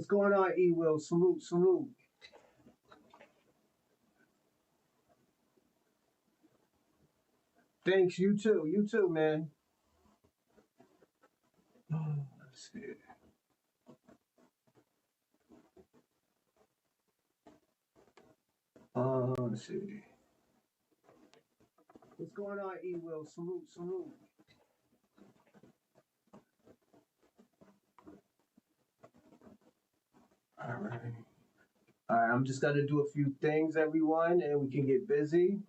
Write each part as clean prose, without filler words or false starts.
What's going on, E Will? Salute, salute. Thanks, you too, man. Let's see. Let's see. What's going on, E Will? Salute, salute. All right. All right, I'm just gonna do a few things, everyone, and we can get busy.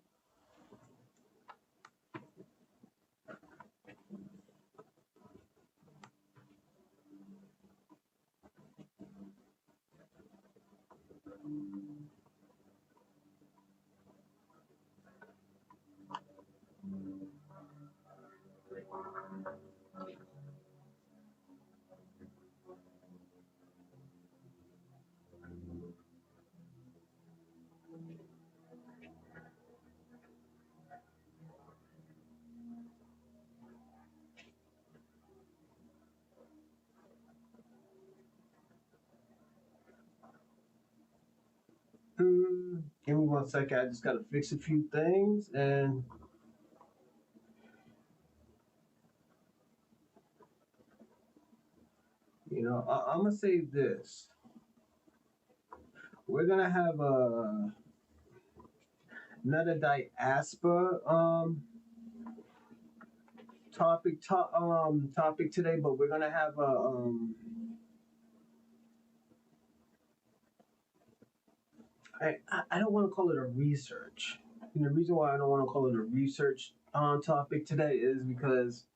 Give me one second. I just gotta fix a few things, and I'm gonna say this. We're gonna have another diaspora topic today, but we're gonna have a I don't want to call it a research. And the reason why I don't want to call it a research topic today is because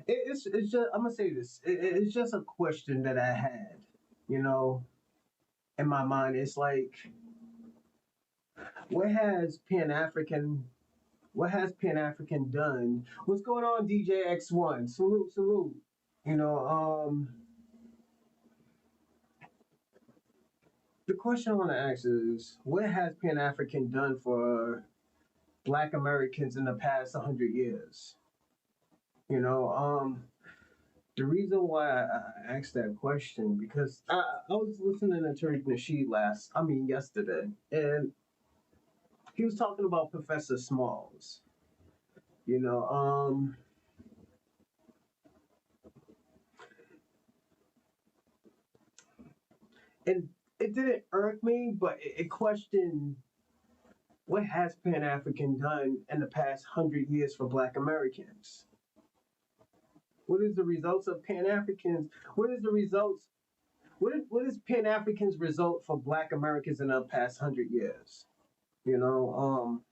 it's just I'm gonna say this. It's just a question that I had, you know, in my mind. It's like, what has Pan African what has Pan African done? What's going on, DJ X1? Salute, salute. You know, the question I want to ask is, what has Pan African done for Black Americans in the past 100 years? You know, the reason why I asked that question because I was listening to Tariq Nasheed yesterday, and he was talking about Professor Smalls. You know, and it didn't irk me, but it questioned what has Pan African done in the past 100 years for Black Americans. What is the results of Pan Africans? What is the results? What is Pan Africans' result for Black Americans in the past 100 years? You know,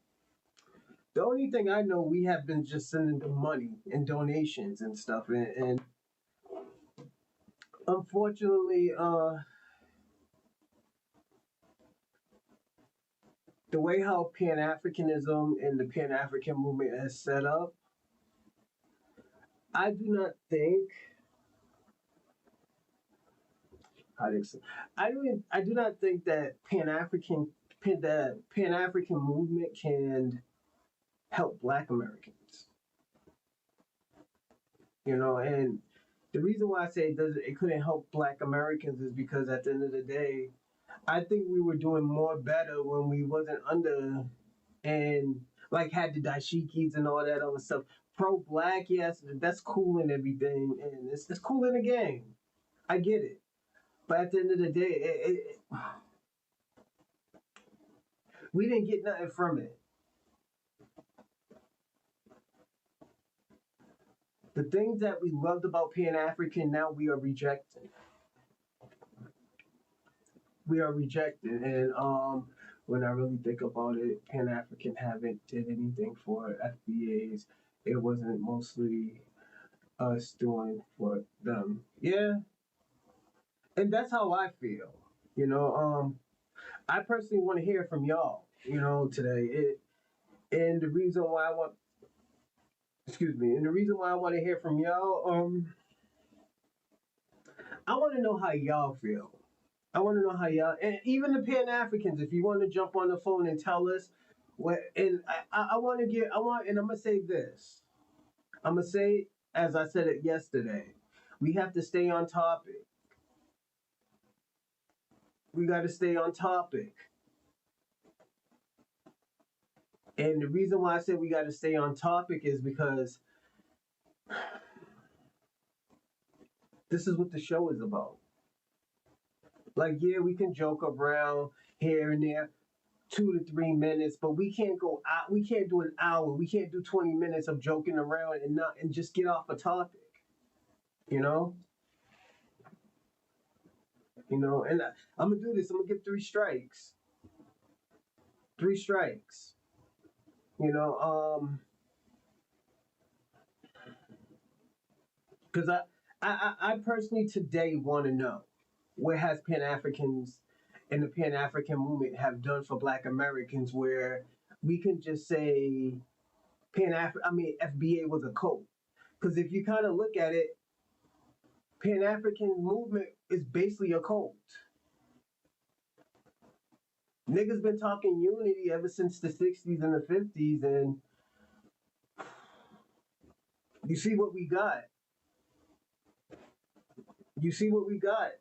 the only thing I know, we have been just sending them money and donations and stuff, and unfortunately, the way how Pan Africanism and the Pan African movement is set up, I do not think how do you say- I do not think that Pan African movement can help Black Americans. And the reason why I say it couldn't help Black Americans is because at the end of the day, I think we were doing more better when we wasn't under and like had the dashikis and all that other stuff. Pro Black, yes, that's cool and everything, and it's cool in the game. I get it, but at the end of the day, we didn't get nothing from it. The things that we loved about Pan African, now we are rejecting. We are rejected, and when I really think about it, Pan African haven't did anything for FBAs. It wasn't mostly us doing for them. Yeah, and that's how I feel. You know, I personally want to hear from y'all. Today, and the reason why I want, excuse me, and the reason why I want to hear from y'all, I want to know how y'all feel. I want to know how y'all, and even the Pan Africans, if you want to jump on the phone and tell us what, and I want to get, I want, and I'm gonna say this. I'm gonna say, as I said it yesterday, we have to stay on topic. We got to stay on topic. And the reason why I said we got to stay on topic is because this is what the show is about. Like, yeah, we can joke around here and there, 2 to 3 minutes, but we can't go out. We can't do an hour. We can't do 20 minutes of joking around and just get off a topic. You know, And I'm gonna do this. I'm gonna give 3 strikes. 3 strikes. You know, because I personally today want to know what has Pan Africans and the Pan African movement have done for Black Americans, where we can just say FBA was a cult. Because if you kind of look at it, Pan African movement is basically a cult. Niggas been talking unity ever since the 60s and the 50s, and you see what we got. You see what we got.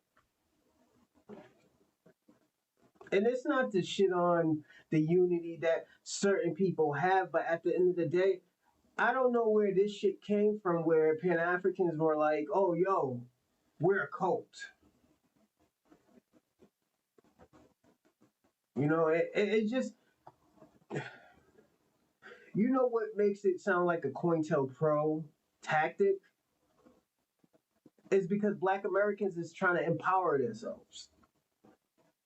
And it's not to shit on the unity that certain people have, but at the end of the day, I don't know where this shit came from, where Pan Africans were like, oh, yo, we're a cult. It just, what makes it sound like a COINTELPRO tactic? Is because Black Americans is trying to empower themselves.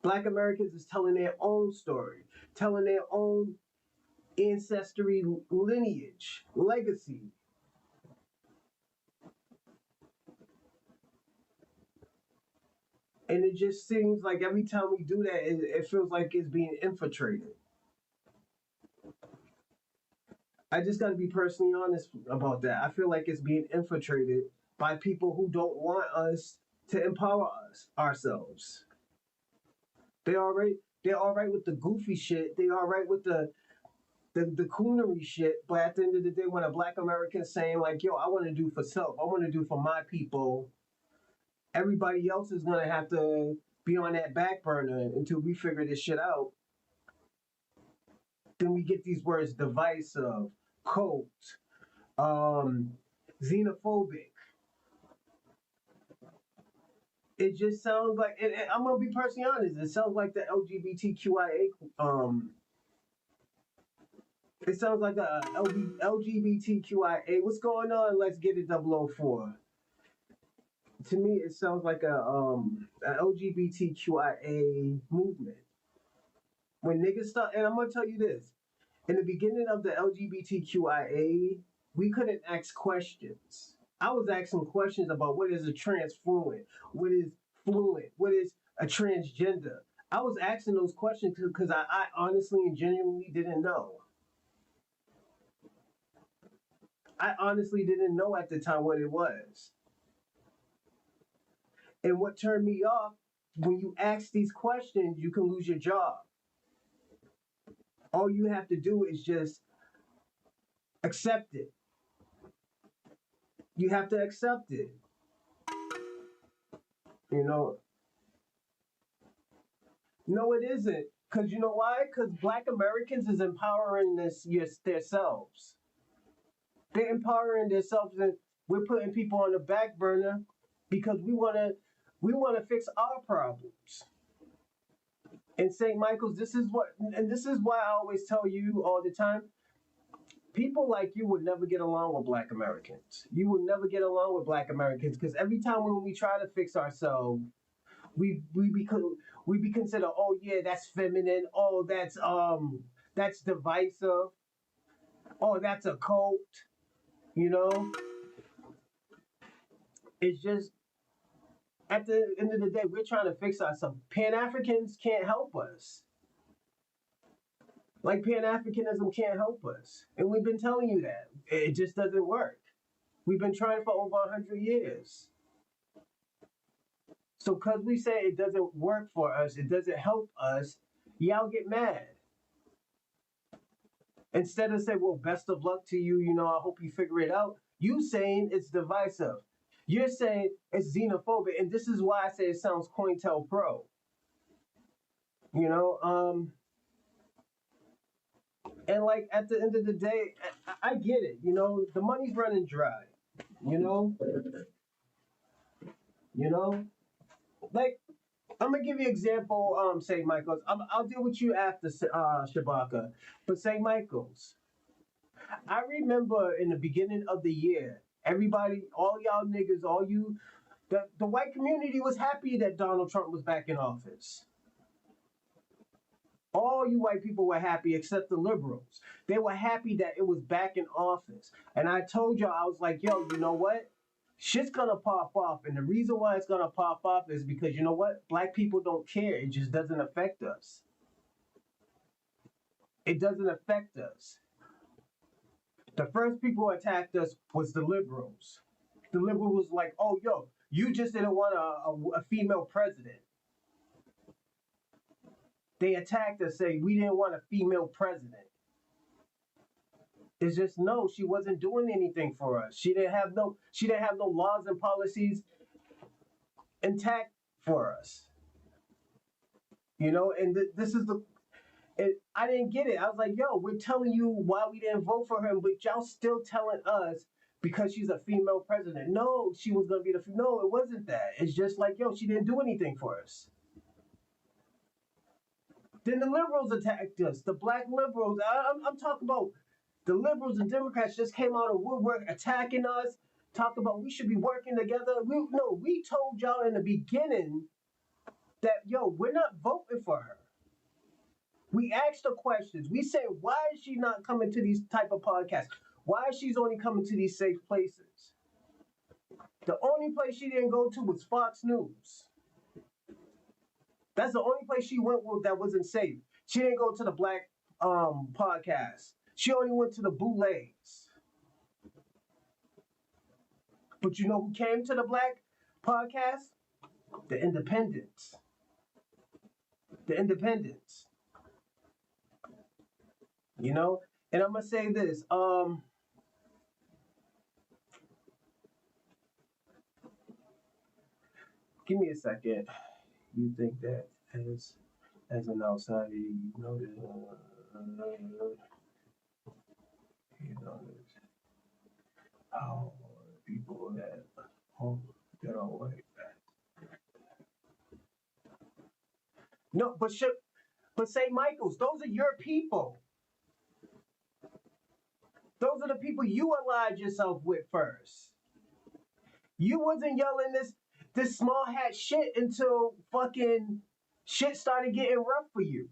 Black Americans is telling their own story, telling their own ancestry lineage, legacy. And it just seems like every time we do that, it feels like it's being infiltrated. I just got to be personally honest about that. I feel like it's being infiltrated by people who don't want us to empower ourselves. They're all right with the goofy shit. They all right with the coonery shit. But at the end of the day, when a Black American saying like, "Yo, I want to do for self. I want to do for my people," everybody else is gonna have to be on that back burner until we figure this shit out. Then we get these words: divisive, cult, um, xenophobic. It just sounds like, and I'm gonna be personally honest. It sounds like the LGBTQIA. It sounds like a LGBTQIA. What's going on? Let's get it 004. To me, it sounds like a LGBTQIA movement. When niggas start, and I'm gonna tell you this: in the beginning of the LGBTQIA, we couldn't ask questions. I was asking questions about what is a transfluent, what is fluent, what is a transgender. I was asking those questions because I honestly and genuinely didn't know. I honestly didn't know at the time what it was. And what turned me off, when you ask these questions, you can lose your job. All you have to do is just accept it. You have to accept it. You know, no, it isn't. Because you know why? Because Black Americans is empowering themselves. They're empowering themselves, and we're putting people on the back burner because we wanna fix our problems. And St. Michael's, this is why I always tell you all the time: people like you would never get along with Black Americans. You would never get along with Black Americans because every time when we try to fix ourselves, we be considered, oh yeah, that's feminine, oh that's divisive, oh that's a cult, you know. It's just, at the end of the day, we're trying to fix ourselves. Pan Africans can't help us. Like, Pan Africanism can't help us, and we've been telling you that it just doesn't work. We've been trying for over 100 years. So because we say it doesn't work for us, it doesn't help us, y'all get mad. Instead of saying, well, best of luck to you, I hope you figure it out, you saying it's divisive. You're saying it's xenophobic, and this is why I say it sounds COINTELPRO. You know, and like at the end of the day, I get it. You know, the money's running dry. You know, you know, like I'm gonna give you an example. St. Michael's. I'll deal with you after Shabaka, but St. Michael's. I remember in the beginning of the year, everybody, all y'all niggas, all you, the white community was happy that Donald Trump was back in office. All you white people were happy except the liberals. They were happy that it was back in office. And I told y'all, I was like, yo, you know what? Shit's gonna pop off. And the reason why it's gonna pop off is because you know what? Black people don't care. It just doesn't affect us. It doesn't affect us. The first people who attacked us was the liberals. The liberal was like, oh, yo, you just didn't want a female president. They attacked us, saying we didn't want a female president. It's just no, she wasn't doing anything for us. She didn't have no laws and policies intact for us. You know, and this is the I didn't get it. I was like, yo, we're telling you why we didn't vote for him, but y'all still telling us because she's a female president. No, she was gonna be no, it wasn't that. It's just like, yo, she didn't do anything for us. Then the liberals attacked us. The black liberals. I'm talking about the liberals and Democrats just came out of woodwork attacking us, talking about we should be working together. We told y'all in the beginning that yo, we're not voting for her. We asked the questions. We said, why is she not coming to these type of podcasts? Why is she only coming to these safe places? The only place she didn't go to was Fox News. That's the only place she went with that wasn't safe. She didn't go to the black podcast. She only went to the bootlegs. But you know who came to the black podcast? The independents. The independents. You know? And I'm gonna say this. Give me a second. You think that as an outsider, you notice how people that that are white. No, but St. Michael's, those are your people. Those are the people you allied yourself with first. You wasn't yelling this small hat shit until fucking shit started getting rough for you.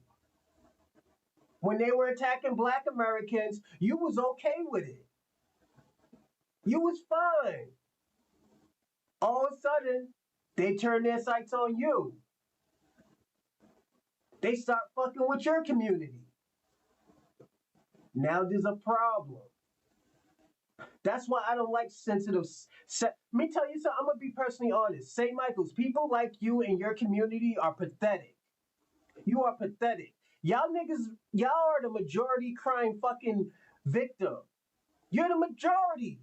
When they were attacking black Americans, you was okay with it. You was fine. All of a sudden, they turn their sights on you. They start fucking with your community. Now there's a problem. That's why I don't like sensitive. Let me tell you something. I'm gonna be personally honest. St. Michael's, people like you and your community are pathetic. You are pathetic. Y'all are the majority crime fucking victim. You're the majority.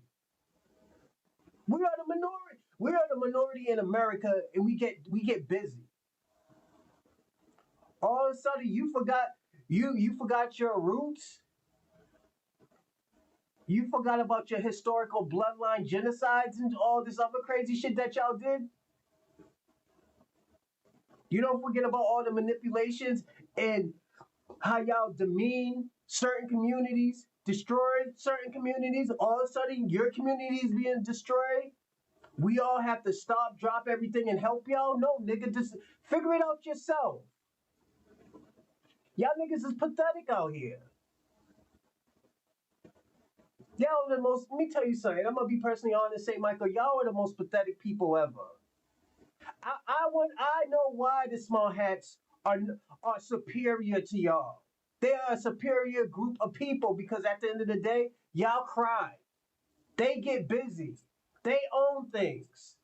We are the minority. We are the minority in America, and we get busy. All of a sudden, you forgot your roots. You forgot about your historical bloodline genocides and all this other crazy shit that y'all did. You don't forget about all the manipulations and how y'all demean certain communities, destroy certain communities. All of a sudden, your community is being destroyed. We all have to stop, drop everything, and help y'all. No, nigga, just figure it out yourself. Y'all niggas is pathetic out here. Y'all are the most. Let me tell you something. I'm gonna be personally honest. Say, Michael, y'all are the most pathetic people ever. I know why the small hats are superior to y'all. They are a superior group of people because at the end of the day, y'all cry. They get busy. They own things.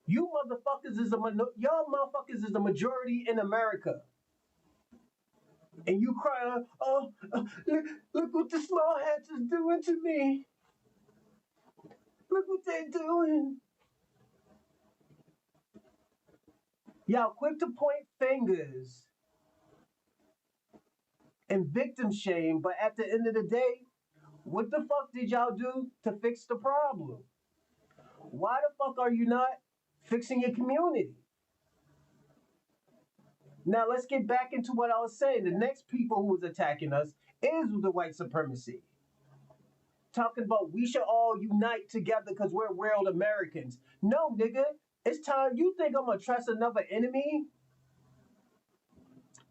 You motherfuckers is y'all motherfuckers is the majority in America. And you cry, look what the small hats is doing to me. Look what they're doing. Y'all quick to point fingers and victim shame. But at the end of the day, what the fuck did y'all do to fix the problem? Why the fuck are you not fixing your community? Now let's get back into what I was saying. The next people who was attacking us is the white supremacy. Talking about we should all unite together because we're real Americans. No, nigga, it's time. You think I'm gonna trust another enemy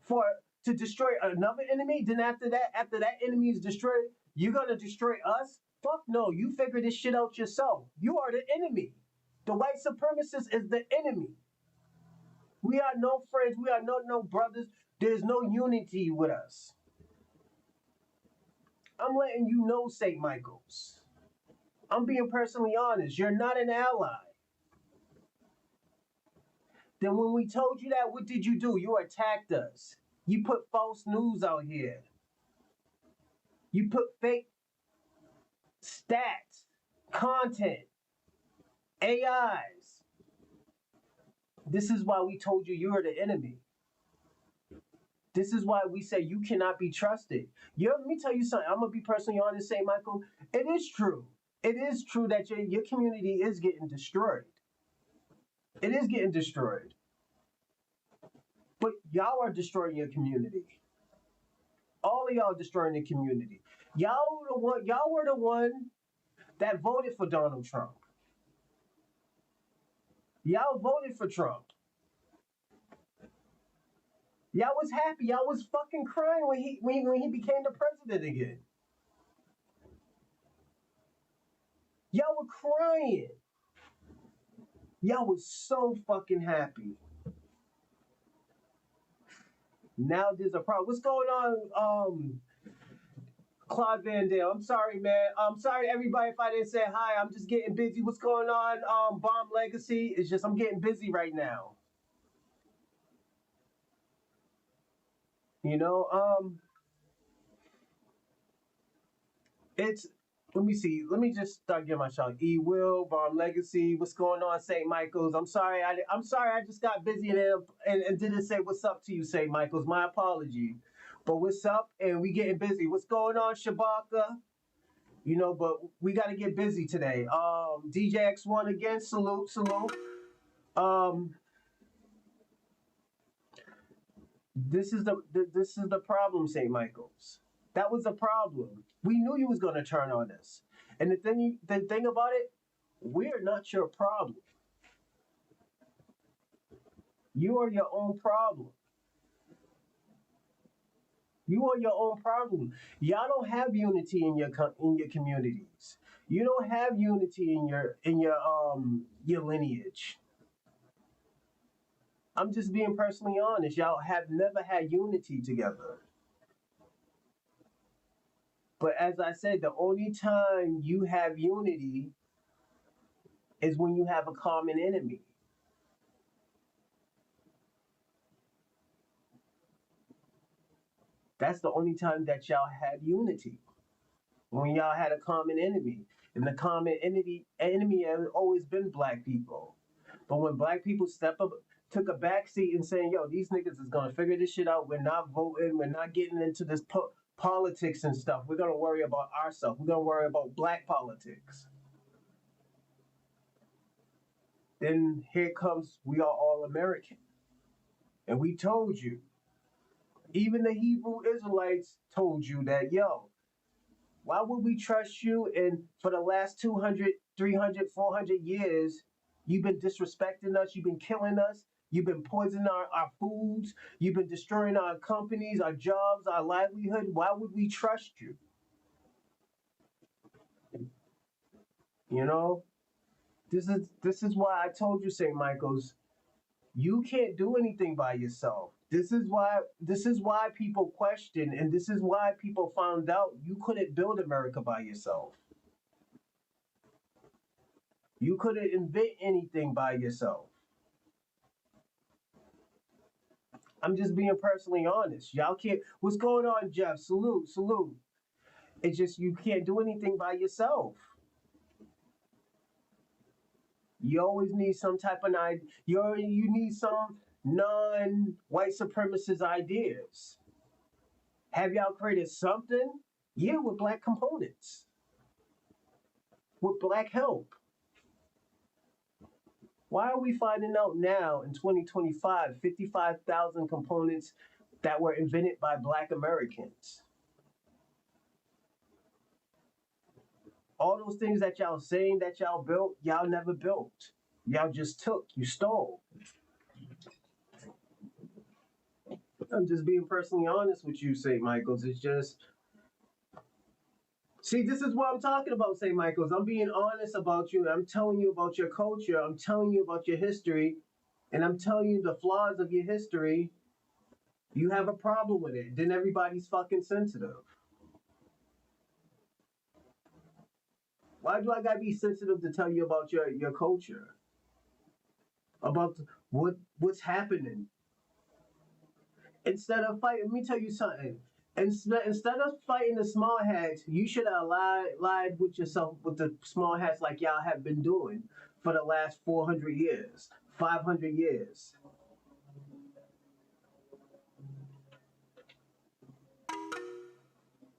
for to destroy another enemy? Then after that enemy is destroyed, you're gonna destroy us? Fuck no, you figure this shit out yourself. You are the enemy. The white supremacist is the enemy. We are no friends. We are no brothers. There's no unity with us. I'm letting you know, St. Michael's. I'm being personally honest. You're not an ally. Then when we told you that, what did you do? You attacked us. You put false news out here. You put fake stats, content, AIs. This is why we told you you're the enemy. This is why we say you cannot be trusted. Let me tell you something. I'm going to be personally honest, St. Michael. It is true. It is true that your community is getting destroyed. It is getting destroyed. But y'all are destroying your community. All of y'all destroying the community. Y'all were the one that voted for Donald Trump. Y'all voted for Trump. Y'all was happy. Y'all was fucking crying when he became the president again. Y'all were crying. Y'all was so fucking happy. Now there's a problem. What's going on, Claude Van Dale? I'm sorry, man. I'm sorry, everybody, if I didn't say hi. I'm just getting busy. What's going on, Bomb Legacy? It's just I'm getting busy right now. You know, it's let me see. Let me just start getting my shout. E Will, Bomb Legacy. What's going on, St. Michael's? I'm sorry. I'm sorry. I just got busy and didn't say what's up to you, St. Michael's. My apology. But what's up? And we getting busy. What's going on, Shabaka? You know, but we got to get busy today. DJ X1 again. Salute. Um, this is the problem, St. Michael's. That was the problem. We knew you was gonna turn on us. And the thing about it, we're not your problem. You are your own problem. You are your own problem. Y'all don't have unity in your communities. You don't have unity in your lineage. I'm just being personally honest. Y'all have never had unity together. But as I said, the only time you have unity is when you have a common enemy. That's the only time that y'all had unity. When y'all had a common enemy. And the common enemy has always been black people. But when black people step up, took a back seat and saying, yo, these niggas is gonna figure this shit out. We're not voting, we're not getting into this politics and stuff. We're gonna worry about ourselves. We're gonna worry about black politics. Then here comes, we are all American. And we told you, even the Hebrew Israelites told you that, yo, why would we trust you? And for the last 200, 300, 400 years, you've been disrespecting us. You've been killing us. You've been poisoning our foods. You've been destroying our companies, our jobs, our livelihood. Why would we trust you? You know, this is why I told you, St. Michael's, you can't do anything by yourself. This is why people question, and this is why people found out you couldn't build America by yourself. You couldn't invent anything by yourself. I'm just being personally honest. Y'all can't. What's going on, Jeff? Salute. It's just you can't do anything by yourself. You always need some type of idea. You need some non-white supremacist ideas. Have y'all created something? Yeah, with black components, with black help. Why are we finding out now in 2025, 55,000 components that were invented by black Americans? All those things that y'all saying that y'all built, y'all never built. Y'all just took, you stole. I'm just being personally honest with you, St. Michael's. It's just, see, this is what I'm talking about, St. Michael's. I'm being honest about you. I'm telling you about your culture. I'm telling you about your history. And I'm telling you the flaws of your history. You have a problem with it. Then everybody's fucking sensitive. Why do I gotta be sensitive to tell you about your culture? About what's happening? Instead of fighting, let me tell you something. Instead of fighting the small hats, you should have lied with yourself with the small hats like y'all have been doing for the last 400 years, 500 years.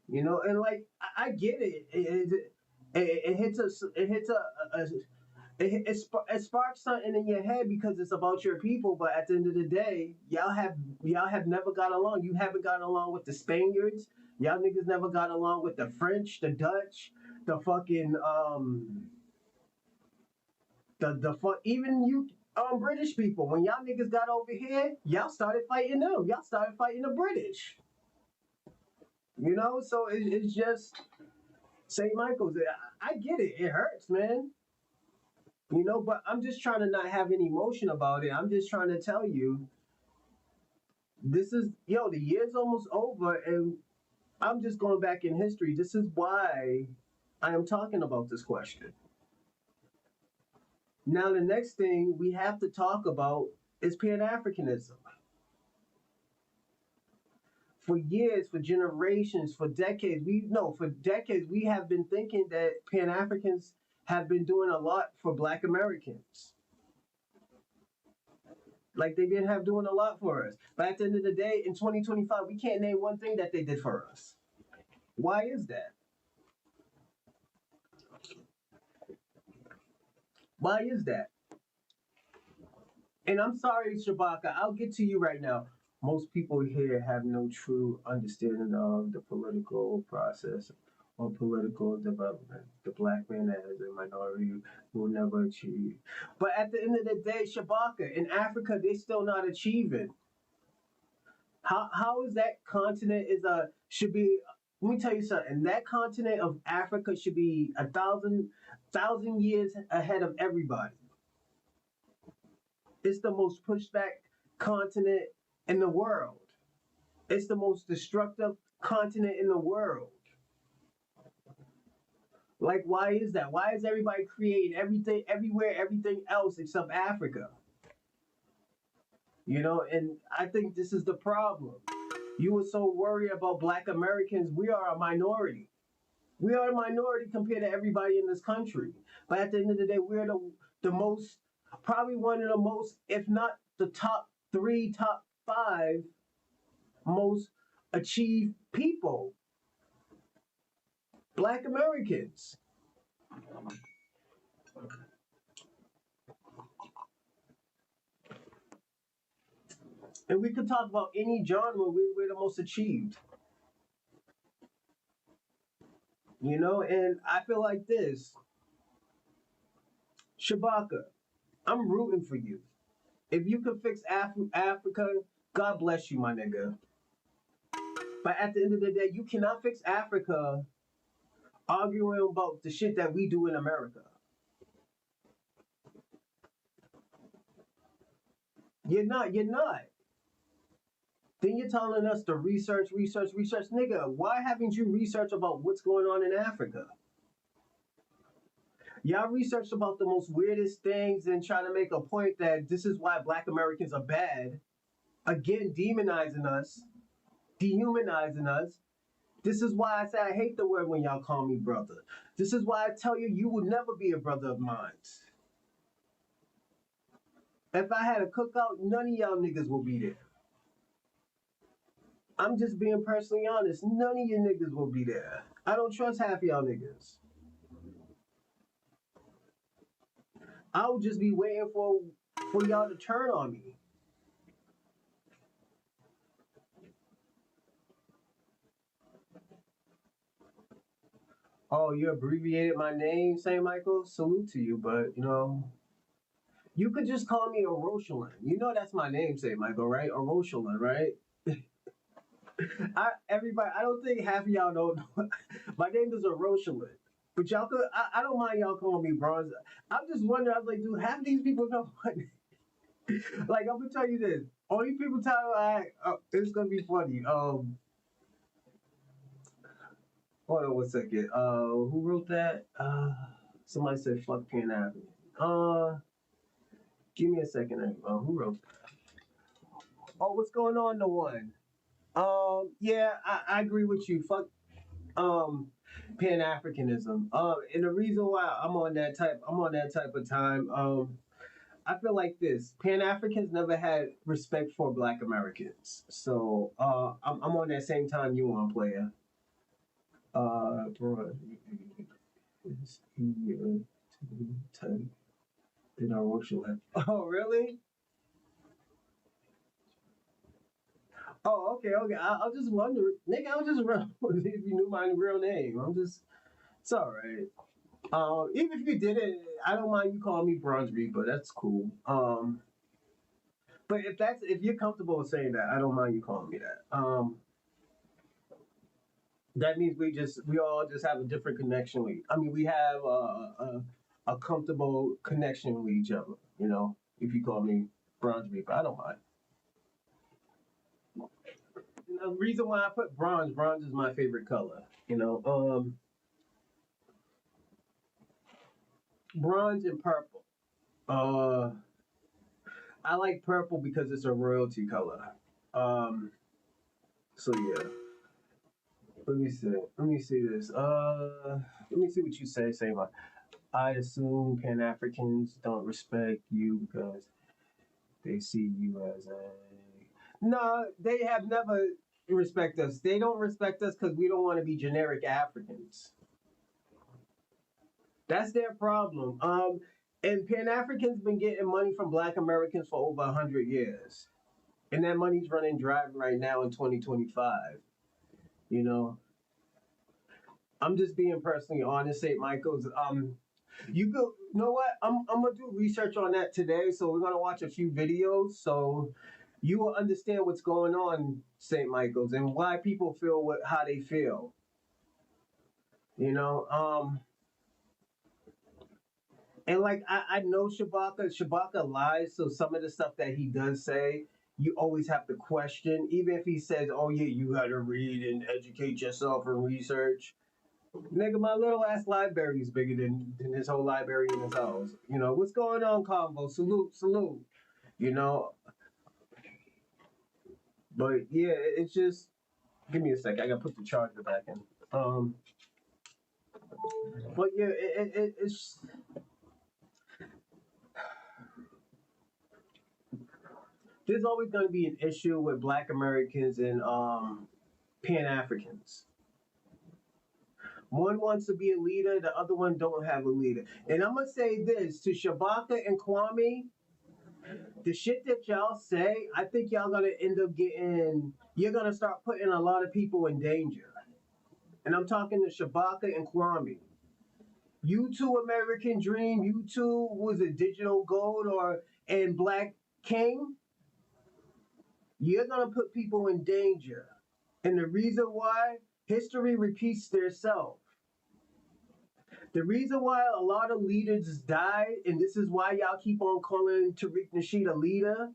You know, and like I get it. It hits it hits a it sparks something in your head because it's about your people. But at the end of the day, y'all have never got along. You haven't gotten along with the Spaniards. Y'all niggas never got along with the French, the Dutch, the fucking even you British people. When y'all niggas got over here, y'all started fighting them. Y'all started fighting the British. You know, so it's just St. Michael's. I get it. It hurts, man. You know, but I'm just trying to not have any emotion about it. I'm just trying to tell you, this is, yo, the year's almost over, and I'm just going back in history. This is why I am talking about this question. Now, the next thing we have to talk about is Pan Africanism. For years, for generations, for decades, for decades, we have been thinking that Pan Africans have been doing a lot for Black Americans. Like they've been have doing a lot for us. But at the end of the day, in 2025, we can't name one thing that they did for us. Why is that? Why is that? And I'm sorry, Shabaka, I'll get to you right now. Most people here have no true understanding of the political process or political development. The black man as a minority will never achieve. But at the end of the day, Shabaka, in Africa, they're still not achieving. How is that continent is a should be let me tell you something. That continent of Africa should be a thousand years ahead of everybody. It's the most pushed back continent in the world. It's the most destructive continent in the world. Like, why is that? Why is everybody creating everything everywhere, everything else except Africa? You know, and I think this is the problem. You were so worried about black Americans. We are a minority. We are a minority compared to everybody in this country. But at the end of the day, we're the most, probably one of the most, if not the top three, top five most achieved people, Black Americans. And we could talk about any genre, we're the most achieved. You know, and I feel like this, Shabaka, I'm rooting for you. If you could fix Africa, God bless you, my nigga. But at the end of the day, you cannot fix Africa arguing about the shit that we do in America. You're not, you're not. Then you're telling us to research. Nigga, why haven't you researched about what's going on in Africa? Y'all researched about the most weirdest things and trying to make a point that this is why black Americans are bad. Again, demonizing us, dehumanizing us. This is why I say I hate the word when y'all call me brother. This is why I tell you you will never be a brother of mine. If I had a cookout, none of y'all niggas will be there. I'm just being personally honest. None of you niggas will be there. I don't trust half of y'all niggas. I will just be waiting for y'all to turn on me. Oh, you abbreviated my name, Saint Michael. Salute to you, but you could just call me Oroshalan. You know that's my name, Saint Michael, right? Oroshalan, right? Everybody, I don't think half of y'all know. My name is Oroshalan. But y'all could, I don't mind y'all calling me Bronze. I'm just wondering, I was like, dude, half of these people know my name. Like, I'm gonna tell you this. Only people tell I, it's gonna be funny. Hold on one second. Who wrote that? Somebody said fuck Pan Avenue. Give me a second. Who wrote that? Oh, what's going on? The one. Yeah, I agree with you. Fuck um Pan Africanism. And the reason why I'm on that type of time. I feel like this: Pan Africans never had respect for Black Americans. So I'm on that same time you on, player. Bro, it's easier to type than our social life. Oh, really? Oh, okay, okay. I'll just wonder, nigga. I was just wondering if you knew my real name. It's all right. Even if you didn't, I don't mind you calling me Bronze Reaper. That's cool. But if you're comfortable with saying that, I don't mind you calling me that. That means we all just have a different connection. I mean, we have a comfortable connection with each other. If you call me Bronze Reaper, I don't mind. And the reason why I put bronze is my favorite color. Bronze and purple. Uh, I like purple because it's a royalty color. Um, so yeah. Let me see. Let me see this. Let me see what you say. Say about. I assume Pan Africans don't respect you because they see you as a. No, they have never respect us. They don't respect us because we don't want to be generic Africans. That's their problem. And Pan Africans been getting money from Black Americans for over 100 years, and that money's running dry right now in 2025. You know, I'm just being personally honest, St. Michael's. You know what? I'm gonna do research on that today. So we're gonna watch a few videos, so you will understand what's going on, St. Michael's, and why people feel how they feel. You know, and like I know Shabaka lies, so some of the stuff that he does say, you always have to question, even if he says, "Oh yeah, you gotta read and educate yourself and research." Nigga, my little ass library is bigger than his whole library in his house. What's going on, Convo? Salute, salute. You know, but yeah, it's just give me a sec. I gotta put the charger back in. Um, but yeah, there's always gonna be an issue with Black Americans and Pan Africans. One wants to be a leader, the other one don't have a leader. And I'm gonna say this to Shabaka and Kwame, the shit that y'all say, I think y'all gonna end up getting. You're gonna start putting a lot of people in danger. And I'm talking to Shabaka and Kwame. You two American Dream, you two was a digital gold and Black King. You're gonna put people in danger. And the reason why history repeats itself. The reason why a lot of leaders died, and this is why y'all keep on calling Tariq Nasheed a leader,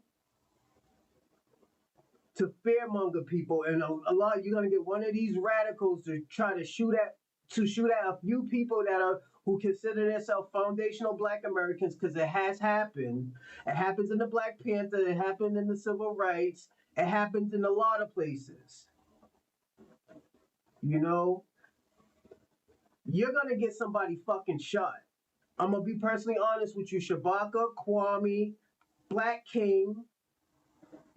to fearmonger people, and a lot you're gonna get one of these radicals to try to shoot at a few people that are who consider themselves foundational Black Americans, because it has happened. It happens in the Black Panther. It happened in the civil rights. It happens in a lot of places. You know, you're gonna get somebody fucking shot. I'm gonna be personally honest with you, Shabaka, Kwame, Black King,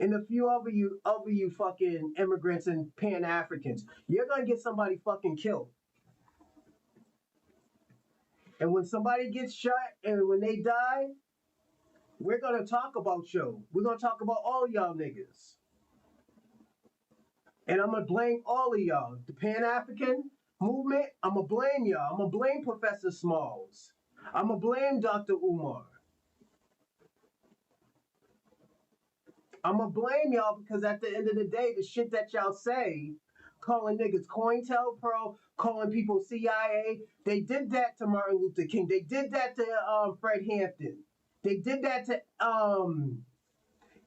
and a few other you fucking immigrants and Pan Africans, you're gonna get somebody fucking killed. And when somebody gets shot and when they die, we're gonna talk about you. We're gonna talk about all y'all niggas. And I'm gonna blame all of y'all. The Pan African movement, I'm gonna blame y'all. I'm gonna blame Professor Smalls. I'm gonna blame Dr. Umar. I'm gonna blame y'all because at the end of the day, the shit that y'all say, calling niggas COINTELPRO, calling people CIA, they did that to Martin Luther King. They did that to Fred Hampton. They did that to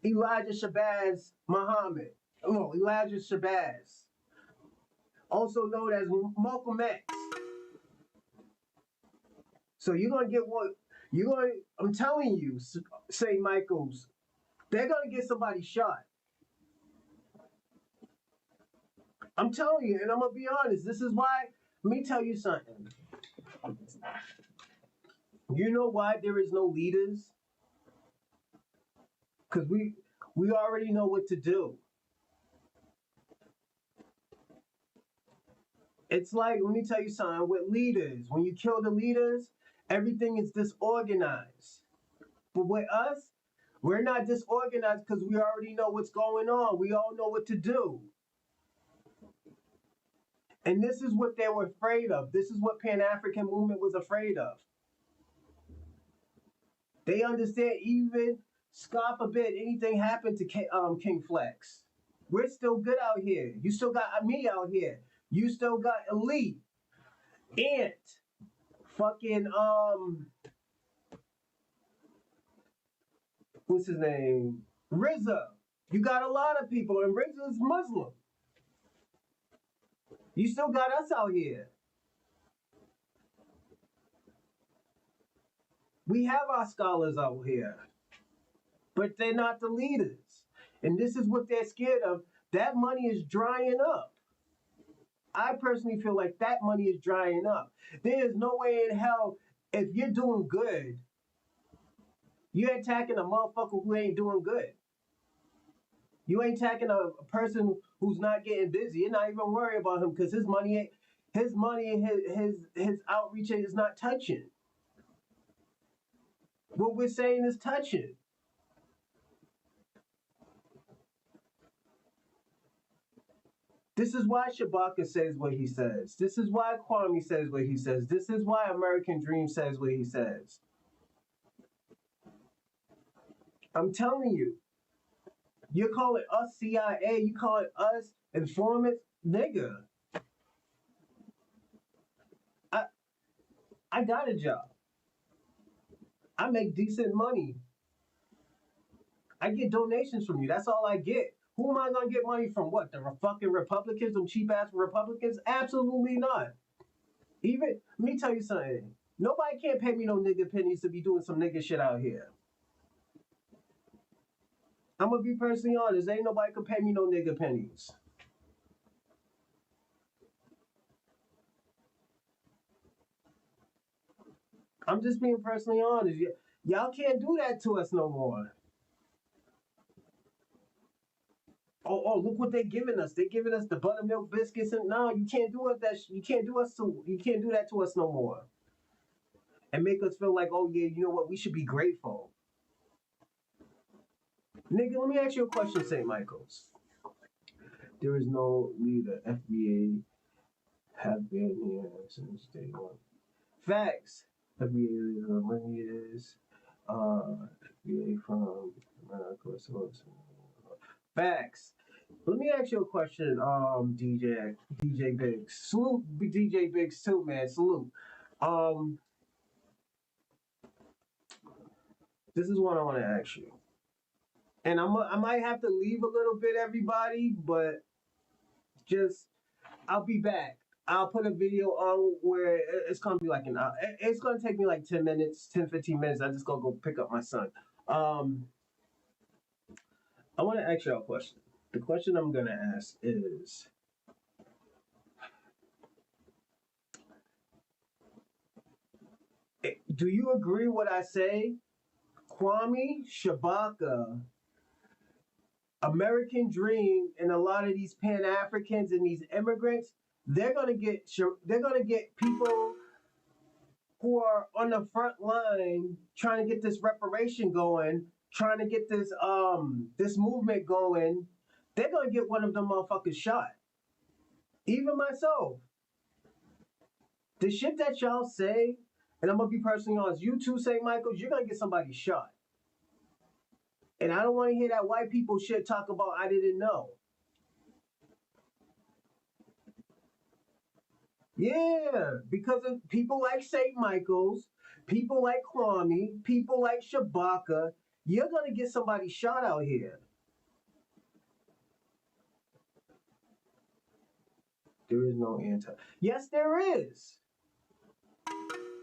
Elijah Shabazz Muhammad. No, Elijah Shabazz, also known as Malcolm X. So you're gonna get what you're gonna. I'm telling you, St. Michael's, they're gonna get somebody shot. I'm telling you, and I'm gonna be honest. This is why. Let me tell you something. You know why there is no leaders? Because we already know what to do. It's like, let me tell you something. With leaders, when you kill the leaders, everything is disorganized. But with us, we're not disorganized because we already know what's going on. We all know what to do. And this is what they were afraid of. This is what Pan-African movement was afraid of. They understand, even scoff a bit, anything happened to King Flex. We're still good out here. You still got me out here. You still got Elite, Ant, fucking what's his name? RZA. You got a lot of people, and RZA is Muslim. You still got us out here. We have our scholars out here, but they're not the leaders. And this is what they're scared of. That money is drying up. I personally feel like that money is drying up. There is no way in hell, if you're doing good, you're attacking a motherfucker who ain't doing good. You ain't attacking a person who's not getting busy. You're not even worried about him because his money and his outreach is not touching. What we're saying is touching. This is why Shabaka says what he says. This is why Kwame says what he says. This is why American Dream says what he says. I'm telling you, you call it us CIA, you call it us informants, nigga. I got a job. I make decent money. I get donations from you. That's all I get. Who am I gonna get money from? What, the fucking Republicans, them cheap ass Republicans? Absolutely not. Even, let me tell you something. Nobody can't pay me no nigga pennies to be doing some nigga shit out here. I'm gonna be personally honest. Ain't nobody can pay me no nigga pennies. I'm just being personally honest. Y'all can't do that to us no more. Oh, look what they're giving us. They're giving us the buttermilk biscuits, and no, you can't do it. You can't do that to us no more. And make us feel like, oh yeah, you know what? We should be grateful. Nigga, let me ask you a question, St. Michael's. There is no leader. FBA have been here since day one. Facts. FBA leader many years. FBA from America. Facts. Let me ask you a question, DJ Biggs. Salute DJ Biggs too, man. Salute. Um, this is what I want to ask you. And I might have to leave a little bit, everybody, but just I'll be back. I'll put a video on where it's gonna be like an hour. It's gonna take me like 10 minutes, 10, 15 minutes. I just gonna go pick up my son. I want to ask y'all a question. The question I'm gonna ask is, do you agree what I say? Kwame, Shabaka, American dream and a lot of these Pan-Africans and these immigrants, they're gonna get people who are on the front line trying to get this reparation going, trying to get this movement going. They're gonna get one of them motherfuckers shot. Even myself. The shit that y'all say, and I'm gonna be personally honest, you too, St. Michael's, you're gonna get somebody shot. And I don't want to hear that white people shit talk about I didn't know. Yeah, because of people like St. Michael's, people like Kwame, people like Shabaka, you're gonna get somebody shot out here. There is no anti. Yes, there is.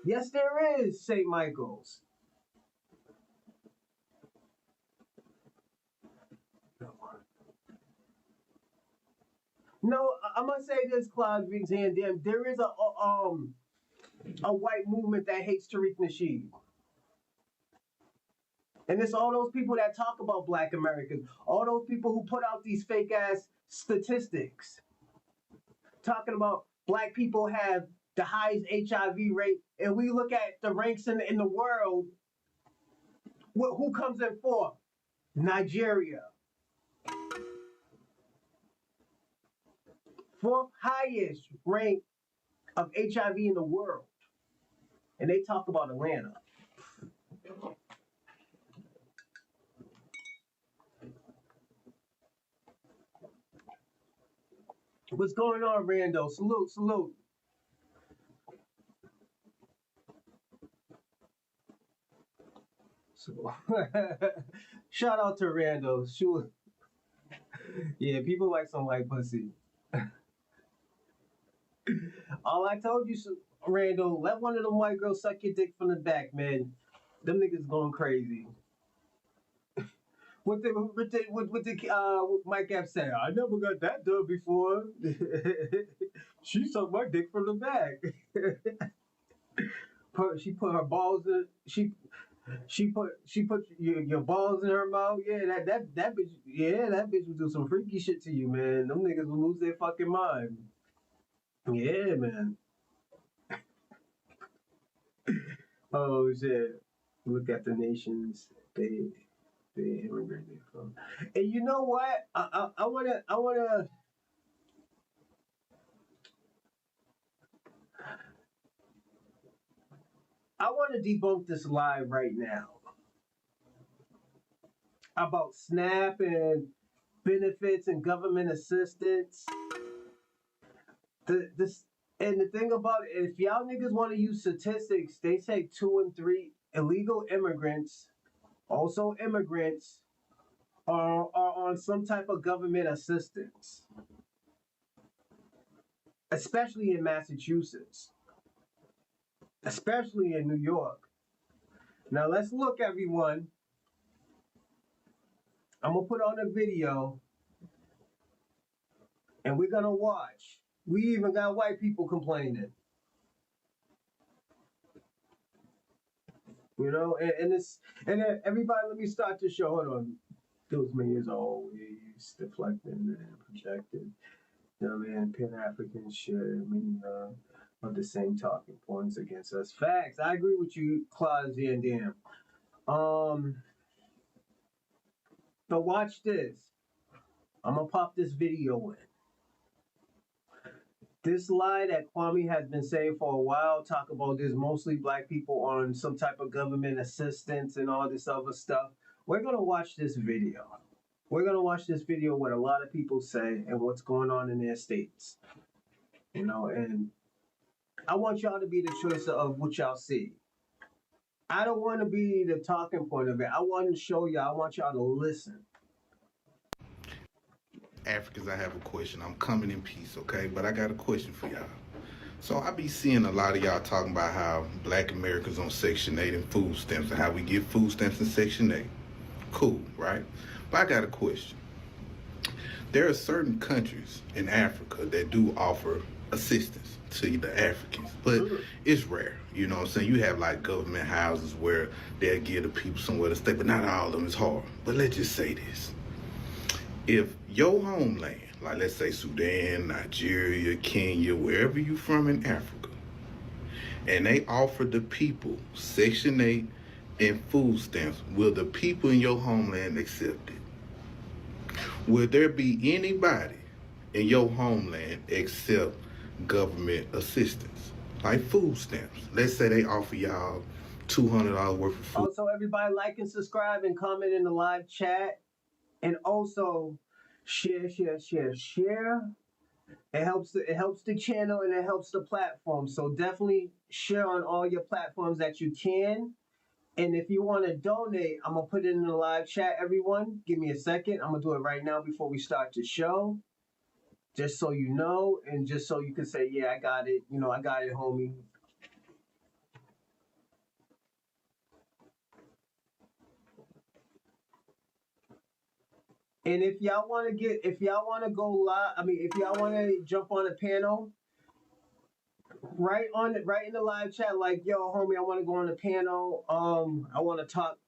Yes, there is, St. Michael's. No, I'm gonna say this, Claude Van Dam. There is a white movement that hates Tariq Nasheed. And it's all those people that talk about black Americans, all those people who put out these fake ass statistics, talking about black people have the highest HIV rate, and we look at the ranks in the world, who comes in fourth? Nigeria. Fourth highest rate of HIV in the world. And they talk about Atlanta. What's going on, Rando? Salute, salute. So, shout out to Rando. Sure. Yeah, people like some white pussy. All I told you, Rando, let one of them white girls suck your dick from the back, man. Them niggas going crazy. What Mike Epps said, I never got that done before. She sucked my dick from the back. She put her balls in. She put your balls in her mouth. Yeah, that bitch. Yeah, that bitch would do some freaky shit to you, man. Them niggas will lose their fucking mind. Yeah, man. Oh shit! Look at the nations they immigrated from. And you know what? I wanna debunk this lie right now about SNAP and benefits and government assistance. And the thing about it, if y'all niggas want to use statistics, they say 2 and 3 illegal immigrants, also immigrants, are on some type of government assistance, especially in Massachusetts, especially in New York. Now let's look, everyone. I'm gonna put on a video, and we're gonna watch. We even got white people complaining. You know, and then everybody, let me start the show. Hold on. Those millions are always deflecting and projected. You know what I mean? Pan-Africans share many of the same talking points against us. Facts. I agree with you, Claude Van Dam. But watch this. I'm gonna pop this video in. This lie that Kwame has been saying for a while, talk about there's mostly black people on some type of government assistance and all this other stuff. We're gonna watch this video. We're gonna watch this video what a lot of people say and what's going on in their states. You know, and I want y'all to be the choice of what y'all see. I don't want to be the talking point of it. I want to show y'all. I want y'all to listen. Africans, I have a question. I'm coming in peace, okay? But I got a question for y'all. So I be seeing a lot of y'all talking about how black Americans on Section 8 and food stamps and how we get food stamps in Section 8. Cool, right? But I got a question. There are certain countries in Africa that do offer assistance to the Africans, but it's rare. You know what I'm saying? You have like government houses where they'll give the people somewhere to stay, but not all of them is hard. But let's just say this. If your homeland, like let's say Sudan, Nigeria, Kenya, wherever you from in Africa, and they offer the people Section 8 and food stamps, will the people in your homeland accept it? Will there be anybody in your homeland accept government assistance? Like food stamps. Let's say they offer y'all $200 worth of food. Also, everybody like and subscribe and comment in the live chat. And also share. It helps the channel and it helps the platform. So definitely share on all your platforms that you can. And if you want to donate, I'm gonna put it in the live chat, everyone. Give me a second. I'm gonna do it right now before we start the show. Just so you know, and just so you can say, yeah, I got it. I got it, homie. And if y'all want to go live, if y'all want to jump on a panel, right in the live chat, like, yo, homie, I want to go on the panel. I want to talk.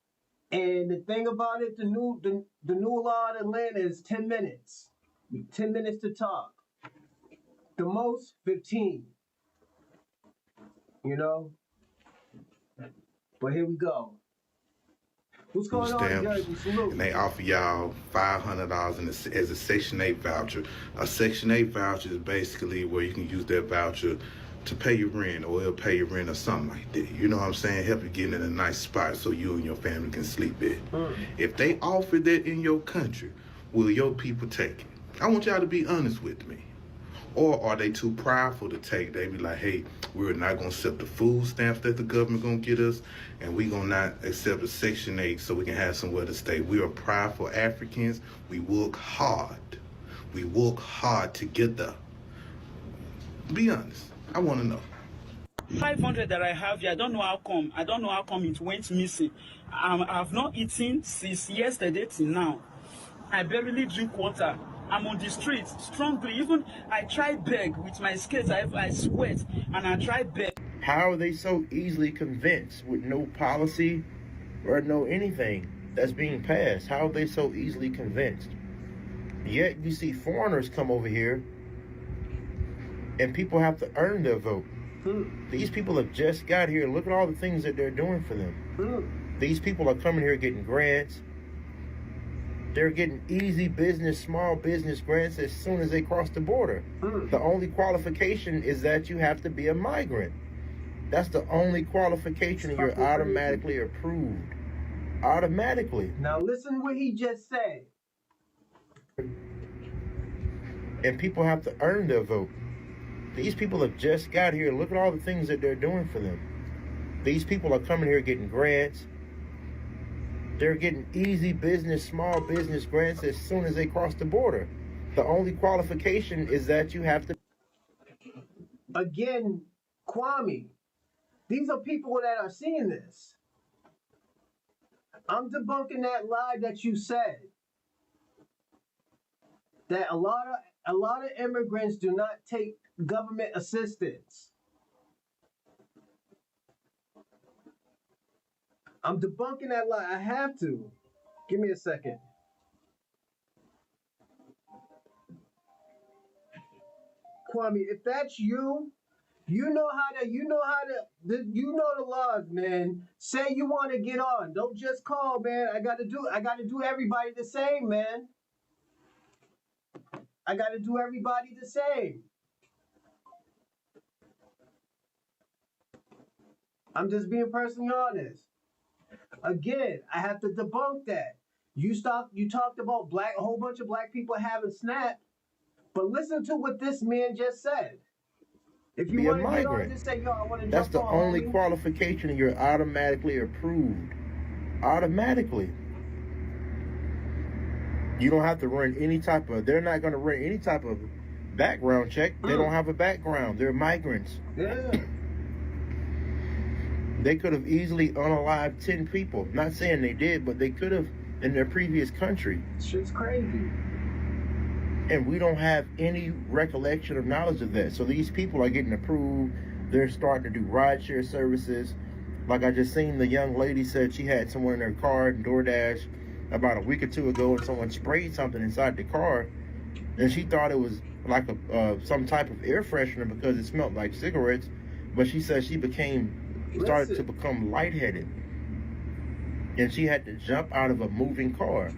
And the thing about it, the new law in Atlanta is 10 minutes. 10 minutes to talk. The most 15. But here we go. What's going on, Jersey? Salute. And they offer y'all $500 as a Section 8 voucher. A Section 8 voucher is basically where you can use that voucher to pay your rent, or it'll pay your rent or something like that. You know what I'm saying? Help you get in a nice spot so you and your family can sleep there. If they offer that in your country, will your people take it? I want y'all to be honest with me. Or are they too prideful to take? They be like, hey, we're not going to accept the food stamps that the government going to get us, and we're going to not accept the Section 8 so we can have somewhere to stay. We are prideful Africans. We work hard. We work hard to get there. Be honest. I want to know. 500 that I have here, I don't know how come. I don't know how come it went missing. I've not eaten since yesterday till now. I barely drink water. I'm on the street strongly. Even I try beg with my skates. I sweat and I try beg. How are they so easily convinced with no policy or no anything that's being passed? How are they so easily convinced? Yet you see foreigners come over here and people have to earn their vote. These people have just got here. Look at all the things that they're doing for them. These people are coming here getting grants. They're getting easy business, small business grants as soon as they cross the border. The only qualification is that you have to be a migrant. That's the only qualification, and you're automatically approved. Automatically. Now listen what he just said. And people have to earn their vote. These people have just got here. Look at all the things that they're doing for them. These people are coming here getting grants. They're getting easy business, small business grants as soon as they cross the border. The only qualification is that you have to. Again, Kwame, these are people that are seeing this. I'm debunking that lie that you said. That a lot of immigrants do not take government assistance. I'm debunking that lie. I have to. Give me a second. Kwame, if that's you, you know the laws, man. Say you want to get on. Don't just call, man. I gotta do everybody the same, man. I gotta do everybody the same. I'm just being personally honest. Again, I have to debunk that. You talked about a whole bunch of black people having SNAP, but listen to what this man just said. If you want to get on, just say, yo, I want to That's jump on. That's the only qualification, and you're automatically approved. Automatically. You don't have to run they're not going to run any type of background check. They don't have a background. They're migrants. Yeah. They could have easily unalived 10 people. Not saying they did, but they could have in their previous country. Shit's crazy. And we don't have any recollection or knowledge of that. So these people are getting approved. They're starting to do rideshare services. Like I just seen the young lady said she had someone in her car and DoorDash about a week or two ago, and someone sprayed something inside the car, and she thought it was like some type of air freshener because it smelled like cigarettes. But she said she started to become lightheaded, and she had to jump out of a moving car.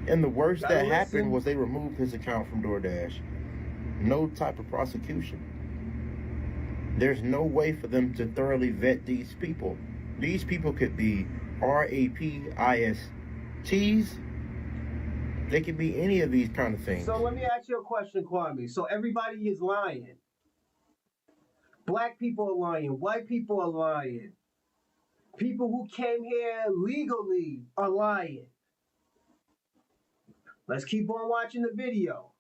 And the worst that happened was they removed his account from DoorDash. No type of prosecution. There's no way for them to thoroughly vet these people. These people could be RAPISTs. They could be any of these kind of things. So let me ask you a question, Kwame. So everybody is lying. Black people are lying. White people are lying. People who came here legally are lying. Let's keep on watching the video.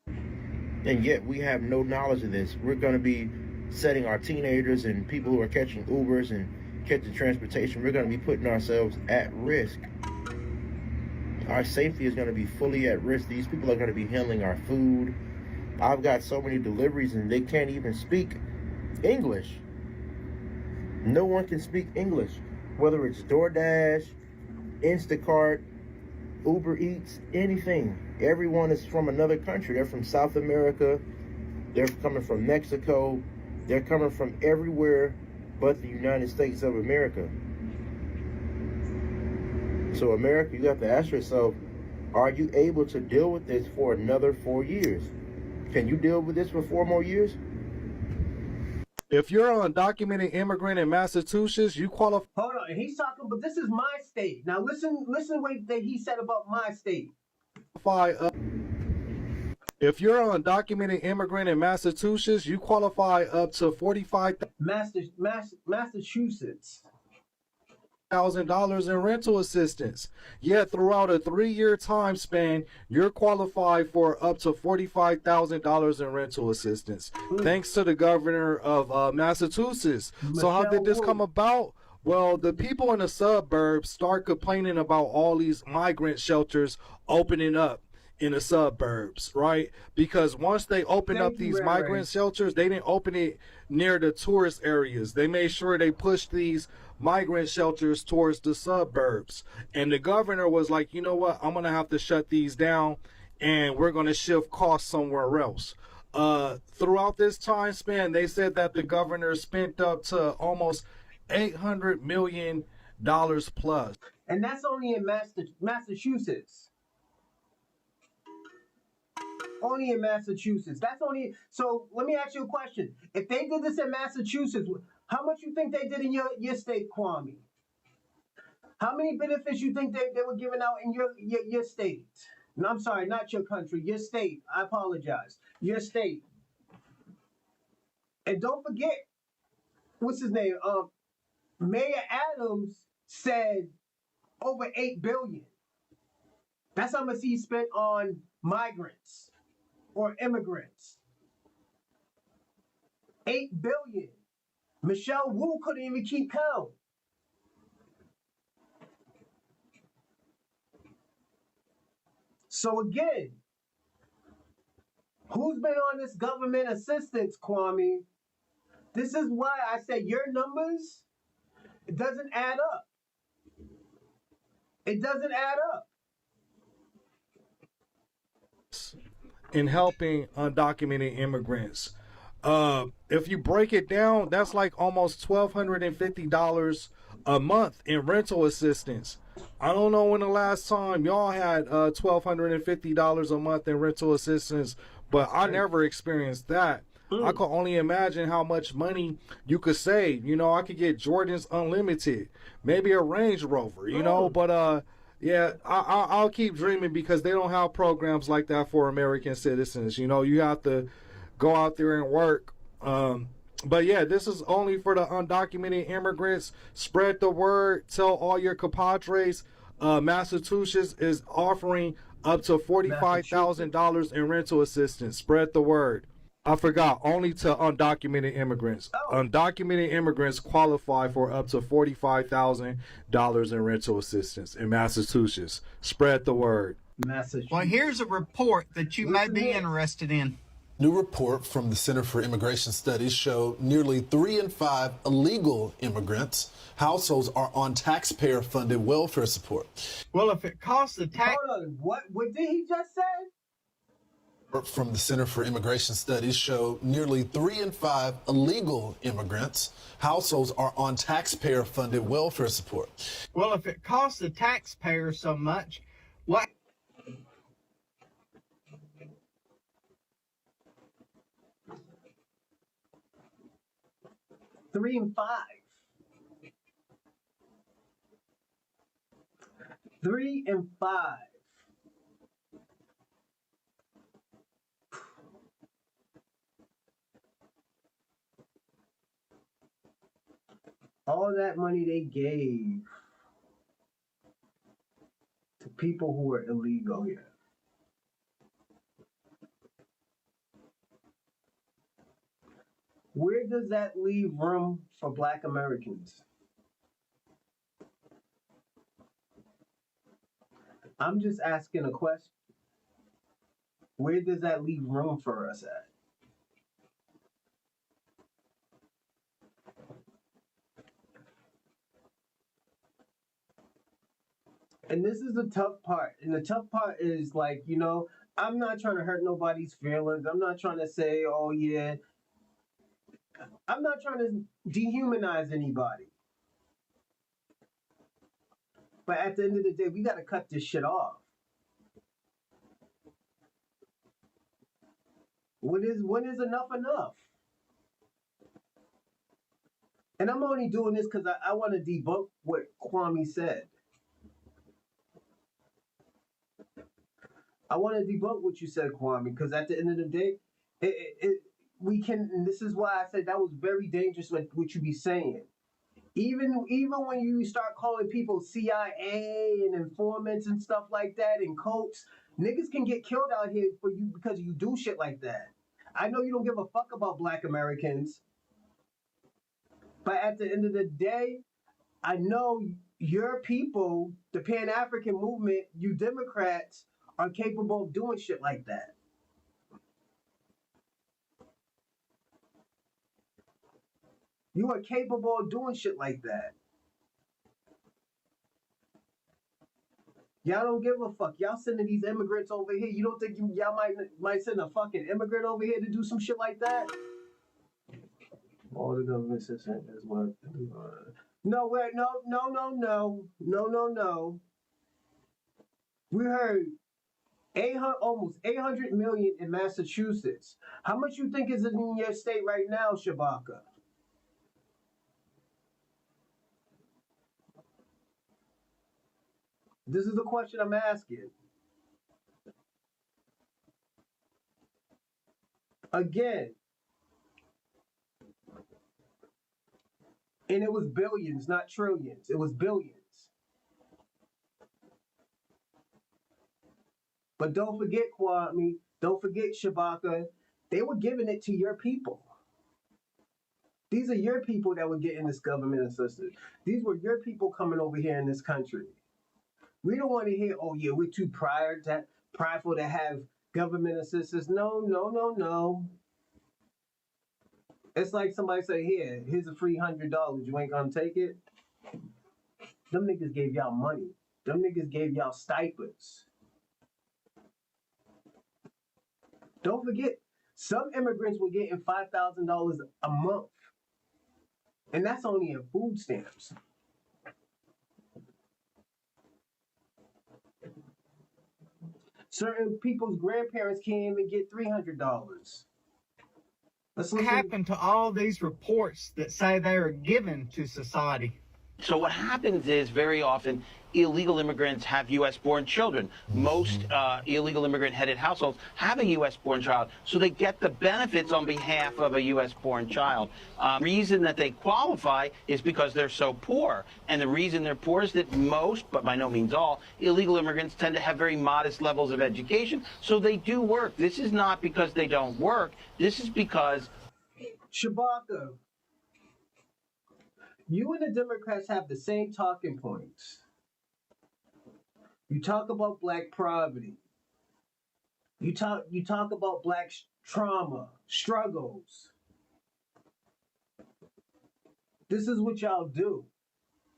And yet we have no knowledge of this. We're going to be setting our teenagers and people who are catching Ubers and catching transportation, we're going to be putting ourselves at risk. Our safety is going to be fully at risk. These people are going to be handling our food. I've got so many deliveries and they can't even speak English. No one can speak English. Whether it's DoorDash, Instacart, Uber Eats, anything. Everyone is from another country. They're from South America. They're coming from Mexico. They're coming from everywhere but the United States of America. So America, you have to ask yourself, are you able to deal with this for another 4 years? Can you deal with this for 4 more years? If you're an undocumented immigrant in Massachusetts, you qualify. Hold on, he's talking, but this is my state. Now listen what he said about my state. If you're an undocumented immigrant in Massachusetts, you qualify up to Massachusetts. $40,000 in rental assistance. Yet throughout a 3-year time span, you're qualified for up to $45,000 in rental assistance, thanks to the governor of Massachusetts. So how did this come about? Well, the people in the suburbs start complaining about all these migrant shelters opening up in the suburbs, right? Because once they opened up these migrant shelters, they didn't open it near the tourist areas. They made sure they pushed these migrant shelters towards the suburbs. And the governor was like, you know what? I'm going to have to shut these down and we're going to shift costs somewhere else. Throughout this time span, they said that the governor spent up to almost $800 million plus. And that's only in Massachusetts. Only in Massachusetts. That's only. So let me ask you a question. If they did this in Massachusetts, how much you think they did in your state, Kwame? How many benefits you think they were giving out in your state? No, I'm sorry, not your country, your state. I apologize. Your state. And don't forget, what's his name? Mayor Adams said over $8 billion. That's how much he spent on migrants or immigrants. $8 billion. Michelle Wu couldn't even keep count. So again, who's been on this government assistance, Kwame? This is why I said your numbers, it doesn't add up. It doesn't add up. In helping undocumented immigrants. If you break it down, that's like almost $1,250 a month in rental assistance. I don't know when the last time y'all had $1,250 a month in rental assistance, but I never experienced that. I could only imagine how much money you could save. You know, I could get Jordan's Unlimited, maybe a Range Rover, you know, but yeah, I'll keep dreaming because they don't have programs like that for American citizens. You know, you have to go out there and work. But yeah, this is only for the undocumented immigrants. Spread the word. Tell all your compadres. Massachusetts is offering up to $45,000 in rental assistance. Spread the word. I forgot, only to undocumented immigrants. Undocumented immigrants qualify for up to $45,000 in rental assistance in Massachusetts. Spread the word. Well, here's a report that you may be interested in. New report from the Center for Immigration Studies show nearly 3 in 5 illegal immigrants' households are on taxpayer-funded welfare support. Well, if it costs the tax... Hold on, what did he just say? From the Center for Immigration Studies show nearly 3 in 5 illegal immigrants' households are on taxpayer-funded welfare support. Well, if it costs the taxpayer so much, what... 3 and 5. 3 and 5. All that money they gave to people who are illegal here. Where does that leave room for Black Americans? I'm just asking a question. Where does that leave room for us at? And this is the tough part. And the tough part is like, you know, I'm not trying to hurt nobody's feelings. I'm not trying to say, oh yeah. I'm not trying to dehumanize anybody. But at the end of the day, we got to cut this shit off. When is enough enough? And I'm only doing this because I want to debunk what Kwame said. I want to debunk what you said, Kwame, because at the end of the day, we can. And this is why I said that was very dangerous. What you be saying, even when you start calling people CIA and informants and stuff like that, and cults, niggas can get killed out here for you because you do shit like that. I know you don't give a fuck about Black Americans, but at the end of the day, I know your people, the Pan-African movement, you Democrats, are capable of doing shit like that. You are capable of doing shit like that. Y'all don't give a fuck. Y'all sending these immigrants over here. You don't think y'all might send a fucking immigrant over here to do some shit like that? All the government system is what. No, wait, no. We heard almost 800 million in Massachusetts. How much you think is in your state right now, Shabaka? This is the question I'm asking. Again, and it was billions, not trillions. It was billions. But don't forget, Kwame, don't forget, Shabaka, they were giving it to your people. These are your people that were getting this government assistance. These were your people coming over here in this country. We don't want to hear, oh yeah, we're too prideful to have government assistance. No. It's like somebody say, here's a free $100. You ain't gonna take it? Them niggas gave y'all money. Them niggas gave y'all stipends. Don't forget, some immigrants were getting $5,000 a month. And that's only in food stamps. Certain people's grandparents can't even get $300. What happened to all these reports that say they are given to society? So what happens is very often illegal immigrants have U.S.-born children. Most illegal immigrant-headed households have a U.S.-born child, so they get the benefits on behalf of a U.S.-born child. Reason that they qualify is because they're so poor. And the reason they're poor is that most, but by no means all, illegal immigrants tend to have very modest levels of education, so they do work. This is not because they don't work. This is because... Shabaka, you and the Democrats have the same talking points. You talk about black poverty. You talk about black trauma, struggles. This is what y'all do.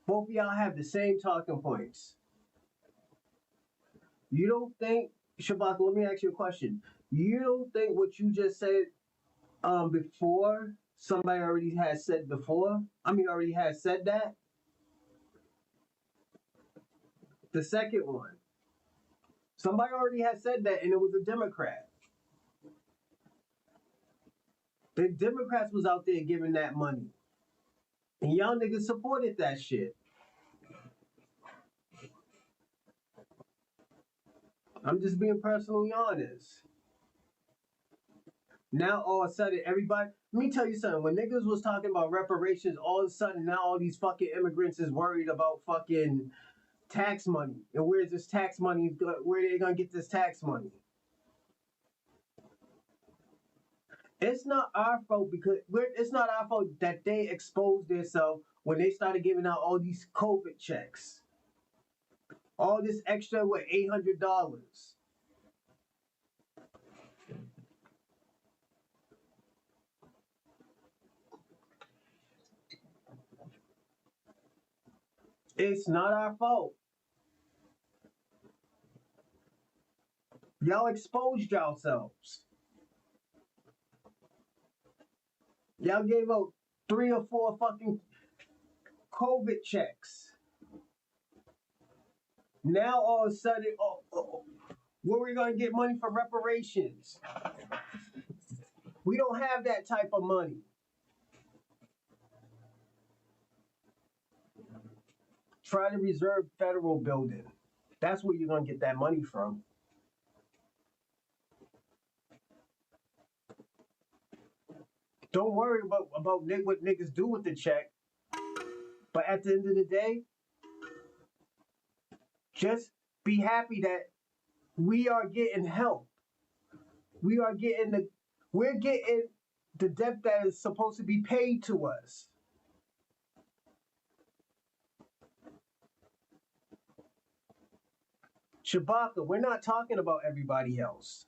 Both of y'all have the same talking points. You don't think, Shabaka, let me ask you a question. You don't think what you just said before somebody already has said before? I mean, already has said that? The second one. Somebody already has said that, and it was a Democrat. The Democrats was out there giving that money. And y'all niggas supported that shit. I'm just being personally honest. Now all of a sudden everybody, let me tell you something. When niggas was talking about reparations, all of a sudden now all these fucking immigrants is worried about fucking tax money. And where's this tax money? Where are they gonna get this tax money? It's not our fault because it's not our fault that they exposed themselves when they started giving out all these COVID checks. All this extra with $800. It's not our fault. Y'all exposed yourselves. Y'all gave out 3 or 4 fucking COVID checks. Now all of a sudden, where we gonna get money for reparations? We don't have that type of money. Try to reserve federal building. That's where you're gonna get that money from. Don't worry about what niggas do with the check. But at the end of the day, just be happy that we are getting help. We're getting the debt that is supposed to be paid to us. Shabaka, we're not talking about everybody else.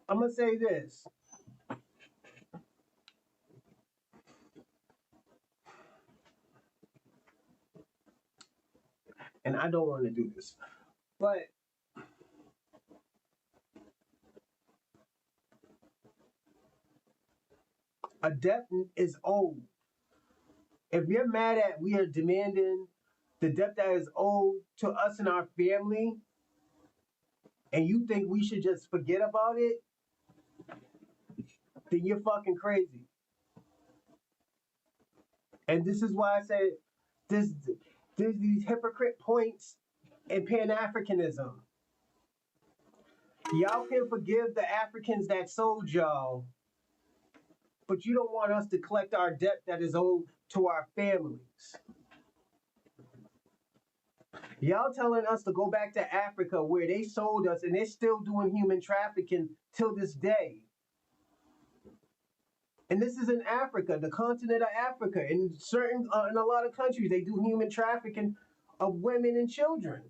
I'm gonna say this. And I don't want to do this, but a debt is owed. If you're mad at we are demanding the debt that is owed to us and our family, and you think we should just forget about it, then you're fucking crazy. And this is why I say there's these hypocrite points in Pan-Africanism. Y'all can forgive the Africans that sold y'all, but you don't want us to collect our debt that is owed to our families. Y'all telling us to go back to Africa where they sold us and they're still doing human trafficking till this day. And this is in Africa, the continent of Africa. In a lot of countries, they do human trafficking of women and children.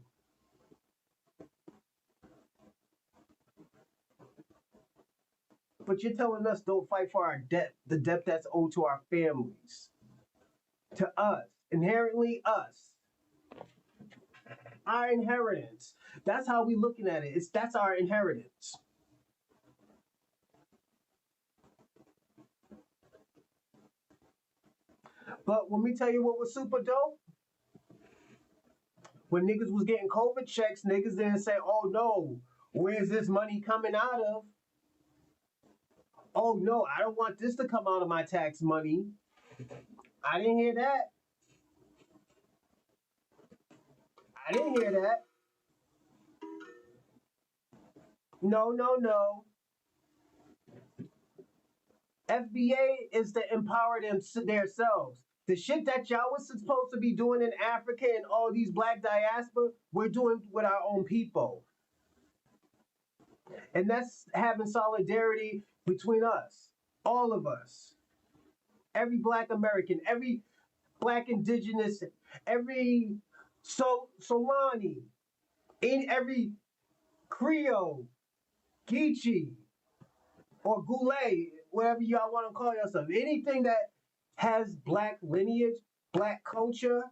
But you're telling us don't fight for our debt, the debt that's owed to our families, to us, inherently us. Our inheritance. That's how we looking at it. That's our inheritance. But let me tell you what was super dope. When niggas was getting COVID checks, niggas didn't say, oh no, where's this money coming out of? Oh no, I don't want this to come out of my tax money. I didn't hear that. I didn't hear that. No. FBA is to empower themselves. The shit that y'all was supposed to be doing in Africa and all these black diaspora, we're doing with our own people. And that's having solidarity between us, all of us. Every black American, every black indigenous, every Solani, In every Creole, Geechee, or Goulet, whatever y'all want to call yourself, anything that has black lineage, black culture,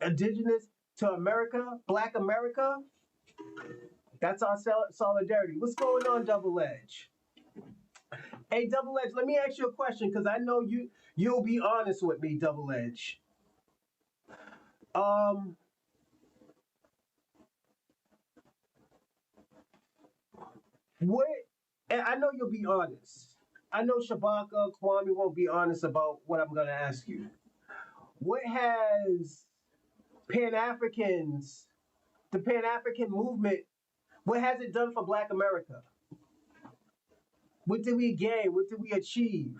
indigenous to America, black America, that's our solidarity. What's going on, Double Edge? Hey, Double Edge, let me ask you a question because I know you'll be honest with me, Double Edge. Um, what? And I know you'll be honest. I know Shabaka Kwame won't be honest about what I'm gonna ask you. What has Pan Africans, the Pan African movement, what has it done for Black America? What did we gain? What did we achieve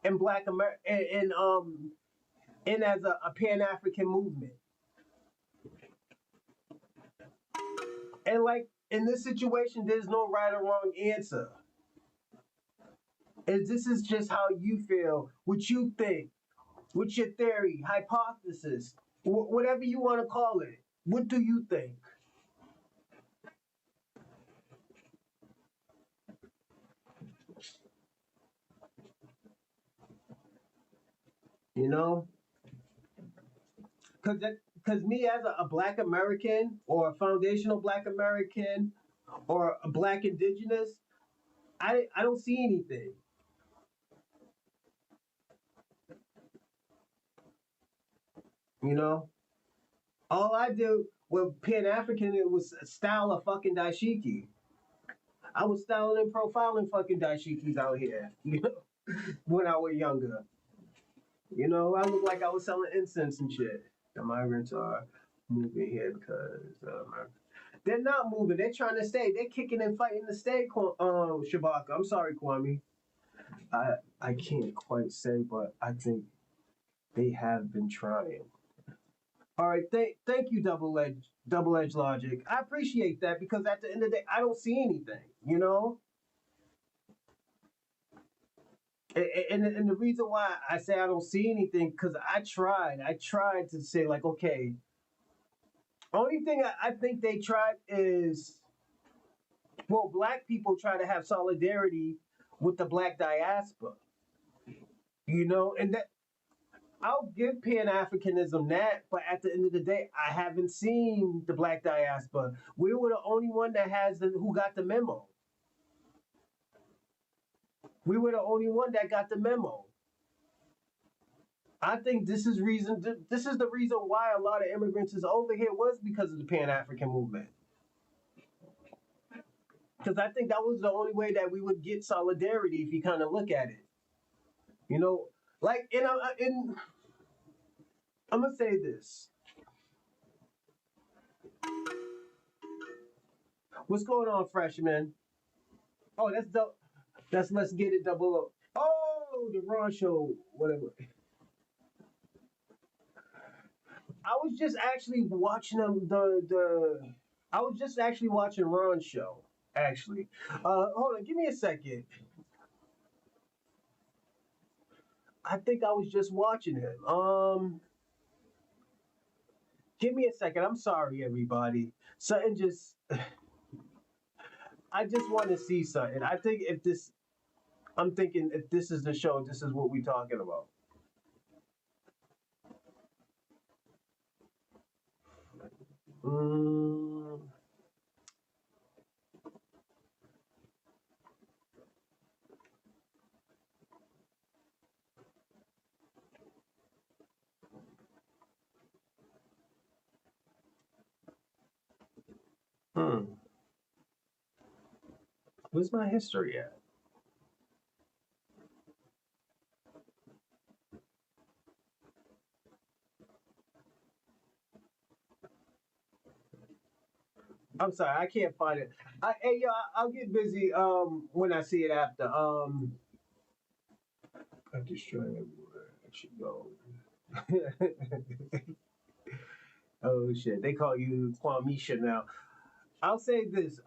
in Black America? And as a Pan African movement? And like in this situation, there's no right or wrong answer. And this is just how you feel, what you think, what's your theory, hypothesis, whatever you want to call it. What do you think? You know, because me as a Black American or a foundational Black American or a Black Indigenous, I don't see anything. You know, all I did with Pan African it was style a fucking dashiki. I was styling and profiling fucking dashikis out here. You know, when I was younger. You know, I looked like I was selling incense and shit. The migrants are moving here because they're not moving. They're trying to stay. They're kicking and fighting to stay. Shabaka. I'm sorry, Kwame. I can't quite say, but I think they have been trying. All right, thank you, double edge logic. I appreciate that because at the end of the day, I don't see anything. You know, and the reason why I say I don't see anything because I tried to say like, okay, only thing I think they tried is, well, black people try to have solidarity with the black diaspora, you know, and that I'll give Pan Africanism that, but at the end of the day, I haven't seen the black diaspora. We were the only one that who got the memo. We were the only one that got the memo. I think this is the reason why a lot of immigrants is over here was because of the Pan African movement. Because I think that was the only way that we would get solidarity if you kind of look at it. You know, like in I'm gonna say this. What's going on, freshman? Oh, that's let's get it double up. Oh, the Ron show, whatever. I was just actually watching I was just actually watching Ron's show. Actually, hold on, give me a second. I think I was just watching him. Give me a second. I'm sorry, everybody. Something just. I just want to see something. I think I'm thinking if this is the show, this is what we're talking about. Mm, hmm. Where's my history at? I'm sorry, I can't find it. Hey, yo, I'll get busy when I see it after. I'm destroying everywhere. I should go. Oh shit, they call you Kwamisha now. I'll say this.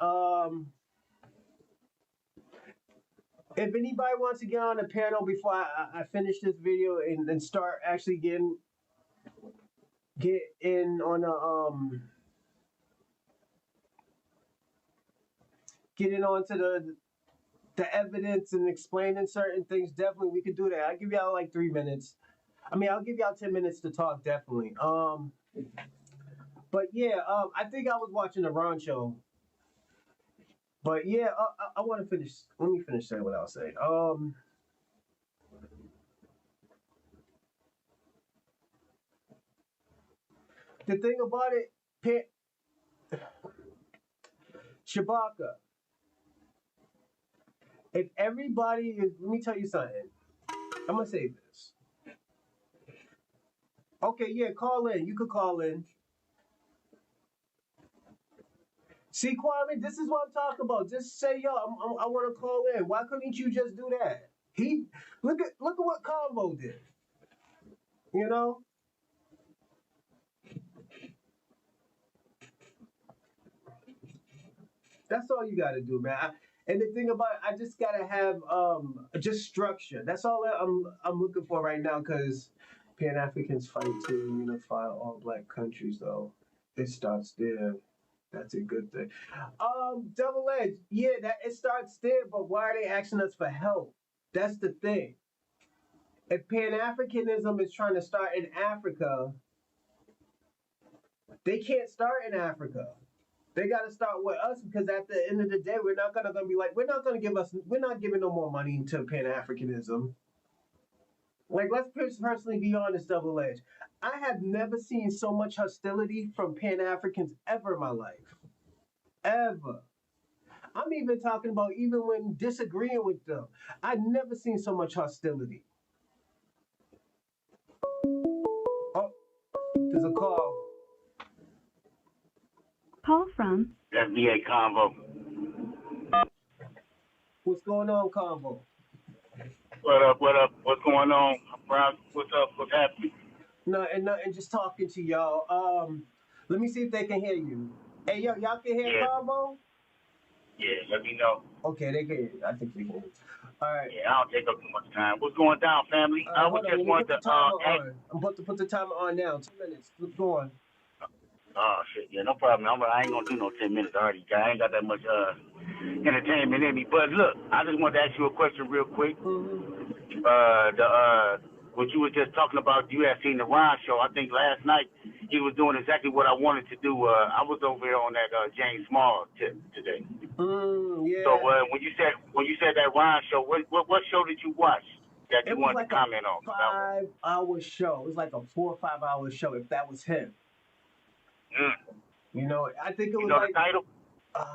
If anybody wants to get on the panel before I finish this video and start actually get in on getting onto the evidence and explaining certain things, definitely we could do that. I'll give y'all like 3 minutes. I mean, I'll give y'all 10 minutes to talk, definitely. But yeah, I think I was watching the Ron show. But yeah, I want to finish. Let me finish saying what I'll say. The thing about it, Shabaka, if everybody is, let me tell you something. I'm gonna say this. Okay, yeah, call in. You could call in. See, Kwame, this is what I'm talking about. Just say, yo, I want to call in. Why couldn't you just do that? Look at what Convo did. You know, that's all you got to do, man. And the thing about it, I just gotta have just structure. That's all I'm looking for right now. Because Pan Africans fight to unify all black countries, though. It starts there. That's a good thing. Double Edge, yeah, that it starts there, but why are they asking us for help? That's the thing. If Pan Africanism is trying to start in Africa, they can't start in Africa. They got to start with us because at the end of the day, we're not gonna be like, we're not giving no more money to Pan Africanism. Like, let's personally be honest, Double Edge. I have never seen so much hostility from Pan Africans ever in my life. Ever. I'm even talking about even when disagreeing with them. I've never seen so much hostility. Oh, there's a call. Call from FBA Convo. What's going on, Convo? What up? What up? What's going on, Brown? What's up? What's happening? Nothing. Just talking to y'all. Let me see if they can hear you. Hey, yo, y'all can hear Convo? Yeah, let me know. Okay, they can hear you. I think they can hear you. All right. Yeah, I don't take up too much time. What's going down, family? I was just wanted to I'm about to put the timer on now. 2 minutes. Keep going. Oh shit, yeah, no problem. I ain't gonna do no 10 minutes already. I ain't got that much entertainment in me. But look, I just wanted to ask you a question real quick. Mm-hmm. What you were just talking about, you had seen the Ron show. I think last night he was doing exactly what I wanted to do. I was over here on that James Small tip today. Yeah. So when you said that Ron show, what show did you watch that you wanted to comment on? It was like a 5-hour show. It was like a 4 or 5 hour show. If that was him. You know, I think it was like. The title?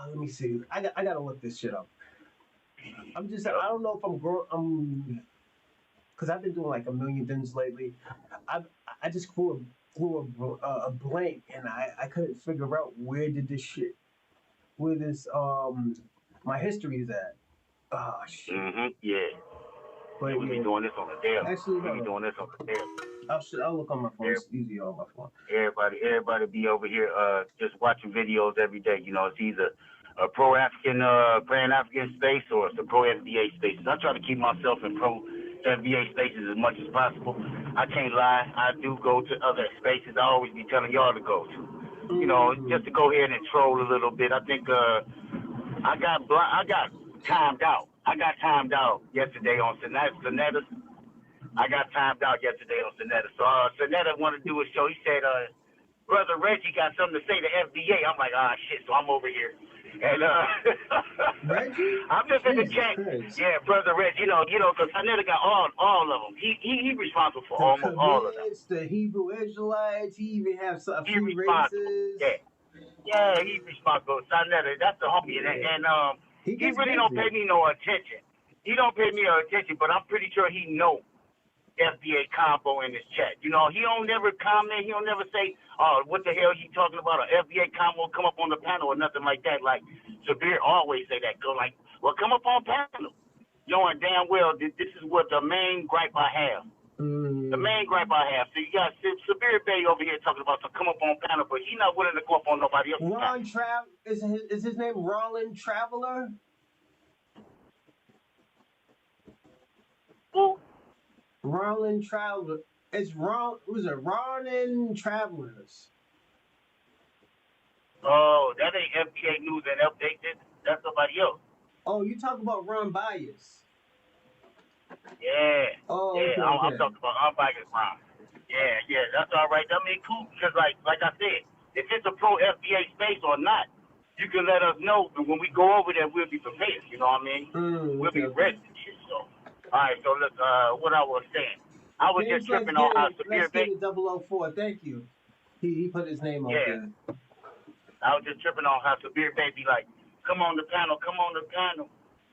Let me see. I gotta look this shit up. I don't know if because I've been doing like a million things lately. I just flew a blank, and I couldn't figure out where this my history is at. Oh shit. Yeah. But we be doing this on the daily. Actually, we be doing this on the daily. I'll look on my phone. It's easy on my phone. Everybody be over here just watching videos every day. You know, it's either a pro-African, Pan-African space or it's a pro-FBA space. I try to keep myself in pro-FBA spaces as much as possible. I can't lie. I do go to other spaces. I always be telling y'all to go to. You know, just to go ahead and troll a little bit. I think I got timed out. I got timed out yesterday on Sonetta. I got timed out yesterday on Sonetta. So Sonetta wanted to do a show. He said, Brother Reggie got something to say to FBA. I'm like, shit, so I'm over here. And Reggie? I'm just in the chat. Yeah, Brother Reggie, you know, because Sonetta got all of them. He responsible for almost all of them. The Hebrew Israelites, he even has a few races. Yeah, he's responsible. Sonetta, that's the homie. And he really don't pay me no attention. He don't pay me no attention, but I'm pretty sure he knows FBA combo in his chat. You know, he don't never comment. He don't never say, what the hell he talking about? A FBA combo come up on the panel or nothing like that. Like, Sabir always say that. Go like, well, come up on panel. Knowing damn well this is what the main gripe I have. The main gripe I have. So you got Sabir Bay over here talking about to come up on panel, but he's not willing to go up on nobody else's panel. Is his name Roland Traveler? Who? Roland Traveler. It's Roland Travelers? Oh, that ain't FBA News and Updated. That's somebody else. Oh, you talk about Ron Bias. Yeah, Oh, yeah. okay, I'm okay. talking about unbiased crime. Yeah, yeah. That's all right. I mean, cool. Because like I said, if it's a pro FBA space or not, you can let us know, and when we go over there, we'll be prepared. You know what I mean? We'll Okay, be okay. ready and shit. So, all right. So look, what I was saying, I was just James, tripping on how let's severe get bait. it 004. Thank you. He put his name out Yeah, there. I was just tripping on how severe bait be like, come on the panel,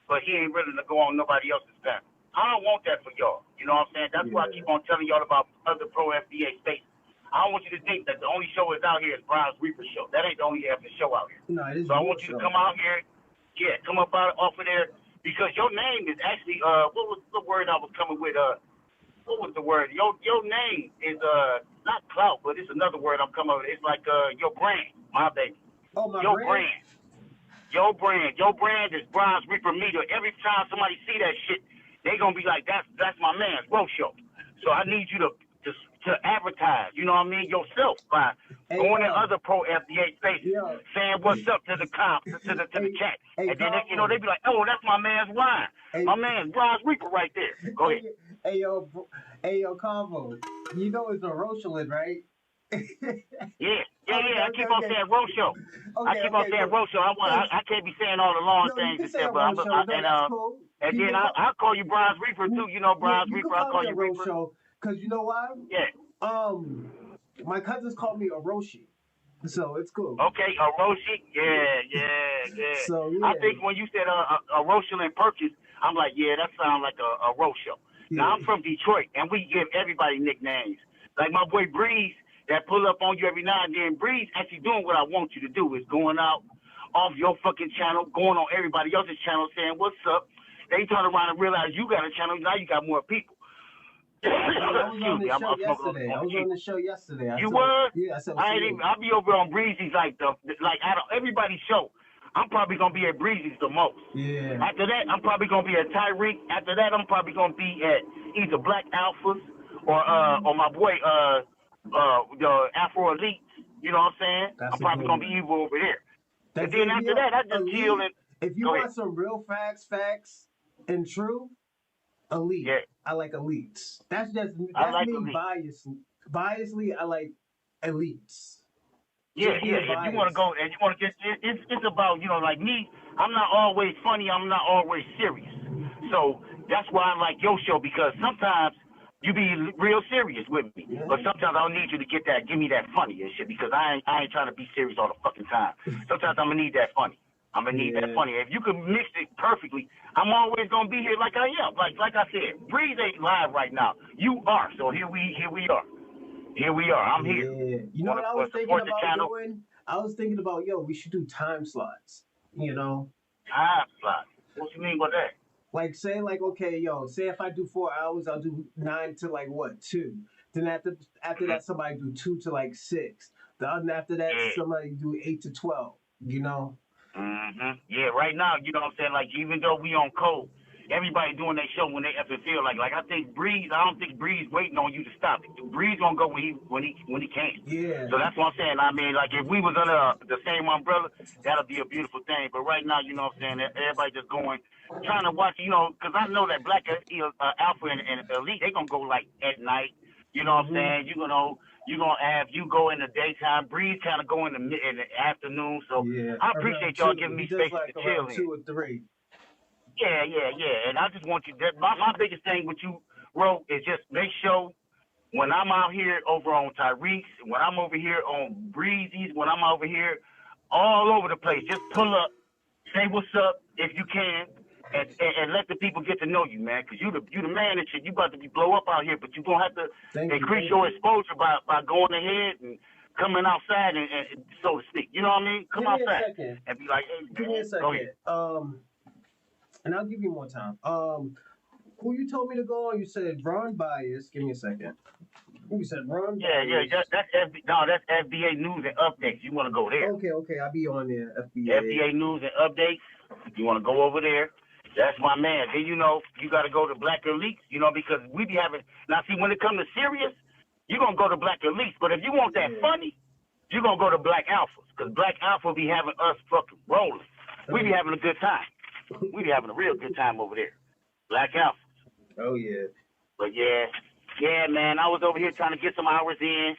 but he ain't willing to go on nobody else's panel. I don't want that for y'all. You know what I'm saying? That's why I keep on telling y'all about other pro FBA spaces. I don't want you to think that the only show is out here is Brian's Reaper show. That ain't the only effing show out here. No, it is So I your want you to show. come out here, come up out off of there, because your name is actually what was the word I was coming with? What was the word? Your name is not clout, but it's another word I'm coming with. It's like your brand, my baby. Oh, my Your brand? brand. Your brand is Bronze Reaper Media. Every time somebody see that shit, they gonna be like, that's my man's Show. So I need you to advertise, you know what I mean, yourself by going in other pro FBA spaces, saying what's up to the cops, to the chat, and then they be like, oh, that's my man's wine, my man's Bronze Reaper right there. Go ahead. Hey yo, Convo. You know it's a Rochland, right? Yeah. I keep on saying Show. I keep on saying cool. Show. I can't be saying all the long No, you things can and say stuff, a but Roche show. No, that's cool. and then I'll call you Bronze Reaper too. You know Bronze You can Reaper. I'll call call me a you Roche Reaper. show, cause you know why? Yeah. My cousins call me Orochi, so it's cool. Okay, Orochi. Yeah. So yeah. I think when you said Orochi and Perkins, I'm like, yeah, that sounds like a Roche show. Yeah. Now I'm from Detroit, and we give everybody nicknames. Like my boy Breeze, that pull up on you every now and then. Breeze actually doing what I want you to do, is going out off your fucking channel, going on everybody else's channel, saying what's up. They turn around and realize you got a channel. Now you got more people. I was on the show yesterday. You was? Yeah, I said. I'll be over on Breezy's out of everybody's show. I'm probably gonna be at Breezy's the most. Yeah. After that, I'm probably gonna be at Tyreek. After that, I'm probably gonna be at either Black Alphas or my boy the Afro Elite. You know what I'm saying? I'm probably gonna be evil over there. And then after that, I just chill and. If you want some real facts, and true, Elite. Yeah. I like elites. That's me elite. Biasly, I like elites. Yeah. If you want to go and you want to get, it's about, like me. I'm not always funny. I'm not always serious. So that's why I like your show, because sometimes you be real serious with me, but sometimes I'll need you to give me that funny and shit, because I ain't trying to be serious all the fucking time. Sometimes I'm gonna need that funny. I'm gonna need that funny. If you can mix it perfectly, I'm always gonna be here like I am. Like I said, Breeze ain't live right now. You are. So here we are. Here we are. I'm here. You know what I was thinking about doing? I was thinking about, we should do time slots. Time slots. What you mean by that? Like say okay, say if I do 4 hours, I'll do 9 to 2. Then after that, somebody do 2 to 6. Then after that, somebody do 8 to 12. Yeah, right now, you know what I'm saying? Like, even though we on code, everybody doing their show when they ever feel like I think Breeze, I don't think Breeze waiting on you to stop it. Breeze gonna go when he can. Yeah. So that's what I'm saying. I mean, like, if we was under the same umbrella, that'll be a beautiful thing. But right now, you know what I'm saying, everybody just going, trying to watch, because I know that Black Alpha and Elite, they gonna go at night. You know what I'm saying? You're gonna have you go in the daytime, Breeze kind of go in the afternoon. So I appreciate y'all giving me space to chill in. 2 or 3. Yeah. And I just want you. My biggest thing with you, Ro, is just make sure when I'm out here over on Tyreek's, when I'm over here on Breezy's, when I'm over here all over the place, just pull up, say what's up if you can. And let the people get to know you, man, because you the man and shit. You about to be blow up out here, but you gonna have to increase your exposure by going ahead and coming outside and so to speak. You know what I mean? Come outside and be like, hey, man, give me a second. And I'll give you more time. Who you told me to go on? You said Ron Bias. Give me a second. You said Ron Bias. Yeah. That's FBA News and Updates. You want to go there? Okay. I'll be on there. FBA News and Updates. You want to go over there? That's my man. Then, you got to go to Black Elites, because we be having... Now, see, when it comes to serious, you're going to go to Black Elites. But if you want that funny, you're going to go to Black Alphas, because Black Alpha be having us fucking rolling. We be having a good time. We be having a real good time over there. Black Alpha. Oh yeah. But yeah, man, I was over here trying to get some hours in,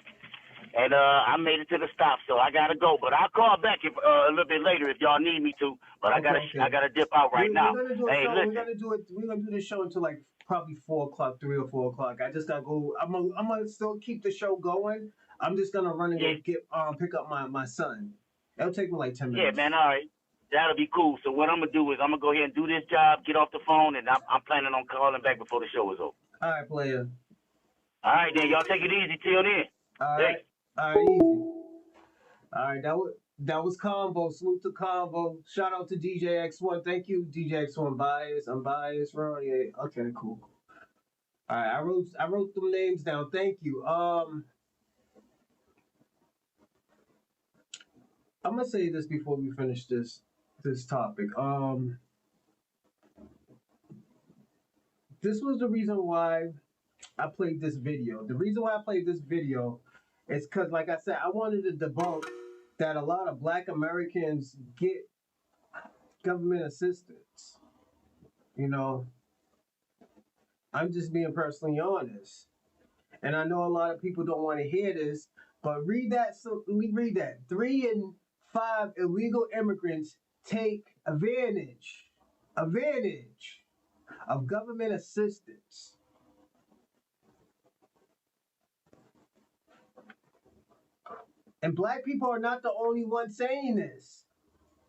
and I made it to the stop, so I gotta go. But I'll call back if, a little bit later if y'all need me to. But I gotta dip out right now. We're gonna do a Hey, show. listen. We're gonna do this show until like probably 4 o'clock, 3 or 4 o'clock. I just gotta go. I'm gonna still keep the show going. I'm just gonna run and go get pick up my son. It'll take me like 10 minutes. Yeah, man. All right. That'll be cool. So what I'm gonna do is I'm gonna go ahead and do this job, get off the phone, and I'm planning on calling back before the show is over. All right, player. All right, then. Y'all take it easy till then. All right. All right, easy. All right, that was Combo. Salute to Combo. Shout out to DJ X1. Thank you, DJ X1. Unbiased. Yeah. Okay, cool. All right, I wrote them names down. Thank you. I'm gonna say this before we finish this topic. This was the reason why I played this video. The reason why I played this video is because, like I said, I wanted to debunk that a lot of Black Americans get government assistance. You know, I'm just being personally honest. And I know a lot of people don't want to hear this, but read that. So we read that. 3 in 5 illegal immigrants take advantage of government assistance. And Black people are not the only ones saying this.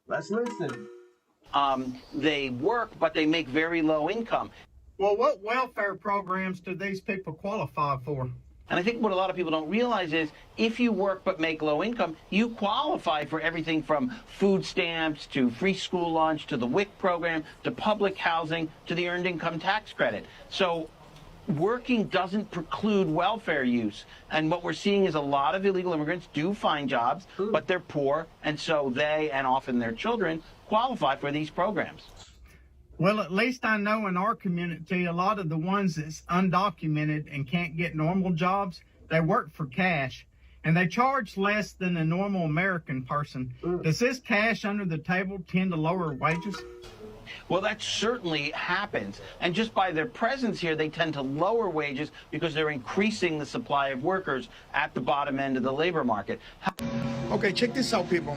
Let's listen. They work, but they make very low income. Well, what welfare programs do these people qualify for? And I think what a lot of people don't realize is if you work but make low income, you qualify for everything from food stamps to free school lunch to the WIC program to public housing to the earned income tax credit. So working doesn't preclude welfare use. And what we're seeing is a lot of illegal immigrants do find jobs, but they're poor, and so they, and often their children, qualify for these programs. Well, at least I know in our community, a lot of the ones that's undocumented and can't get normal jobs, they work for cash, and they charge less than a normal American person. Does this cash under the table tend to lower wages? Well, that certainly happens. And just by their presence here, they tend to lower wages because they're increasing the supply of workers at the bottom end of the labor market. Okay, check this out, people.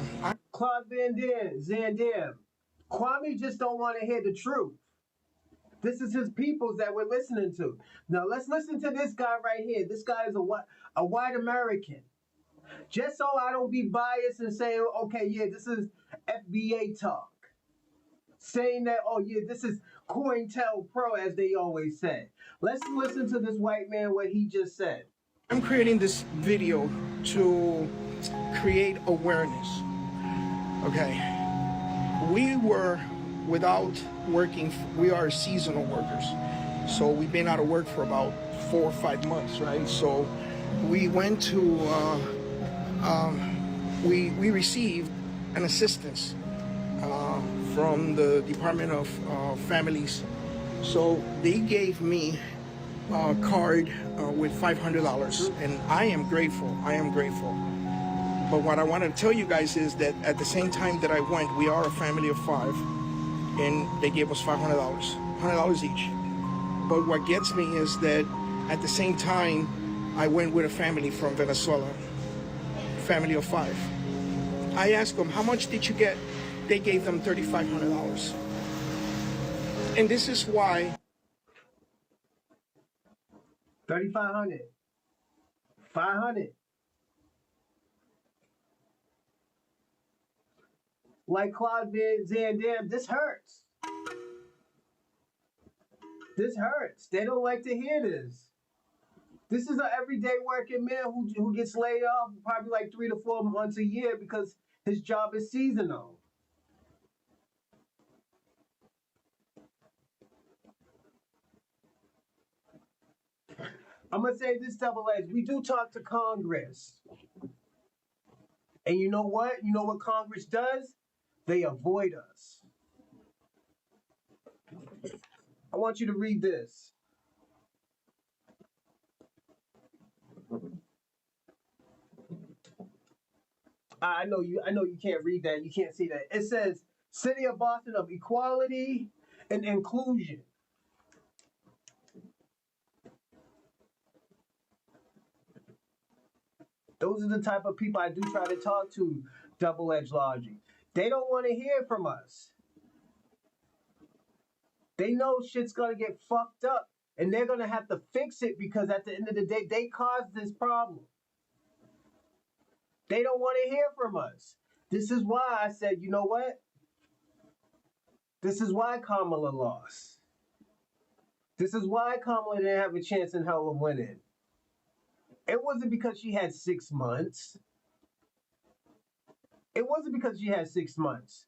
Claude Van Damme. Kwame just don't want to hear the truth. This is his peoples that we're listening to. Now let's listen to this guy right here. This guy is a white American. Just so I don't be biased and say, okay, yeah, this is FBA talk. Saying that, oh yeah, this is COINTELPRO, as they always say. Let's listen to this white man, what he just said. I'm creating this video to create awareness. Okay. We were without working, we are seasonal workers. So we've been out of work for about 4 or 5 months, right? So we went to, we received an assistance from the Department of Families. So they gave me a card with $500, and I am grateful. But what I want to tell you guys is that at the same time that I went, we are a family of 5, and they gave us $500, $100 each. But what gets me is that at the same time, I went with a family from Venezuela, family of 5. I asked them, how much did you get? They gave them $3,500. And this is why. 3,500. 500. Like Claude Van Damme, this hurts. This hurts. They don't like to hear this. This is an everyday working man who gets laid off probably like 3 to 4 months a year because his job is seasonal. I'm going to say this double edged. We do talk to Congress. And you know what? You know what Congress does? They avoid us. I want you to read this. I know you can't read that. You can't see that. It says City of Boston of equality and inclusion. Those are the type of people I do try to talk to, double-edged logic. They don't want to hear from us. They know shit's gonna get fucked up and they're gonna have to fix it because at the end of the day, they caused this problem. They don't want to hear from us. This is why I said, you know what? This is why Kamala lost. This is why Kamala didn't have a chance in hell of winning. It wasn't because she had 6 months. It wasn't because she had 6 months.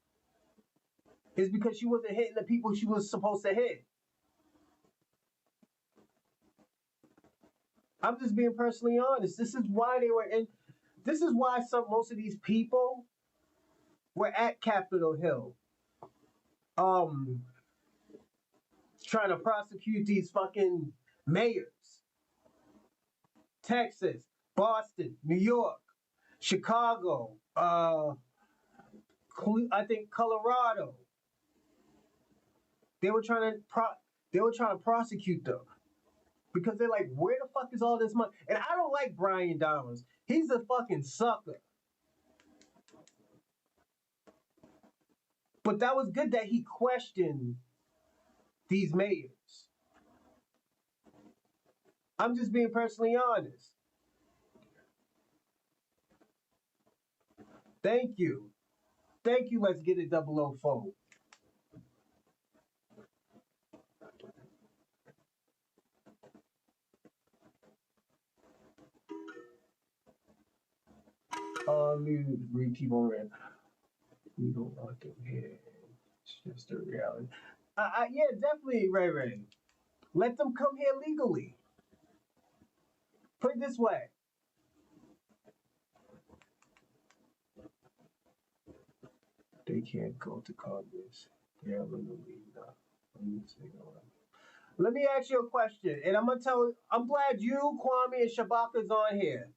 It's because she wasn't hitting the people she was supposed to hit. I'm just being personally honest. This is why they were in. This is why most of these people were at Capitol Hill, trying to prosecute these fucking mayors. Texas, Boston, New York, Chicago, I think Colorado. They were trying to prosecute them because they're like, where the fuck is all this money? And I don't like Brian Downs. He's a fucking sucker. But that was good that he questioned these mayors. I'm just being personally honest. Thank you. Thank you, let's get it 004. Let me read people read. We don't want them here. It's just a reality. Yeah, definitely, Ray Ray. Let them come here legally. Put it this way. They can't go to Congress. They're legally not. Let me ask you a question, and I'm glad you, Kwame, and Shabaka's on here.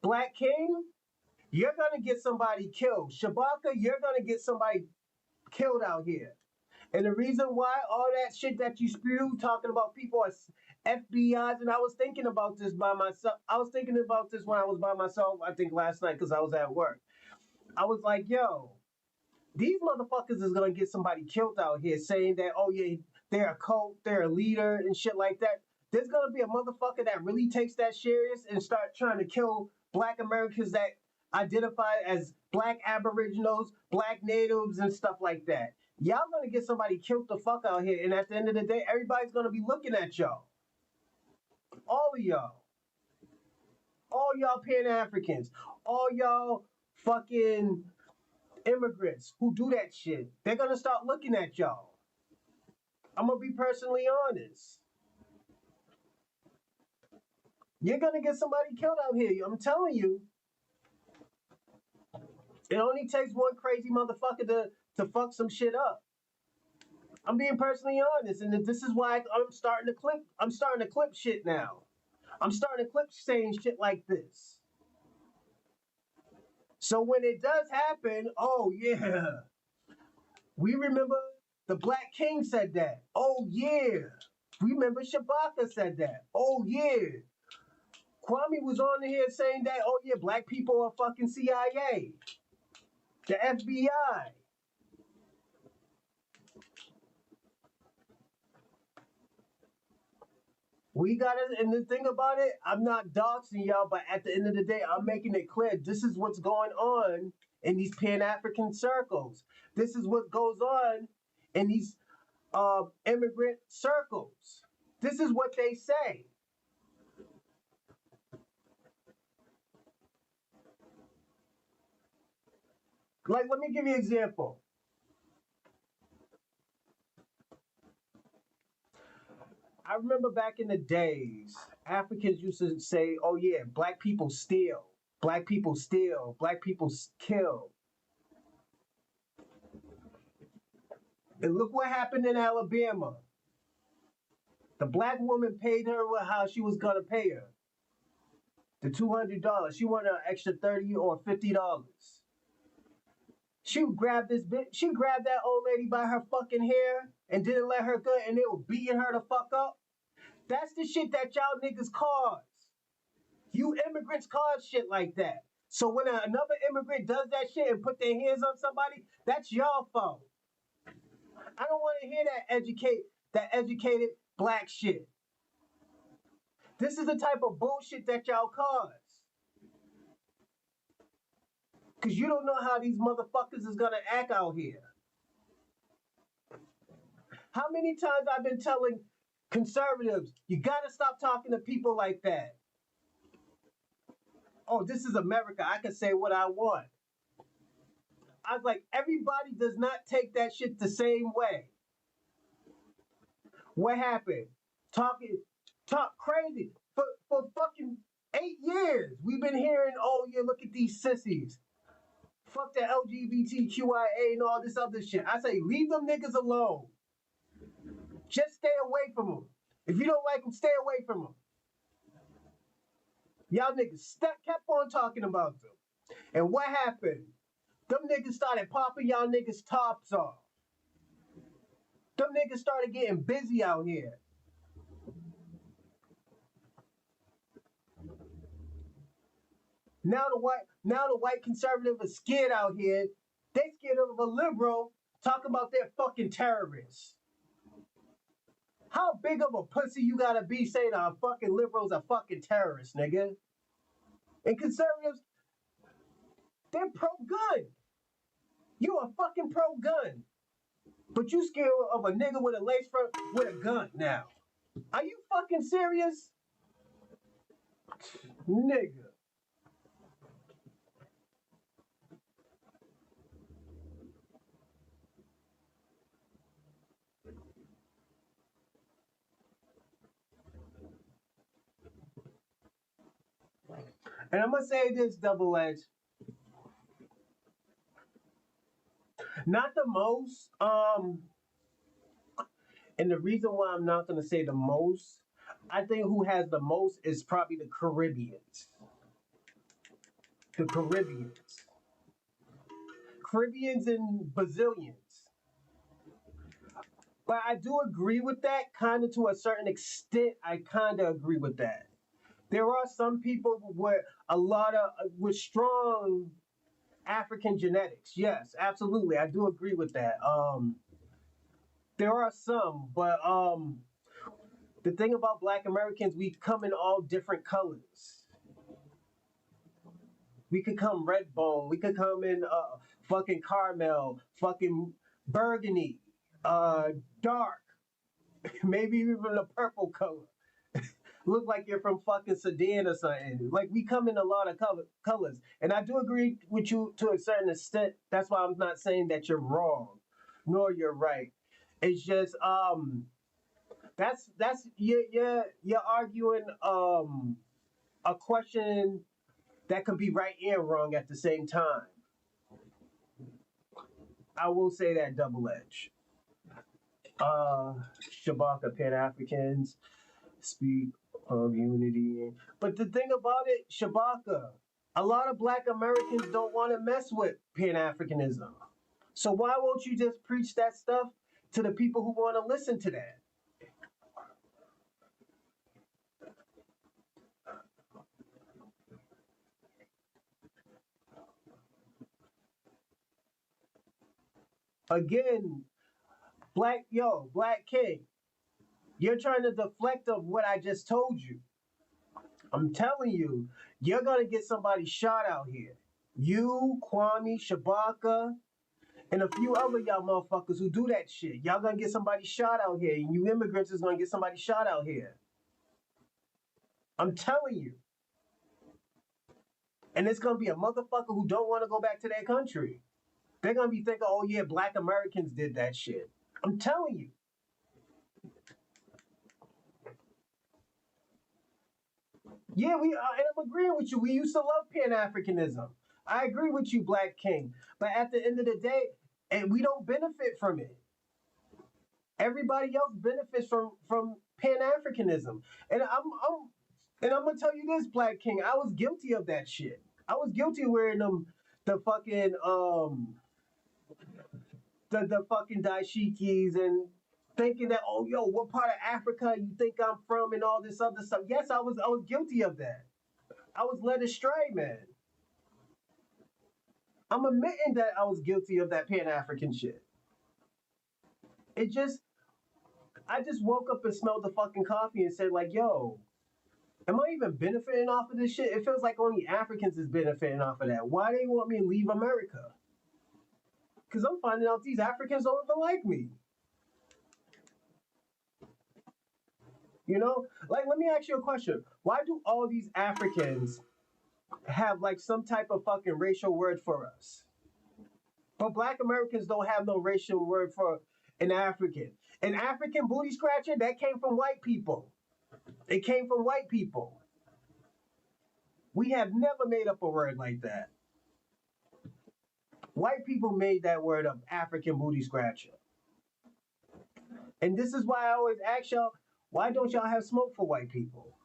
Black King, you're gonna get somebody killed. Shabaka, you're gonna get somebody killed out here. And the reason why all that shit that you spew talking about people as FBI's, and I was thinking about this by myself. I was thinking about this when I was by myself, I think last night, because I was at work. I was like, yo, these motherfuckers is gonna get somebody killed out here saying that, oh yeah, they're a cult, they're a leader and shit like that. There's gonna be a motherfucker that really takes that serious and start trying to kill Black Americans that identify as Black Aboriginals, Black Natives, and stuff like that. Y'all gonna get somebody killed the fuck out here, and at the end of the day, everybody's gonna be looking at y'all. All of y'all. All y'all Pan-Africans. All y'all fucking immigrants who do that shit. They're gonna start looking at y'all. I'm gonna be personally honest. You're gonna get somebody killed out here. I'm telling you. It only takes one crazy motherfucker to fuck some shit up. I'm being personally honest, and this is why I'm starting to clip shit now. I'm starting to clip saying shit like this. So when it does happen, oh yeah. We remember the Black King said that. Oh yeah. We remember Shabaka said that. Oh yeah. Kwame was on here saying that, oh yeah, Black people are fucking CIA. The FBI. We got it, and the thing about it, I'm not doxing y'all, but at the end of the day, I'm making it clear this is what's going on in these Pan-African circles. This is what goes on in these immigrant circles. This is what they say. Like, let me give you an example. I remember back in the days, Africans used to say, oh yeah, Black people steal. Black people steal. Black people kill. And look what happened in Alabama. The Black woman paid her how she was going to pay her. The $200. She wanted an extra $30 or $50. She grabbed this bitch. She grabbed that old lady by her fucking hair and didn't let her go, and they were beating her the fuck up. That's the shit that y'all niggas cause. You immigrants cause shit like that. So when another immigrant does that shit and put their hands on somebody, that's your fault. I don't want to hear that educated black shit. This is the type of bullshit that y'all cause. Because you don't know how these motherfuckers is going to act out here. How many times I've been telling conservatives, you got to stop talking to people like that. Oh, this is America. I can say what I want. I was like, everybody does not take that shit the same way. What happened? Talk crazy. For fucking 8 years, we've been hearing, oh yeah, look at these sissies. Fuck the LGBTQIA and all this other shit. I say, leave them niggas alone. Just stay away from them. If you don't like them, stay away from them. Y'all niggas kept on talking about them. And what happened? Them niggas started popping y'all niggas tops off. Them niggas started getting busy out here. Now the white conservative is scared out here. They scared of a liberal talking about their fucking terrorists. How big of a pussy you gotta be saying our fucking liberals are fucking terrorists, nigga? And conservatives, they're pro-gun. You are fucking pro-gun. But you scared of a nigga with a lace front with a gun now. Are you fucking serious? Nigga. And I'm gonna say this, Double Edge. Not the most, and the reason why I'm not gonna say the most, I think who has the most is probably the Caribbeans. The Caribbeans. Caribbeans and Brazilians. But I do agree with that, kind of to a certain extent. I kind of agree with that. There are some people with strong African genetics. Yes, absolutely. I do agree with that. There are some, but the thing about Black Americans, we come in all different colors. We could come red bone. We could come in fucking caramel, fucking burgundy, dark, maybe even a purple color. Look like you're from fucking Sudan or something. Like we come in a lot of colors, and I do agree with you to a certain extent. That's why I'm not saying that you're wrong, nor you're right. It's just that's you're arguing a question that could be right and wrong at the same time. I will say that double edge. Shabaka Pan Africans speak of unity. But the thing about it, Shabaka, a lot of Black Americans don't want to mess with Pan Africanism. So why won't you just preach that stuff to the people who want to listen to that? Again, Black King, you're trying to deflect of what I just told you. I'm telling you, you're gonna get somebody shot out here. You, Kwame, Shabaka, and a few other y'all motherfuckers who do that shit. Y'all gonna get somebody shot out here, and you immigrants is gonna get somebody shot out here. I'm telling you. And it's gonna be a motherfucker who don't want to go back to their country. They're gonna be thinking, oh yeah, Black Americans did that shit. I'm telling you. Yeah, and I'm agreeing with you. We used to love Pan-Africanism. I agree with you, Black King. But at the end of the day, and we don't benefit from it. Everybody else benefits from Pan-Africanism. And I'm gonna tell you this, Black King. I was guilty of that shit. I was guilty of wearing the fucking the fucking dashikis and thinking that, oh, yo, what part of Africa you think I'm from and all this other stuff. Yes, I was guilty of that. I was led astray, man. I'm admitting that I was guilty of that Pan-African shit. I just woke up and smelled the fucking coffee and said, like, yo, am I even benefiting off of this shit? It feels like only Africans is benefiting off of that. Why they want me to leave America? Because I'm finding out these Africans don't even like me. You know? Like, let me ask you a question. Why do all these Africans have, like, some type of fucking racial word for us? But Black Americans don't have no racial word for an African. An African booty scratcher, that came from white people. It came from white people. We have never made up a word like that. White people made that word up, African booty scratcher. And this is why I always ask y'all, why don't y'all have smoke for white people?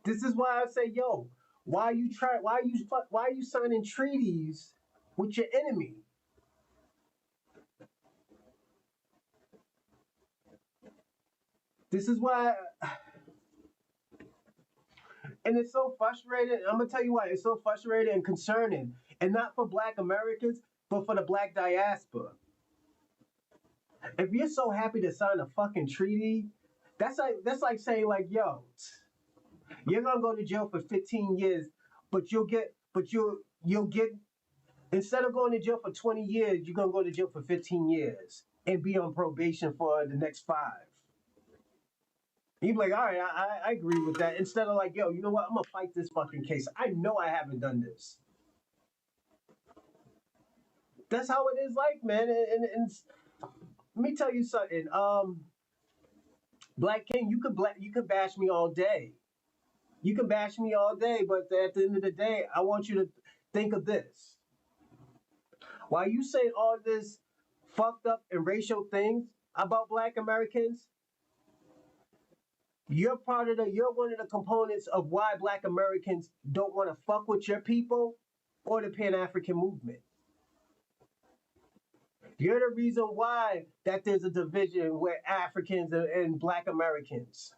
This is why I say, yo, why are you signing treaties with your enemy? This is why, and it's so frustrating. I'm gonna tell you why it's so frustrating and concerning, and not for Black Americans, but for the Black diaspora. If you're so happy to sign a fucking treaty, that's like saying, like, yo, you're gonna go to jail for 15 years, but you'll get instead of going to jail for 20 years, you're gonna go to jail for 15 years and be on probation for the next 5. You'd be like, all right, I agree with that. Instead of like, yo, you know what? I'm gonna fight this fucking case. I know I haven't done this. That's how it is, like, man. And let me tell you something. Black King, you could bash me all day. You can bash me all day, but at the end of the day, I want you to think of this. While you say all this fucked up and racial things about Black Americans, you're one of the components of why Black Americans don't want to fuck with your people or the Pan-African movement. You're the reason why that there's a division with Africans and Black Americans.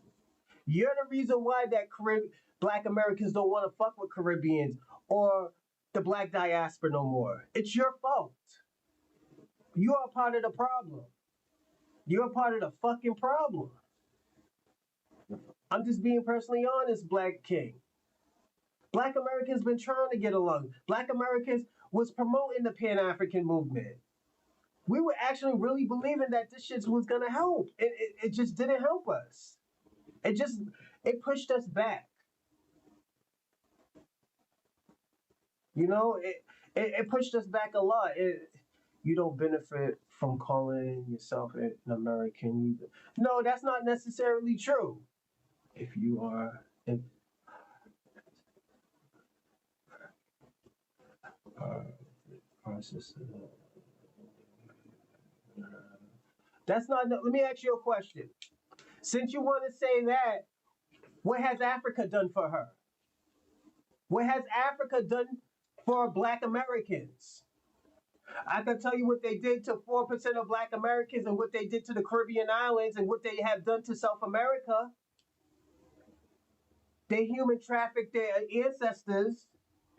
You're the reason why that Black Americans don't want to fuck with Caribbeans or the Black diaspora no more. It's your fault. You are part of the problem. You're a part of the fucking problem. I'm just being personally honest, Black King. Black Americans been trying to get along. Black Americans was promoting the Pan-African movement. We were actually really believing that this shit was gonna help. It just didn't help us. It pushed us back. You know, it pushed us back a lot. You don't benefit from calling yourself an American either. No, that's not necessarily true. If you are that's not. Let me ask you a question. Since you want to say that, what has Africa done for her? What has Africa done for Black Americans? I can tell you what they did to 4% of Black Americans and what they did to the Caribbean islands and what they have done to South America. They human trafficked their ancestors,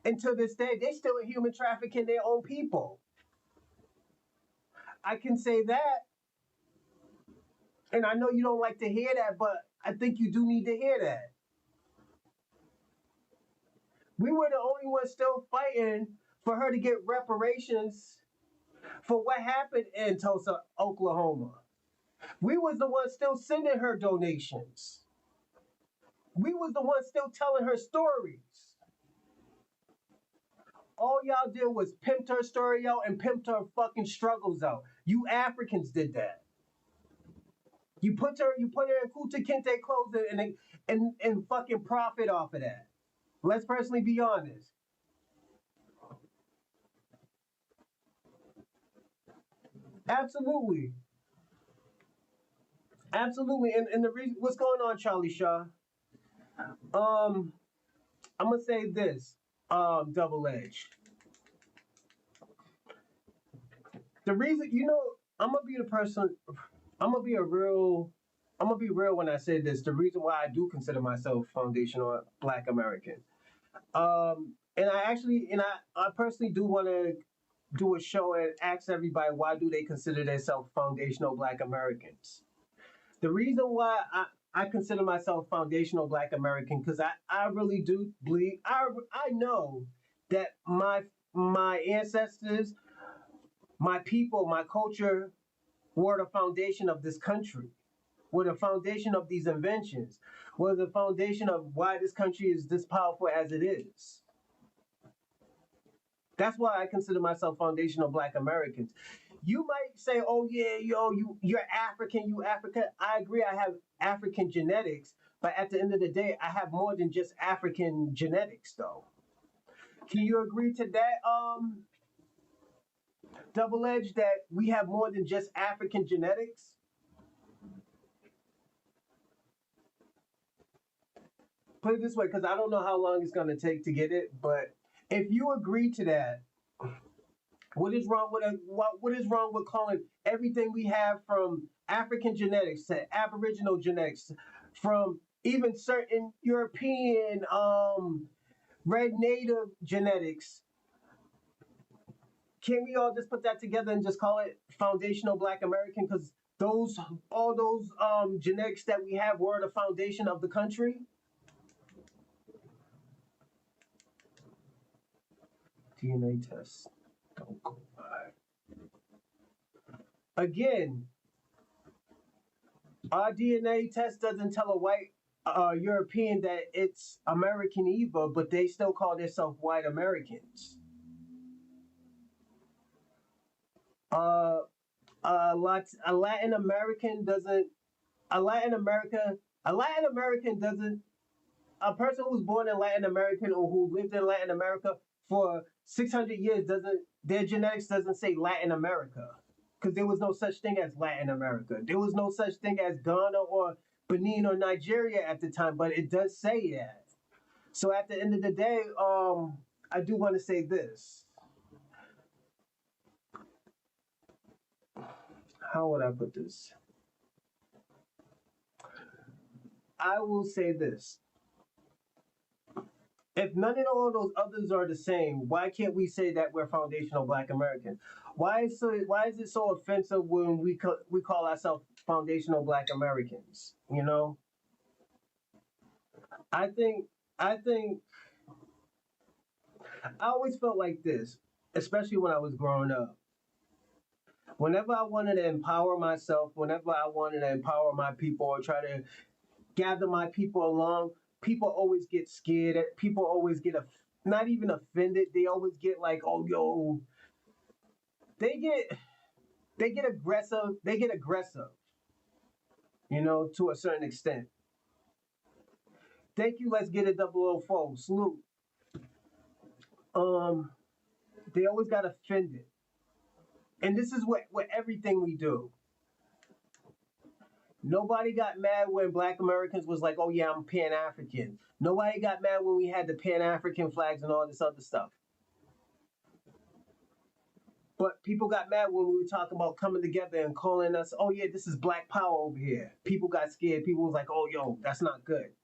and to this day, they still human trafficking their own people. I can say that, and I know you don't like to hear that, but I think you do need to hear that. We were the only ones still fighting for her to get reparations for what happened in Tulsa, Oklahoma. We was the ones still sending her donations. We was the ones still telling her stories. All y'all did was pimp her story out and pimped her fucking struggles out. You Africans did that. You put her in Kunta Kinte clothes and fucking profit off of that. Let's personally be honest. Absolutely. Absolutely. And the reason, what's going on, Charlie Shaw? I'm gonna say this, double edged. The reason, I'm gonna be the person. I'm gonna be a real. I'm gonna be real when I say this. The reason why I do consider myself foundational Black American. And I personally do want to do a show and ask everybody why do they consider themselves foundational Black Americans. The reason why I consider myself foundational Black American because I really do believe I know that my ancestors, my people, my culture were the foundation of this country, were the foundation of these inventions, were the foundation of why this country is this powerful as it is. That's why I consider myself foundational Black Americans. You might say, "Oh yeah, you're African, you Africa." I agree. I have African genetics, but at the end of the day, I have more than just African genetics, though. Can you agree to that, Double Edge, that we have more than just African genetics? Put it this way, because I don't know how long it's going to take to get it, but if you agree to that, what is wrong with calling everything we have from African genetics to Aboriginal genetics, from even certain European red native genetics? Can we all just put that together and just call it foundational Black American? Because all those genetics that we have were the foundation of the country. DNA tests don't go by. Again, our DNA test doesn't tell a white European that it's American either, but they still call themselves white Americans. Uh, a Latin American doesn't. A Latin American doesn't. A person who's born in Latin America or who lived in Latin America for 600 years doesn't. Their genetics doesn't say Latin America, because there was no such thing as Latin America. There was no such thing as Ghana or Benin or Nigeria at the time, but it does say that. So at the end of the day, I do want to say this. How would I put this? I will say this. If none of all those others are the same, why can't we say that we're foundational Black Americans? Why is it so offensive when we call ourselves foundational Black Americans? I think I think I always felt like this, especially when I was growing up. Whenever I wanted to empower myself, whenever I wanted to empower my people or try to gather my people along, people always get scared. People always get not even offended. They always get like, "Oh, yo," they get aggressive. They get aggressive, to a certain extent. Thank you. Let's get it 004. Salute. Um, they always got offended, and this is what everything we do. Nobody got mad when Black Americans was like, "Oh yeah, I'm Pan African." Nobody got mad when we had the Pan African flags and all this other stuff. But people got mad when we were talking about coming together and calling us, "Oh yeah, this is Black Power over here." People got scared. People was like, "Oh yo, that's not good."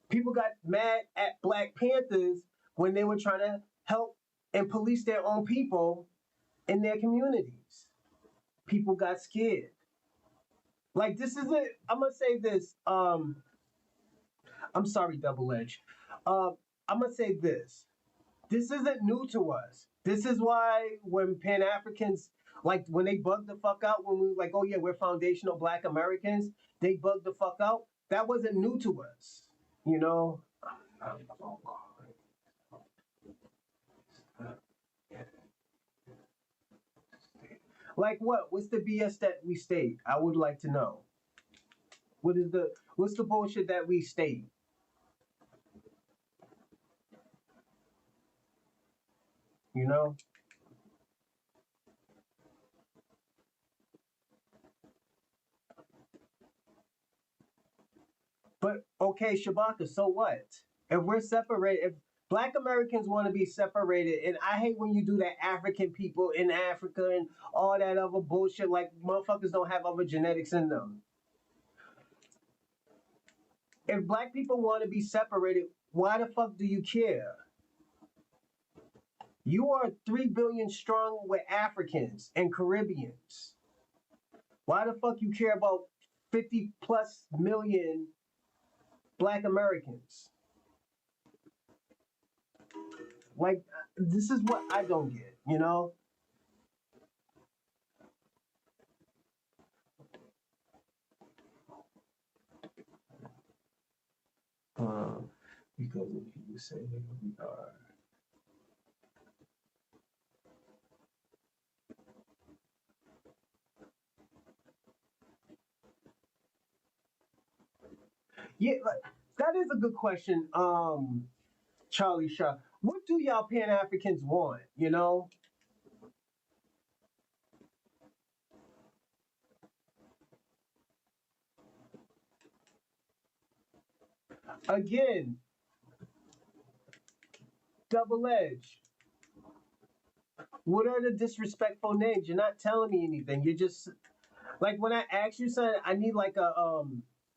People got mad at Black Panthers when they were trying to help and police their own people in their communities. People got scared. Like this isn't. I'm gonna say this. I'm sorry, Double Edge. I'm gonna say this. This isn't new to us. This is why when Pan Africans, like when they bugged the fuck out when we were like, "Oh yeah, we're foundational Black Americans," they bugged the fuck out. That wasn't new to us, you know. Like what? What's the BS that we state? I would like to know. What's the bullshit that we state? You know? But okay, Shabaka, so what? If we're separated, Black Americans want to be separated, and I hate when you do that African people in Africa and all that other bullshit. Like motherfuckers don't have other genetics in them. If black people want to be separated, why the fuck do you care? You are 3 billion strong with Africans and Caribbeans. Why the fuck you care about 50 plus million black Americans? Like, this is what I don't get, you know? Because if you say we are. Yeah, that is a good question, Charlie Shaw. What do y'all Pan Africans want, you know? Again, double edge. What are the disrespectful names? You're not telling me anything. You're just like when I ask you something, I need like a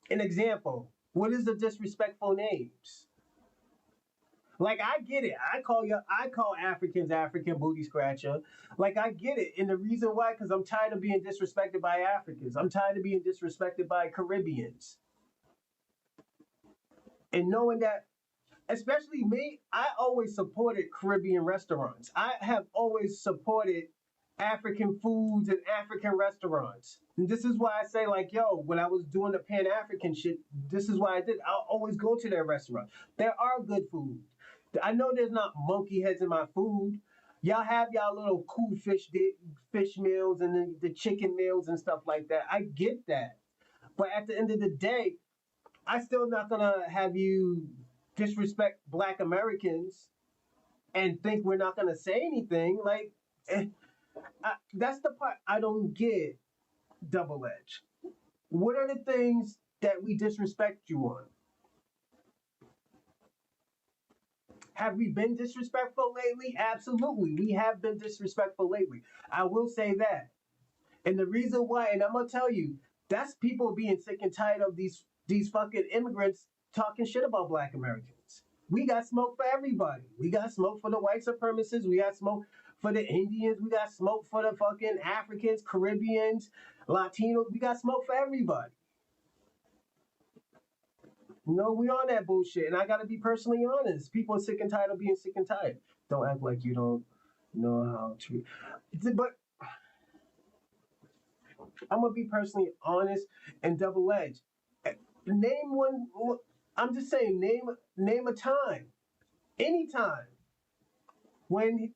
an example. What is the disrespectful names? Like I get it. I call Africans African booty scratcher. Like I get it. And the reason why, because I'm tired of being disrespected by Africans. I'm tired of being disrespected by Caribbeans. And knowing that, especially me, I always supported Caribbean restaurants. I have always supported African foods and African restaurants. And this is why I say, like, yo, when I was doing the Pan African shit, this is why I did. I'll always go to their restaurant. There are good food. I know there's not monkey heads in my food. Y'all have y'all little cool fish meals and the chicken meals and stuff like that. I get that. But at the end of the day, I still not gonna have you disrespect Black Americans and think we're not gonna say anything. Like, that's the part I don't get. Double edge. What are the things that we disrespect you on? Have we been disrespectful lately? Absolutely, we have been disrespectful lately. I will say that. And the reason why, and I'm gonna tell you, that's people being sick and tired of these fucking immigrants talking shit about Black Americans. We got smoke for everybody. We got smoke for the white supremacists. We got smoke for the Indians. We got smoke for the fucking Africans, Caribbeans, Latinos. We got smoke for everybody. No, we on that bullshit, and I gotta be personally honest. People are sick and tired of being sick and tired. Don't act like you don't know how to. But I'm gonna be personally honest and double edged. Name one. I'm just saying. Name a time, any time when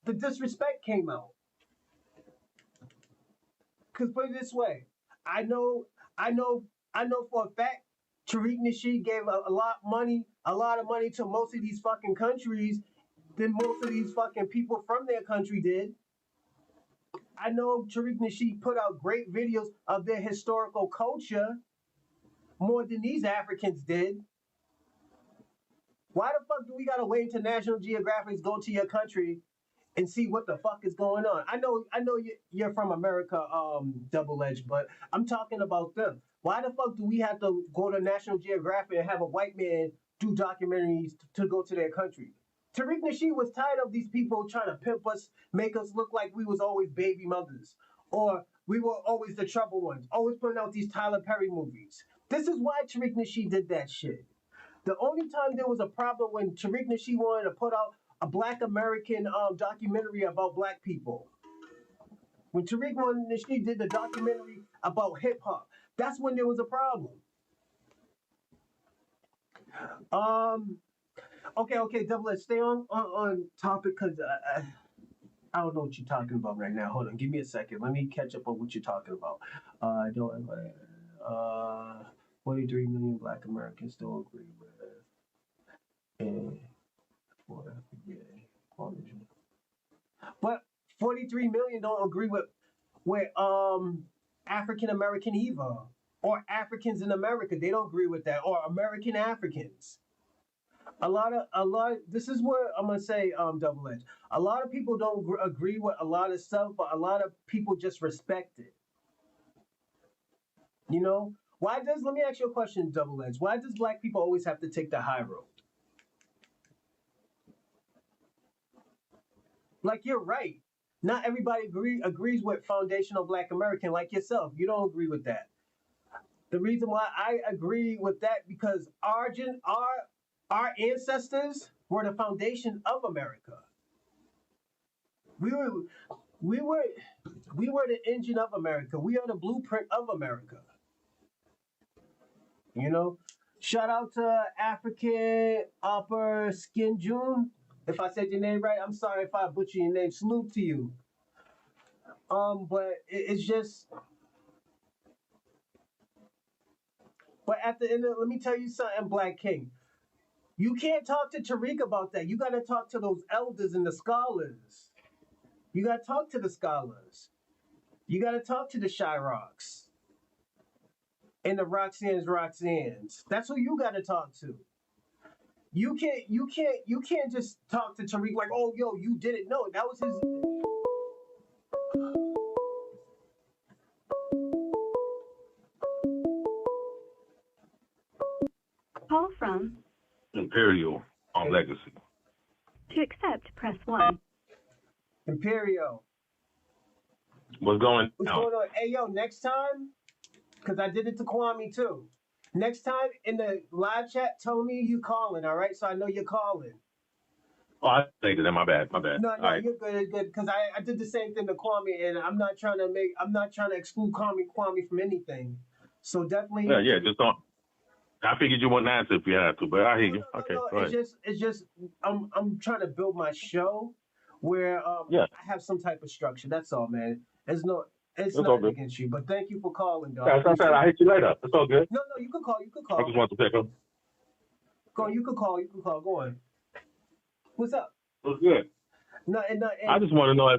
the disrespect came out. Cause put it this way, I know, I know, I know for a fact, Tariq Nasheed gave a lot of money to most of these fucking countries than most of these fucking people from their country did. I know Tariq Nasheed put out great videos of their historical culture more than these Africans did. Why the fuck do we gotta wait until National Geographic's go to your country and see what the fuck is going on? I know you're from America, double edged, but I'm talking about them. Why the fuck do we have to go to National Geographic and have a white man do documentaries to go to their country? Tariq Nasheed was tired of these people trying to pimp us, make us look like we was always baby mothers, or we were always the trouble ones, always putting out these Tyler Perry movies. This is why Tariq Nasheed did that shit. The only time there was a problem when Tariq Nasheed wanted to put out a Black American documentary about Black people. When Tariq Nasheed did the documentary about hip hop, that's when there was a problem. Okay, double let's stay on topic because I don't know what you're talking about right now. Hold on, give me a second. Let me catch up on what you're talking about. I don't. 43 million Black Americans don't agree with it. And but 43 million don't agree with African American either, or Africans in America. They don't agree with that, or American Africans. This is what I'm gonna say, double edge. A lot of people don't agree with a lot of stuff, but a lot of people just respect it. You know, let me ask you a question, double edge. Why does black people always have to take the high road? Like, you're right. Not everybody agrees with foundational black American like yourself. You don't agree with that. The reason why I agree with that because our ancestors were the foundation of America. We were we were we were the engine of America. We are the blueprint of America. You know, shout out to African Upper Skin June. If I said your name right, I'm sorry if I butcher your name. Salute to you. But it's just. But at the end, let me tell you something, Black King. You can't talk to Tariq about that. You got to talk to those elders and the scholars. You got to talk to the scholars. You got to talk to the Shyrocks and the Roxannes. That's who you got to talk to. You can't just talk to Tariq like, oh, yo, you did it. No, that was his. Call from Imperial on Legacy. to accept, press 1. Imperial. What's going What's on? going on? Hey, yo, next time, because I did it to Kwame too. Next time in the live chat, tell me you calling, all right? So I know you're calling. Oh, I think that. My bad. No, All right. you're good, because I did the same thing to Kwame, and I'm not trying to exclude Kwame from anything. So definitely. Yeah, just don't. I figured you wouldn't answer if you had to, but I hear you. Okay, go ahead. It's just I'm trying to build my show where Yeah. I have some type of structure. That's all, man. It's not good. against you, but thank you for calling, dog. Yeah, that's what I said. I'll hit you later. It's all good. No, you can call. I just want to pick up. Go on, you can call. Go on. What's up? What's good? And I just want to know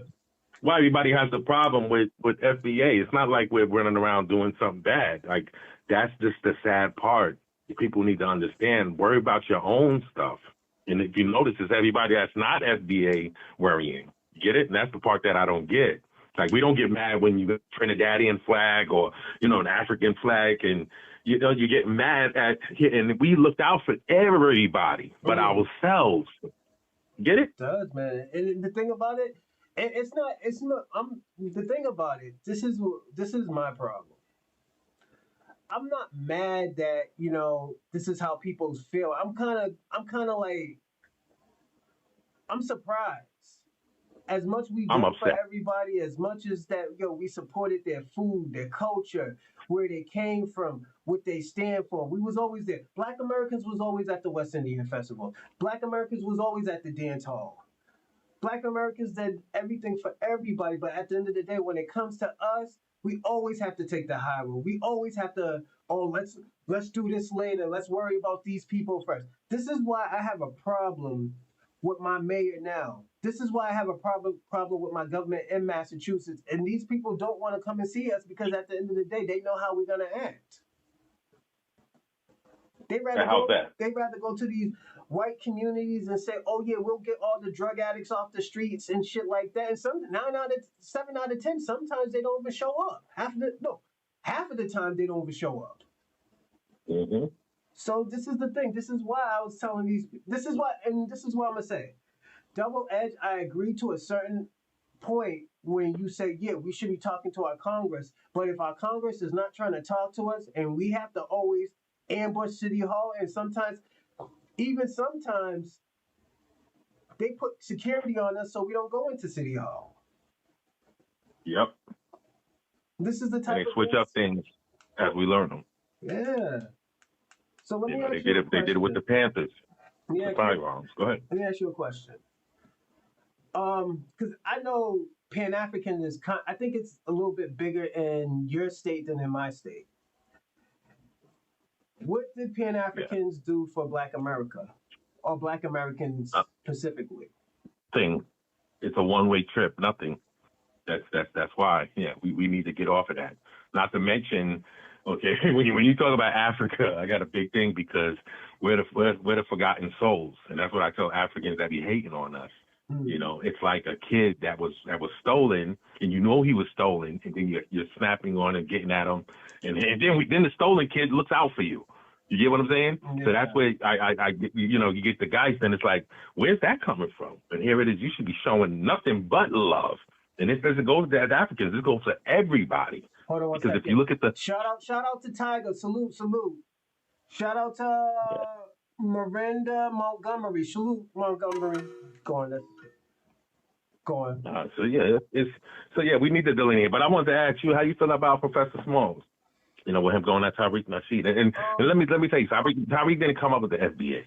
why everybody has a problem with FBA. It's not like we're running around doing something bad. Like, that's just the sad part. People need to understand. Worry about your own stuff. And if you notice, it's everybody that's not FBA worrying. Get it? And that's the part that I don't get. Like, we don't get mad when you got a Trinidadian flag or, an African flag, and, you get mad at, and we looked out for everybody but ourselves. Get it? It does, man. And the thing about it, it's not, the thing about it, this is my problem. I'm not mad that, this is how people feel. I'm kind of like, I'm surprised. As much we do for everybody, as much as that, we supported their food, their culture, where they came from, what they stand for. We was always there. Black Americans was always at the West Indian Festival. Black Americans was always at the dance hall. Black Americans did everything for everybody, but at the end of the day, when it comes to us, we always have to take the high road. We always have to, let's do this later. Let's worry about these people first. This is why I have a problem with my mayor now. This is why I have a problem with my government in Massachusetts. And these people don't want to come and see us because at the end of the day, they know how we're going to act. They'd rather go to these white communities and say, oh yeah, we'll get all the drug addicts off the streets and shit like that. And 7 out of 10, sometimes they don't even show up. Half of the time they don't even show up. Mm-hmm. So this is the thing. This is why I was telling this is what I'm gonna say. Double edge, I agree to a certain point when you say, yeah, we should be talking to our Congress. But if our Congress is not trying to talk to us and we have to always ambush City Hall, and sometimes they put security on us so we don't go into City Hall. Yep. This is the type and they switch up things as we learn them. Yeah. So let me ask they you did a it. They did it with the Panthers. The firearms. Go ahead. Let me ask you a question. Because I know Pan African is I think it's a little bit bigger in your state than in my state. What did Pan Africans do for Black America, or Black Americans specifically? It's a one-way trip. Nothing. That's why. Yeah, we need to get off of that. Not to mention, Okay, when you talk about Africa, I got a big thing because we're the forgotten souls, and that's what I tell Africans that be hating on us. You know, it's like a kid that was stolen, and you know he was stolen, and then you're snapping on and getting at him, and then the stolen kid looks out for you. You get what I'm saying? Yeah. So that's where I you know, you get the guys, and it's like, where's that coming from? And here it is. You should be showing nothing but love. And this doesn't go to Africans. This goes to everybody. Hold on one Because second. if you look at the shout out to Tiger. Salute. Shout out to Miranda Montgomery. Salute Montgomery. Go on. so yeah, we need to delineate. But I wanted to ask you, how you feel about Professor Smalls? You know, with him going at Tariq Nasheed. And let me tell you, Tariq didn't come up with the FBA.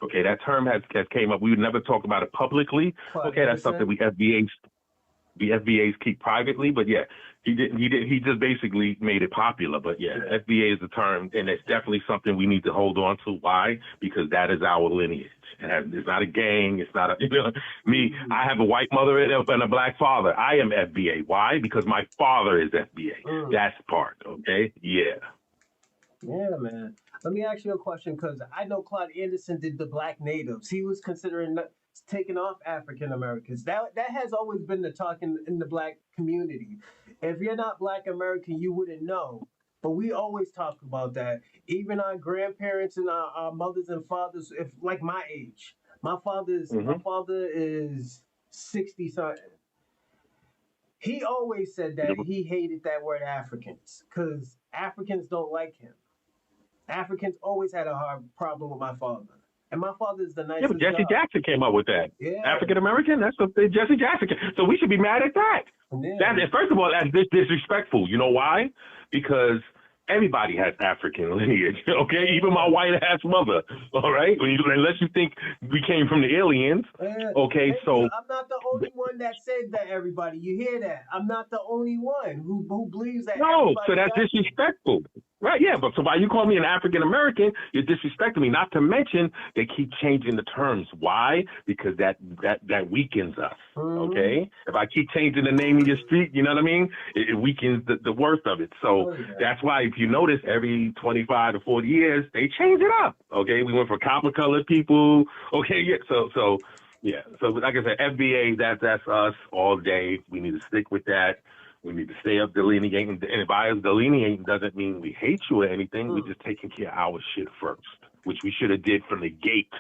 Okay, that term has came up. We would never talk about it publicly. Okay, that's something the FBAs keep privately. But yeah, he didn't. He just basically made it popular. But yeah, FBA is the term, and it's definitely something we need to hold on to. Why? Because that is our lineage. And it's not a gang. It's not a, you know, me. I have a white mother and a black father. I am FBA. Why? Because my father is FBA. That's part. Okay. Yeah. Yeah, man. Let me ask you a question, because I know Claude Anderson did the Black Natives. He was considering taking off African Americans. That has always been the talk in the black community. If you're not Black American, you wouldn't know. But we always talk about that. Even our grandparents and our mothers and fathers, if like my age, my father is 60 something. He always said that he hated that word Africans because Africans don't like him. Africans always had a hard problem with my father. And my father is the nicest Yeah, but Jesse Jackson came up with that. Yeah. African American, that's what Jesse Jackson. So we should be mad at that. Yeah. First of all, that's disrespectful. You know why? Because everybody has African lineage, okay? Even my white ass mother, all right? Unless you think we came from the aliens, okay? So I'm not the only one that said that. Everybody, you hear that? I'm not the only one who believes that. no, so that's disrespectful. Right, yeah, but so while you call me an African American, you're disrespecting me. Not to mention they keep changing the terms. Why? Because that weakens us. Okay? If I keep changing the name of your street, you know what I mean? It weakens the worth of it. So that's why if you notice every 25 to 40 years, they change it up. Okay, we went for copper colored people. Okay, yeah. So yeah. So like I said, FBA, that's us all day. We need to stick with that. We need to stay up delineating. And by us delineating doesn't mean we hate you or anything. We're just taking care of our shit first, which we should have did from the gate,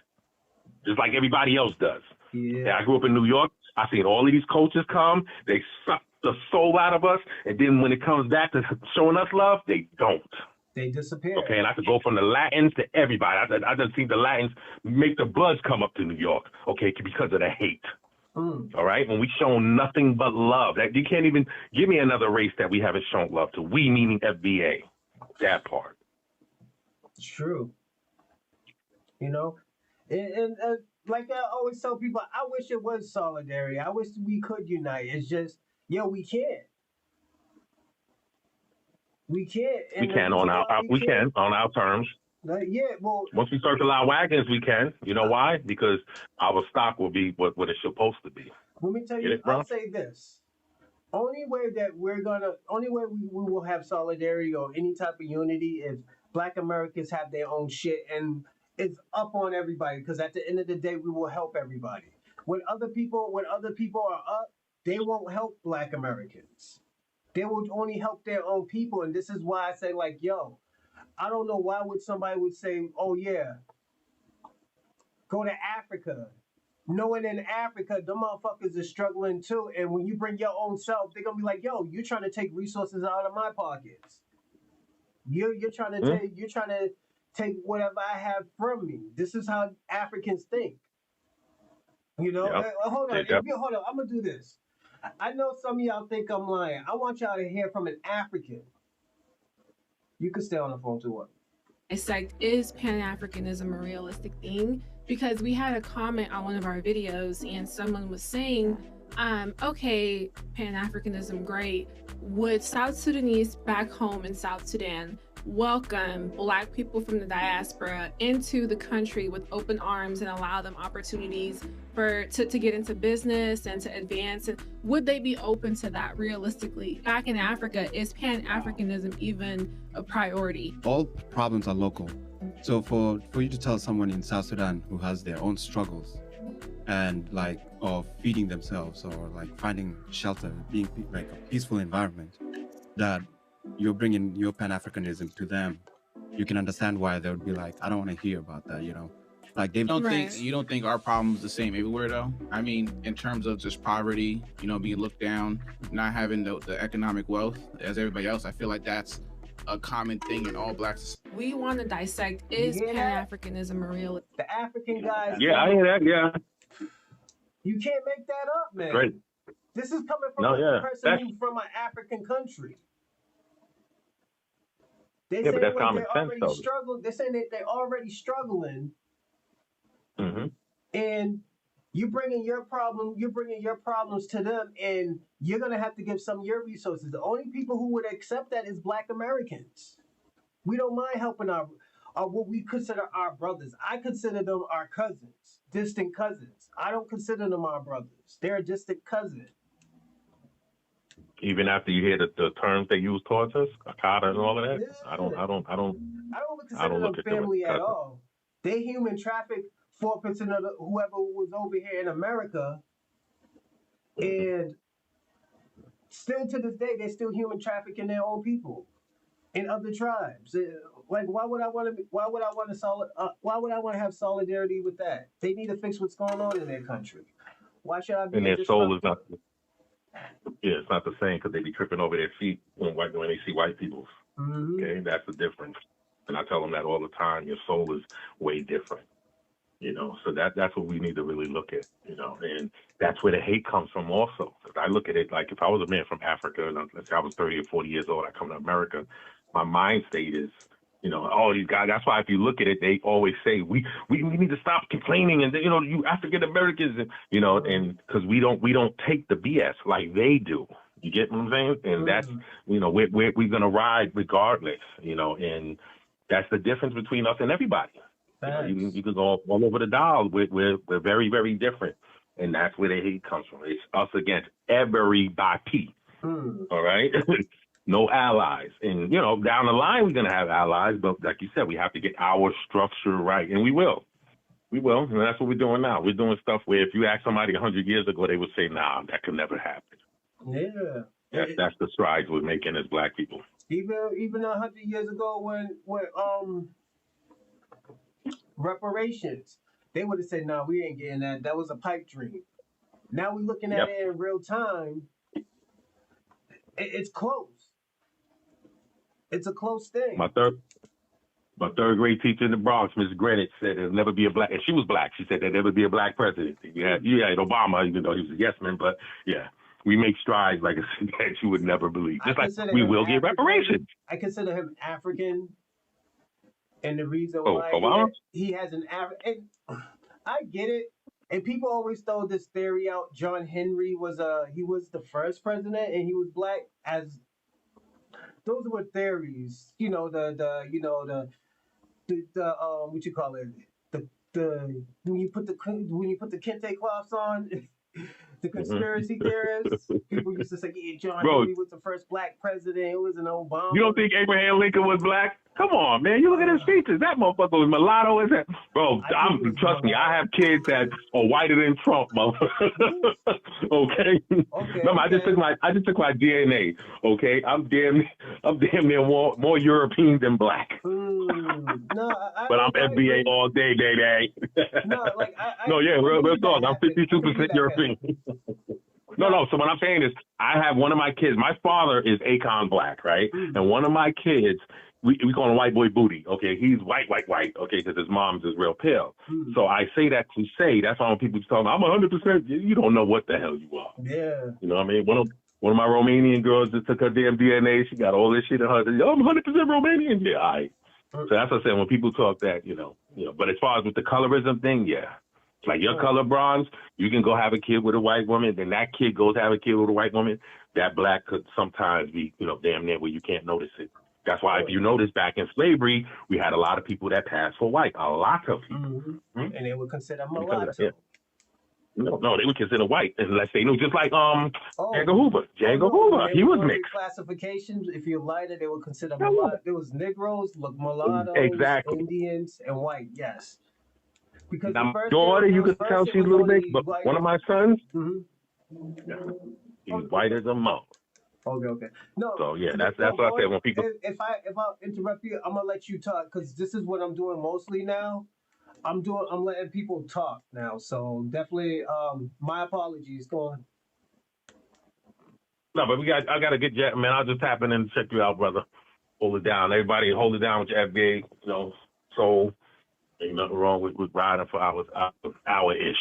just like everybody else does. Yeah. I grew up in New York. I seen all of these coaches come. They suck the soul out of us. And then when it comes back to showing us love, they don't. They disappear. Okay, and I could go from the Latins to everybody. I just seen the Latins make the Bloods come up to New York, okay, because of the hate. All right, when we show nothing but love, that you can't even give me another race that we haven't shown love to. We meaning FBA, that part. It's true. You know, and like I always tell people, I wish it was solidarity. I wish we could unite. It's just, we can't. We can't. We can on our terms. Well, once we circle our wagons, we can. You know why? Because our stock will be what it's supposed to be. Let me tell you, I'll say this. Only way we will have solidarity or any type of unity is Black Americans have their own shit and it's up on everybody, because at the end of the day, we will help everybody. When other people are up, they won't help Black Americans. They will only help their own people. And this is why I say, like, I don't know why somebody would say, oh yeah, go to Africa. Knowing in Africa, the motherfuckers are struggling too. And when you bring your own self, they're gonna be like, you're trying to take resources out of my pockets. You're trying to take whatever I have from me. This is how Africans think. Hold on, hold on. I'm gonna do this. I know some of y'all think I'm lying. I want y'all to hear from an African. You can stay on the phone too. Is Pan-Africanism a realistic thing? Because we had a comment on one of our videos and someone was saying, okay, Pan-Africanism, great. Would South Sudanese back home in South Sudan welcome Black people from the diaspora into the country with open arms and allow them opportunities to get into business and to advance? And would they be open to that realistically? Back in Africa, is Pan-Africanism even a priority? All problems are local. So for you to tell someone in South Sudan who has their own struggles and like of feeding themselves or like finding shelter, being like a peaceful environment, that you're bringing your Pan-Africanism to them, you can understand why they would be like, I don't want to hear about that, you know? Like they You don't think our problem is the same everywhere though? I mean, in terms of just poverty, you know, being looked down, not having the economic wealth as everybody else, I feel like that's a common thing in all Black society. We want to dissect, is Pan-Africanism a real? The African guys. Yeah, I hear that. Yeah. You can't make that up, man. Great. This is coming from a person who's from an African country. They but that's say common they're sense, already though. struggling. They're saying that they're already struggling, and you're bringing your problems to them, and you're gonna have to give some of your resources. The only people who would accept that is Black Americans. We don't mind helping our what we consider our brothers. I consider them our cousins, distant cousins. I don't consider them our brothers. They're a distant cousin. Even after you hear the terms they use towards us, Akata and all of that, I don't consider them look at them as family at cousins. all. They human traffic 4% of whoever was over here in America, and still to this day, they're still human trafficking their own people in other tribes. Like, why would I want to have solidarity with that? They need to fix what's going on in their country. Why should I be? And their soul is not. Yeah, it's not the same because they be tripping over their feet when they see white people. Okay, that's the difference. And I tell them that all the time. Your soul is way different. You know, so that's what we need to really look at. You know, and that's where the hate comes from also. Because I look at it like if I was a man from Africa and let's say I was 30 or 40 years old, I come to America, my mind state is, you know, all these guys. That's why if you look at it, they always say we need to stop complaining, and you know, you African Americans, you know, and because we don't take the BS like they do. You get what I'm saying? And that's, you know, we're gonna ride regardless, you know, and that's the difference between us and everybody. You know, you can go all over the dial. We're very, very different, and that's where the hate comes from. It's us against everybody. All right. No allies. And, you know, down the line, we're going to have allies. But like you said, we have to get our structure right. And we will. We will. And that's what we're doing now. We're doing stuff where if you ask somebody 100 years ago, they would say, nah, that could never happen. Yeah. That's the strides we're making as Black people. Even 100 years ago when reparations, they would have said, nah, we ain't getting that. That was a pipe dream. Now we're looking at it in real time. It's close. It's a close thing. My third grade teacher in the Bronx, Miss Greenwich, said there'll never be a Black, and she was Black. She said there'll never be a Black president. You had Obama, even though he was a yes man, but yeah, we make strides like that you would never believe. Just like we will get reparations. I consider him African, and the reason Obama? why he has an African, I get it. And people always throw this theory out. John Henry was the first president, and he was Black. As those were theories, you know, the what you call it, the when you put the kente cloths on, the conspiracy theorists. People used to say, yeah, John Henry was the first Black president. It was an Obama. You don't think Abraham Lincoln was Black? Come on, man. You look at his features. That motherfucker was mulatto. Is that? Bro, trust me, I have kids that are whiter than Trump, motherfucker. Okay? Remember, I just took my DNA, okay? I'm damn near more European than Black. But I'm FBA all day, baby. Real talk. I'm 52% European. No. So what I'm saying is, I have one of my kids. My father is Akon Black, right? And one of my kids, we call him White Boy Booty. Okay, he's white. Okay, because his mom's is real pale. So I say that to say that's why when people talk, I'm 100%. You don't know what the hell you are. Yeah. You know what I mean? One of my Romanian girls just took her damn DNA. She got all this shit in her. I'm 100% Romanian. Yeah, all right. So that's what I'm saying when people talk that, you know. But as far as with the colorism thing, yeah. Like your color bronze, you can go have a kid with a white woman, then that kid goes have a kid with a white woman. That Black could sometimes be, you know, damn near where you can't notice it. That's why, if you notice, back in slavery, we had a lot of people that passed for white. A lot of people. Mm-hmm. And they would consider Because mulatto. of that, yeah. No, they would consider white unless they knew. Just like Django Hoover. Hoover, he was mixed. Classifications. If you're lighter, they would consider mulatto. There was Negroes, mulattoes, Exactly. Indians, and white. Yes. Because Now, my daughter, you could tell she's a little bit, but one of my sons, he's white as a mouse. Okay. No. So yeah, that's what I said when people. If I interrupt you, I'm gonna let you talk because this is what I'm doing mostly now. I'm letting people talk now. So definitely, my apologies. Go on. No, but I got a good jet, man. I'll just tap in and check you out, brother. Hold it down, everybody. Hold it down with your FBA, soul. Ain't nothing wrong with riding for hour-ish.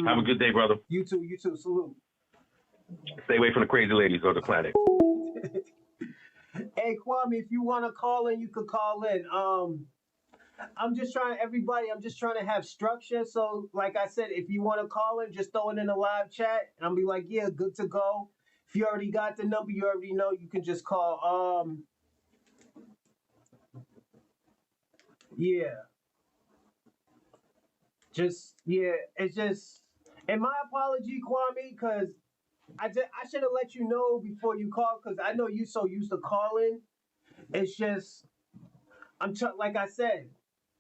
Have a good day, brother. You too. Salute. Stay away from the crazy ladies of the planet. Hey, Kwame, if you want to call in, you could call in. I'm just trying to have structure. So, like I said, if you want to call in, just throw it in the live chat, and I'll be like, yeah, good to go. If you already got the number, you already know, you can just call. It's just, and my apology, Kwame, because I should have let you know before you call, because I know you so used to calling. It's just, like I said,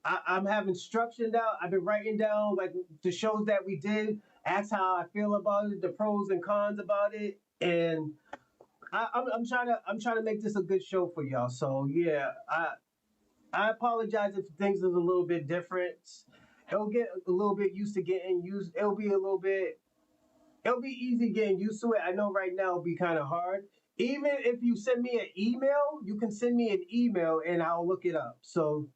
I'm having structure now. I've been writing down like the shows that we did, ask how I feel about it, the pros and cons about it, and I'm trying to make this a good show for y'all. So yeah, I apologize if things is a little bit different. It'll get a little bit used to getting used. It'll be easy getting used to it. I know right now it'll be kind of hard. Even if you send me an email, you can send me an email and I'll look it up. So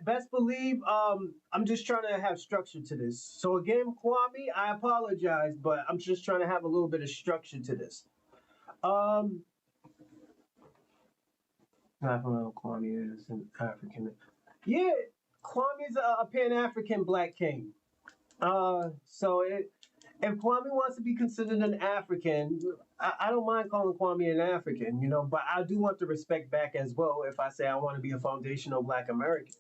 best believe I'm just trying to have structure to this. So again, Kwame, I apologize, but I'm just trying to have a little bit of structure to this. I don't know Kwame is an African. Yeah, Kwame's a Pan-African black king. So if Kwame wants to be considered an African, I don't mind calling Kwame an African, but I do want the respect back as well if I say I want to be a foundational black American,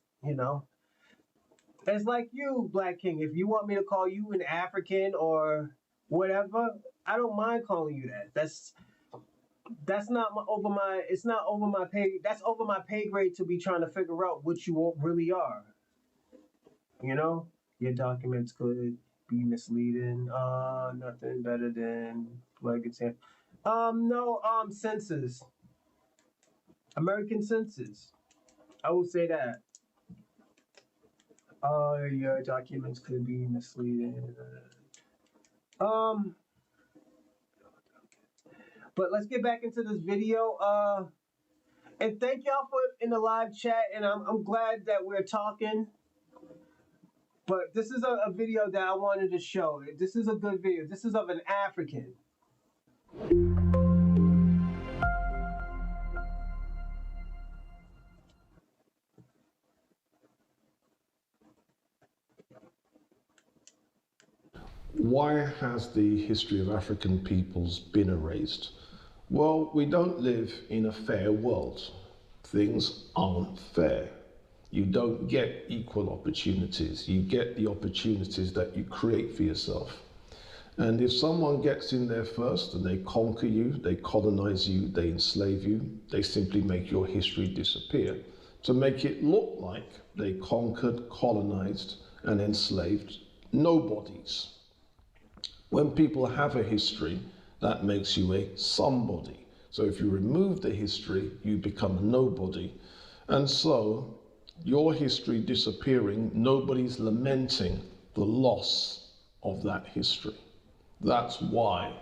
It's like you, Black King. If you want me to call you an African or whatever, I don't mind calling you that. That's not it's not over my pay. That's over my pay grade to be trying to figure out what you really are. Your documents could be misleading. Nothing better than like it's census. American census. I will say that. Your documents could be misleading. But let's get back into this video. And thank y'all for in the live chat. And I'm glad that we're talking. But this is a video that I wanted to show. This is a good video. This is of an African. Why has the history of African peoples been erased? Well, we don't live in a fair world. Things aren't fair. You don't get equal opportunities. You get the opportunities that you create for yourself. And if someone gets in there first and they conquer you, they colonize you, they enslave you, they simply make your history disappear to make it look like they conquered, colonized, and enslaved nobodies. When people have a history, that makes you a somebody. So if you remove the history, you become a nobody. And so your history disappearing, nobody's lamenting the loss of that history. That's why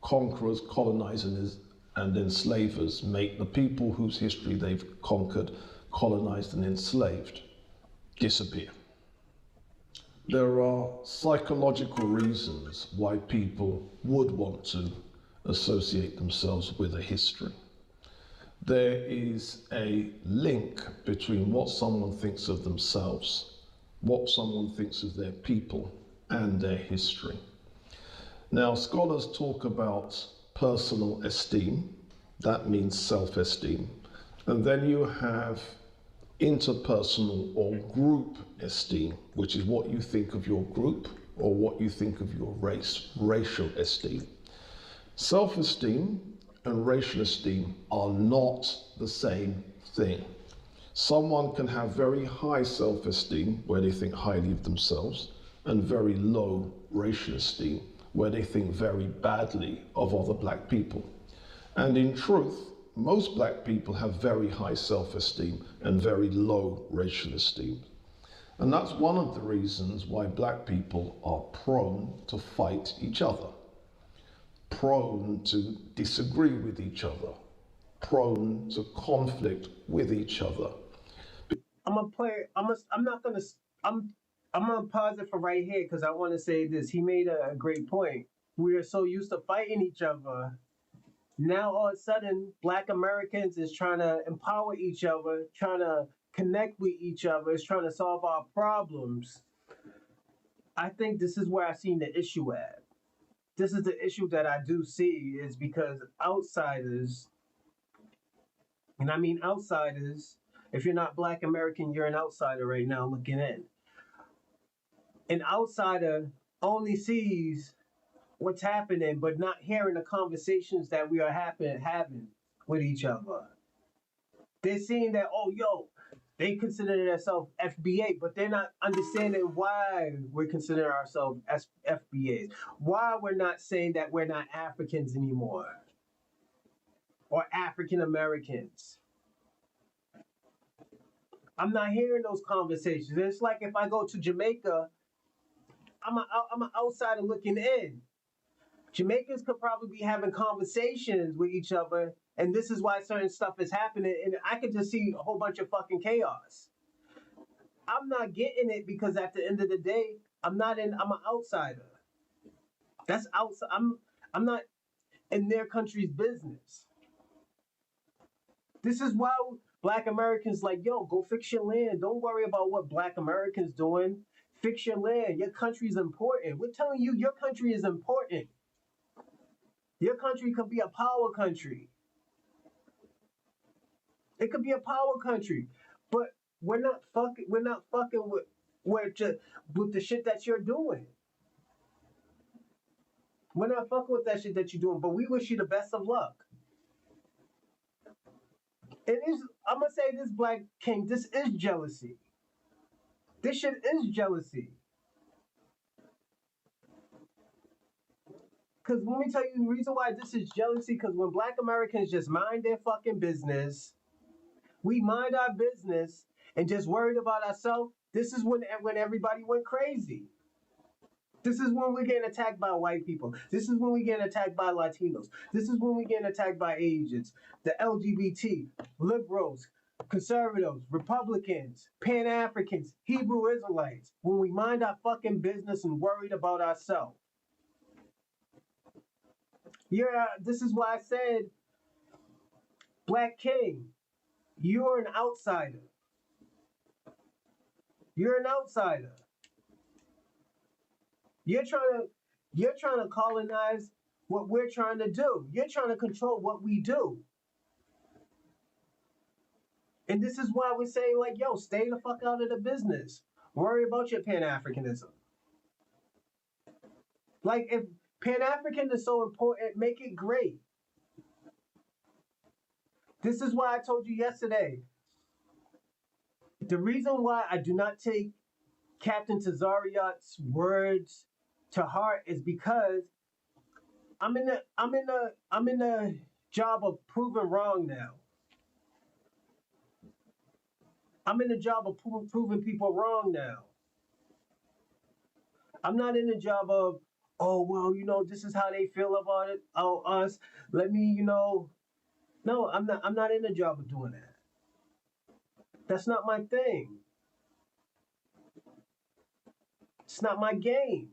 conquerors, colonizers, and enslavers make the people whose history they've conquered, colonized, and enslaved disappear. There are psychological reasons why people would want to associate themselves with a history. There is a link between what someone thinks of themselves, what someone thinks of their people, and their history. Now, scholars talk about personal esteem, that means self-esteem, And then you have interpersonal or group esteem, which is what you think of your group or what you think of your race, racial esteem. Self-esteem and racial esteem are not the same thing. Someone can have very high self-esteem where they think highly of themselves and very low racial esteem where they think very badly of other black people. And in truth, most black people have very high self-esteem and very low racial esteem. And that's one of the reasons why black people are prone to fight each other, prone to disagree with each other, prone to conflict with each other. I'm gonna play. I'm not gonna. I'm gonna pause it for right here because I want to say this. He made a great point. We are so used to fighting each other. Now all of a sudden, Black Americans is trying to empower each other, trying to connect with each other, is trying to solve our problems. I think this is where I seen the issue at. This is the issue that I do see is because outsiders, and I mean outsiders, if you're not Black American, you're an outsider right now looking in. An outsider only sees what's happening, but not hearing the conversations that we are having with each other. They're seeing that, oh, yo, they consider themselves FBA, but they're not understanding why we're considering ourselves as FBAs. Why we're not saying that we're not Africans anymore or African Americans. I'm not hearing those conversations. It's like if I go to Jamaica, I'm an outsider looking in. Jamaicans could probably be having conversations with each other, and this is why certain stuff is happening, and I could just see a whole bunch of fucking chaos. I'm not getting it because at the end of the day, I'm an outsider. That's outside. I'm not in their country's business. This is why Black Americans like, yo, go fix your land. Don't worry about what Black Americans doing. Fix your land. Your country is important. We're telling you your country is important. Your country could be a power country. It could be a power country, but we're not fucking with the shit that you're doing. We're not fucking with that shit that you're doing, but we wish you the best of luck. It is. I'm gonna say this, Black King. This is jealousy. This shit is jealousy. Because let me tell you the reason why this is jealousy. Because when Black Americans just mind their fucking business, we mind our business and just worried about ourselves. This is when everybody went crazy. This is when we're getting attacked by white people. This is when we're getting attacked by Latinos. This is when we're getting attacked by Asians, the LGBT, liberals, conservatives, Republicans, Pan-Africans, Hebrew Israelites. When we mind our fucking business and worried about ourselves. Yeah, this is why I said, Black King, you're an outsider. You're an outsider. You're trying to colonize what we're trying to do. You're trying to control what we do. And this is why we're saying, like, yo, stay the fuck out of the business. Worry about your Pan-Africanism. Like, if Pan-African is so important, make it great. This is why I told you yesterday. The reason why I do not take Captain Tazariot's words to heart is because I'm in the job of proving wrong now. I'm in the job of proving people wrong now. I'm not in the job of, oh, well, this is how they feel about it, oh, us. Let me, No, I'm not in the job of doing that. That's not my thing. It's not my game.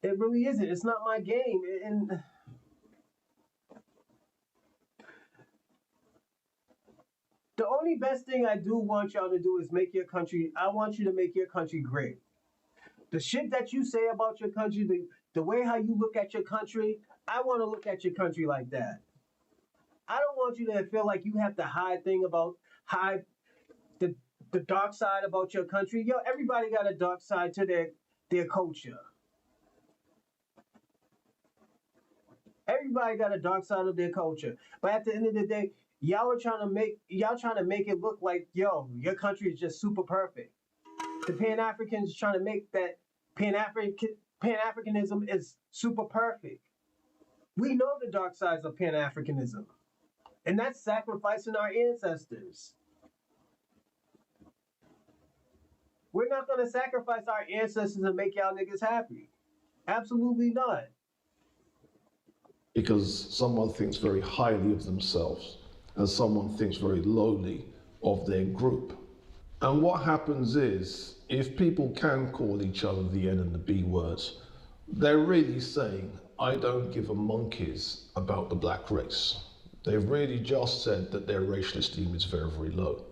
It really isn't. It's not my game. And the only best thing I do want y'all to do is I want you to make your country great. The shit that you say about your country, the way how you look at your country, I want to look at your country like that. I don't want you to feel like you have to hide the the dark side about your country. Yo, everybody got a dark side to their culture. Everybody got a dark side of their culture. But at the end of the day, y'all trying to make it look like, yo, your country is just super perfect. The Pan Africans trying to make that Pan Africanism is super perfect. We know the dark sides of Pan Africanism, and that's sacrificing our ancestors. We're not gonna sacrifice our ancestors and make y'all niggas happy. Absolutely not. Because someone thinks very highly of themselves and someone thinks very lowly of their group. And what happens is, if people can call each other the N and the B words, they're really saying, I don't give a monkeys about the black race. They've really just said that their racial esteem is very, very low.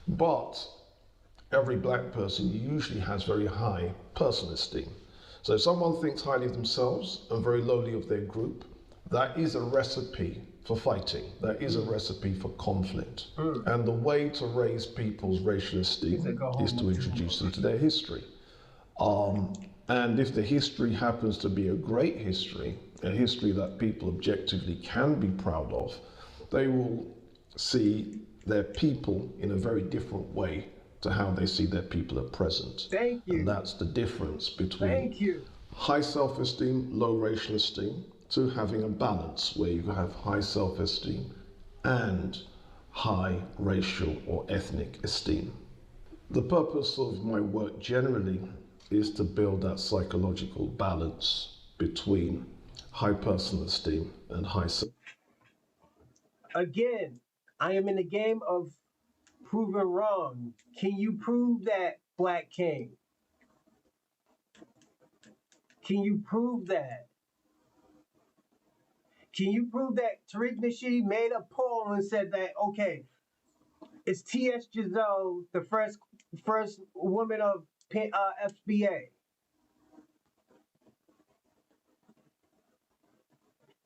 But every black person usually has very high personal esteem. So if someone thinks highly of themselves and very lowly of their group, that is a recipe for fighting. That is a recipe for conflict. And the way to raise people's racial esteem is to introduce them to their history. And if the history happens to be a great history, a history that people objectively can be proud of, they will see their people in a very different way to how they see their people at present. Thank you. And that's the difference between high self-esteem, low racial esteem, to having a balance where you have high self-esteem and high racial or ethnic esteem. The purpose of my work generally is to build that psychological balance between high personal esteem and high self. Again, I am in the game of proving wrong. Can you prove that, Black King? Can you prove that? Can you prove that Tariq Nasheed made a poll and said that, okay, is T.S. Giselle the first woman of FBA?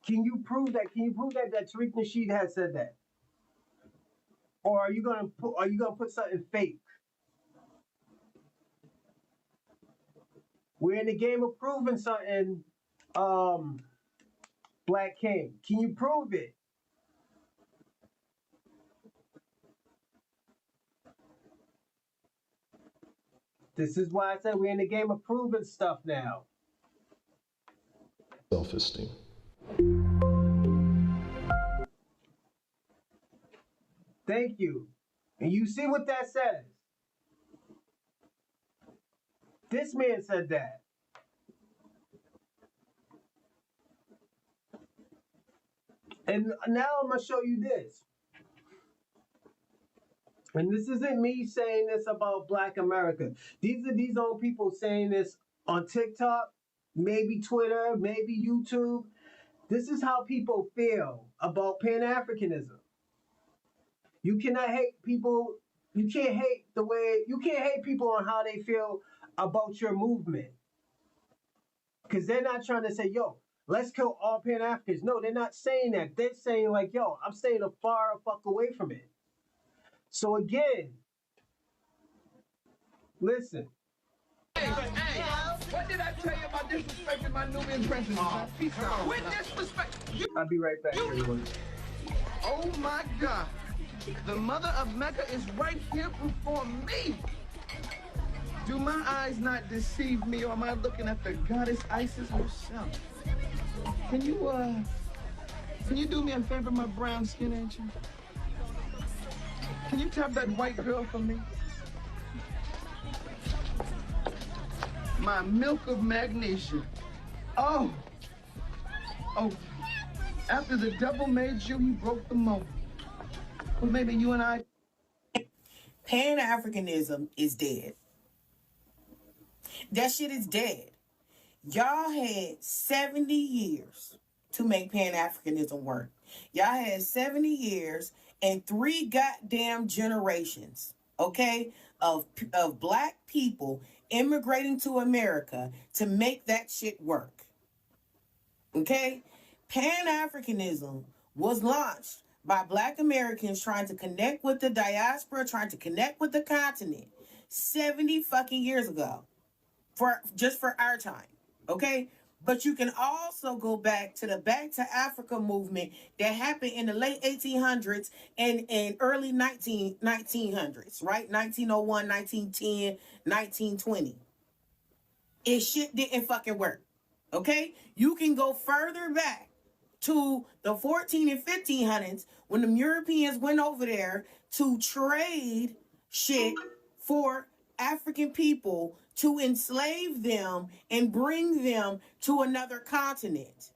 Can you prove that? Can you prove that Tariq Nasheed has said that? Or are you gonna put something fake? We're in the game of proving something, Black King. Can you prove it? This is why I said we're in the game of proving stuff now. Self-esteem. Thank you. And you see what that says? This man said that. And now I'm going to show you this. And this isn't me saying this about Black America. These are these old people saying this on TikTok, maybe Twitter, maybe YouTube. This is how people feel about Pan-Africanism. You cannot hate people. You can't hate people on how they feel about your movement. Because they're not trying to say, yo, let's kill all Pan-Africans. No, they're not saying that. They're saying like, yo, I'm staying a far fuck away from it. So again, listen. Hey, what did I tell you about disrespecting my Nubian princess? Peace out. With disrespect. I'll be right back, everyone. Oh my God. The mother of Mecca is right here before me. Do my eyes not deceive me, or am I looking at the goddess Isis herself? Can you do me a favor, my brown skin angel? Can you tap that white girl for me? My milk of magnesia. Oh, after the devil made you, he broke the mold. Well, maybe you and I. Pan-Africanism is dead. That shit is dead. Y'all had 70 years to make Pan-Africanism work. Y'all had 70 years and 3 goddamn generations, okay, of Black people immigrating to America to make that shit work. Okay? Pan-Africanism was launched by Black Americans trying to connect with the diaspora, trying to connect with the continent 70 fucking years ago for our time. Okay? But you can also go back to the Back to Africa movement that happened in the late 1800s and early 1900s, right? 1901, 1910, 1920. It shit didn't fucking work. Okay? You can go further back to the 14 and 1500s when the Europeans went over there to trade shit for African people to enslave them and bring them to another continent.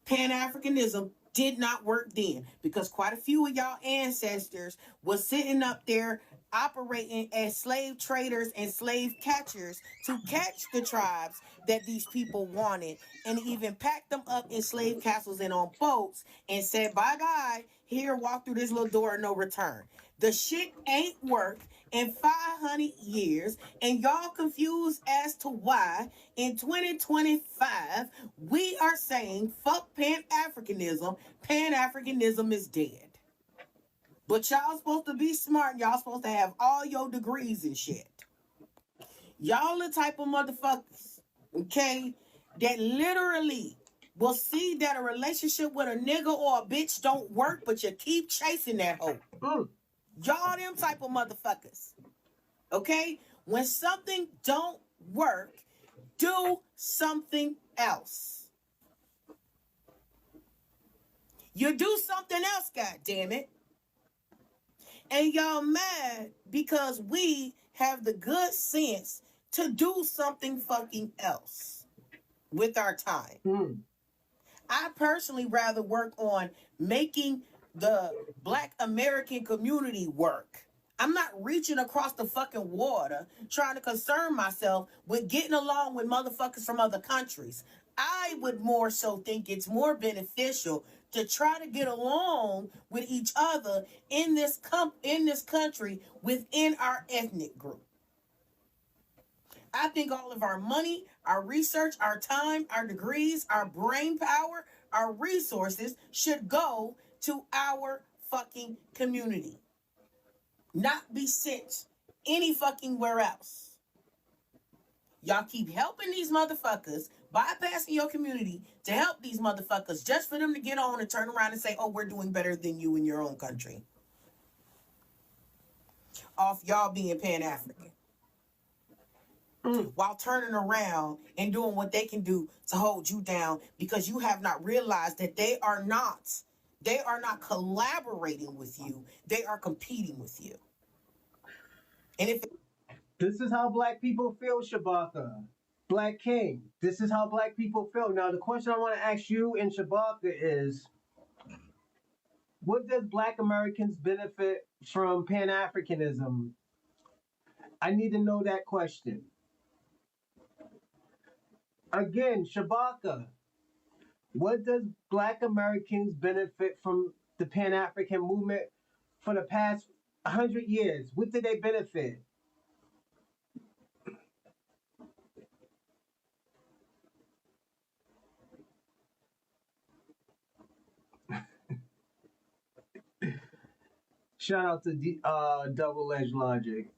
Pan-Africanism did not work then because quite a few of y'all ancestors was sitting up there operating as slave traders and slave catchers to catch the tribes that these people wanted and even packed them up in slave castles and on boats and said, bye-bye, here, walk through this little door, no return. The shit ain't worked in 500 years, and y'all confused as to why in 2025 we are saying fuck Pan-Africanism. Pan-Africanism is dead. But y'all supposed to be smart. Y'all supposed to have all your degrees and shit. Y'all the type of motherfuckers, okay, that literally will see that a relationship with a nigga or a bitch don't work, but you keep chasing that hoe. Y'all them type of motherfuckers. Okay? When something don't work, do something else. You do something else, goddammit. And y'all mad because we have the good sense to do something fucking else with our time. I personally rather work on making the Black American community work. I'm not reaching across the fucking water trying to concern myself with getting along with motherfuckers from other countries. I would more so think it's more beneficial to try to get along with each other in this country within our ethnic group. I think all of our money, our research, our time, our degrees, our brain power, our resources should go to our fucking community. Not be sent any fucking where else. Y'all keep helping these motherfuckers, bypassing your community to help these motherfuckers just for them to get on and turn around and say, oh, we're doing better than you in your own country. Off y'all being Pan-African. While turning around and doing what they can do to hold you down because you have not realized that they are not collaborating with you. They are competing with you. And if this is how black people feel, Shabaka. Black King, this is how black people feel. Now, the question I want to ask you and Shabaka is, what does black Americans benefit from Pan-Africanism? I need to know that question. Again, Shabaka, what does black Americans benefit from the Pan-African movement for the past 100 years? What did they benefit? Shout out to Double Edge Logic.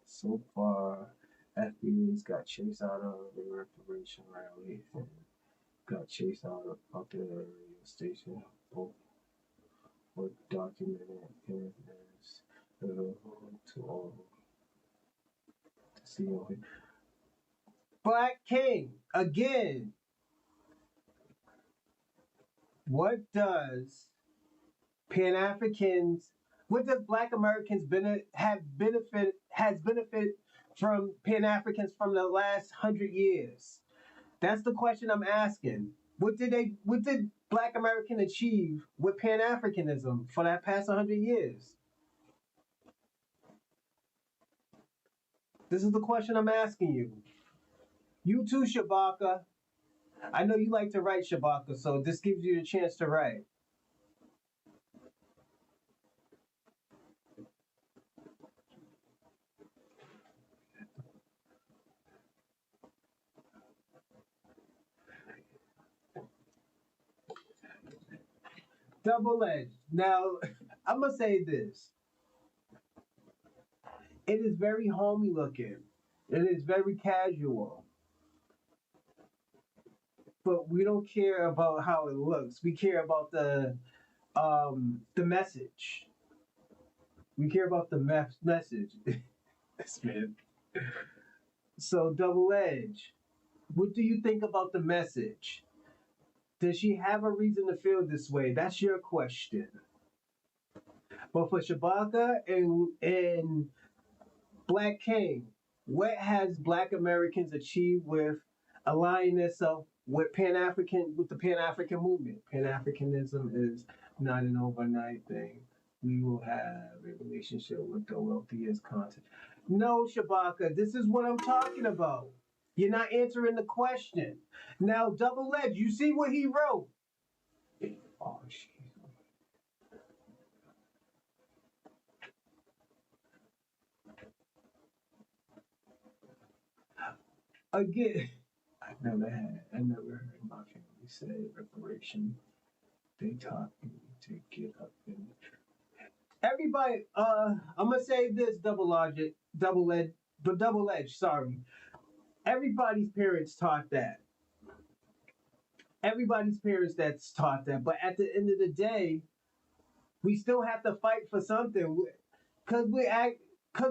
So far, FBA's got chased out of the reparation rally and got chased out of popular radio station. Both were documented in as to all to see on it. Black King, again. What does what does Black Americans has benefit from Pan-Africans from the last 100 years? That's the question I'm asking. What did Black American achieve with Pan-Africanism for that past 100 years? This is the question I'm asking you. You too, Shabaka. I know you like to write, Shabaka, so this gives you a chance to write. Double edged. Now, I'm gonna say this. It is very homey looking. It is very casual. But we don't care about how it looks. We care about the message. We care about the message. This man. So double edge. What do you think about the message? Does she have a reason to feel this way? That's your question. But for Shabaka and Black King, what has Black Americans achieved with aligning themselves with the Pan African movement? Pan Africanism is not an overnight thing. We will have a relationship with the wealthiest continent. No, Shabaka, this is what I'm talking about. You're not answering the question. Now, Double Edge, you see what he wrote? Oh, shit. Again, I never heard my family say reparation. They taught me to get up and everybody. I'm gonna say this double edge. Sorry, everybody's parents taught that. Everybody's parents that's taught that. But at the end of the day, we still have to fight for something. Because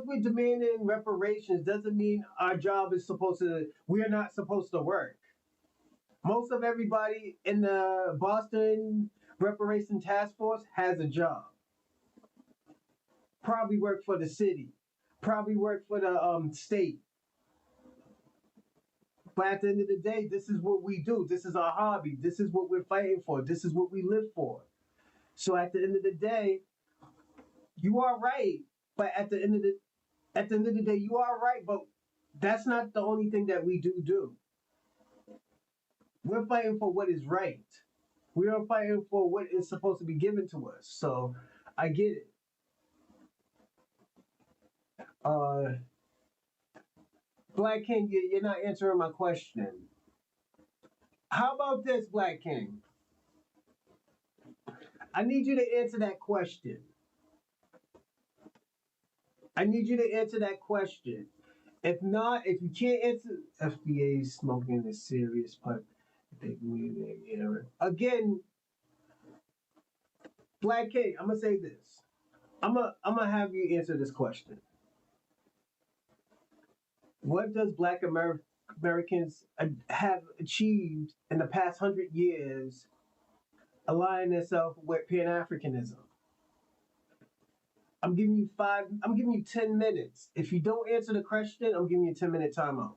we're demanding reparations doesn't mean our job is we're not supposed to work. Most of everybody in the Boston Reparation Task Force has a job. Probably work for the city. Probably work for the state. But at the end of the day, this is what we do. This is our hobby. This is what we're fighting for. This is what we live for. So at the end of the day, you are right. But at the end of the day, you are right. But that's not the only thing that we do. We're fighting for what is right. We are fighting for what is supposed to be given to us. So I get it. Black King, you're not answering my question. How about this, Black King? I need you to answer that question. I need you to answer that question. If not, if you can't answer, FBA smoking is serious, but they believe it. Again, Black King, I'm gonna say this. I'm gonna have you answer this question. What does Black Americans have achieved in the past 100 years aligning themselves with Pan Africanism? I'm giving you 10 minutes. If you don't answer the question, I'm giving you a 10-minute timeout.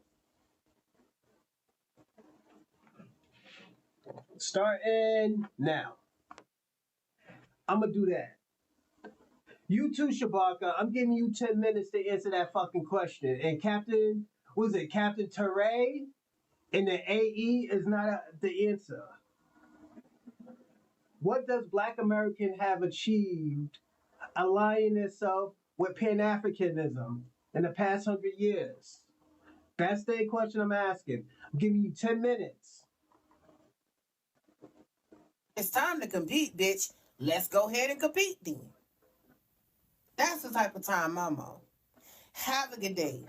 Starting now. I'm gonna do that. You too, Shabaka. I'm giving you 10 minutes to answer that fucking question. And Captain Teray in the AE is not the answer. What does Black American have achieved aligning itself with Pan-Africanism in the past 100 years? That's the question I'm asking. I'm giving you 10 minutes. It's time to compete, bitch. Let's go ahead and compete then. That's the type of time I'm on. Have a good day.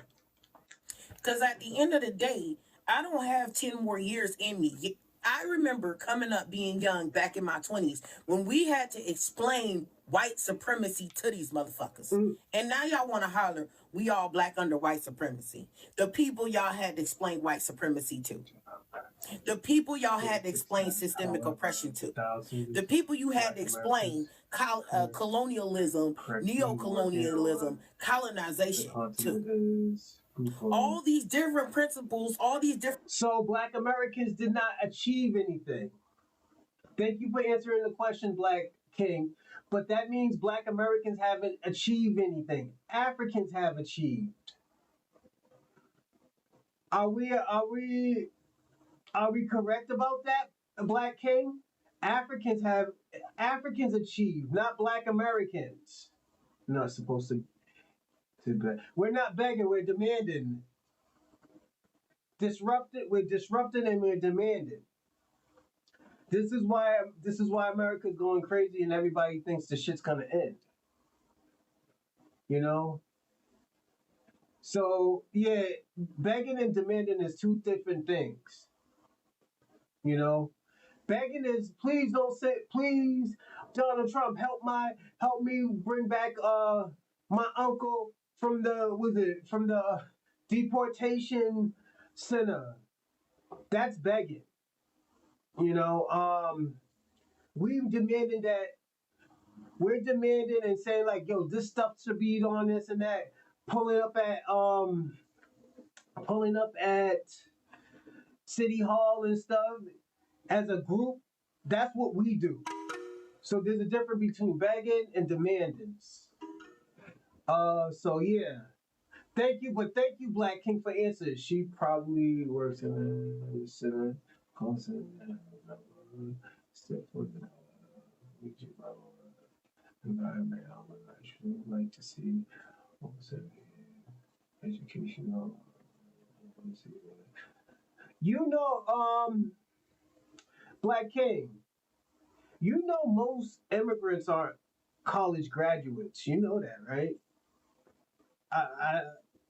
Because at the end of the day, I don't have 10 more years in me. I remember coming up being young back in my 20s when we had to explain white supremacy to these motherfuckers. And now y'all want to holler, we all black under white supremacy. The people y'all had to explain white supremacy to. The people y'all had to explain systemic oppression to. The people you had to explain colonialism, neo-colonialism, colonization to. All these different principles, all these different... So Black Americans did not achieve anything. Thank you for answering the question, Black King. But that means Black Americans haven't achieved anything. Africans have achieved. Are we correct about that, Black King? Africans achieved, not Black Americans. We're not supposed to beg. We're not begging, we're demanding. We're disrupting and we're demanding. This is why America's going crazy and everybody thinks the shit's gonna end. You know? So yeah, begging and demanding is two different things. You know? Begging is please Donald Trump help me bring back my uncle from the deportation center. That's begging. You know, we're demanding and saying like, yo, this stuff should be on this and that, pulling up at City Hall and stuff as a group. That's what we do. So there's a difference between begging and demanding. So yeah. Thank you, Black King, for answers. She probably works in a center, call center, environment. I would actually like to see educational. You know, Black King, you know most immigrants aren't college graduates. You know that, right?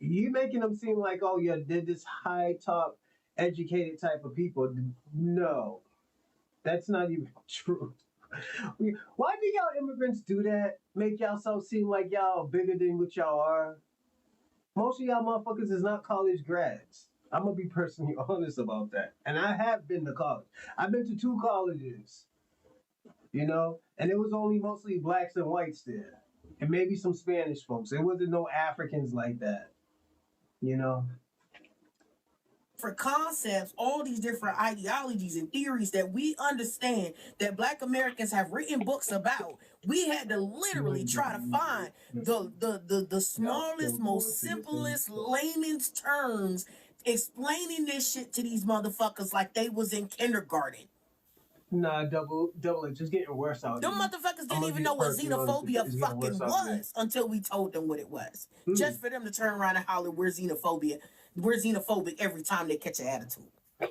You making them seem like, oh yeah, they're this high top educated type of people. No, that's not even true. Why do y'all immigrants do that? Make y'all self seem like y'all bigger than what y'all are? Most of y'all motherfuckers is not college grads. I'm gonna be personally honest about that. And I have been to college. I've been to 2 colleges, you know, and it was only mostly blacks and whites there. And maybe some Spanish folks. There wasn't no Africans like that, you know. For concepts, all these different ideologies and theories that we understand that Black Americans have written books about, we had to literally try to find the smallest, most simplest, layman's terms explaining this shit to these motherfuckers like they was in kindergarten. Nah, double it. Just getting worse out. Them motherfuckers didn't even know what xenophobia fucking was until we told them what it was. Just for them to turn around and holler, we're xenophobic every time they catch an attitude.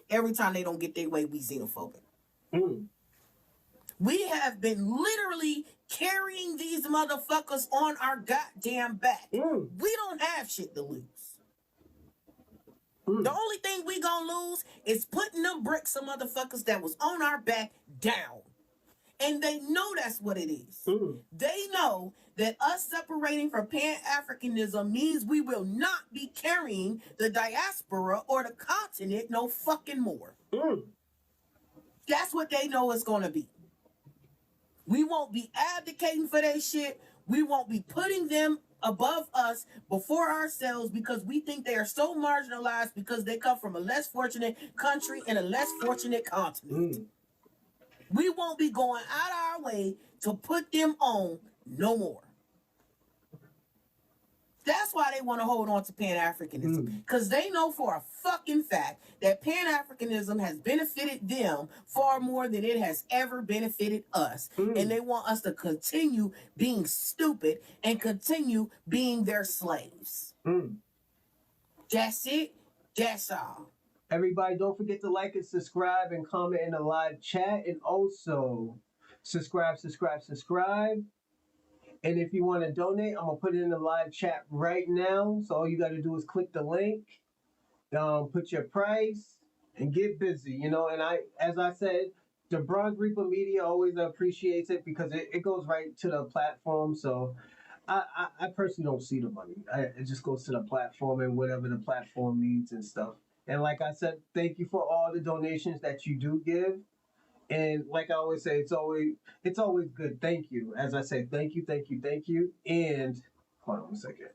Every time they don't get their way, we xenophobic. We have been literally carrying these motherfuckers on our goddamn back. We don't have shit to lose. The only thing we gonna lose is putting them bricks of motherfuckers that was on our back down. And they know that's what it is. They know that us separating from Pan-Africanism means we will not be carrying the diaspora or the continent no fucking more. That's what they know it's gonna be. We won't be advocating for that shit. We won't be putting them above us before ourselves because we think they are so marginalized because they come from a less fortunate country and a less fortunate continent. We won't be going out our way to put them on no more. That's why they want to hold on to Pan-Africanism. Because they know for a fucking fact that Pan-Africanism has benefited them far more than it has ever benefited us. And they want us to continue being stupid and continue being their slaves. That's it. That's all. Everybody, don't forget to like and subscribe and comment in the live chat. And also, subscribe. And if you want to donate, I'm going to put it in the live chat right now. So all you got to do is click the link, put your price, and get busy. You know, and as I said, the Bronze Reaper Media always appreciates it because it goes right to the platform. So I personally don't see the money. It just goes to the platform and whatever the platform needs and stuff. And like I said, thank you for all the donations that you do give. And like I always say, it's always good. Thank you. As I say, thank you. And hold on a second.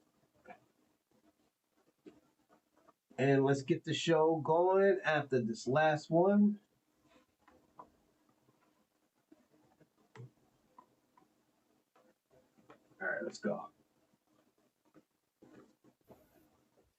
And let's get the show going after this last one. All right, let's go.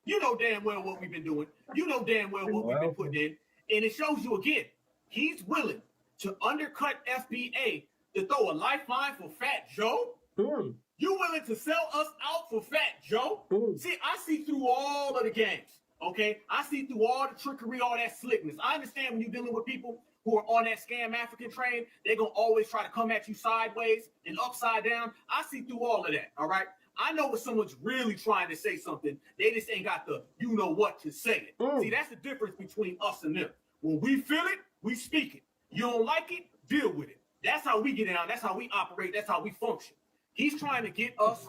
You know damn well what we've been doing. You know damn well what we've been putting in. And it shows you again, he's willing to undercut FBA to throw a lifeline for Fat Joe? You willing to sell us out for Fat Joe? See, I see through all of the games, okay? I see through all the trickery, all that slickness. I understand when you're dealing with people who are on that scam African train, they're going to always try to come at you sideways and upside down. I see through all of that, all right? I know when someone's really trying to say something, they just ain't got the you know what to say it. See, that's the difference between us and them. When we feel it, we speak it. You don't like it, deal with it. That's how we get down. That's how we operate. That's how we function. He's trying to get us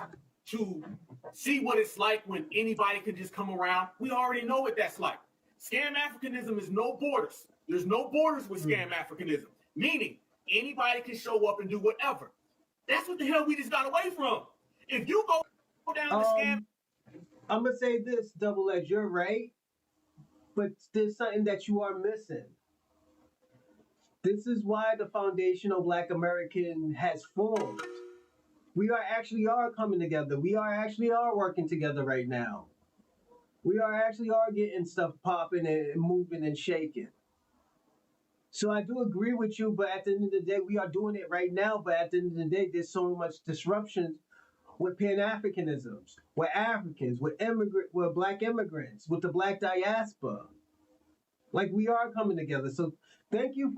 to see what it's like when anybody can just come around. We already know what that's like. Scam Africanism is no borders. There's no borders with scam Africanism, meaning anybody can show up and do whatever. That's what the hell we just got away from. If you go down the scam, I'm gonna say this, Double Edge, you're right, but there's something that you are missing. This is why the Foundational Black American has formed. We are coming together. We are working together right now. We are getting stuff popping and moving and shaking. So I do agree with you, but at the end of the day, we are doing it right now. But at the end of the day, there's so much disruption with Pan-Africanisms, with Africans, with Black immigrants, with the Black diaspora. Like, we are coming together. So thank you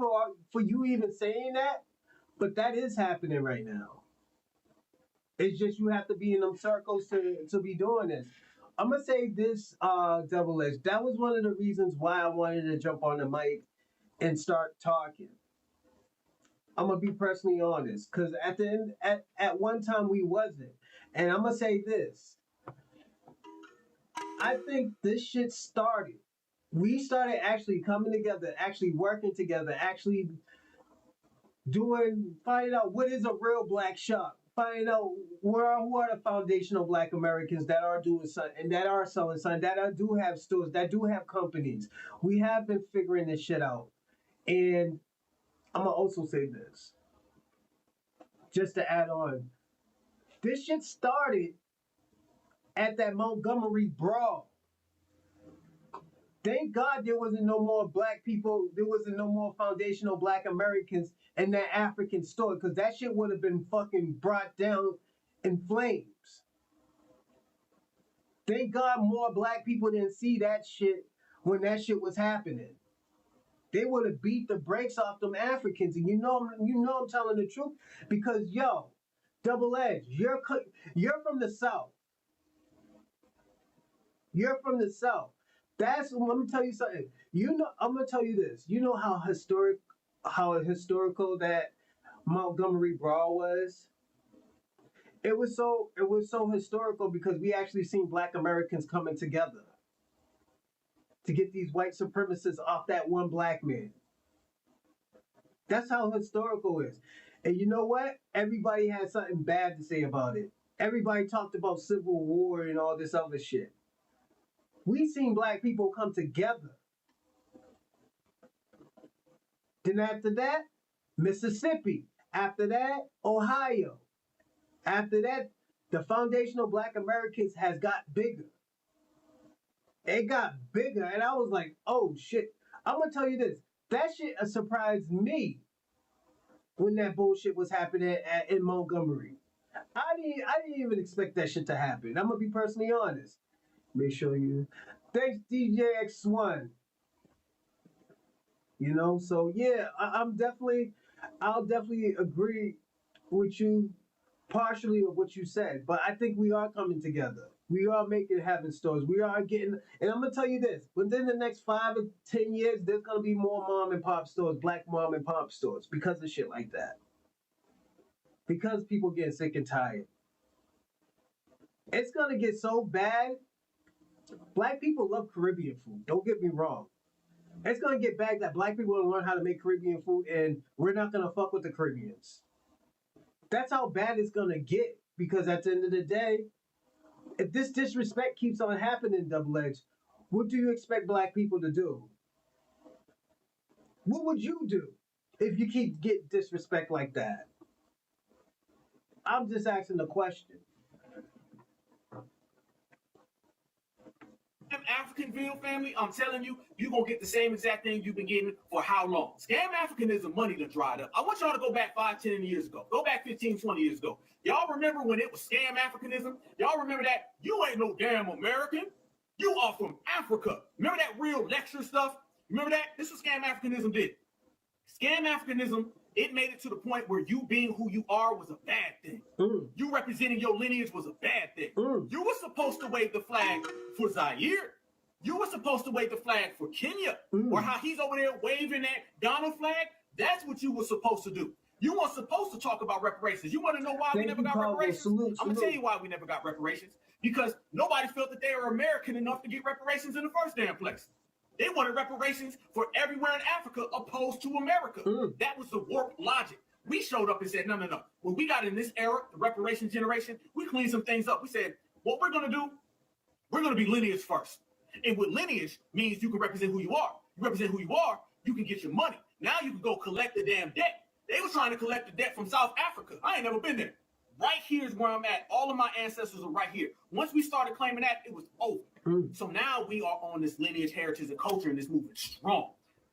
for you even saying that, but that is happening right now. It's just you have to be in them circles to be doing this. I'm going to say this, Double Edge. That was one of the reasons why I wanted to jump on the mic and start talking. I'm going to be personally honest, because at the end, at one time we wasn't. And I'm going to say this. I think this shit started. We started actually coming together, actually working together, actually finding out what is a real black shop, finding out who are the foundational Black Americans that are doing something, and that are selling something, that do have stores, that do have companies. We have been figuring this shit out. And I'm going to also say this, just to add on. This shit started at that Montgomery brawl. Thank God there wasn't no more black people, there wasn't no more foundational Black Americans in that African store, because that shit would have been fucking brought down in flames. Thank God more black people didn't see that shit when that shit was happening. They would have beat the brakes off them Africans, and you know I'm telling the truth, because yo, Double Edge, you're from the South. You're from the South. Let me tell you something. I'm gonna tell you this. You know how historical that Montgomery brawl was? It was so historical because we actually seen Black Americans coming together to get these white supremacists off that one black man. That's how historical it is. And you know what? Everybody had something bad to say about it. Everybody talked about civil war and all this other shit. We seen black people come together. Then after that, Mississippi. After that, Ohio. After that, the foundational Black Americans has got bigger. It got bigger, and I was like, oh shit. I'm gonna tell you this. That shit surprised me when that bullshit was happening in Montgomery. I didn't even expect that shit to happen. I'm gonna be personally honest. Make sure you. Thanks, DJ X1. You know, so yeah, I'll definitely agree with you partially of what you said, but I think we are coming together. We are making having stores. We are getting, and I'm gonna tell you this: within the next 5 or 10 years, there's gonna be more mom and pop stores, black mom and pop stores, because of shit like that. Because people get sick and tired. It's gonna get so bad. Black people love Caribbean food. Don't get me wrong. It's gonna get bad that black people will learn how to make Caribbean food, and we're not gonna fuck with the Caribbeans. That's how bad it's gonna get. Because at the end of the day, if this disrespect keeps on happening, Double Edge, what do you expect black people to do? What would you do if you keep getting disrespect like that? I'm just asking the question. Africanville family, I'm telling you, you're going to get the same exact thing you've been getting for how long? Scam Africanism money done dried up. I want y'all to go back 5, 10 years ago. Go back 15, 20 years ago. Y'all remember when it was scam Africanism? Y'all remember that? You ain't no damn American. You are from Africa. Remember that real lecture stuff? Remember that? This is what scam Africanism did. Scam Africanism, it made it to the point where you being who you are was a bad thing. You representing your lineage was a bad thing. You were supposed to wave the flag for Zaire. You were supposed to wave the flag for Kenya. Or how he's over there waving that Ghana flag. That's what you were supposed to do. You weren't supposed to talk about reparations. You want to know why we never got reparations? I'm going to tell you why we never got reparations. Because nobody felt that they were American enough to get reparations in the first damn place. They wanted reparations for everywhere in Africa opposed to America. That was the warped logic. We showed up and said, no. When we got in this era, the reparation generation, we cleaned some things up. We said, what we're going to do, we're going to be lineage first. And with lineage means you can represent who you are. You represent who you are, you can get your money. Now you can go collect the damn debt. They were trying to collect the debt from South Africa. I ain't never been there. Right here is where I'm at. All of my ancestors are right here. Once we started claiming that, it was over. So now we are on this lineage, heritage, and culture, and this movement strong.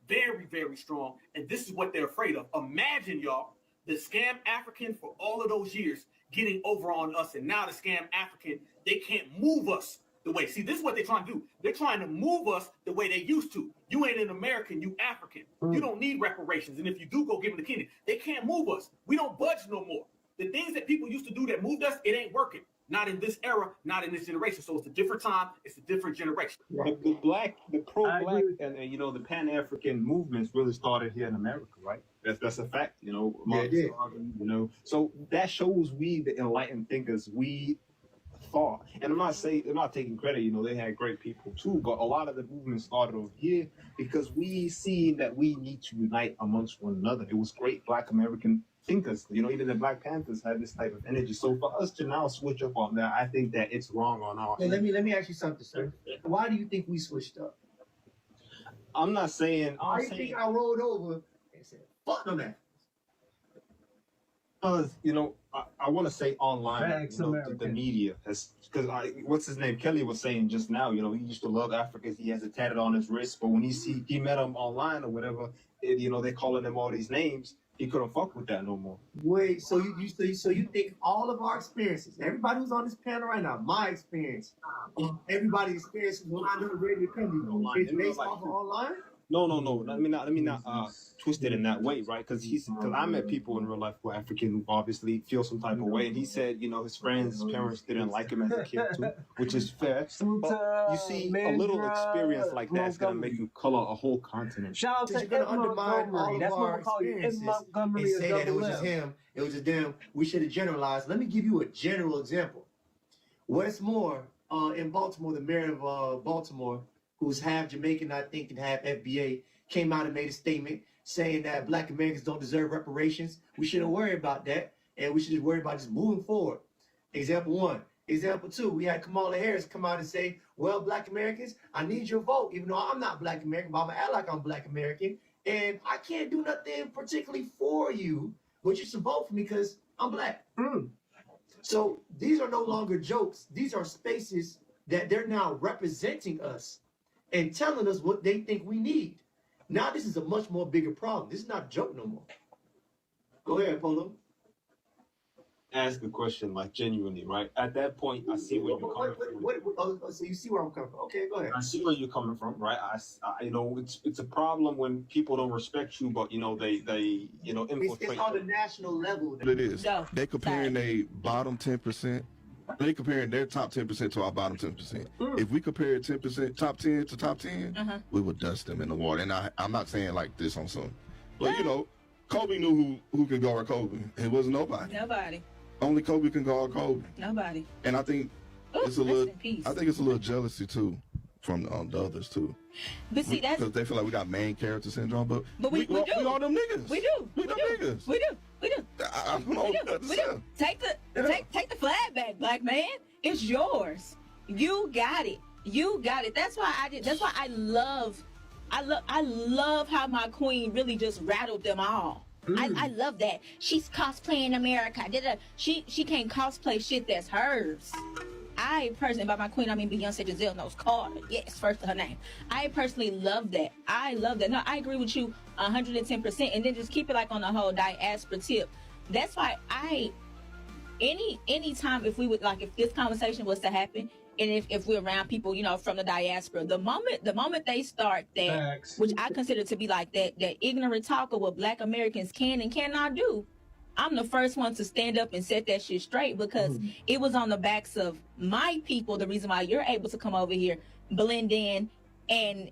Very, very strong. And this is what they're afraid of. Imagine, y'all, the scam African for all of those years getting over on us, and now the scam African, they can't move us the way. See, this is what they're trying to do. They're trying to move us the way they used to. You ain't an American, you African. You don't need reparations. And if you do, go give them the kidney. They can't move us. We don't budge no more. The things that people used to do that moved us, it ain't working. Not in this era, not in this generation. So it's a different time, it's a different generation. The pro-black and the Pan-African movements really started here in America, right? That's a fact, So that shows we, the enlightened thinkers, we thought. And I'm not taking credit, they had great people too, but a lot of the movement started over here because we seen that we need to unite amongst one another. It was great Black American thinkers, even the Black Panthers had this type of energy. So for us to now switch up on that, I think that it's wrong on our end. Let me ask you something, sir. Why do you think we switched up? I'm not saying. Why do you think I rolled over and said, "Fuck them that"? Because I want to say online, the media has, because what's his name? Kelly was saying just now, he used to love Africans. He has it tatted on his wrist, but when he met him online or whatever, they're calling him all these names. He couldn't fuck with that no more. Wait, so you think all of our experiences, everybody who's on this panel right now, my experience, everybody's experiences when I know ready to come to you, it's based off of online? No. Let me not twist it in that way, right? Because I met people in real life who are African who obviously feel some type of way, and he said, his friends, his parents didn't like him as a kid too, which is fair. But you see, a little experience like that is gonna make you color a whole continent. Shout out to you're gonna undermine all of our experiences and say that it was just him, it was just them. We should have generalized. Let me give you a general example. Westmore, in Baltimore, the mayor of Baltimore, who's half Jamaican, I think, and half FBA, came out and made a statement saying that Black Americans don't deserve reparations. We shouldn't worry about that, and we should just worry about just moving forward. Example one. Example two, we had Kamala Harris come out and say, well, Black Americans, I need your vote, even though I'm not Black American, but I'm gonna act like I'm Black American, and I can't do nothing particularly for you, but you should vote for me because I'm Black. So these are no longer jokes. These are spaces that they're now representing us and telling us what they think we need. Now this is a much more bigger problem. This is not a joke no more. Go ahead, Polo. Ask a question, like, genuinely, right? At that point, I see where you're coming from. So you see where I'm coming from. Okay, go ahead. I see where you're coming from, right? It's a problem when people don't respect you, but they infiltrate. It's on the national level. It is. They comparing their bottom 10%. They comparing their top 10% to our bottom 10%. If we compare 10%, top 10 to top 10, we would dust them in the water. And I'm not saying like this on some, but Kobe knew who could guard Kobe. It wasn't nobody. Nobody. Only Kobe can guard Kobe. Nobody. And I think it's a little jealousy too from the others too. But see, that's because they feel like we got main character syndrome, but we do. We all them niggas. We do. We them niggas. We do. We do. I don't know. We do. Take the flag back, Black man. It's yours. You got it. You got it. That's why I love how my queen really just rattled them all. I love that. She's cosplaying America. She can't cosplay shit that's hers. I personally, by my queen, I mean Beyonce Giselle Knowles Carter. Yes, first of her name. I personally love that. I love that. No, I agree with you 110%. And then just keep it like on the whole diaspora tip. That's why anytime if this conversation was to happen And if we're around people, you know, from the diaspora, the moment they start that, which I consider to be like that ignorant talk of what Black Americans can and cannot do, I'm the first one to stand up and set that shit straight, because it was on the backs of my people. The reason why you're able to come over here, blend in, and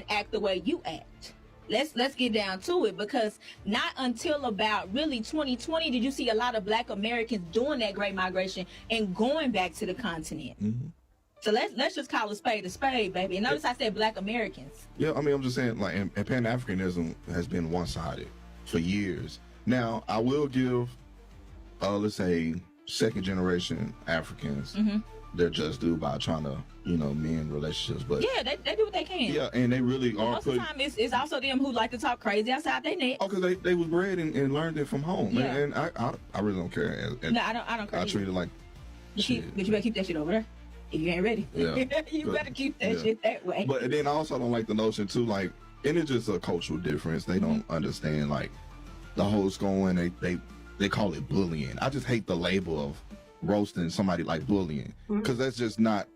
act the way you act. Let's get down to it, because not until about really 2020 did you see a lot of Black Americans doing that great migration and going back to the continent. So let's just call a spade, baby. And notice I said Black Americans. Yeah, I mean, I'm just saying, like, and Pan-Africanism has been one-sided for years. Now, I will give, let's say, second-generation Africans their just due by trying to, you know, mend relationships. But yeah, they do what they can. Yeah, and they really are. Most of the time, it's also them who like to talk crazy outside their neck. Oh, because they was bred and learned it from home. Yeah. And I really don't care. No, I don't care. I treat it like shit. But you better keep that shit over there. If you ain't ready. Yeah. You better keep that shit that way. But then I also don't like the notion too, like, and it's just a cultural difference. They don't understand, like, the whole going, they call it bullying. I just hate the label of roasting somebody like bullying, because that's just not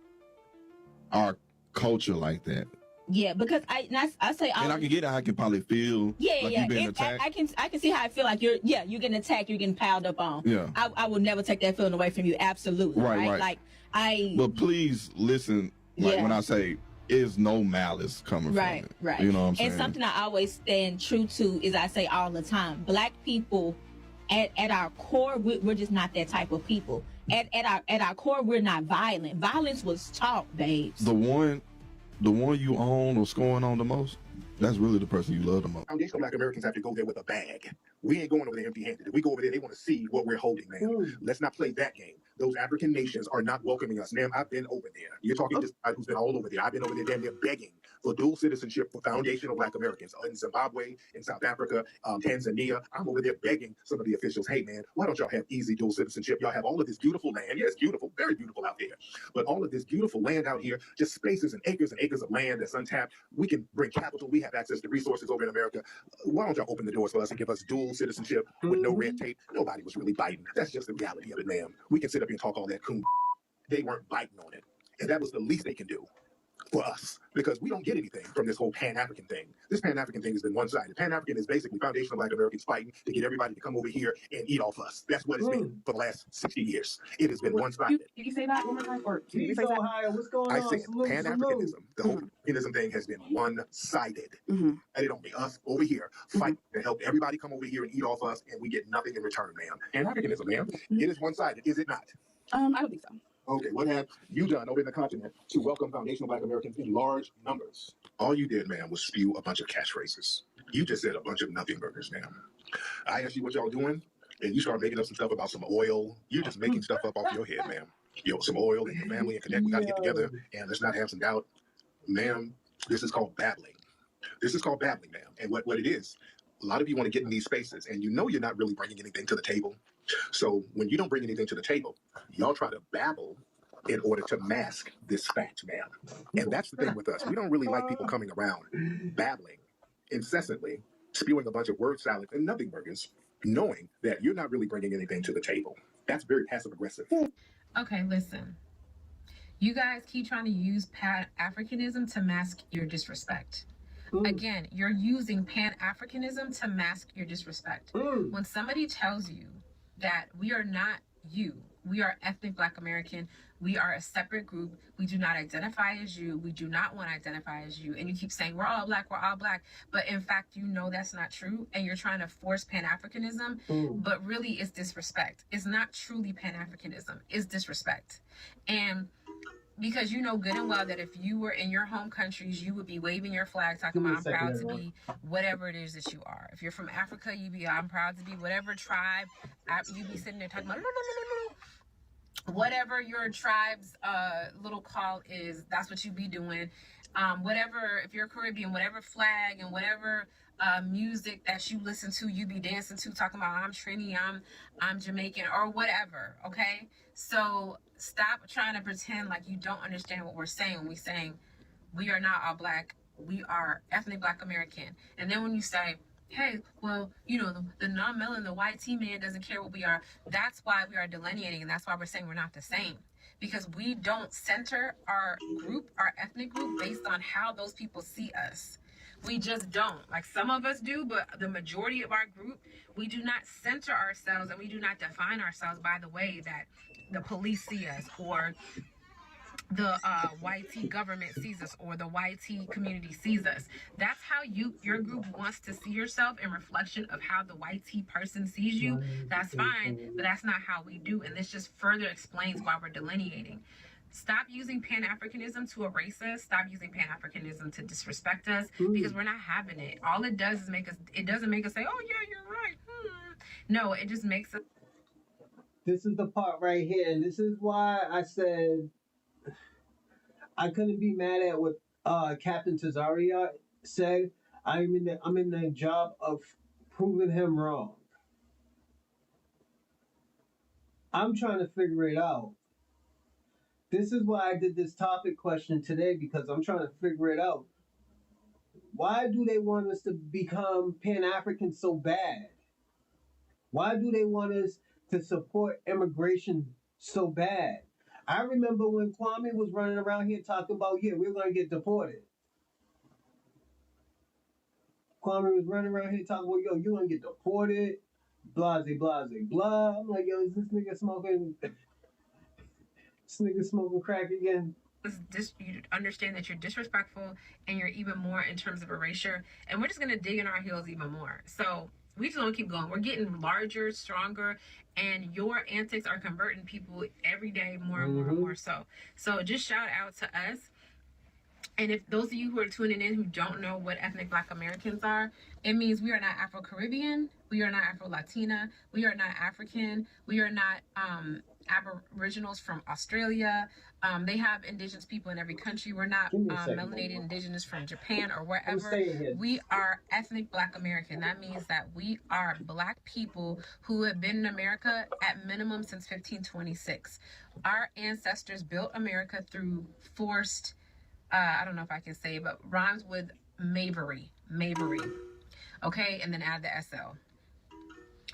our culture like that. Yeah, because I say, and I can get how I can probably feel. Like you've been attacked. I can see how I feel like you're getting attacked, you're getting piled up on. Yeah. I will never take that feeling away from you. Absolutely. Right. Like But please listen, like when I say is no malice coming from it. Right. You know what I'm saying? And something I always stand true to is I say all the time, Black people at our core, we're just not that type of people. At our core, we're not violent. Violence was taught, babes. The one you own or scoring on the most, that's really the person you love the most. Foundational Black Americans have to go there with a bag. We ain't going over there empty-handed. If we go over there, they want to see what we're holding, man. Let's not play that game. Those African nations are not welcoming us. Ma'am, I've been over there. You're talking to somebody who's been all over there. I've been over there damn near begging for dual citizenship for foundational Black Americans in Zimbabwe, in South Africa, Tanzania. I'm over there begging some of the officials, hey, man, why don't y'all have easy dual citizenship? Y'all have all of this beautiful land. Yeah, it's beautiful, very beautiful out there. But all of this beautiful land out here, just spaces and acres of land that's untapped. We can bring capital. We have access to resources over in America. Why don't y'all open the doors for us and give us dual citizenship with no red tape? Nobody was really biting. That's just the reality of it, ma'am. We can sit up here and talk all that coon. They weren't biting on it. And that was the least they can do for us, because we don't get anything from this whole Pan-African thing. This Pan-African thing has been one-sided. Pan-African is basically foundational Black Americans fighting to get everybody to come over here and eat off us. That's what it's been for the last 60 years. It has been one-sided. Did you say that one more time? Or did you say Ohio, what's going I on? said Pan-Africanism, the whole Africanism thing has been one-sided. And it don't be us over here fighting to help everybody come over here and eat off us, and we get nothing in return, ma'am. Pan-Africanism, ma'am, it is one-sided, is it not? I don't think so. Okay, what have you done over in the continent to welcome foundational Black Americans in large numbers? All you did, ma'am, was spew a bunch of catchphrases. You just said a bunch of nothing burgers, ma'am. I asked you what y'all doing, and you start making up some stuff about some oil. You're just making stuff up off your head, ma'am. Yo, some oil and your family and connect. We got to get together, and let's not have some doubt. Ma'am, this is called babbling. This is called babbling, ma'am. And what it is, a lot of you want to get in these spaces, and you know you're not really bringing anything to the table. So when you don't bring anything to the table, y'all try to babble in order to mask this fact, ma'am. And that's the thing with us. We don't really like people coming around babbling incessantly, spewing a bunch of word salads and nothing burgers, knowing that you're not really bringing anything to the table. That's very passive aggressive. Okay, listen. You guys keep trying to use Pan-Africanism to mask your disrespect. Again, you're using Pan-Africanism to mask your disrespect. When somebody tells you that we are not you, we are ethnic Black American, we are a separate group, we do not identify as you, we do not want to identify as you, and you keep saying we're all black, but in fact you know that's not true, and you're trying to force Pan-Africanism, but really it's disrespect. It's not truly Pan-Africanism, it's disrespect. And because you know good and well that if you were in your home countries, you would be waving your flag, talking about I'm proud to be whatever it is that you are. If you're from Africa, you'd be I'm proud to be whatever tribe. You'd be sitting there talking about whatever your tribe's little call is. That's what you'd be doing. Whatever, if you're Caribbean, whatever flag and whatever music that you listen to, you be dancing to, talking about I'm Trini, I'm Jamaican, or whatever. Okay, so stop trying to pretend like you don't understand what we're saying when we're saying we are not all black, we are ethnic Black American. And then when you say, hey, well, you know, the non-melanin, the white T-man doesn't care what we are, that's why we are delineating, and that's why we're saying we're not the same. because we don't center our group, our ethnic group, based on how those people see us. We just don't. Like some of us do, but the majority of our group, we do not center ourselves and we do not define ourselves by the way that the police see us, or the YT government sees us, or the YT community sees us. That's how your group wants to see yourself, in reflection of how the YT person sees you. That's fine, but that's not how we do. And this just further explains why we're delineating. Stop using Pan-Africanism to erase us. Stop using Pan-Africanism to disrespect us, because we're not having it. All it does is make us, it doesn't make us say, oh yeah, you're right. No, it just makes us. This is the part right here, and this is why I said I couldn't be mad at what Captain Tazaria said. I'm in the job of proving him wrong. I'm trying to figure it out. This is why I did this topic question today, because I'm trying to figure it out. Why do they want us to become Pan-African so bad? Why do they want us to support immigration so bad? I remember when Kwame was running around here talking about, yeah, we're going to get deported. Kwame was running around here talking about, yo, you're going to get deported, blase, blase, blah. I'm like, yo, is this nigga smoking crack again? You understand that you're disrespectful and you're even more in terms of erasure, and we're just going to dig in our heels even more. So we just want to keep going. We're getting larger, stronger, and your antics are converting people every day more and more and more. So just shout out to us. And if those of you who are tuning in who don't know what ethnic Black Americans are, it means we are not Afro-Caribbean, we are not Afro-Latina, we are not African, we are not Aboriginals from Australia. They have indigenous people in every country. We're not melanated indigenous from Japan or wherever. We are ethnic Black American. That means that we are Black people who have been in America at minimum since 1526. Our ancestors built America through forced, I don't know if I can say it, but rhymes with Mavery. Okay, and then add the SL.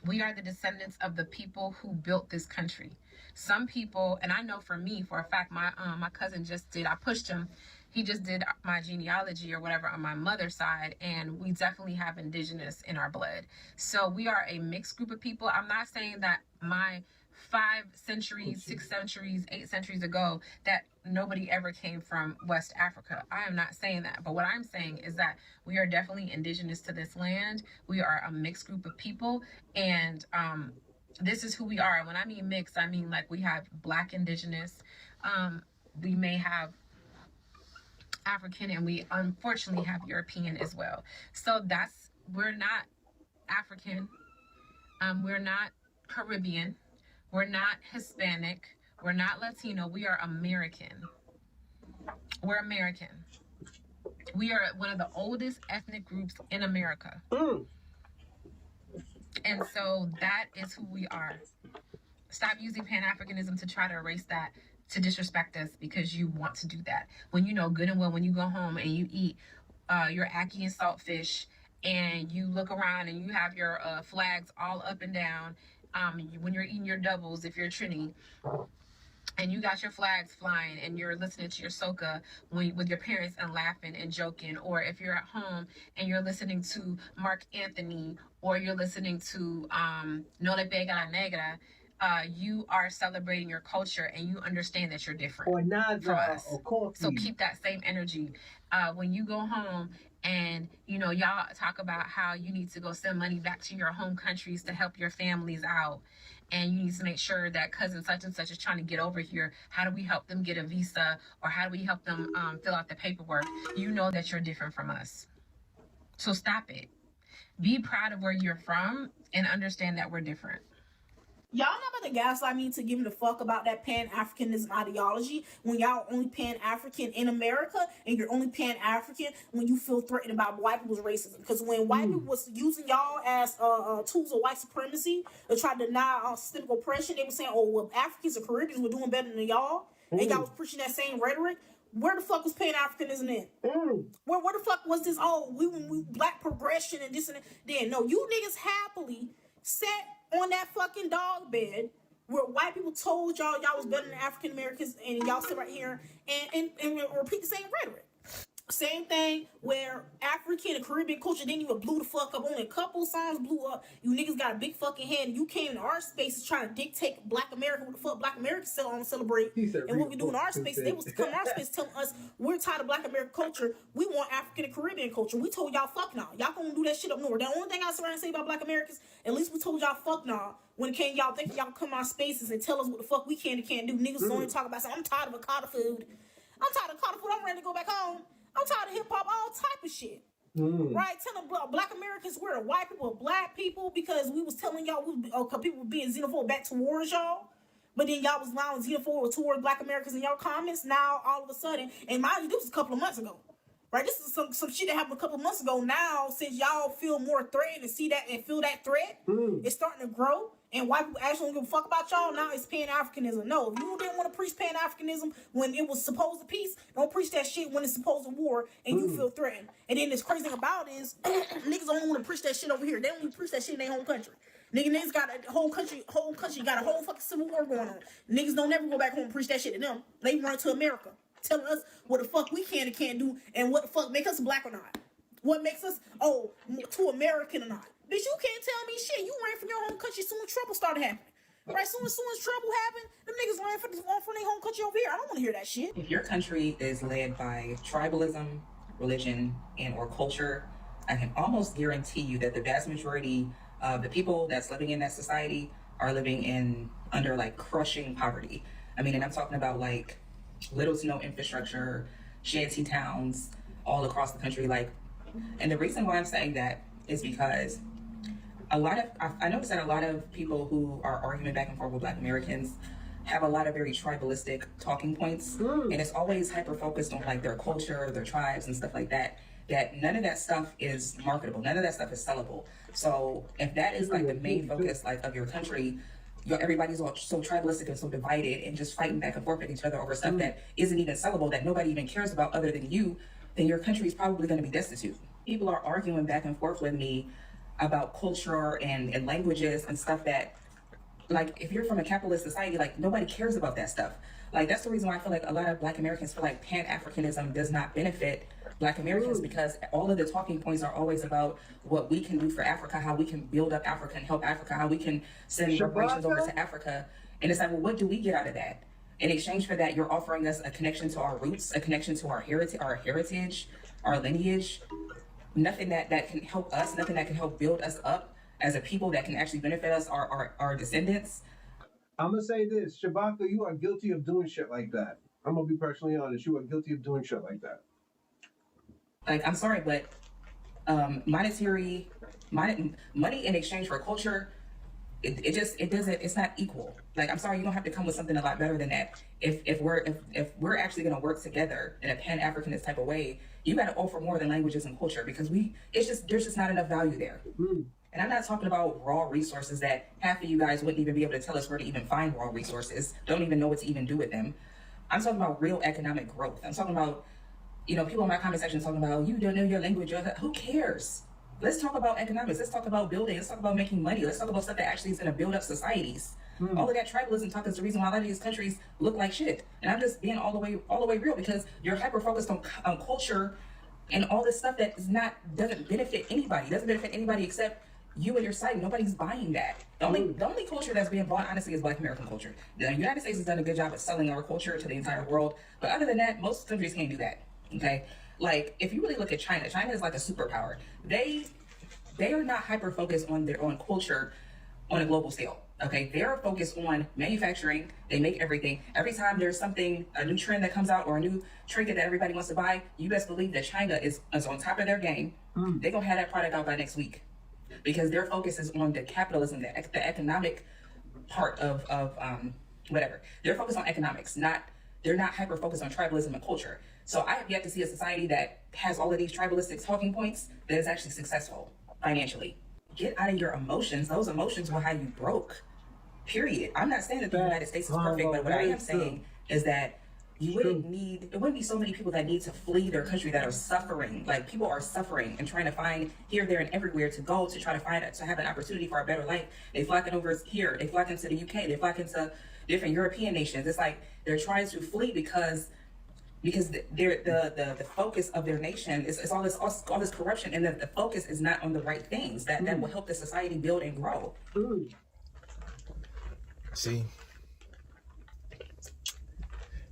We are the descendants of the people who built this country. Some people, and I know for me, for a fact, my cousin just did, I pushed him, he just did my genealogy or whatever on my mother's side, and we definitely have indigenous in our blood. So we are a mixed group of people. I'm not saying that my 5 centuries, 6 centuries, 8 centuries ago, that nobody ever came from West Africa. I am not saying that. But what I'm saying is that we are definitely indigenous to this land. We are a mixed group of people. And this is who we are. When I mean mixed, I mean like we have Black indigenous. We may have African, and we unfortunately have European as well. So we're not African. We're not Caribbean. We're not Hispanic. We're not Latino. We are American. We're American. We are one of the oldest ethnic groups in America. And so that is who we are. Stop using Pan-Africanism to try to erase that, to disrespect us because you want to do that. When you know good and well, when you go home and you eat your ackee and saltfish, and you look around and you have your flags all up and down, when you're eating your doubles, if you're Trini, and you got your flags flying and you're listening to your soca with your parents and laughing and joking, or if you're at home and you're listening to Mark Anthony, or you're listening to No Le Pega La Negra, you are celebrating your culture and you understand that you're different from us. So keep that same energy. When you go home and, y'all talk about how you need to go send money back to your home countries to help your families out, and you need to make sure that cousin such and such is trying to get over here. How do we help them get a visa, or how do we help them fill out the paperwork? You know that you're different from us. So stop it. Be proud of where you're from and understand that we're different. Y'all not about to gaslight me to give me the fuck about that Pan-Africanism ideology when y'all only Pan-African in America, and you're only Pan-African when you feel threatened about white people's racism. Because when white people was using y'all as tools of white supremacy to try to deny systemic oppression, they were saying, oh, well, Africans and Caribbeans were doing better than y'all, and y'all was pushing that same rhetoric. Where the fuck was Pan-Africanism in? Where the fuck was this, we black progression and this and that? Then, no, you niggas happily sat on that fucking dog bed where white people told y'all was better than African Americans, and y'all sit right here and repeat the same rhetoric. Same thing where African and Caribbean culture didn't even blew the fuck up. Only a couple songs blew up. You niggas got a big fucking head, and you came in our spaces trying to dictate Black America what the fuck Black America celebrate. And what we do in our spaces, they was to come in our space telling us we're tired of Black American culture. We want African and Caribbean culture. We told y'all fuck nah. Y'all gonna do that shit up north. The only thing I say about Black Americans, at least we told y'all fuck nah. When it came, y'all think y'all come in our spaces and tell us what the fuck we can and can't do. Niggas only talk about something. I'm tired of Okada food. I'm tired of Okada food. I'm ready to go back home. I'm tired of hip hop, all type of shit. Right? Telling Black Americans we're the white people, Black people, because we was telling y'all people were being xenophobe back towards y'all. But then y'all was allowing xenophobe towards Black Americans in your comments. Now all of a sudden, and mind you, this was a couple of months ago. Right? This is some shit that happened a couple of months ago. Now, since y'all feel more threatened and see that and feel that threat, it's starting to grow. And white people actually don't give a fuck about y'all. Now it's Pan-Africanism. No, if you didn't want to preach Pan-Africanism when it was supposed to peace, don't preach that shit when it's supposed to war and you feel threatened. And then this crazy thing about it is niggas only want to preach that shit over here. They don't want to preach that shit in their home country. Niggas got a whole country got a whole fucking civil war going on. Niggas don't never go back home and preach that shit to them. They run to America, telling us what the fuck we can and can't do and what the fuck make us Black or not. What makes us, too American or not. Bitch, you can't tell me shit. You ran from your home country soon as trouble started happening. Right? Soon as trouble happened, them niggas ran from their home country over here. I don't want to hear that shit. If your country is led by tribalism, religion, and or culture, I can almost guarantee you that the vast majority of the people that's living in that society are living under like crushing poverty. I mean, and I'm talking about like little to no infrastructure, shanty towns all across the country. And the reason why I'm saying that is because I noticed that a lot of people who are arguing back and forth with Black Americans have a lot of very tribalistic talking points, and it's always hyper focused on like their culture, their tribes, and stuff like that. That none of that stuff is marketable, none of that stuff is sellable. So if that is like the main focus like of your country, everybody's all so tribalistic and so divided and just fighting back and forth with each other over stuff that isn't even sellable, that nobody even cares about other than you, then your country is probably going to be destitute. People are arguing back and forth with me about culture and languages and stuff that, like, if you're from a capitalist society, like, nobody cares about that stuff. Like, that's the reason why I feel like a lot of Black Americans feel like Pan-Africanism does not benefit Black Americans, because all of the talking points are always about what we can do for Africa, how we can build up Africa and help Africa, how we can send reparations over to Africa. And it's like, well, what do we get out of that? In exchange for that, you're offering us a connection to our roots, a connection to our heritage, our lineage. Nothing that can help us, nothing that can help build us up as a people that can actually benefit us, our descendants. I'm gonna say this, Shabaka, you are guilty of doing shit like that. I'm gonna be personally honest. You are guilty of doing shit like that. Like, I'm sorry, but money in exchange for culture, it's not equal. Like, I'm sorry, you don't have to come with something a lot better than that. If we're actually gonna work together in a Pan-Africanist type of way, you gotta offer more than languages and culture, because there's just not enough value there. And I'm not talking about raw resources that half of you guys wouldn't even be able to tell us where to even find raw resources, don't even know what to even do with them. I'm talking about real economic growth. I'm talking about, people in my comment section talking about, you don't know your language. Who cares? Let's talk about economics. Let's talk about building. Let's talk about making money. Let's talk about stuff that actually is going to build up societies. All of that tribalism talk is the reason why a lot of these countries look like shit. And I'm just being all the way real, because you're hyper focused on culture and all this stuff that doesn't benefit anybody. Doesn't benefit anybody except you and your site. Nobody's buying that. The only culture that's being bought, honestly, is Black American culture. The United States has done a good job of selling our culture to the entire world, but other than that, most countries can't do that. Okay, like, if you really look at China is like a superpower. They are not hyper focused on their own culture on a global scale. Okay, they're focused on manufacturing. They make everything. Every time there's a new trend that comes out, or a new trinket that everybody wants to buy, you best believe that China is on top of their game. They're gonna have that product out by next week, because their focus is on the capitalism, the economic part of whatever. They're focused on economics, they're not hyper focused on tribalism and culture. So I have yet to see a society that has all of these tribalistic talking points that is actually successful financially. Get out of your emotions. Those emotions will have you broke. Period. I'm not saying that the United States is perfect, but what I am saying is that you wouldn't need, it wouldn't be so many people that need to flee their country that are suffering. Like, people are suffering and trying to find here, there, and everywhere to go to try to find, to have an opportunity for a better life. They flocking over here, they flock into the UK, they flock into different European nations. It's like they're trying to flee because the focus of their nation is all this corruption, and the focus is not on the right things that will help the society build and grow. See,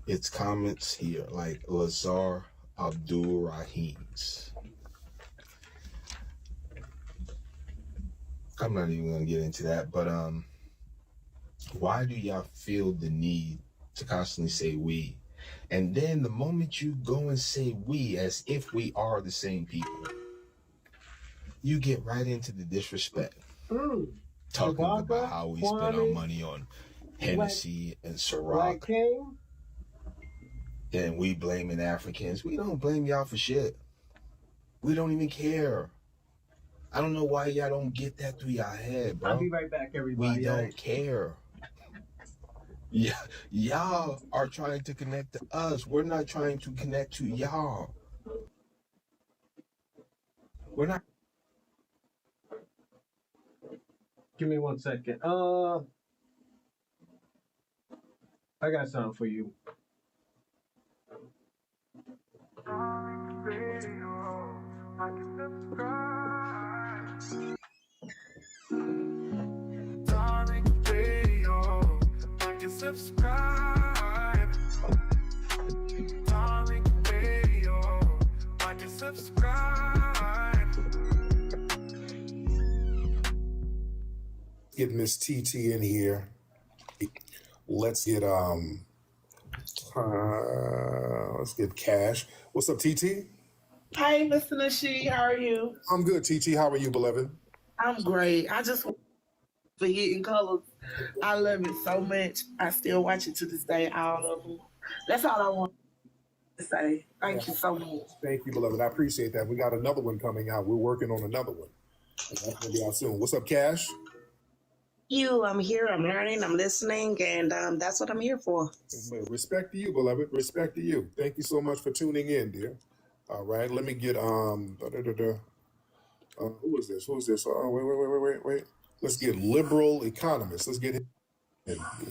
it's comments here like Lazar Abdul Rahim's. I'm not even gonna get into that, but why do y'all feel the need to constantly say we? And then the moment you go and say we as if we are the same people, you get right into the disrespect. Talking about how we spend our money on Hennessy and Ciroc. Then we blaming Africans. We don't blame y'all for shit. We don't even care. I don't know why y'all don't get that through your head, bro. I'll be right back, everybody. We don't care. Yeah, y'all are trying to connect to us. We're not trying to connect to y'all. We're not. Give me 1 second. I got something for you. Subscribe. Darling Radio, like and subscribe. Get Miss TT in here. Let's get Cash. What's up, TT? Hey, Mr. Nasheed, how are you? I'm good, TT. How are you, beloved? I'm great. I just for Hidden Colors. I love it so much. I still watch it to this day, all of them. That's all I want to say. Thank you so much. Thank you, beloved. I appreciate that. We got another one coming out. We're working on another one. And that's going to be out soon. What's up, Cash? I'm here, I'm learning, I'm listening, and that's what I'm here for. Respect to you, beloved. Respect to you. Thank you so much for tuning in, dear. All right, let me get who is this? Who is this? Wait. Let's get Liberal Economist. Let's get him.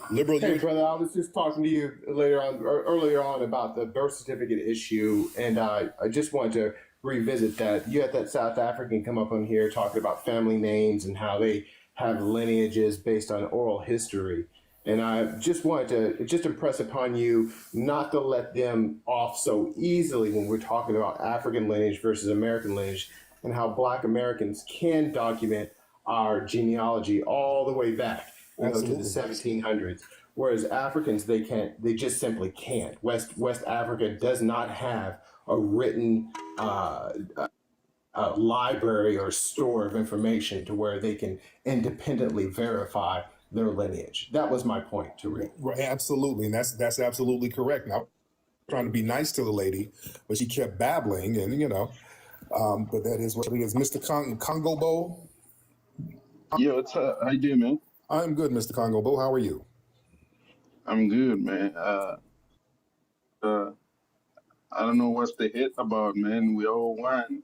Liberal. Hey, brother, I was just talking to you earlier on about the birth certificate issue, and I just wanted to revisit that. You had that South African come up on here talking about family names and how they have lineages based on oral history. And I just wanted to impress upon you not to let them off so easily when we're talking about African lineage versus American lineage, and how Black Americans can document our genealogy all the way back to the 1700s. Whereas Africans, they can't. They just simply can't. West Africa does not have a written library or store of information to where they can independently verify their lineage. That was my point, to read. Right, absolutely, and that's absolutely correct. Now, I'm trying to be nice to the lady, but she kept babbling, and but that is what it is. Mr. Congo Bo. Yo, what's up? How you doing, man? I'm good, Mr. Congo Bo. How are you? I'm good, man. I don't know what's the hit about, man. We all won.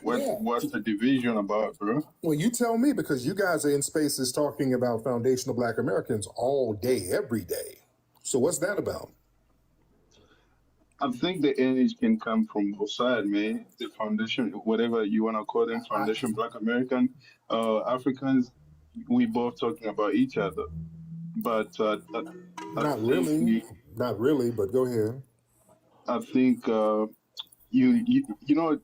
What's the division about, bro? Well, you tell me, because you guys are in spaces talking about foundational Black Americans all day, every day. So what's that about? I think the energy can come from both sides, man. The foundation, whatever you want to call them, foundation Black American, Africans, we both talking about each other. But not really, but go ahead. I think you know,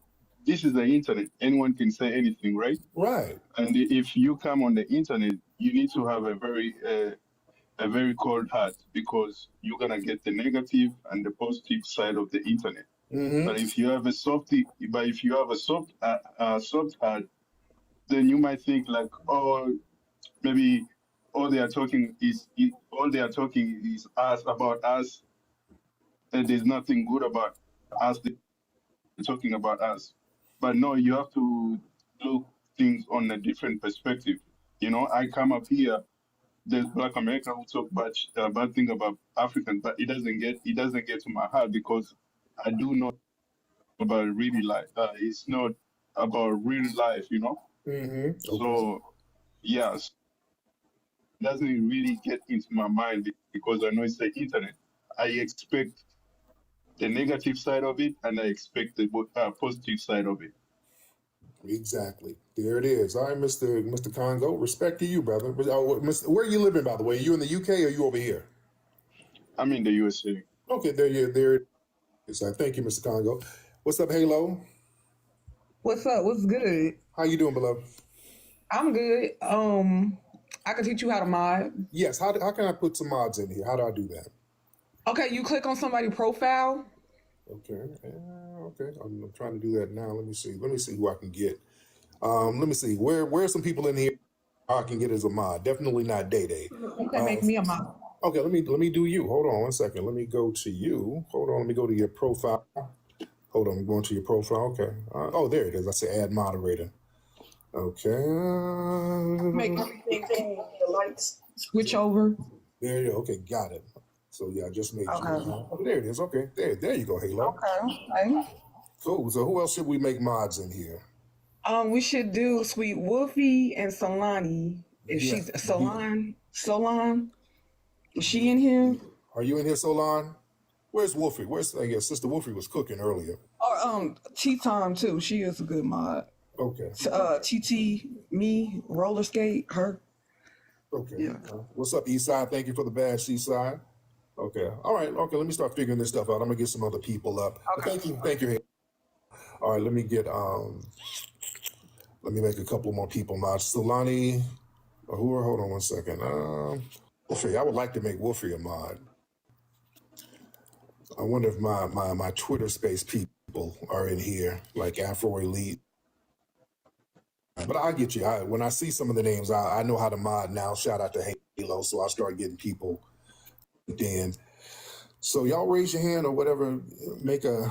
this is the internet. Anyone can say anything, right? Right. And if you come on the internet, you need to have a very cold heart, because you're gonna get the negative and the positive side of the internet. Mm-hmm. But if you have a soft heart, then you might think like, oh, maybe all they are talking is us, about us, and there's nothing good about us. They're talking about us. But no, you have to look things on a different perspective. You know, I come up here there's Black American who talk bad thing about African, but it doesn't get to my heart because I do know about really life. It's not about real life, you know. Mm-hmm. So yes, it doesn't really get into my mind because I know it's the internet. I expect the negative side of it, and I expect the positive side of it. Exactly. There it is. All right, Mr. Congo. Respect to you, brother. Where are you living, by the way? Are you in the UK or are you over here? I'm in the USA. Okay, there it is. Thank you, Mr. Congo. What's up, Halo? What's up? What's good? How you doing, beloved? I'm good. I can teach you how to mod. Yes. How can I put some mods in here? How do I do that? Okay, you click on somebody's profile. Okay. Okay. I'm trying to do that now. Let me see who I can get. Let me see. Where are some people in here I can get as a mod? Definitely not Day Day. Okay, make me a mod. Okay, let me do you. Hold on one second. Let me go to you. Hold on. Let me go to your profile. Hold on. I'm going to your profile. Okay. Oh, there it is. I say add moderator. Okay. Make everything the lights switch over. There you go. Okay, got it. So yeah, I just made Okay. Oh, there it is. Okay. There you go, Halo. Okay. Cool. So who else should we make mods in here? We should do Sweet Wolfie and Solani. If Yeah. she's Solon, is she in here? Are you in here, Solon? Where's Wolfie? I guess Sister Wolfie was cooking earlier. Or T-Tom too. She is a good mod. Okay. TT, me, roller skate, her. Okay. Yeah. What's up, Eastside? Thank you for the badge, Seaside. Okay. All right. Okay. Let me start figuring this stuff out. I'm gonna get some other people up. Okay. Thank you. All right. Let me make a couple more people mods. Solani, hold on one second. Wolfie. I would like to make Wolfie a mod. I wonder if my Twitter space people are in here, like Afro Elite. But I'll get you. When I see some of the names, I know how to mod now. Shout out to Halo, so I'll start getting people in. So y'all raise your hand or whatever. Make a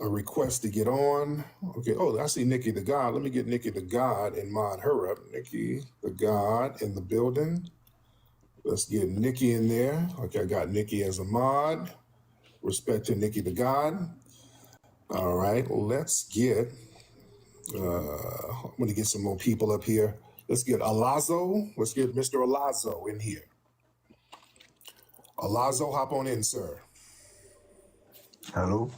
request to get on. Okay. Oh, I see Nikki the God. Let me get Nikki the God and mod her up. Nikki the God in the building. Let's get Nikki in there. Okay, I got Nikki as a mod. Respect to Nikki the God. All right, let's get, I'm gonna get some more people up here. Let's get Alazo. Let's get Mr. Alazo in here. Alazo, hop on in, sir. Hello.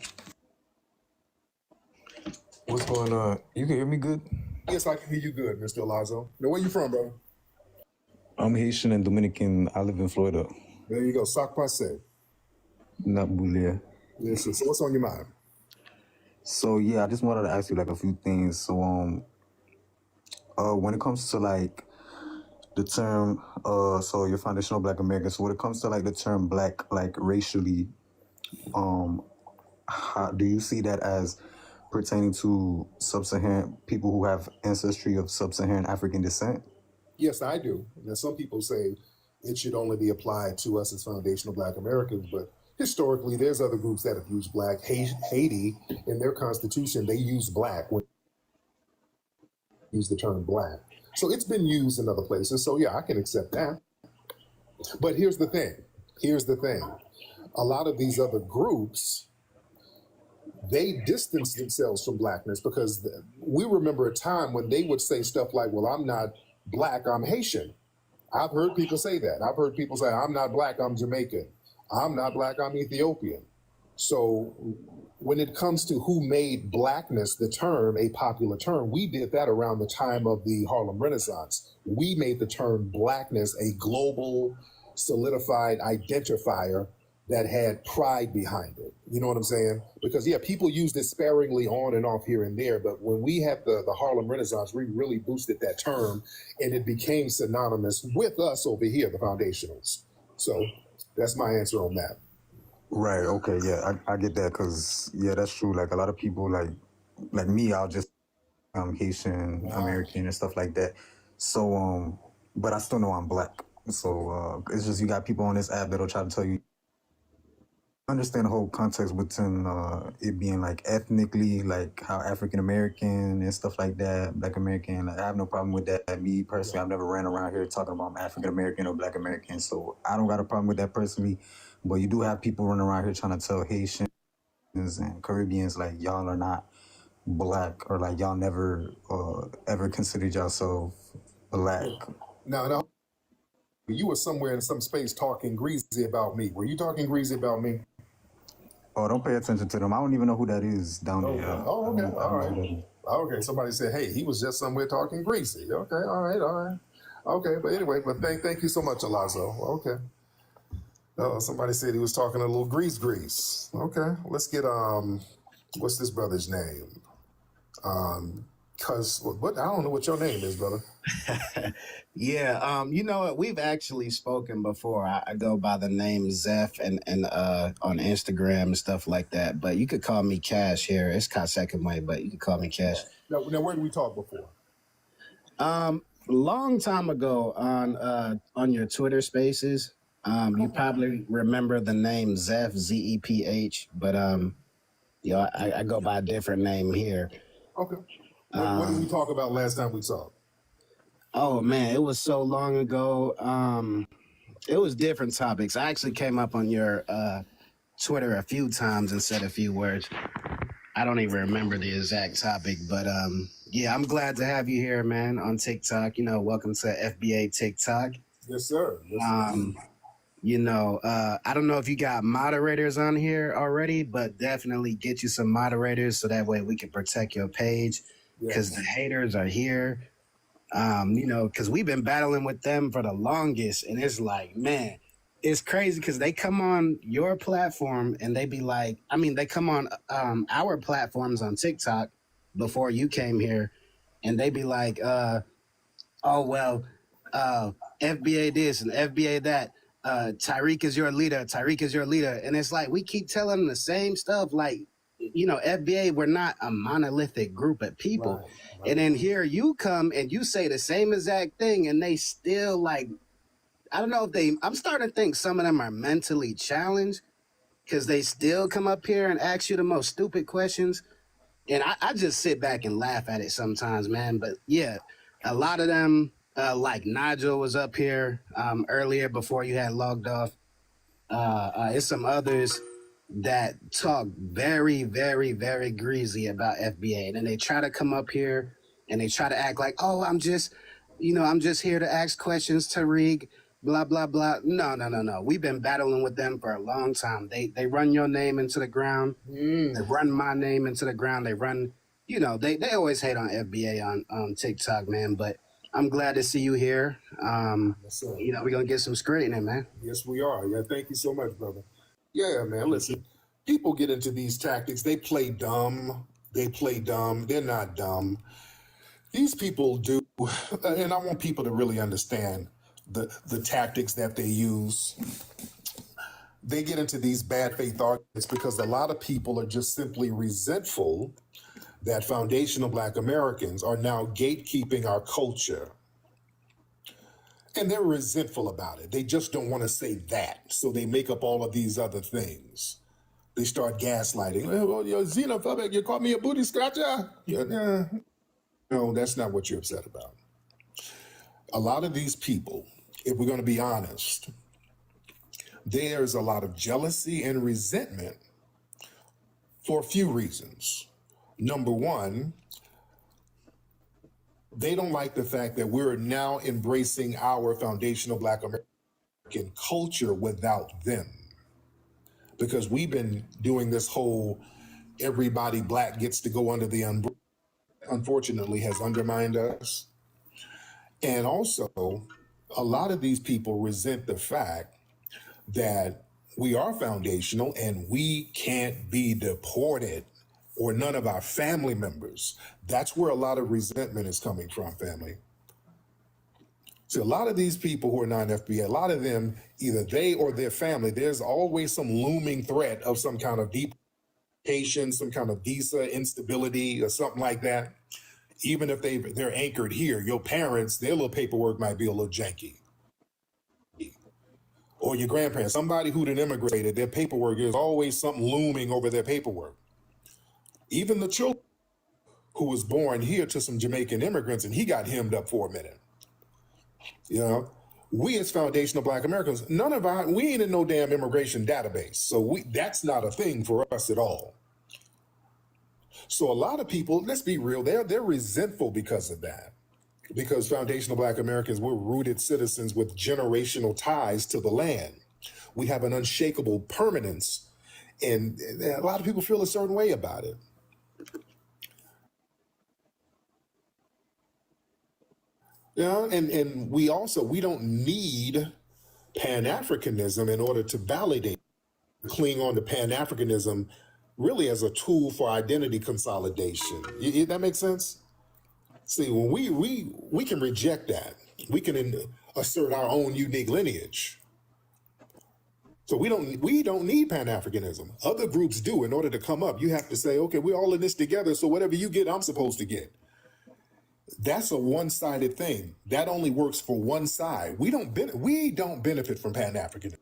What's going on? You can hear me good? Yes, I can hear you good, Mr. Alazo. Now, where you from, bro? I'm Haitian and Dominican. I live in Florida. There you go. Sac passe. Not Boulier. Yes, so what's on your mind? So yeah, I just wanted to ask you like a few things. So when it comes to like the term, so you're foundational Black American. So when it comes to like the term Black, like racially, how do you see that as pertaining to sub-Saharan people who have ancestry of sub-Saharan African descent? Yes, I do. Now, some people say it should only be applied to us as foundational Black Americans, but historically, there's other groups that have used Black. Haiti, in their constitution, they use Black when they use the term Black. So it's been used in other places. So yeah, I can accept that. But here's the thing. A lot of these other groups, they distance themselves from Blackness because we remember a time when they would say stuff like, well, I'm not Black, I'm Haitian. I've heard people say that. I've heard people say, I'm not Black, I'm Jamaican. I'm not Black, I'm Ethiopian. So when it comes to who made Blackness the term, a popular term, we did that around the time of the Harlem Renaissance. We made the term Blackness a global, solidified identifier that had pride behind it. You know what I'm saying? Because yeah, people used it sparingly on and off here and there, but when we had the Harlem Renaissance, we really boosted that term and it became synonymous with us over here, the foundationals. So that's my answer on that. Right. Okay. Yeah, I get that because yeah, that's true. Like a lot of people, like me, I'll just Haitian American and stuff like that. So but I still know I'm Black. So it's just you got people on this app that'll try to tell you understand the whole context within it being like ethnically, like how African American and stuff like that, Black American. Like, I have no problem with that. Me personally, I've never ran around here talking about I'm African American or Black American, so I don't got a problem with that personally. But you do have people running around here trying to tell Haitians and Caribbeans like y'all are not Black, or like y'all never ever considered yourself Black. Now, you were somewhere in some space talking greasy about me. Were you talking greasy about me? Oh, don't pay attention to them. I don't even know who that is down there. Oh, okay. All right. Okay, somebody said, hey, he was just somewhere talking greasy. Okay, all right. Okay, but anyway, but thank you so much, Alonzo. Okay. Somebody said he was talking a little grease. Okay, let's get, what's this brother's name? What I don't know what your name is, brother. Yeah, you know what? We've actually spoken before. I go by the name Zeph and on Instagram and stuff like that. But you could call me Cash here. It's second way, but you could call me Cash. Now where did we talk before? Long time ago on your Twitter Spaces. You probably remember the name Zeph, Zeph, but I go by a different name here. Okay. What did we talk about last time we talked? Oh man, it was so long ago. It was different topics. I actually came up on your Twitter a few times and said a few words. I don't even remember the exact topic, but yeah, I'm glad to have you here, man, on TikTok. You know, welcome to FBA TikTok. Yes, sir. You know, I don't know if you got moderators on here already, but definitely get you some moderators so that way we can protect your page, because the haters are here. You know, because we've been battling with them for the longest, and it's like, man, it's crazy because they come on your platform and they be like, I mean, they come on our platforms on TikTok before you came here, and they be like, oh, well, FBA this and FBA that. Tyreek is your leader. Tyreek is your leader. And it's like, we keep telling them the same stuff. Like, you know, FBA, we're not a monolithic group of people. Right. And then here you come and you say the same exact thing, and they still like, I don't know if I'm starting to think some of them are mentally challenged because they still come up here and ask you the most stupid questions. And I just sit back and laugh at it sometimes, man. But yeah, a lot of them, like Nigel was up here earlier before you had logged off. It's some others that talk very, very, very greasy about FBA. And then they try to come up here and they try to act like, oh, I'm just here to ask questions, Tariq, blah, blah, blah. No. We've been battling with them for a long time. They run your name into the ground. They run my name into the ground. They run, you know, they always hate on FBA on TikTok, man. But I'm glad to see you here. You know, we're going to get some straightening, man. Yes, we are. Yeah, thank you so much, brother. Yeah, man, listen. People get into these tactics. They play dumb. They're not dumb. These people do, and I want people to really understand the tactics that they use. They get into these bad faith arguments because a lot of people are just simply resentful that foundational Black Americans are now gatekeeping our culture. And they're resentful about it. They just don't want to say that. So they make up all of these other things. They start gaslighting. Well, you're xenophobic. You call me a booty scratcher? Yeah. No, that's not what you're upset about. A lot of these people, if we're going to be honest, there's a lot of jealousy and resentment for a few reasons. Number one, they don't like the fact that we're now embracing our foundational Black American culture without them. Because we've been doing this whole everybody Black gets to go under the umbrella, unfortunately has undermined us. And also, a lot of these people resent the fact that we are foundational and we can't be deported, or none of our family members. That's where a lot of resentment is coming from, family. See, a lot of these people who are non-FBA, a lot of them, either they or their family, there's always some looming threat of some kind of deportation, some kind of visa instability or something like that. Even if they're anchored here, your parents, their little paperwork might be a little janky. or your grandparents, somebody who done immigrated, their paperwork, there's always something looming over their paperwork. Even the children who was born here to some Jamaican immigrants, and he got hemmed up for a minute. You know, we as foundational Black Americans, we ain't in no damn immigration database. So that's not a thing for us at all. So a lot of people, let's be real, they're resentful because of that. Because foundational Black Americans, we're rooted citizens with generational ties to the land. We have an unshakable permanence, and a lot of people feel a certain way about it. Yeah, and we don't need Pan-Africanism in order to validate, cling on to Pan-Africanism really as a tool for identity consolidation. That makes sense? See, when we can reject that. We can assert our own unique lineage. So we don't need Pan-Africanism. Other groups do. In order to come up, you have to say, okay, we're all in this together, so whatever you get, I'm supposed to get. That's a one-sided thing. That only works for one side. We don't benefit from Pan-Africanism.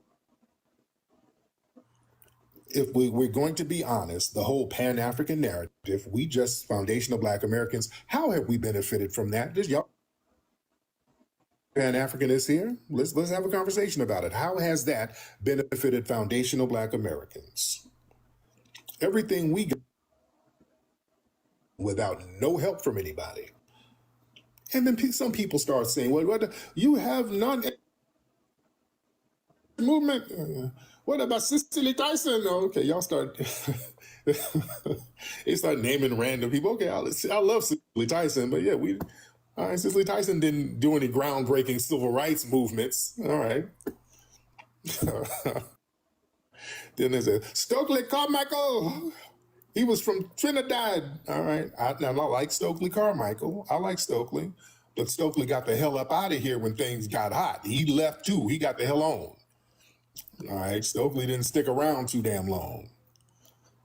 If we're going to be honest, the whole Pan-African narrative, we just foundational Black Americans, how have we benefited from that? Y'all Pan-Africanists here? Let's have a conversation about it. How has that benefited foundational Black Americans? Everything we got without no help from anybody. And then some people start saying, well, you have none movement. What about Cicely Tyson? Oh, okay, y'all start. They start naming random people. Okay, I love Cicely Tyson, but yeah, Cicely Tyson didn't do any groundbreaking civil rights movements. All right. Then there's Stokely Carmichael. He was from Trinidad. All right. I like Stokely Carmichael. I like Stokely. But Stokely got the hell up out of here when things got hot. He left too. He got the hell on. All right. Stokely didn't stick around too damn long.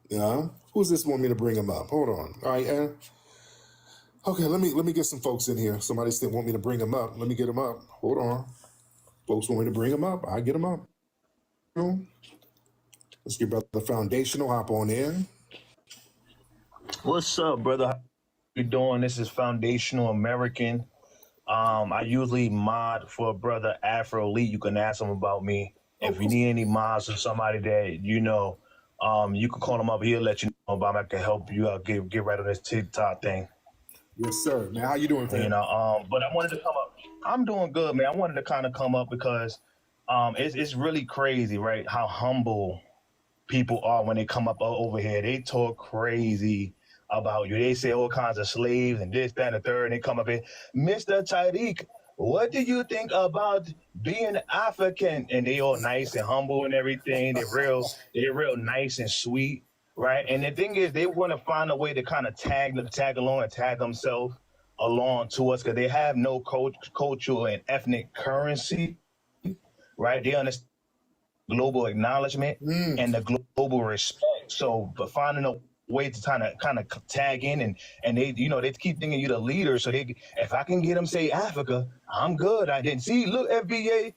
Yeah. Who's this want me to bring him up? Hold on. All right. Okay. Let me get some folks in here. Somebody still want me to bring him up. Let me get him up. Hold on. Folks want me to bring him up. I get him up. Let's get Brother Foundational hop on in. What's up, brother? How you doing? This is Foundational American. I usually mod for Brother Afro Elite. You can ask him about me. If you need any mods or somebody that you know, you can call him up. He'll let you know about him. I can help you out. Get right on this TikTok thing. Yes, sir. Man, how you doing, fam? You know, but I wanted to come up. I'm doing good, man. I wanted to kind of come up because it's really crazy, right? How humble people are when they come up over here. They talk crazy about you. They say all kinds of slaves and this, that, and the third. And they come up here, Mr. Tariq, what do you think about being African? And they all nice and humble and everything. They're real nice and sweet, right? And the thing is, they want to find a way to kind of tag along and tag themselves along to us because they have no cultural and ethnic currency, right? They understand global acknowledgement and the global respect. So, but finding a way to kind of tag in and they, you know, they keep thinking you're the leader. So if I can get them say Africa, I'm good. I didn't see. Look, FBA,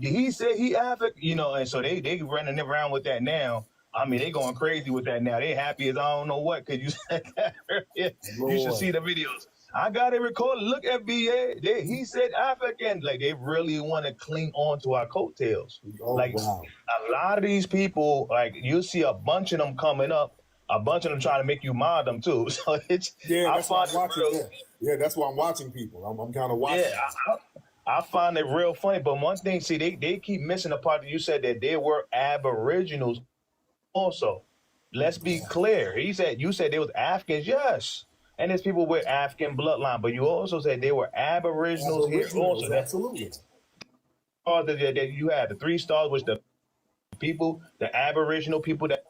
he said he Africa, you know, and so they running around with that now. I mean, they going crazy with that now. They happy as I don't know what because you said that earlier. You should see the videos. I got it recorded. Look, FBA, he said African. Like, they really want to cling on to our coattails. Oh, like, wow. A lot of these people, like, you see a bunch of them coming up, a bunch of them trying to make you mod them, too. So it's... Yeah, that's why I'm watching. Yeah, that's why I'm watching people. I'm kind of watching. Yeah, I find it real funny. But one thing, see, they keep missing the part that you said that they were Aboriginals also. Let's be clear. You said they was Africans, yes. And there's people with African bloodline, but you also said they were Aboriginals here also. Absolutely. That you had the 3 stars, which the people, the Aboriginal people that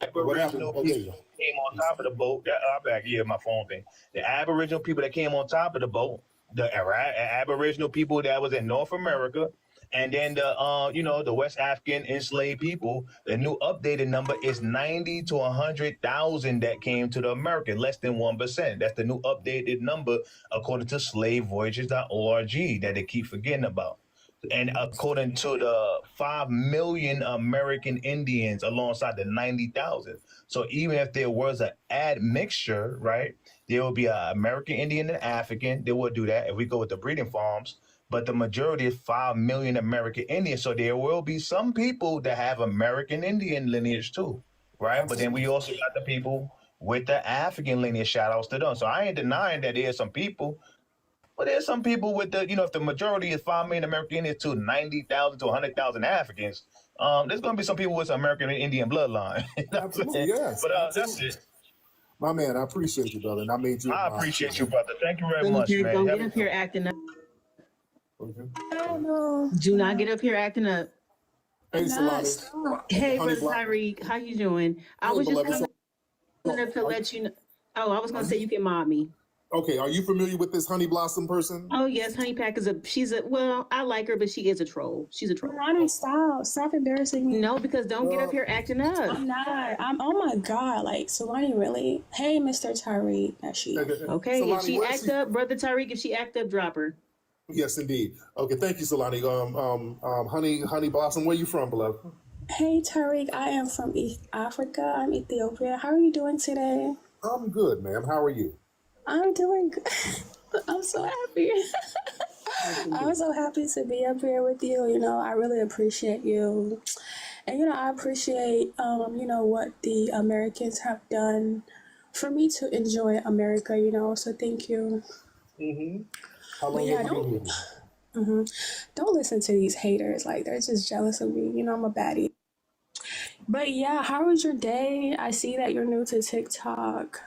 Aboriginal people came on top of the boat. My phone thing. The Aboriginal people that came on top of the boat, the Aboriginal people that was in North America, And then the West African enslaved people, the new updated number is 90 to 100,000 that came to the American, less than 1%. That's the new updated number according to slavevoyages.org that they keep forgetting about. And according to the 5 million American Indians alongside the 90,000. So even if there was an admixture, right, there will be an American Indian and African. They will do that if we go with the breeding farms. But the majority is 5 million American Indians. So there will be some people that have American Indian lineage too, right? But then we also got the people with the African lineage. Shout outs to them. So I ain't denying that there's some people. But there's some people with the, if the majority is 5 million American Indians to 90,000 to 100,000 Africans, there's going to be some people with some American Indian bloodline. Absolutely, yes. But absolutely. that's it. My man, I appreciate you, brother. And I made you. I appreciate you, brother. Thank you very much, man. Don't get up here acting up. Do not get up here acting up. Hey, Solani. Hey, Brother Tyreek, how you doing? I was just coming up to let you know. Oh, I was going to say you can mob me. Okay, are you familiar with this Honey Blossom person? Oh yes, Honey Pack is well, I like her, but she is a troll. She's a troll. Ronnie, stop embarrassing me. No, because don't get up here acting up. I'm not. Oh my God, like Solani really. Hey, Mr. Tyreek, Okay, Solani, if she act up, Brother Tyreek, if she act up, drop her. Yes, indeed. Okay, thank you, Solani. Honey Blossom, where you from, beloved? Hey, Tyreek, I am from East Africa. I'm Ethiopia. How are you doing today? I'm good, ma'am. How are you? I'm doing good. I'm so happy. I'm so happy to be up here with you. I really appreciate you. And, I appreciate, what the Americans have done for me to enjoy America, so thank you. Mm-hmm. How long have you been here? Don't listen to these haters. Like, they're just jealous of me. I'm a baddie. But yeah, how was your day? I see that you're new to TikTok.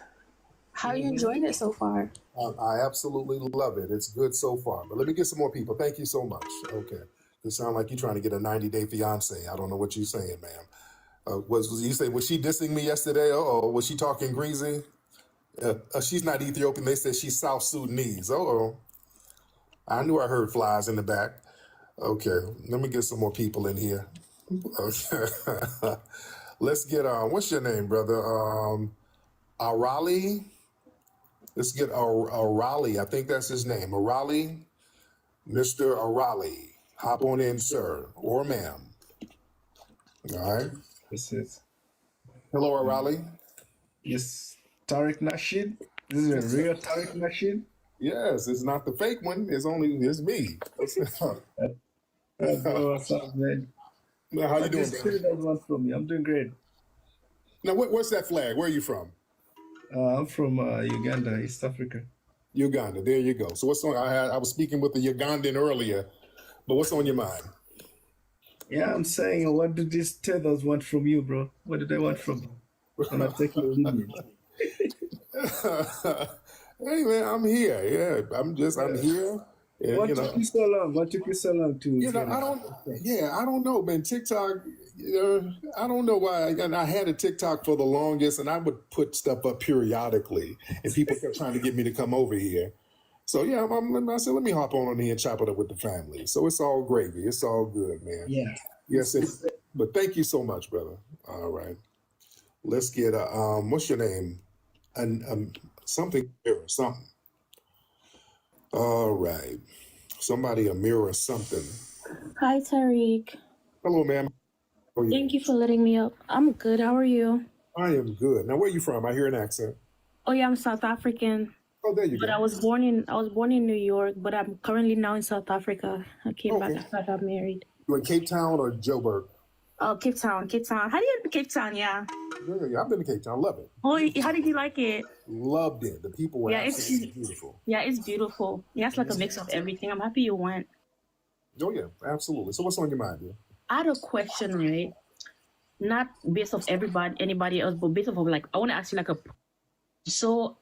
How are you enjoying it so far? I absolutely love it. It's good so far. But let me get some more people. Thank you so much. Okay. It sounds like you're trying to get a 90-day fiance. I don't know what you're saying, ma'am. Was she dissing me yesterday? Uh-oh. Was she talking greasy? She's not Ethiopian. They said she's South Sudanese. Uh-oh. I knew I heard flies in the back. Okay. Let me get some more people in here. Okay. Let's get what's your name, brother? Arali? Let's get Arali. I think that's his name. Arali. Mr. Arali. Hop on in, sir. Or ma'am. All right. This is. Hello, Arali. Yes. Tariq Nasheed. This is a real Tariq Nasheed. Yes, it's not the fake one. It's me. What's up, man? Now, how you doing, brother? From you. I'm doing great. Now, what's that flag? Where are you from? I'm from Uganda, East Africa. Uganda. There you go. So what's on? I was speaking with the Ugandan earlier, but what's on your mind? Yeah, I'm saying, what did these tethers want from you, bro? What did they want from you? I'm not taking your lineage. Hey man, I'm here. Yeah, I'm here. And, what took you so long? What took you so long to? I don't know, man. TikTok. I don't know why. And I had a TikTok for the longest, and I would put stuff up periodically, and people kept trying to get me to come over here. So yeah, I said, let me hop on here and chop it up with the family. So it's all gravy. It's all good, man. Yeah. Yes, but thank you so much, brother. All right. Let's get what's your name? Something. All right. Somebody a mirror something. Hi, Tariq. Hello, ma'am. Thank you for letting me up. I'm good. How are you? I am good. Now, where are you from? I hear an accent. Oh yeah, I'm South African. Oh, there you go. But I was born in New York, but I'm currently now in South Africa. I came back after I got married. You in Cape Town or Joburg? Oh, Cape Town. How do you Cape Town? Yeah. Yeah, I've been to Cape Town. Love it. Oh, how did you like it? Loved it. The people were absolutely beautiful. Yeah, it's beautiful. Yeah, it's like a mix of everything. I'm happy you went. Oh yeah, absolutely. So what's on your mind, dear? I had a question, right? Not based off anybody else, but based off of I want to ask you so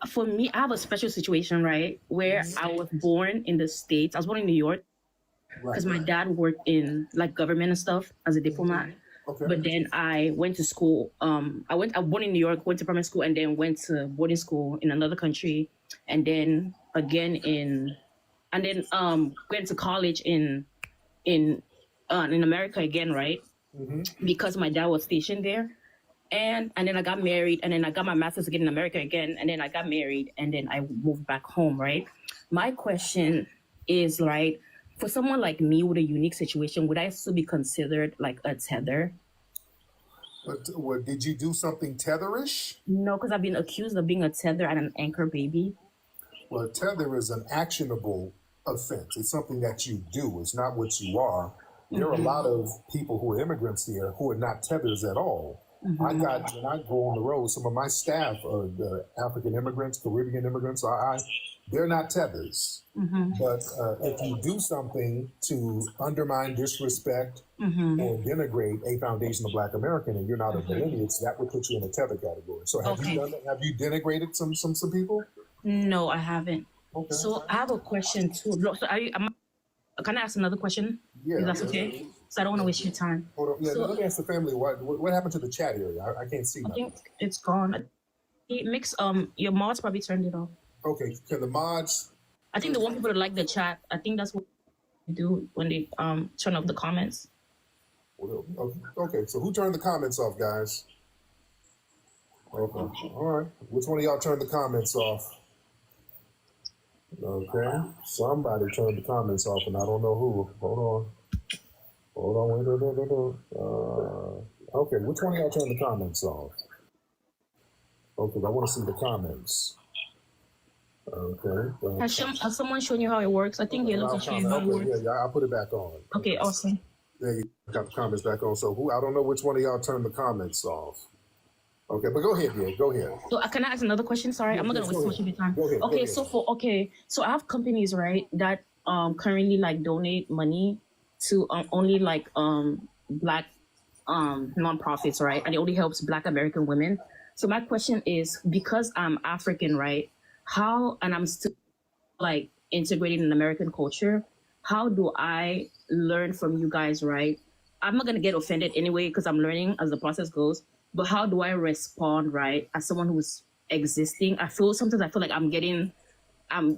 for me, I have a special situation, right? Where I was born in the States. I was born in New York because my dad worked in government and stuff as a diplomat. Okay. But then I went to school. I was born in New York, went to primary school, and then went to boarding school in another country, and then again went to college in in America again, right? Because my dad was stationed there. And then I got married, and then I got my master's again in America again, and then I got married, and then I moved back home, right? My question is, right, for someone like me with a unique situation, would I still be considered like a tether? But what, did you do something tetherish? No, because I've been accused of being a tether and an anchor baby. Well, tether is an actionable offense. It's something that you do. It's not what you are. There are a lot of people who are immigrants here who are not tethers at all. When I go on the road, some of my staff are the African immigrants, Caribbean immigrants. They're not tethers. But if you do something to undermine, disrespect, or denigrate a foundation of Black American, and you're not of the lineage, that would put you in a tether category. So have you done that? Have you denigrated some people? No, I haven't. Okay. So I have a question too. So can I ask another question? Yeah. If that's okay? So I don't want to waste your time. Hold on. Yeah, So, let me ask the family what happened to the chat area. I can't see I nothing. think it's gone. It makes your mods probably turned it off. Okay, can the mods? I think they want people to like the chat. I think that's what they do when they turn off the comments. Okay, so who turned the comments off, guys? Okay, all right. Which one of y'all turned the comments off? Okay, somebody turned the comments off, and I don't know who. Hold on, wait. Okay, which one of y'all turned the comments off? Okay, I want to see the comments. Okay. Has someone shown you how it works? I think they're looking to show you how it works. Yeah, I'll put it back on. Okay, awesome. Yeah, you got the comments back on. So I don't know which one of y'all turned the comments off. Okay, but go ahead, yeah, go ahead. So can I ask another question? Sorry, Yeah, I'm not gonna waste too much of your time. Go ahead, Okay, go ahead. So I have companies, right, that currently like donate money to only like Black nonprofits, right, and it only helps Black American women. So my question is, because I'm African, right, and I'm still like integrated in American culture, how do I learn from you guys, right? I'm not gonna get offended anyway because I'm learning as the process goes. But how do I respond, right, as someone who's existing? Sometimes I feel like I'm getting,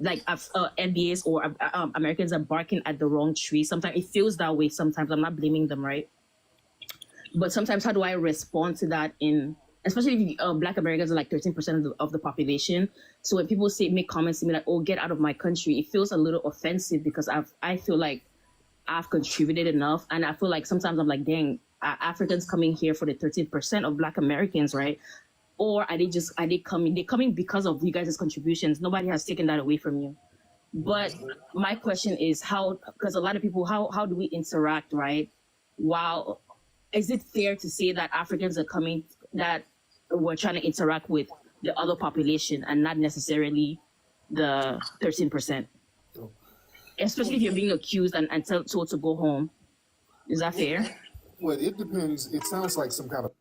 like NBAs or Americans are barking at the wrong tree. Sometimes it feels that way. Sometimes I'm not blaming them, right? But sometimes how do I respond to that especially if Black Americans are like 13% of the population. So when people make comments to me like, oh, get out of my country, it feels a little offensive because I feel like I've contributed enough. And I feel like sometimes I'm like, dang, are Africans coming here for the 13% of Black Americans, right? Or are they coming because of you guys' contributions? Nobody has taken that away from you. But my question is because a lot of people, how do we interact, right? Is it fair to say that Africans are coming, that we're trying to interact with the other population and not necessarily the 13%? Especially if you're being accused and told to go home. Is that fair? Well, it depends. It sounds like some kind of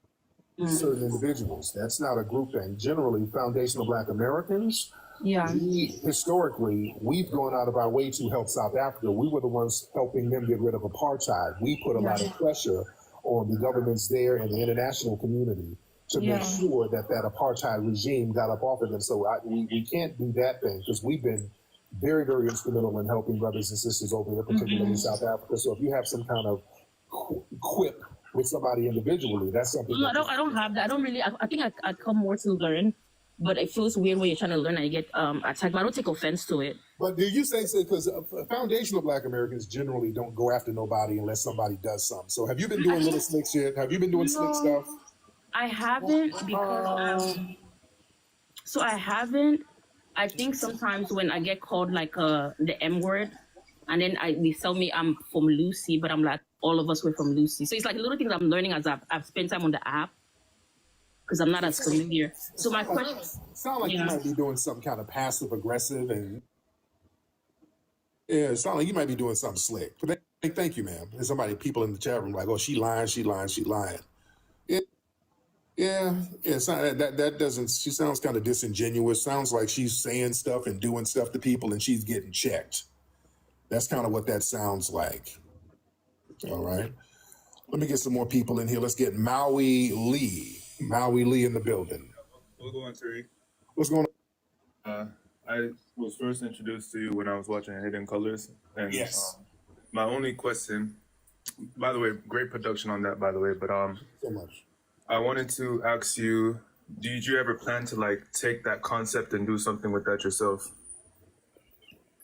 certain individuals. That's not a group thing. Generally, foundational Black Americans, historically, we've gone out of our way to help South Africa. We were the ones helping them get rid of apartheid. We put a lot of pressure on the governments there and the international community to make sure that apartheid regime got up off of them. So we can't do that thing because we've been very, very instrumental in helping brothers and sisters over here, particularly in South Africa. So if you have some kind of quip with somebody individually, that's something. No, I don't have that. I don't really. I think I come more to learn, but it feels weird when you're trying to learn and you get attacked. But I don't take offense to it. But do you say because foundational Black Americans generally don't go after nobody unless somebody does something? So have you been doing little slick shit? Have you been doing slick stuff? I haven't because so I haven't. I think sometimes when I get called like the M word, and then they tell me I'm from Lucy, but I'm like, all of us were from Lucy. So it's like little things I'm learning as I've spent time on the app because I'm not as familiar. So my question sound like you might be doing some kind of passive aggressive, and it sound like you might be doing something slick. But thank you, ma'am. There's people in the chat room like, oh, she lying. Yeah, that doesn't. She sounds kind of disingenuous. Sounds like she's saying stuff and doing stuff to people, and she's getting checked. That's kind of what that sounds like. All right. Let me get some more people in here. Let's get Maui Lee. Maui Lee in the building. What's going on, Tariq? What's going on? I was first introduced to you when I was watching Hidden Colors. And, yes. My only question, by the way, great production on that, by the way, but so much. I wanted to ask you, did you ever plan to like take that concept and do something with that yourself?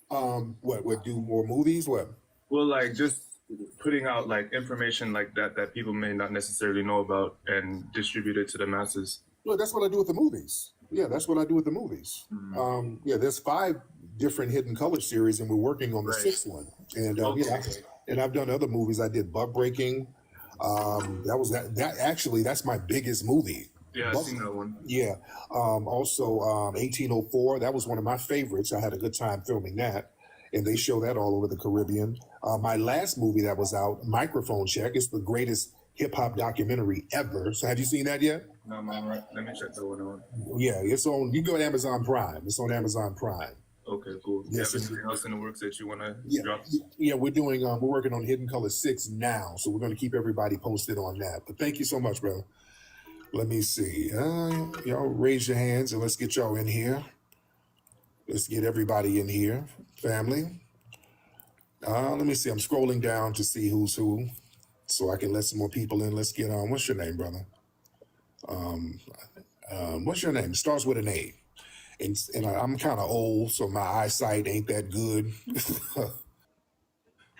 What do more movies? What? Well, like just putting out like information like that people may not necessarily know about and distribute it to the masses. Well, that's what I do with the movies. Yeah, that's what I do with the movies. Yeah, there's 5 different Hidden Color series, and we're working on the 6th one. And and I've done other movies. I did Buck Breaking. That actually that's my biggest movie. Yeah, I've seen that one. Yeah. Also, 1804. That was one of my favorites. I had a good time filming that, and they show that all over the Caribbean. My last movie that was out, Microphone Check, is the greatest hip hop documentary ever. So, have you seen that yet? No, man. Right. Let me check that one out. Yeah, it's on. You go to Amazon Prime. It's on Amazon Prime. Okay, cool. Yes, you have anything else in the works that you want to drop? Yeah, we're doing. We're working on Hidden Color 6 now, so we're going to keep everybody posted on that. But thank you so much, brother. Let me see. Y'all raise your hands and let's get y'all in here. Let's get everybody in here, family. Let me see. I'm scrolling down to see who's who, so I can let some more people in. Let's get on. What's your name, brother? What's your name? It starts with an A. And I'm kind of old, so my eyesight ain't that good.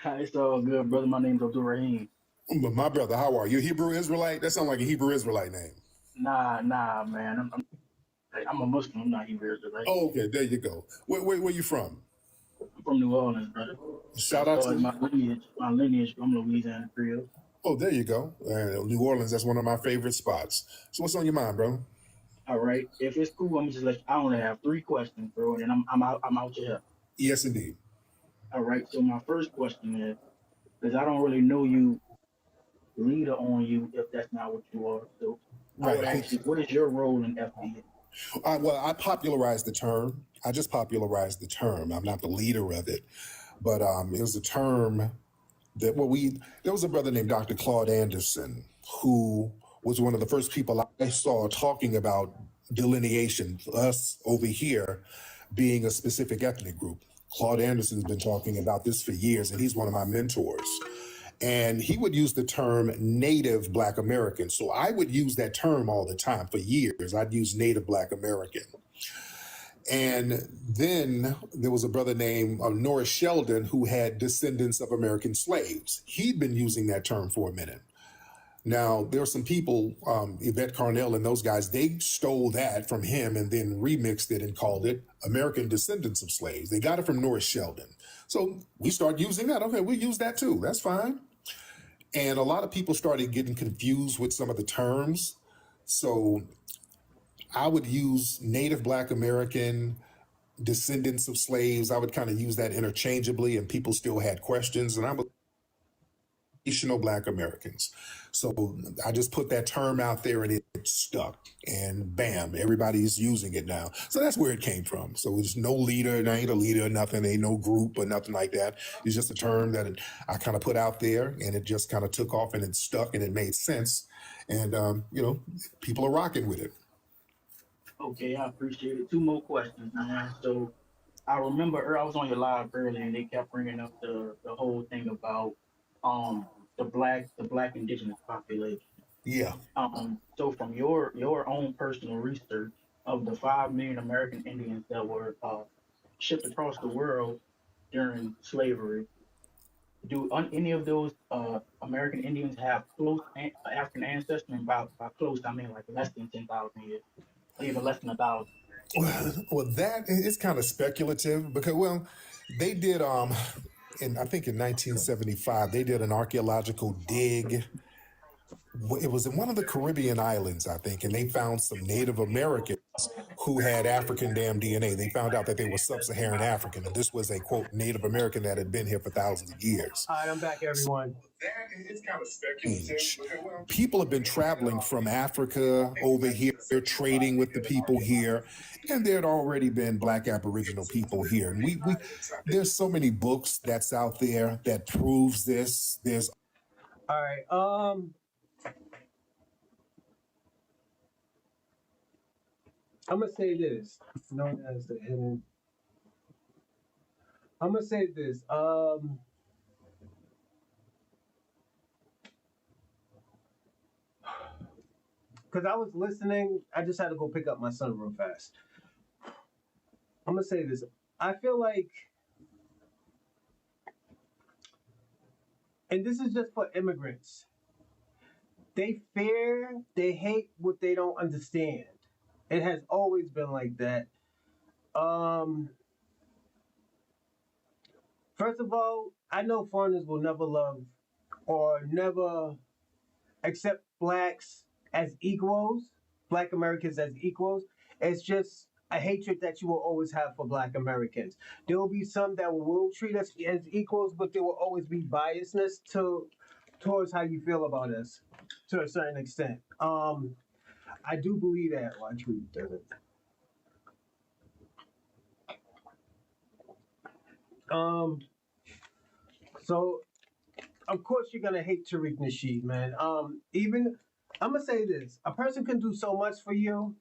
Hi, it's all good, brother. My name's Abdul Rahim. But my brother, how are you? Hebrew Israelite? That sounds like a Hebrew Israelite name. Nah, man. I'm a Muslim. I'm not Hebrew Israelite. Oh, okay. There you go. Where you from? I'm from New Orleans, brother. Shout out to my lineage from Louisiana Creole. Oh, there you go. New Orleans, that's one of my favorite spots. So what's on your mind, bro? All right. If it's cool, I'm just like I only have 3 questions, bro, and I'm out your help. Yes, indeed. All right. So my first question is, because I don't really know you leader on you if that's not what you are. So I would ask you, what is your role in FBA? Well, I popularized the term. I just popularized the term. I'm not the leader of it, but it was a term that there was a brother named Dr. Claude Anderson who was one of the first people I saw talking about delineation, us over here being a specific ethnic group. Claude Anderson's been talking about this for years, and he's one of my mentors. And he would use the term Native Black American. So I would use that term all the time for years. I'd use Native Black American. And then there was a brother named Norris Sheldon who had descendants of American slaves. He'd been using that term for a minute. Now, there are some people, Yvette Carnell and those guys, they stole that from him and then remixed it and called it American Descendants of Slaves. They got it from Norris Sheldon. So we start using that. Okay, we use that too. That's fine. And a lot of people started getting confused with some of the terms. So I would use Native Black American, descendants of slaves. I would kind of use that interchangeably, and people still had questions. And I was traditional Black Americans. So I just put that term out there and it stuck. And bam, everybody's using it now. So that's where it came from. So there's no leader, there ain't a leader, nothing, ain't no group or nothing like that. It's just a term that I kind of put out there and it just kind of took off and it stuck and it made sense. And, people are rocking with it. Okay, I appreciate it. 2 more questions, man. So I remember I was on your live earlier and they kept bringing up the whole thing about the black indigenous population. Yeah. So from your own personal research of the 5 million American Indians that were shipped across the world during slavery, do any of those American Indians have close African ancestry? And by close, I mean like less than 10,000 years, or even less than 1,000. Well, that is kind of speculative because, they did, I think in 1975, they did an archaeological dig. It was in one of the Caribbean islands, I think, and they found some Native Americans who had African damn DNA. They found out that they were sub-Saharan African, and this was a, quote, Native American that had been here for thousands of years. All right, I'm back, everyone. That is kind of speculative. People have been traveling from Africa over here, they're trading with the people here, and there had already been Black Aboriginal people here. And there's so many books that's out there that proves this. There's all right, I'm gonna say this, known as the hidden. I'm gonna say this. because I was listening. I just had to go pick up my son real fast. I'm gonna say this. I feel like, and this is just for immigrants. They fear, they hate what they don't understand. It has always been like that. Um, First of all, I know foreigners will never love or never accept blacks as equals, black Americans as equals. It's just a hatred that you will always have for black Americans. There will be some that will treat us as equals, but there will always be biasness towards how you feel about us to a certain extent. I do believe that. Well, I truly doesn't. Um, so of course you're gonna hate Tariq Nasheed, man. Even I'm gonna say this: a person can do so much for you.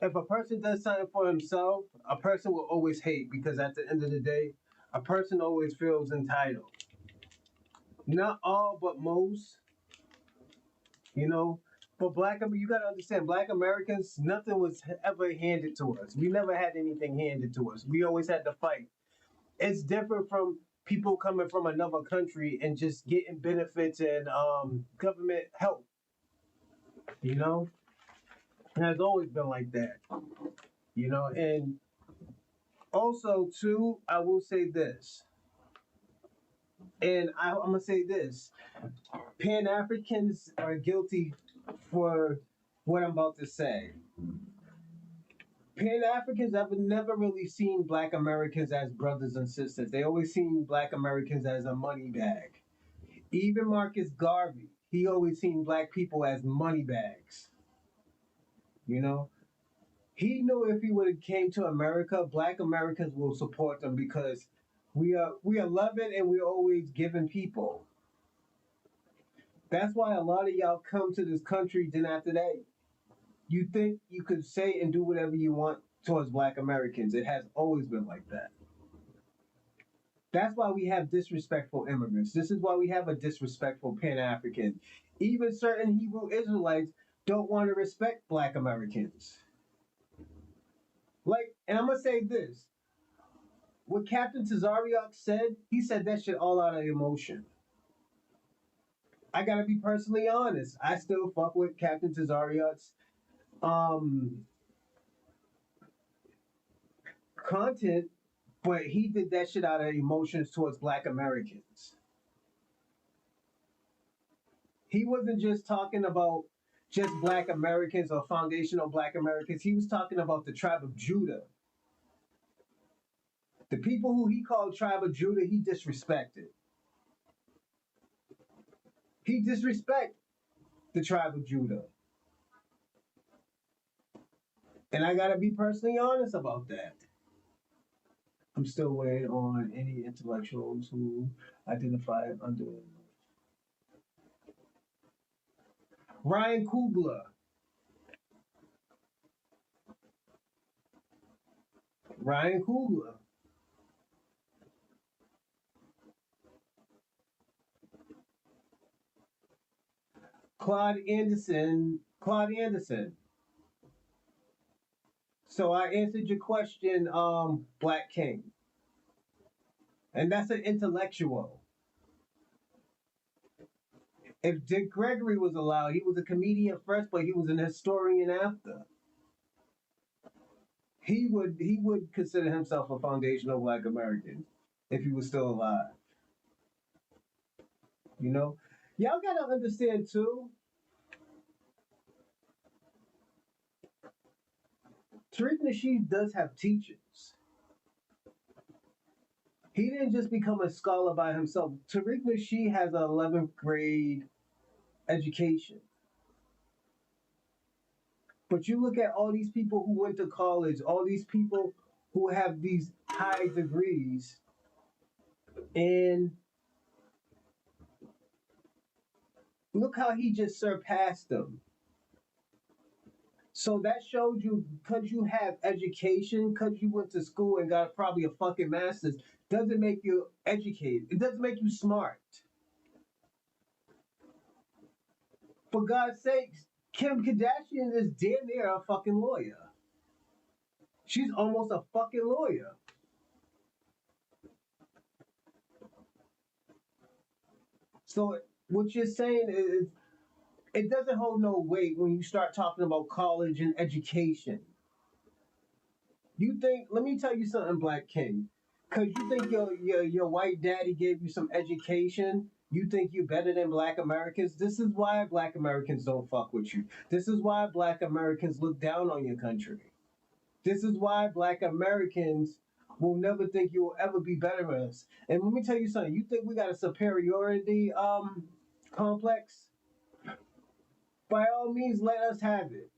If a person does something for himself, a person will always hate because at the end of the day, a person always feels entitled. Not all, but most. You know, for you gotta understand, Black Americans, nothing was ever handed to us. We never had anything handed to us. We always had to fight. It's different from people coming from another country and just getting benefits and government help. You know, it has always been like that. You know, and also too, I will say this, and I'm gonna say this: Pan Africans are guilty for what I'm about to say. Pan Africans have never really seen Black Americans as brothers and sisters. They always seen Black Americans as a money bag. Even Marcus Garvey, he always seen Black people as money bags. You know, he knew if he would have came to America, Black Americans will support them because we are loving and we're always giving people. That's why a lot of y'all come to this country. Then after that, you think you could say and do whatever you want towards Black Americans. It has always been like that. That's why we have disrespectful immigrants. This is why we have a disrespectful Pan African. Even certain Hebrew Israelites don't want to respect Black Americans. Like, and I'm gonna say this: what Captain Tazariak said, he said that shit all out of emotion. I gotta be personally honest. I still fuck with Captain Tazariak's content, but he did that shit out of emotions towards Black Americans. He wasn't just talking about just Black Americans or foundational Black Americans. He was talking about the tribe of Judah. The people who he called tribe of Judah, he disrespected. He disrespected the tribe of Judah. And I gotta be personally honest about that. I'm still waiting on any intellectuals who identify under Ryan Coogler. Ryan Coogler. Claude Anderson. Claude Anderson. So I answered your question, Black King. And that's an intellectual. If Dick Gregory was allowed, he was a comedian first, but he was an historian after. He would consider himself a foundational Black American if he was still alive. You know? Y'all gotta understand too. Tariq Nasheed does have teachers. He didn't just become a scholar by himself. Tariq Nasheed has an 11th grade education. But you look at all these people who went to college, all these people who have these high degrees, and look how he just surpassed them. So that shows you, because you have education, because you went to school and got probably a fucking master's, doesn't make you educated. It doesn't make you smart. For God's sakes, Kim Kardashian is damn near a fucking lawyer. She's almost a fucking lawyer. So what you're saying is it doesn't hold no weight when you start talking about college and education. You think? Let me tell you something, Black King. Cause you think your white daddy gave you some education. You think you're better than Black Americans. This is why Black Americans don't fuck with you. This is why Black Americans look down on your country. This is why Black Americans will never think you will ever be better than us. And let me tell you something. You think we got a superiority complex? By all means, let us have it.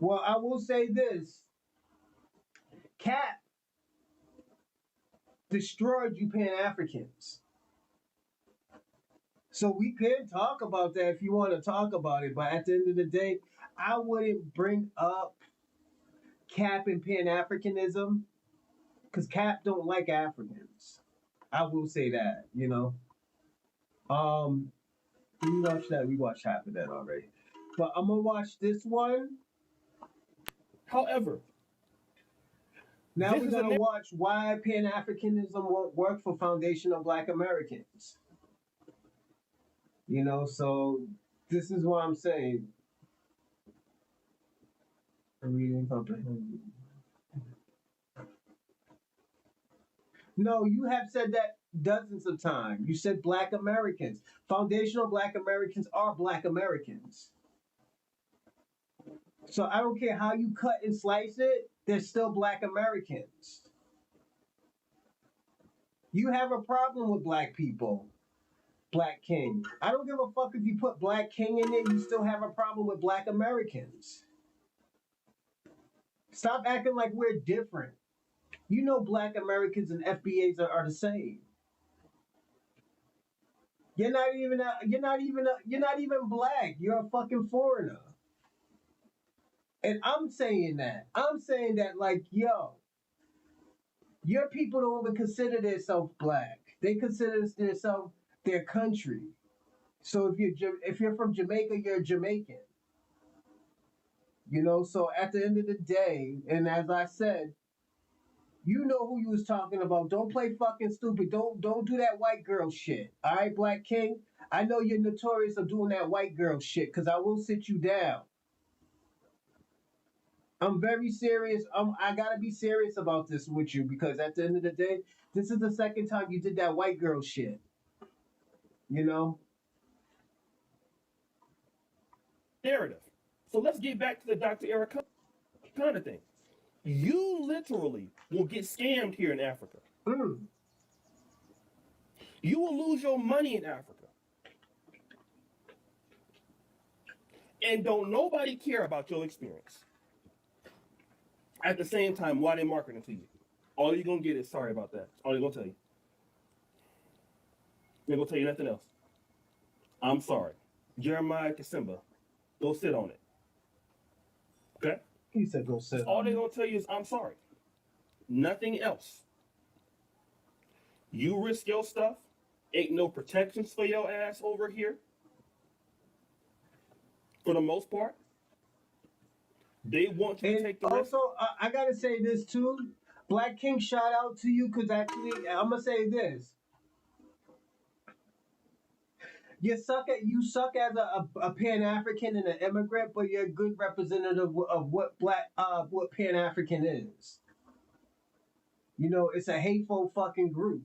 Well, I will say this. Cap destroyed you Pan-Africans. So we can talk about that if you want to talk about it. But at the end of the day, I wouldn't bring up Cap and Pan-Africanism because Cap don't like Africans. I will say that, you know. We watched that. We watched half of that already. But I'm gonna watch this one. However, now we're gonna watch why Pan-Africanism won't work for foundational Black Americans. You know, so this is what I'm saying. Reading comprehension. No, you have said that dozens of times. You said Black Americans. Foundational Black Americans are Black Americans. So I don't care how you cut and slice it, they're still Black Americans. You have a problem with Black people, Black King. I don't give a fuck if you put Black King in it, you still have a problem with Black Americans. Stop acting like we're different. You know Black Americans and FBAs are the same. You're not even black. You're a fucking foreigner. And I'm saying that like, yo, your people don't even consider themselves black. They consider themselves their country. So if you're from Jamaica, you're Jamaican. You know, so at the end of the day, and as I said, you know who you was talking about. Don't play fucking stupid. Don't do that white girl shit. All right, Black King? I know you're notorious of doing that white girl shit because I will sit you down. I'm very serious. I gotta be serious about this with you because at the end of the day, this is the second time you did that white girl shit. You know? Narrative. So let's get back to the Dr. Eric kind of thing. You literally will get scammed here in Africa. You will lose your money in Africa. And don't nobody care about your experience. At the same time, why they marketing to you? All you're going to get is sorry about that. All they're going to tell you. They're going to tell you nothing else. I'm sorry. Jeremiah Kasimba, go sit on it. Okay? He said go sit. All they're going to tell you is I'm sorry. Nothing else. You risk your stuff. Ain't no protections for your ass over here. For the most part. They want you to take the risk. Also, I gotta say this too. Black King, shout out to you because actually, I'm gonna say this. You suck as a Pan African and an immigrant, but you're a good representative of what Pan African is. You know, it's a hateful fucking group.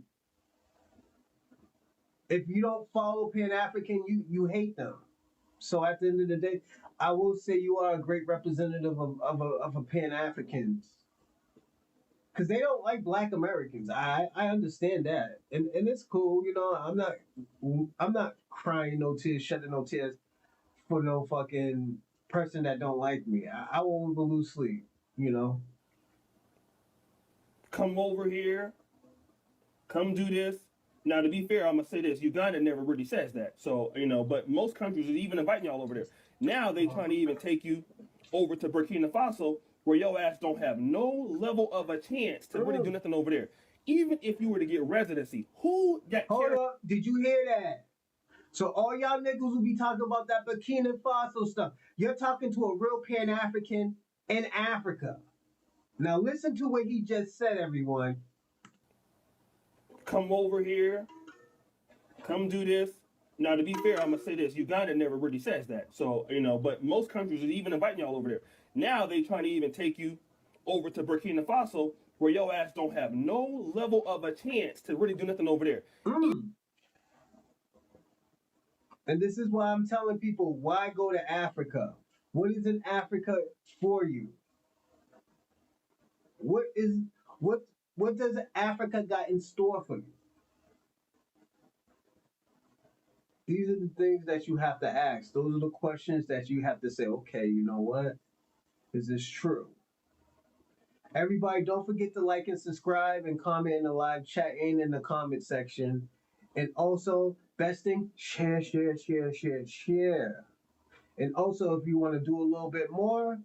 If you don't follow Pan African, you hate them. So at the end of the day, I will say you are a great representative of a Pan Africans. Because they don't like Black Americans. I understand that, and it's cool. You know, I'm not crying no tears, shedding no tears for no fucking person that don't like me. I won't even lose sleep. You know. Come over here. Come do this. Now, to be fair, I'm gonna say this: Uganda never really says that. So you know, but most countries are even inviting y'all over there. Now they trying to even take you over to Burkina Faso, where your ass don't have no level of a chance to really do nothing over there. Even if you were to get residency, who got Hold up, did you hear that? So all y'all niggas will be talking about that Burkina Faso stuff. You're talking to a real Pan-African in Africa. Now listen to what he just said, everyone. Come over here, come do this. Now, to be fair, I'm gonna say this: Uganda never really says that. So but most countries are even inviting y'all over there. Now they trying to even take you over to Burkina Faso, where your ass don't have no level of a chance to really do nothing over there. And this is why I'm telling people, why go to Africa? What is in Africa for you? What does Africa got in store for you? These are the things that you have to ask. Those are the questions that you have to say, okay, you know what? Is this true? Everybody, don't forget to like and subscribe and comment in the live chat and in the comment section. And also, best thing, share. And also, if you want to do a little bit more,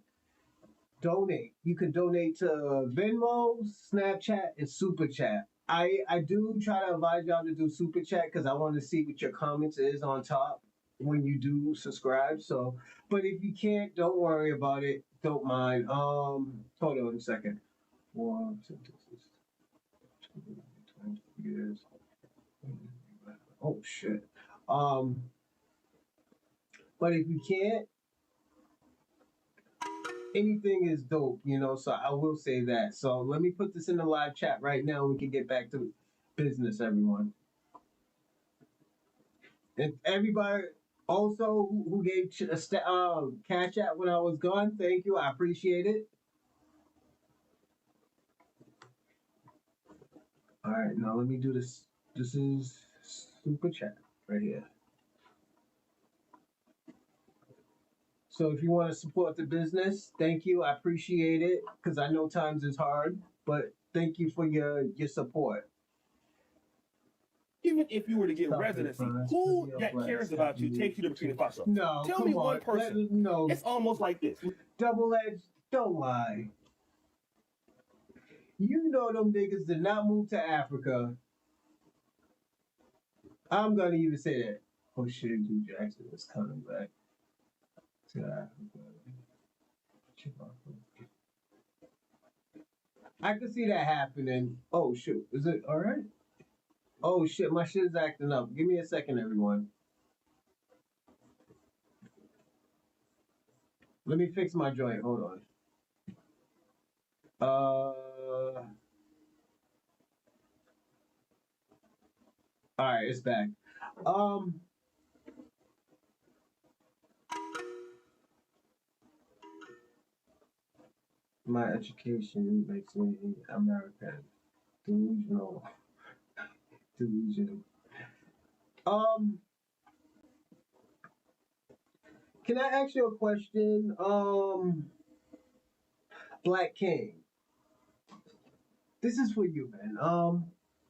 donate. You can donate to Venmo, Snapchat, and Super Chat. I do try to advise y'all to do Super Chat because I want to see what your comments is on top when you do subscribe. So, but if you can't, don't worry about it. Don't mind. Hold on a second. 1, 2, 20 years. Oh shit. But if you can't, anything is dope, so I will say that. So let me put this in the live chat right now and we can get back to business, everyone. And everybody also who gave cash out when I was gone, thank you. I appreciate it. All right, now let me do this. This is Super Chat right here. So if you want to support the business, thank you. I appreciate it because I know times is hard, but thank you for your support. Even if you were to get residency, who that cares about you takes you to Burkina Faso? No, tell me one person. No, it's almost like this. Double edged, don't lie. You know them niggas did not move to Africa. I'm gonna even say that. Oh shit, Dude Jackson is coming back to Africa. I can see that happening. Oh shoot, is it all right? Oh shit, my shit is acting up. Give me a second, everyone. Let me fix my joint. Hold on. All right, it's back. My education makes me American. Delusional. Can I ask you a question? Black King. This is for you, man.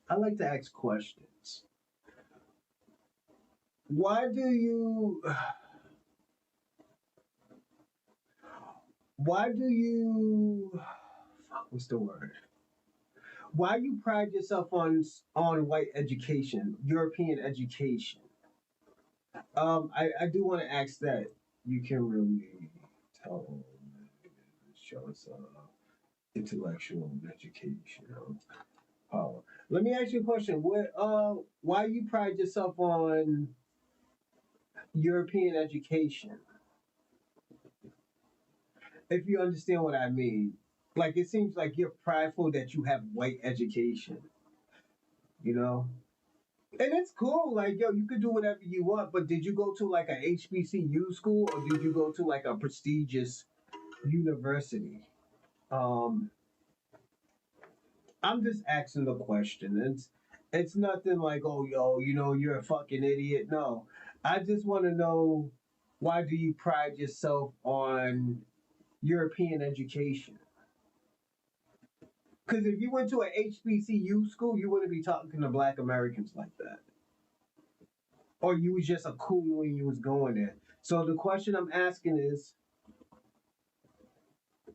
I like to ask questions. Why do you what's the word? Why you pride yourself on white education, European education? I do want to ask that. You can really tell, show us intellectual education power. Let me ask you a question. Why you pride yourself on European education? If you understand what I mean. Like, it seems like you're prideful that you have white education. And it's cool. Like, yo, you could do whatever you want, but did you go to like a HBCU school or did you go to like a prestigious university? I'm just asking the question. It's nothing like, oh, yo, you're a fucking idiot. No, I just want to know, why do you pride yourself on European education? Because if you went to an HBCU school, you wouldn't be talking to Black Americans like that. Or you was just a cool when you was going there. So the question I'm asking is,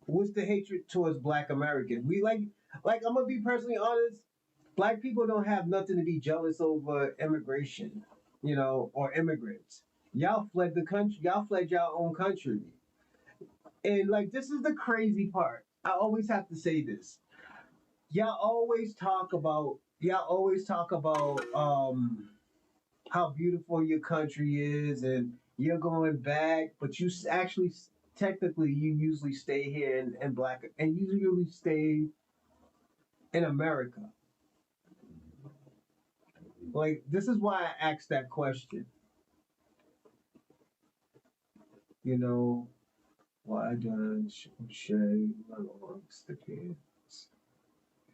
what's the hatred towards Black Americans? We like I'm gonna be personally honest. Black people don't have nothing to be jealous over immigration, or immigrants. Y'all fled the country. Y'all fled your own country. And like this is the crazy part. I always have to say this. Y'all always talk about how beautiful your country is and you're going back, but actually technically you usually stay here in black and you usually stay in America. Like this is why I asked that question. You know, why does Shay amongst the kids?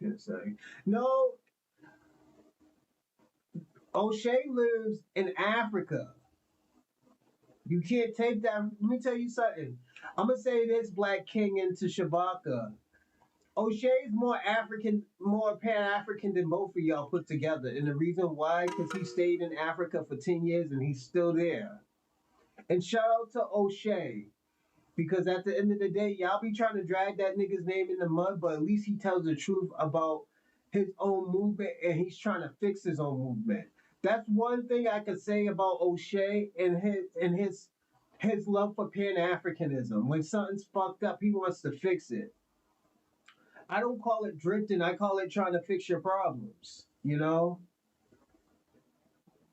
Can't say. No, O'Shea lives in Africa. You can't take that. Let me tell you something. I'm gonna say this, Black King into Shabaka. O'Shea's more African, more Pan African than both of y'all put together. And the reason why, because he stayed in Africa for 10 years and he's still there. And shout out to O'Shea. Because at the end of the day, y'all be trying to drag that nigga's name in the mud, but at least he tells the truth about his own movement and he's trying to fix his own movement. That's one thing I could say about O'Shea and his love for Pan Africanism. When something's fucked up, he wants to fix it. I don't call it drifting. I call it trying to fix your problems.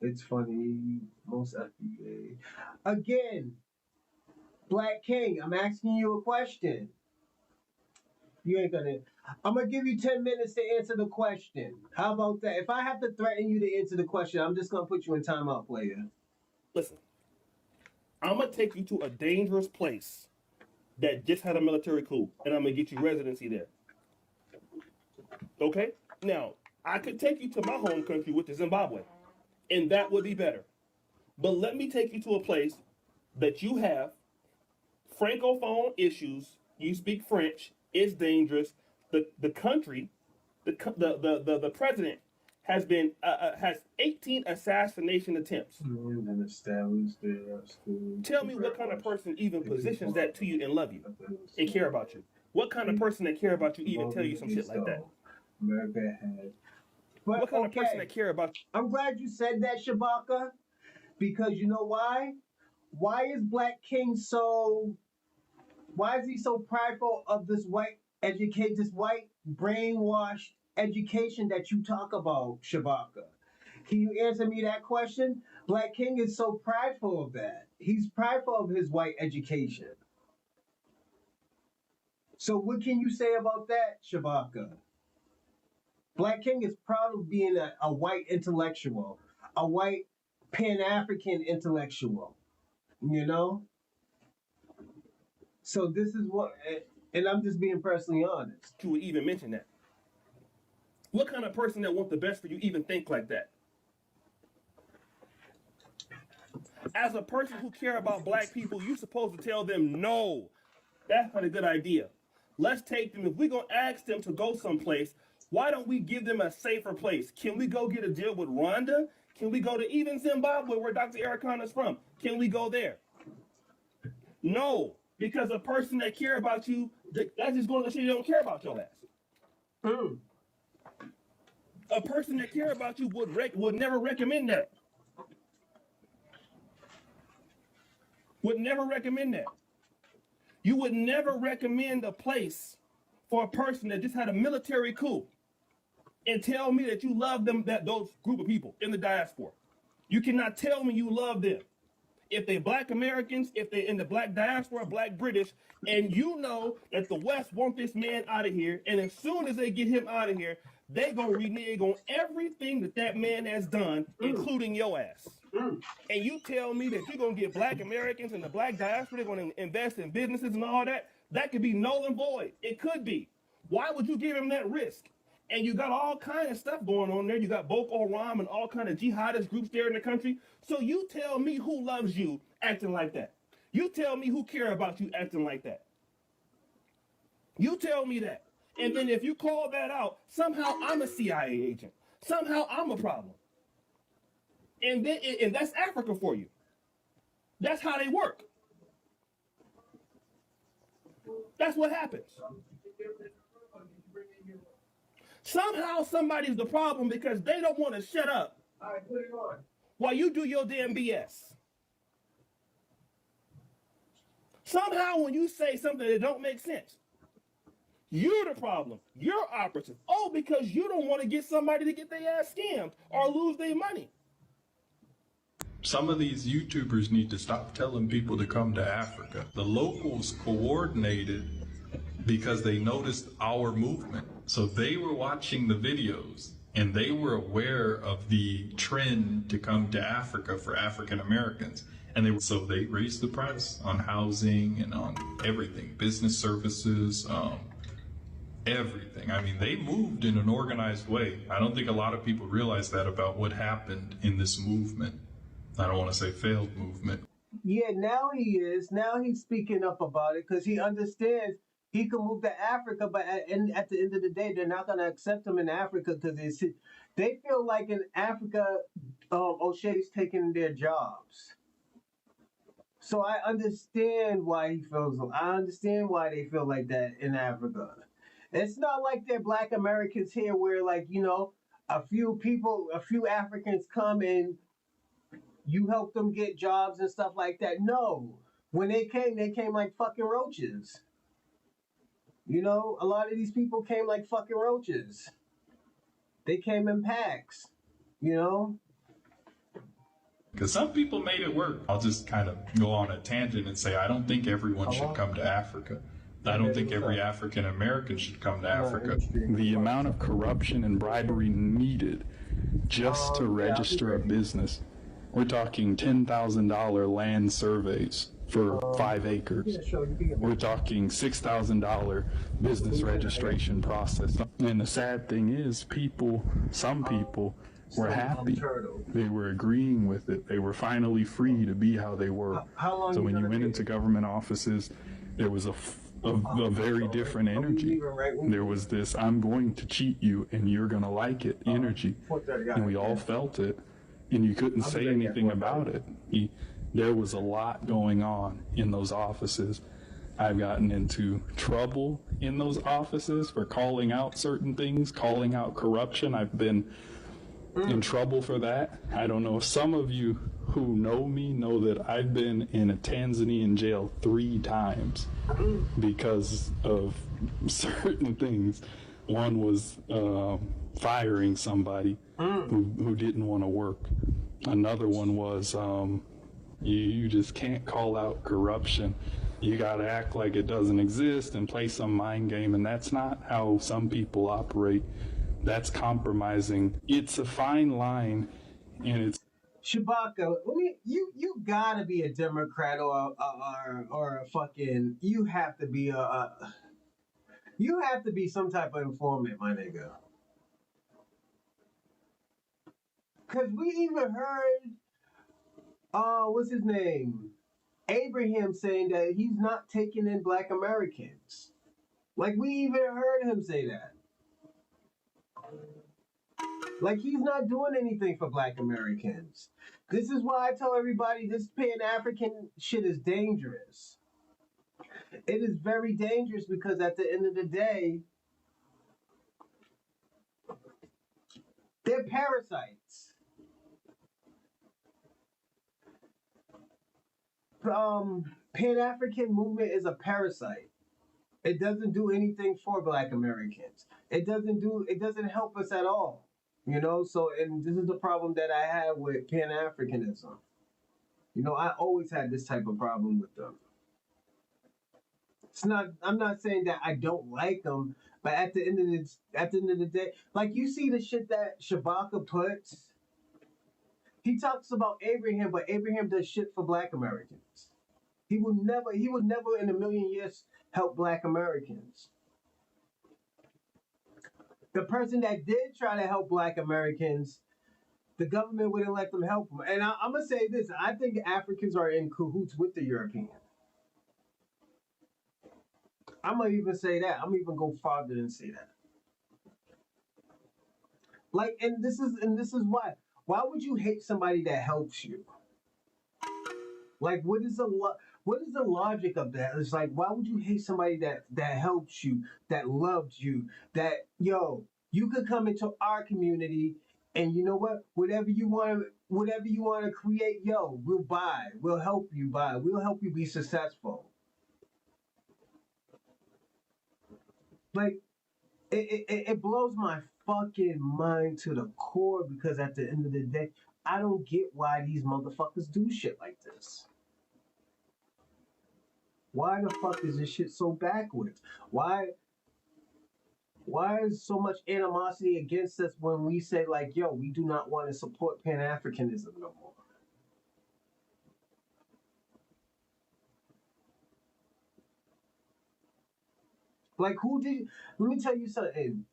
It's funny. Most FBA. Again, Black King, I'm asking you a question. You ain't gonna. I'm gonna give you 10 minutes to answer the question. How about that? If I have to threaten you to answer the question, I'm just gonna put you in timeout, player. Listen, I'm gonna take you to a dangerous place that just had a military coup, and I'm gonna get you residency there. Okay? Now, I could take you to my home country, which is Zimbabwe, and that would be better. But let me take you to a place that you have francophone issues. You speak French. It's dangerous. The country, the president has 18 assassination attempts. Tell me what kind of person even positions that to you and love you and care about you. What kind of person that care about you even tell you some shit like that? America had. But What kind of person that care about you? I'm glad you said that, Shabaka, because you know why? Why is Black King so? Why is he so prideful of this this white brainwashed education that you talk about, Shabaka? Can you answer me that question? Black King is so prideful of that. He's prideful of his white education. So what can you say about that, Shabaka? Black King is proud of being a white intellectual, a white Pan-African intellectual, So this is what, and I'm just being personally honest. You would even mention that. What kind of person that wants the best for you even think like that? As a person who care about black people, you're supposed to tell them, no, that's not a good idea. Let's take them. If we're going to ask them to go someplace, why don't we give them a safer place? Can we go get a deal with Rwanda? Can we go to even Zimbabwe, where Dr. Eric Khan is from? Can we go there? No, because a person that care about you, that's just going to say they don't care about your ass. A person that care about you would never recommend that. Would never recommend that. You would never recommend a place for a person that just had a military coup and tell me that you love them, those group of people in the diaspora. You cannot tell me you love them. If they're black Americans, if they're in the black diaspora, black British, and you know that the West want this man out of here, and as soon as they get him out of here, they gonna renege on everything that man has done, including your ass. And you tell me that you're gonna get black Americans and the black diaspora, they're gonna invest in businesses and all that, that could be null and void. It could be. Why would you give him that risk? And you got all kind of stuff going on there. You got Boko Haram and all kind of jihadist groups there in the country. So you tell me who loves you acting like that. You tell me who care about you acting like that. You tell me that. And then if you call that out, somehow I'm a CIA agent. Somehow I'm a problem. And that's Africa for you. That's how they work. That's what happens. Somehow somebody's the problem because they don't want to shut up while you do your damn BS. Somehow when you say something that don't make sense, you're the problem. You're operative. Oh, because you don't want to get somebody to get their ass scammed or lose their money. Some of these YouTubers need to stop telling people to come to Africa. The locals coordinated because they noticed our movement. So they were watching the videos and they were aware of the trend to come to Africa for African Americans. And they raised the price on housing and on everything, business services, everything. I mean, they moved in an organized way. I don't think a lot of people realize that about what happened in this movement. I don't want to say failed movement. Yeah, now he is. Now he's speaking up about it because he understands he can move to Africa, but at the end of the day, they're not going to accept him in Africa because they feel like in Africa, O'Shea's taking their jobs. So I understand why he feels. I understand why they feel like that in Africa. It's not like they're Black Americans here, where a few Africans come and you help them get jobs and stuff like that. No, when they came like fucking roaches. A lot of these people came like fucking roaches. They came in packs. Because some people made it work. I'll just kind of go on a tangent and say I don't think everyone should come to Africa. I don't think every African American should come to Africa. The amount of corruption and bribery needed just to register a business, we're talking $10,000 land surveys for 5 acres. We're talking $6,000 business registration process. And the sad thing is some people were happy. They were agreeing with it. They were finally free to be how they were. So when you went into government offices, there was a very different energy. There was this, I'm going to cheat you and you're going to like it energy. And we all felt it. And you couldn't say anything about it. There was a lot going on in those offices. I've gotten into trouble in those offices for calling out certain things, calling out corruption. I've been in trouble for that. I don't know if some of you who know me know that I've been in a Tanzanian jail 3 times because of certain things. One was firing somebody who didn't want to work. Another one was you just can't call out corruption. You got to act like it doesn't exist and play some mind game, and that's not how some people operate. That's compromising. It's a fine line, and it's Shabaka, you gotta be a Democrat or a fucking. You have to be you have to be some type of informant, my nigga. Cause we even heard, what's his name, Abraham saying that he's not taking in Black Americans. Like we even heard him say that. Like he's not doing anything for Black Americans. This is why I tell everybody this Pan-African shit is dangerous. It is very dangerous because at the end of the day, they're parasites. Pan-African movement is a parasite. It doesn't do anything for Black Americans. It doesn't help us at all. So, and this is the problem that I have with Pan-Africanism. I always had this type of problem with them. I'm not saying that I don't like them, but at the end of the day, like you see the shit that Shabaka puts, he talks about Abraham, but Abraham does shit for Black Americans. He would never in a million years help Black Americans. The person that did try to help Black Americans, the government wouldn't let them help them. And I'm going to say this. I think Africans are in cahoots with the Europeans. I'm going to even say that. I'm even go farther than say that. Like, and this is why. Why would you hate somebody that helps you? Like, what What is the logic of that? It's like, why would you hate somebody that helps you, that loves you, that you could come into our community and you know what? Whatever you want to create, we'll buy. We'll help you buy. We'll help you be successful. Like it blows my fucking mind to the core because at the end of the day, I don't get why these motherfuckers do shit like this. Why the fuck is this shit so backwards? Why is so much animosity against us when we say like, we do not want to support Pan-Africanism no more? Like let me tell you something.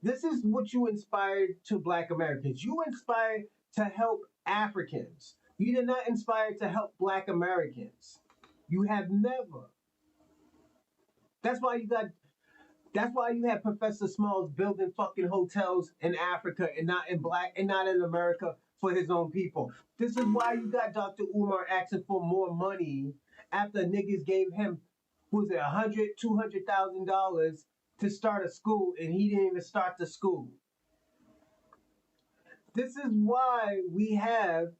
This is what you inspired to Black Americans. You inspired to help Africans. You did not inspire to help Black Americans. You have never. That's why you have Professor Smalls building fucking hotels in Africa and not in America for his own people. This is why you got Dr. Umar asking for more money after niggas gave him, was it $200,000 to start a school and he didn't even start the school. This is why we have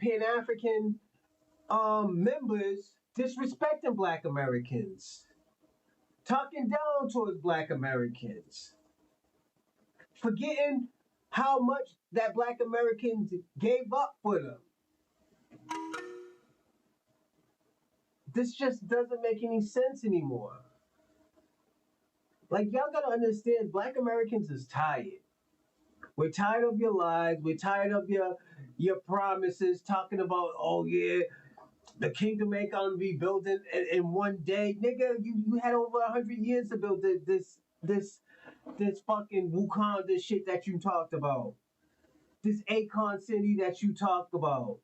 Pan-African members disrespecting Black Americans, talking down towards Black Americans, forgetting how much that Black Americans gave up for them. This just doesn't make any sense anymore. Like, y'all gotta understand, Black Americans is tired. We're tired of your lies. We're tired of your promises talking about, oh yeah, the kingdom ain't gonna be built in one day. Nigga, you had over 100 years to build this fucking Wakanda shit that you talked about. This Akon city that you talked about.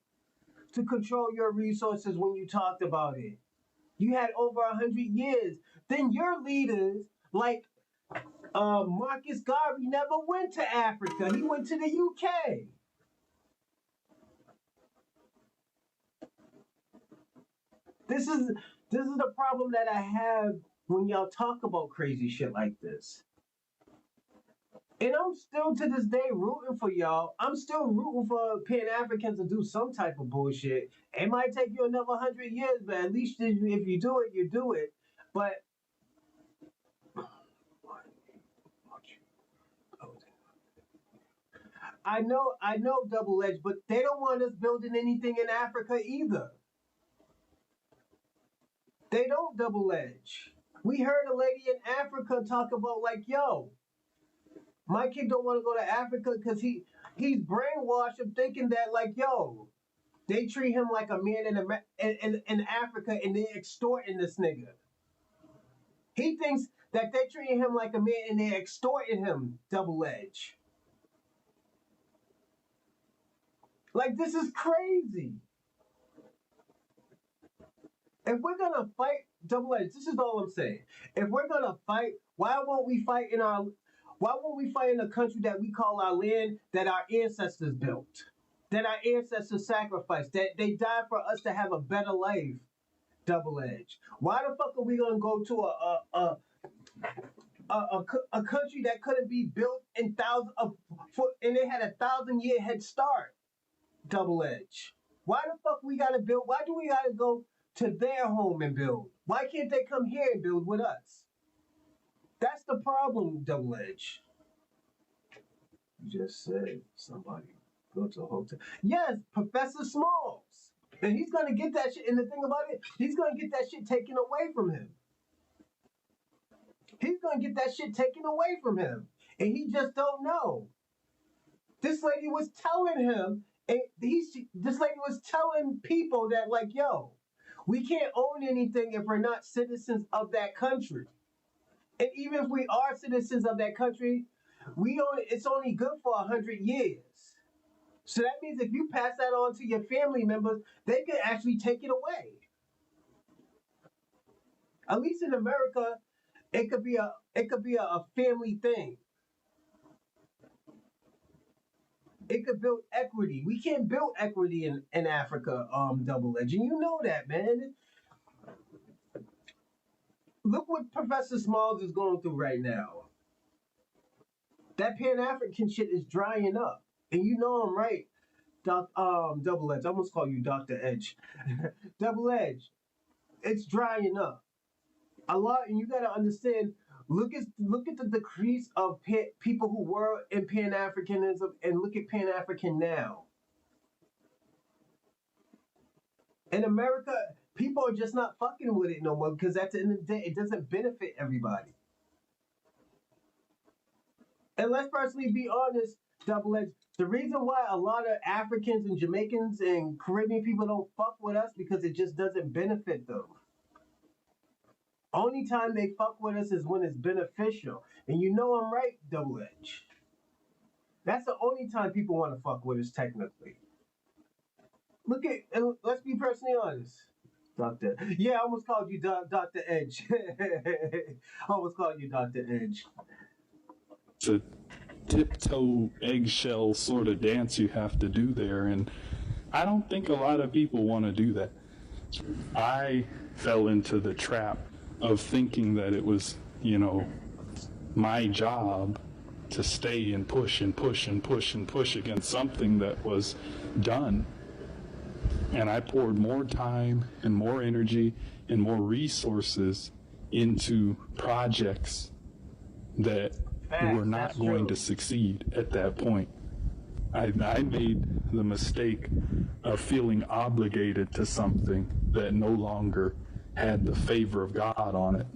To control your resources when you talked about it. You had over 100 years. Then your leaders, like Marcus Garvey, never went to Africa. He went to the UK. This is the problem that I have when y'all talk about crazy shit like this. And I'm still to this day rooting for y'all. I'm still rooting for Pan-Africans to do some type of bullshit. It might take you another 100 years, but at least if you do it, you do it. But I know Double Edge, but they don't want us building anything in Africa either. They don't, Double Edge. We heard a lady in Africa talk about like, my kid don't want to go to Africa because he's brainwashed of thinking that like, they treat him like a man in Africa and they extorting this nigga. He thinks that they treating him like a man and they extorting him, Double Edge. Like, this is crazy. If we're gonna fight, Double Edge, this is all I'm saying. If we're gonna fight, why won't we fight in a country that we call our land, that our ancestors built, that our ancestors sacrificed, that they died for us to have a better life, Double Edge? Why the fuck are we gonna go to a country that couldn't be built in and they had 1,000-year head start, Double Edge? Why the fuck we gotta build? Why do we gotta go to their home and build? Why can't they come here and build with us? That's the problem, Double Edge. You just said somebody go to a hotel. Yes, Professor Smalls. And he's gonna get that shit. And the thing about it, he's gonna get that shit taken away from him. He's gonna get that shit taken away from him. And he just don't know. This lady was telling him, and this lady was telling people that like, we can't own anything if we're not citizens of that country. And even if we are citizens of that country, it's only good for 100 years. So that means if you pass that on to your family members, they can actually take it away. At least in America, it could be a family thing. It could build equity. We can't build equity in Africa, Double Edge. And you know that, man. Look what Professor Smalls is going through right now. That Pan-African shit is drying up. And you know I'm right, Double Edge. I almost call you Dr. Edge. Double Edge. It's drying up. A lot, and you gotta understand, look at the decrease of people who were in Pan-Africanism and look at Pan-African now. In America, people are just not fucking with it no more because at the end of the day, it doesn't benefit everybody. And let's personally be honest, Double Edge, the reason why a lot of Africans and Jamaicans and Caribbean people don't fuck with us because it just doesn't benefit them. Only time they fuck with us is when it's beneficial. And you know I'm right, Double Edge. That's the only time people want to fuck with us technically. Look at, and let's be personally honest. Doctor. Yeah, I almost called you Dr. Edge. I almost called you Dr. Edge. It's a tiptoe eggshell sort of dance you have to do there, and I don't think a lot of people want to do that. I fell into the trap of thinking that it was, my job to stay and push and push and push and push against something that was done. And I poured more time and more energy and more resources into projects that were not going to succeed at that point. I made the mistake of feeling obligated to something that no longer had the favor of God on it.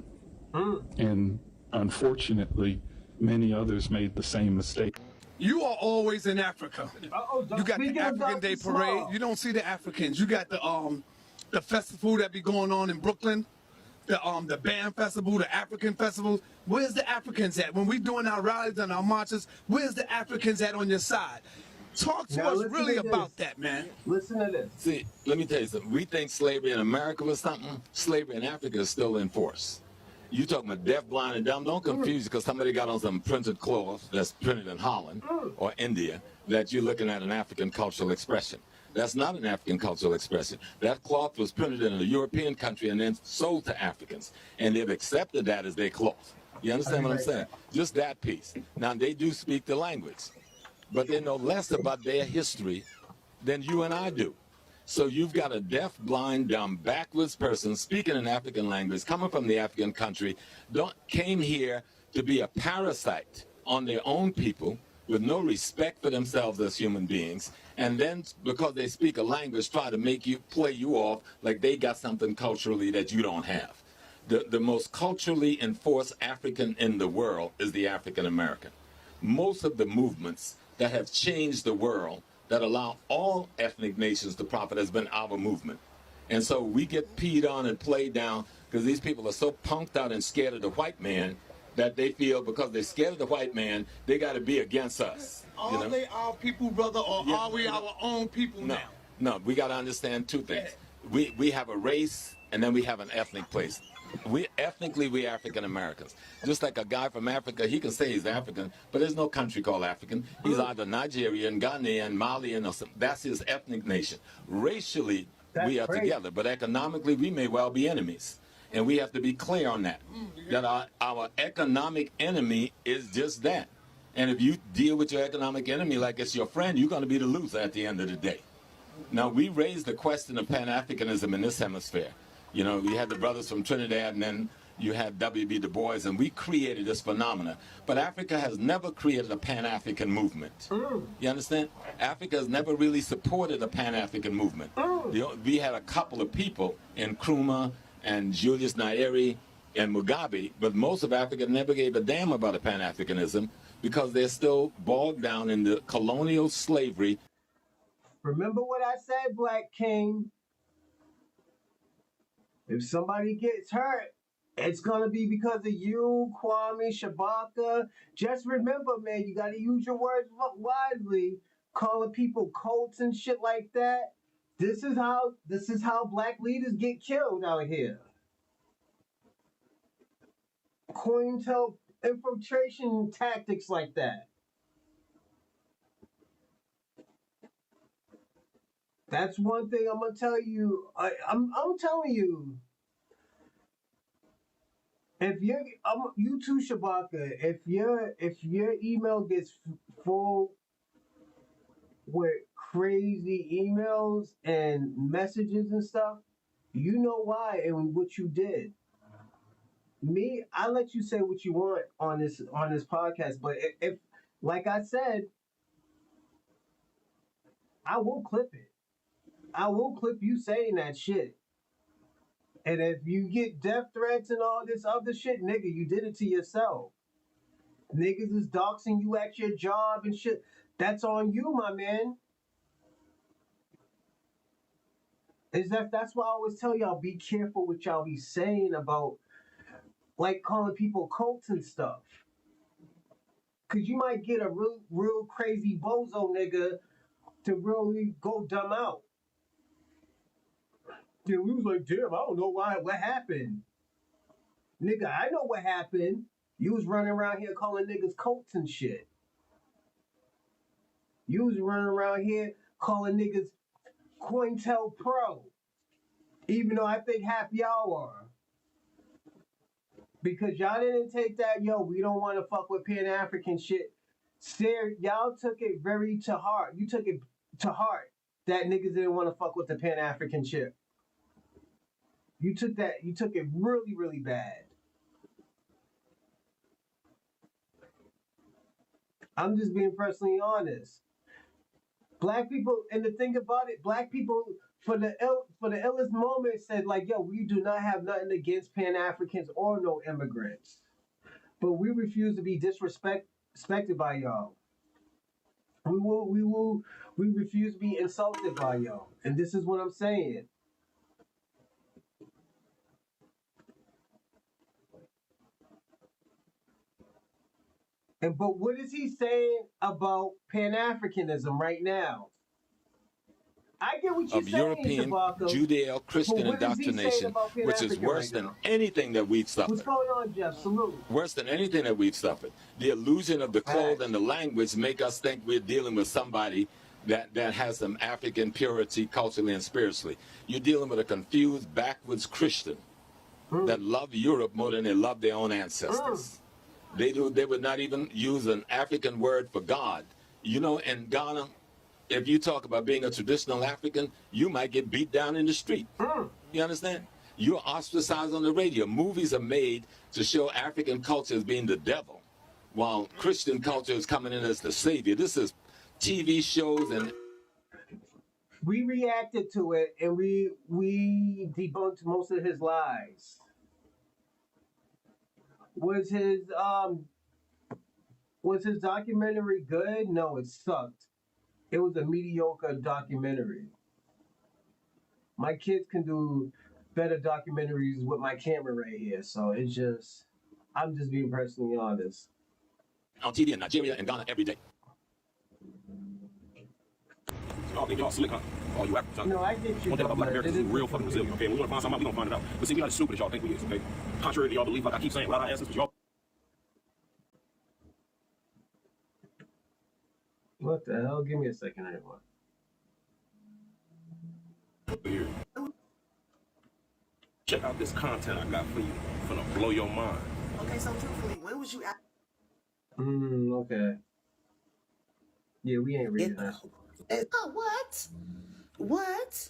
And unfortunately, many others made the same mistake. You are always in Africa. You got the African Day Parade. You don't see the Africans. You got the festival that be going on in Brooklyn, the band festival, the African festival. Where's the Africans at? When we doing our rallies and our marches, where's the Africans at on your side? Talk to us really about that, man. Listen to this. See, let me tell you something. We think slavery in America was something. Slavery in Africa is still in force. You talking about deaf, blind, and dumb. Don't confuse because somebody got on some printed cloth that's printed in Holland or India that you're looking at an African cultural expression. That's not an African cultural expression. That cloth was printed in a European country and then sold to Africans. And they've accepted that as their cloth. You understand what I'm saying? Just that piece. Now, they do speak the language, but they know less about their history than you and I do. So you've got a deaf, blind, dumb, backwards person speaking an African language, coming from the African country, came here to be a parasite on their own people with no respect for themselves as human beings, and then because they speak a language, try to make you play you off like they got something culturally that you don't have. The most culturally enforced African in the world is the African American. Most of the movements that have changed the world that allow all ethnic nations to profit has been our movement. And so we get peed on and played down because these people are so punked out and scared of the white man that they feel because they're scared of the white man, they got to be against us. Are they our people, brother, or are we our own people now? No, we got to understand two things. We have a race and then we have an ethnic place. Ethnically, we African Americans. Just like a guy from Africa, he can say he's African, but there's no country called African. He's either Nigerian, Ghanaian, Malian, or something. That's his ethnic nation. Racially, we are together, but economically, we may well be enemies. And we have to be clear on that. That our economic enemy is just that. And if you deal with your economic enemy like it's your friend, you're going to be the loser at the end of the day. Now, we raised the question of Pan-Africanism in this hemisphere. You know, we had the brothers from Trinidad, and then you had W.B. Du Bois, and we created this phenomena. But Africa has never created a Pan-African movement. You understand? Africa has never really supported a Pan-African movement. We had a couple of people in Nkrumah and Julius Nyerere and Mugabe, but most of Africa never gave a damn about a Pan-Africanism because they're still bogged down in the colonial slavery. Remember what I said, Black King? If somebody gets hurt, it's gonna be because of you, Kwame, Shabaka. Just remember, man, you gotta use your words wisely. Calling people cults and shit like that. This is how black leaders get killed out here. COINTEL infiltration tactics like that. That's one thing I'm gonna tell you. I'm telling you. If you too, Shabaka, if your email gets full with crazy emails and messages and stuff, you know why and what you did. Me, I let you say what you want on this podcast, but if like I said, I will clip it. I will clip you saying that shit. And if you get death threats and all this other shit, nigga, you did it to yourself. Niggas is doxing you at your job and shit. That's on you, my man. That's why I always tell y'all, be careful what y'all be saying about, like, calling people cults and stuff. Cause you might get a real crazy bozo nigga to really go dumb out. Then we was like, damn, I don't know what happened. Nigga, I know what happened. You was running around here calling niggas cults and shit. You was running around here calling niggas COINTELPRO. Even though I think half y'all are. Because y'all didn't take that, we don't want to fuck with Pan-African shit. Y'all took it very to heart. You took it to heart that niggas didn't want to fuck with the Pan-African shit. You took it really, really bad. I'm just being personally honest. Black people, and the thing about it, black people for the illest moment said like, we do not have nothing against Pan-Africans or no immigrants, but we refuse to be disrespected by y'all. We refuse to be insulted by y'all, and this is what I'm saying. But what is he saying about Pan-Africanism right now? I get what you're of saying, European Judeo-Christian indoctrination, which is worse than anything that we've suffered. What's going on, Jeff? Salute. Worse than anything that we've suffered. The illusion of the clothes and the language make us think we're dealing with somebody that has some African purity culturally and spiritually. You're dealing with a confused, backwards Christian that love Europe more than they love their own ancestors. They would not even use an African word for God. You know, in Ghana, if you talk about being a traditional African, you might get beat down in the street. You understand? You're ostracized on the radio. Movies are made to show African culture as being the devil, while Christian culture is coming in as the savior. This is TV shows and... We reacted to it, and we debunked most of his lies. Was his documentary good? No, it sucked. It was a mediocre documentary. My kids can do better documentaries with my camera right here, so I'm just being personally honest. On TV in Nigeria and Ghana every day. Y'all think y'all slick, huh? All you Africans. No, I get you. One thing about Black Americans is real fucking resilient, okay? When we want to find something out, we gonna find it out. But see, we not as stupid as y'all think we is, okay? Contrary to y'all belief, like I keep saying, a lot of our ancestors, y'all. What the hell? Give me a second, everyone. Here. Check out this content I got for you. It's gonna blow your mind. Okay, so truthfully, when was you at? Okay. Yeah, we ain't reading that. Oh, what? What?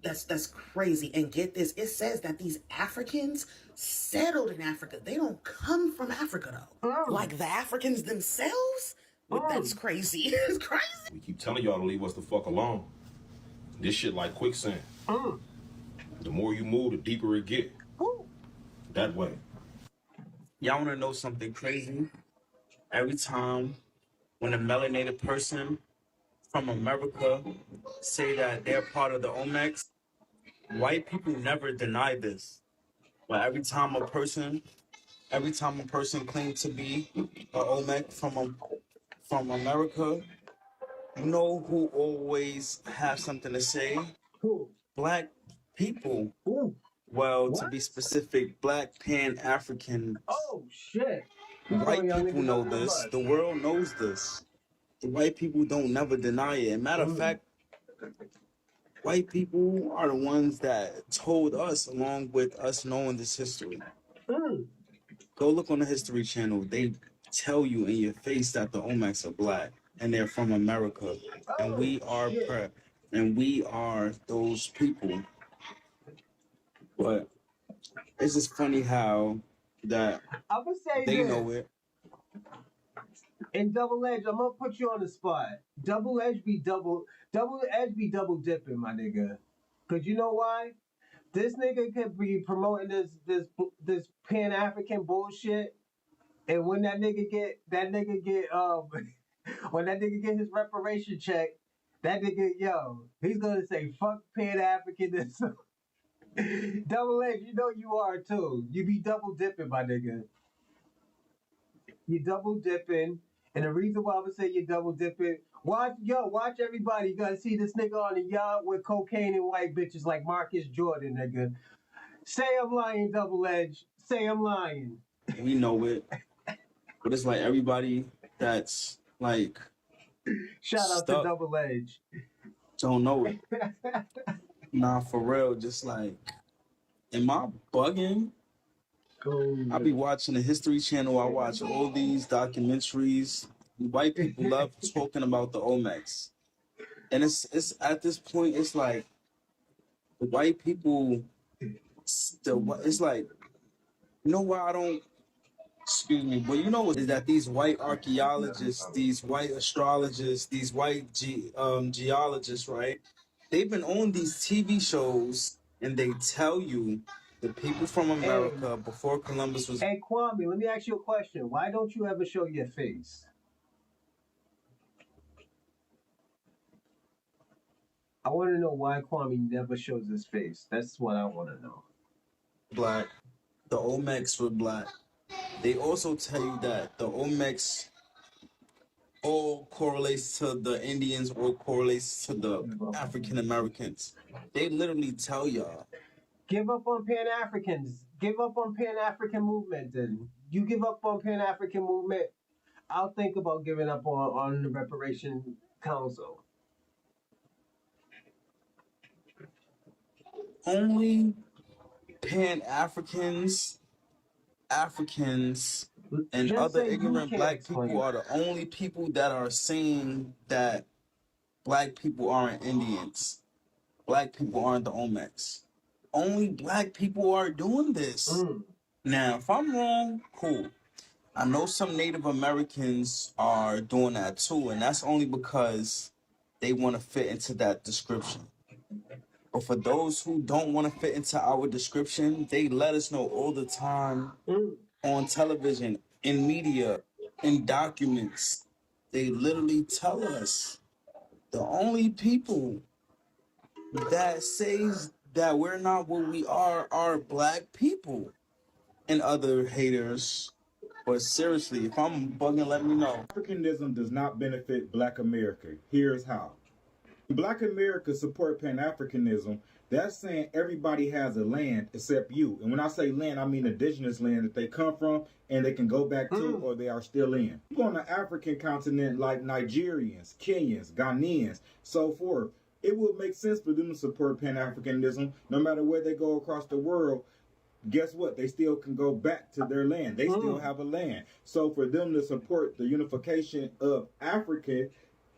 That's crazy. And get this, it says that these Africans settled in Africa. They don't come from Africa though. Like the Africans themselves? Well, that's crazy. It's crazy. We keep telling y'all to leave us the fuck alone. This shit like quicksand. The more you move, the deeper it get. That way. Y'all wanna know something crazy? Every time when a melanated person from America say that they're part of the Olmecs, white people never deny this. But every time a person claims to be an Olmec from America, you know who always have something to say? Who? Black people. Who? Well, to be specific, Black Pan-Africans. Oh shit. White people know this. The world knows this. The white people don't never deny it. And matter of fact, white people are the ones that told us, along with us knowing this history. Go look on the History Channel. They tell you in your face that the Olmecs are black and they're from America, and we are and we are those people. But it's just funny how that I'm gonna say they this. know it. And Double Edge, I'm gonna put you on the spot. Double Edge be double dipping, my nigga. Cause you know why? This nigga could be promoting this Pan African bullshit, and when that nigga get when that nigga get his reparation check, that nigga he's gonna say fuck Pan African. Double Edge, you know you are too. You be double dipping, my nigga. You double dipping, and the reason why I would say you double dipping, watch everybody. You gotta see this nigga on the yacht with cocaine and white bitches like Marcus Jordan, nigga. Say I'm lying, Double Edge. Say I'm lying. We know it. But it's like everybody that's like shout out to Double Edge. Don't know it. Nah, for real. Just like, am I bugging? I be watching the History Channel. I watch all these documentaries. White people love talking about the Olmecs, and it's at this point. It's like the white people. It's like, you know why I don't. Excuse me, but you know what is that these white archaeologists, these white astrologists, these white geologists, right? They've been on these TV shows and they tell you the people from America before Columbus was. Hey Kwame, let me ask you a question. Why don't you ever show your face? I want to know why Kwame never shows his face. That's what I want to know. Black. The Olmecs were black. They also tell you that the Olmecs all correlates to the Indians or correlates to the African Americans. They literally tell y'all. Give up on Pan-Africans. Give up on Pan-African movement. Then you give up on Pan-African movement, I'll think about giving up on the Reparation Council. Only Pan-Africans, Africans, and Just other say ignorant you black can't explain. people are the only people that are saying that black people aren't Indians. Black people aren't the Olmecs. Only black people are doing this. Now, if I'm wrong, cool. I know some Native Americans are doing that too, and that's only because they want to fit into that description. But for those who don't want to fit into our description, they let us know all the time on television, in media, in documents. They literally tell us the only people that says that we're not what we are black people and other haters. But seriously, if I'm bugging, let me know. Africanism does not benefit Black America. Here's how. Black America support Pan-Africanism. That's saying everybody has a land except you. And when I say land, I mean indigenous land that they come from and they can go back to or they are still in. People on the African continent like Nigerians, Kenyans, Ghanaians, so forth, it would make sense for them to support Pan-Africanism no matter where they go across the world. Guess what? They still can go back to their land. They still have a land. So for them to support the unification of Africa,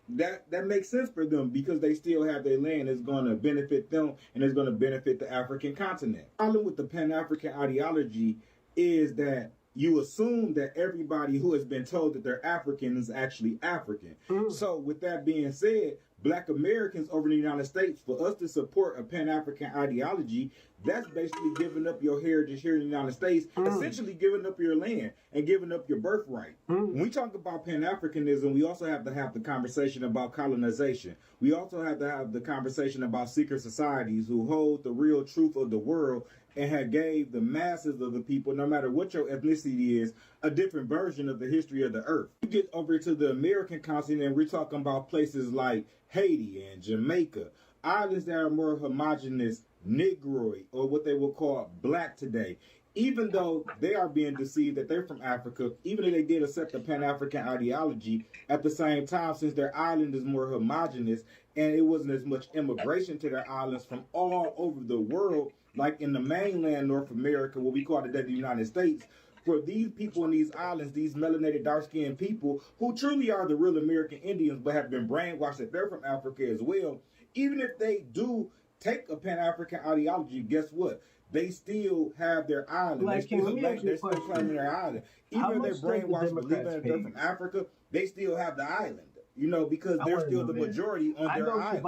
that makes sense for them because they still have their land. It's going to benefit them and it's going to benefit the African continent. The problem with the Pan-African ideology is that you assume that everybody who has been told that they're African is actually African. So with that being said, Black Americans over in the United States, for us to support a Pan-African ideology, that's basically giving up your heritage here in the United States, essentially giving up your land and giving up your birthright. When we talk about Pan-Africanism, we also have to have the conversation about colonization. We also have to have the conversation about secret societies who hold the real truth of the world and have gave the masses of the people, no matter what your ethnicity is, a different version of the history of the earth. You get over to the American continent, we're talking about places like Haiti and Jamaica, islands that are more homogenous, Negroid, or what they will call black today. even though they are being deceived that they're from Africa, even though they did accept the Pan-African ideology, at the same time, since their island is more homogenous and it wasn't as much immigration to their islands from all over the world, like in the mainland North America, what we call today the United States, for these people in these islands, these melanated, dark-skinned people who truly are the real American Indians but have been brainwashed that they're from Africa as well, even if they do take a Pan-African ideology, guess what? They still have their island. Like, They're still claiming their island. Even if they're brainwashed believing that they're from Africa, they still have the island. You know, because they're still the majority on their island.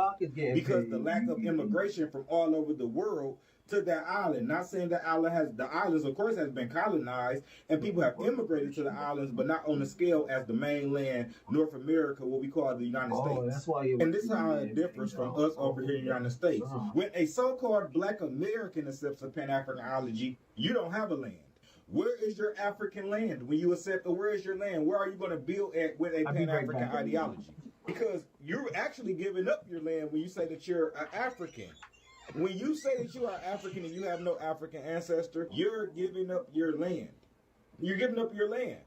Because the lack of immigration from all over the world to that island. Not saying the islands, of course, has been colonized and people have immigrated to the islands, but not on the scale as the mainland North America, what we call the United States. That's why and this is how it differs from us over here in the United States. When a so-called Black American accepts a Pan-African ideology, you don't have a land. Where is your African land? When you accept, where is your land? Where are you going to build at with a Pan-African ideology? Because you're actually giving up your land when you say that you're an African. When you say that you are African and you have no African ancestor, you're giving up your land. You're giving up your land.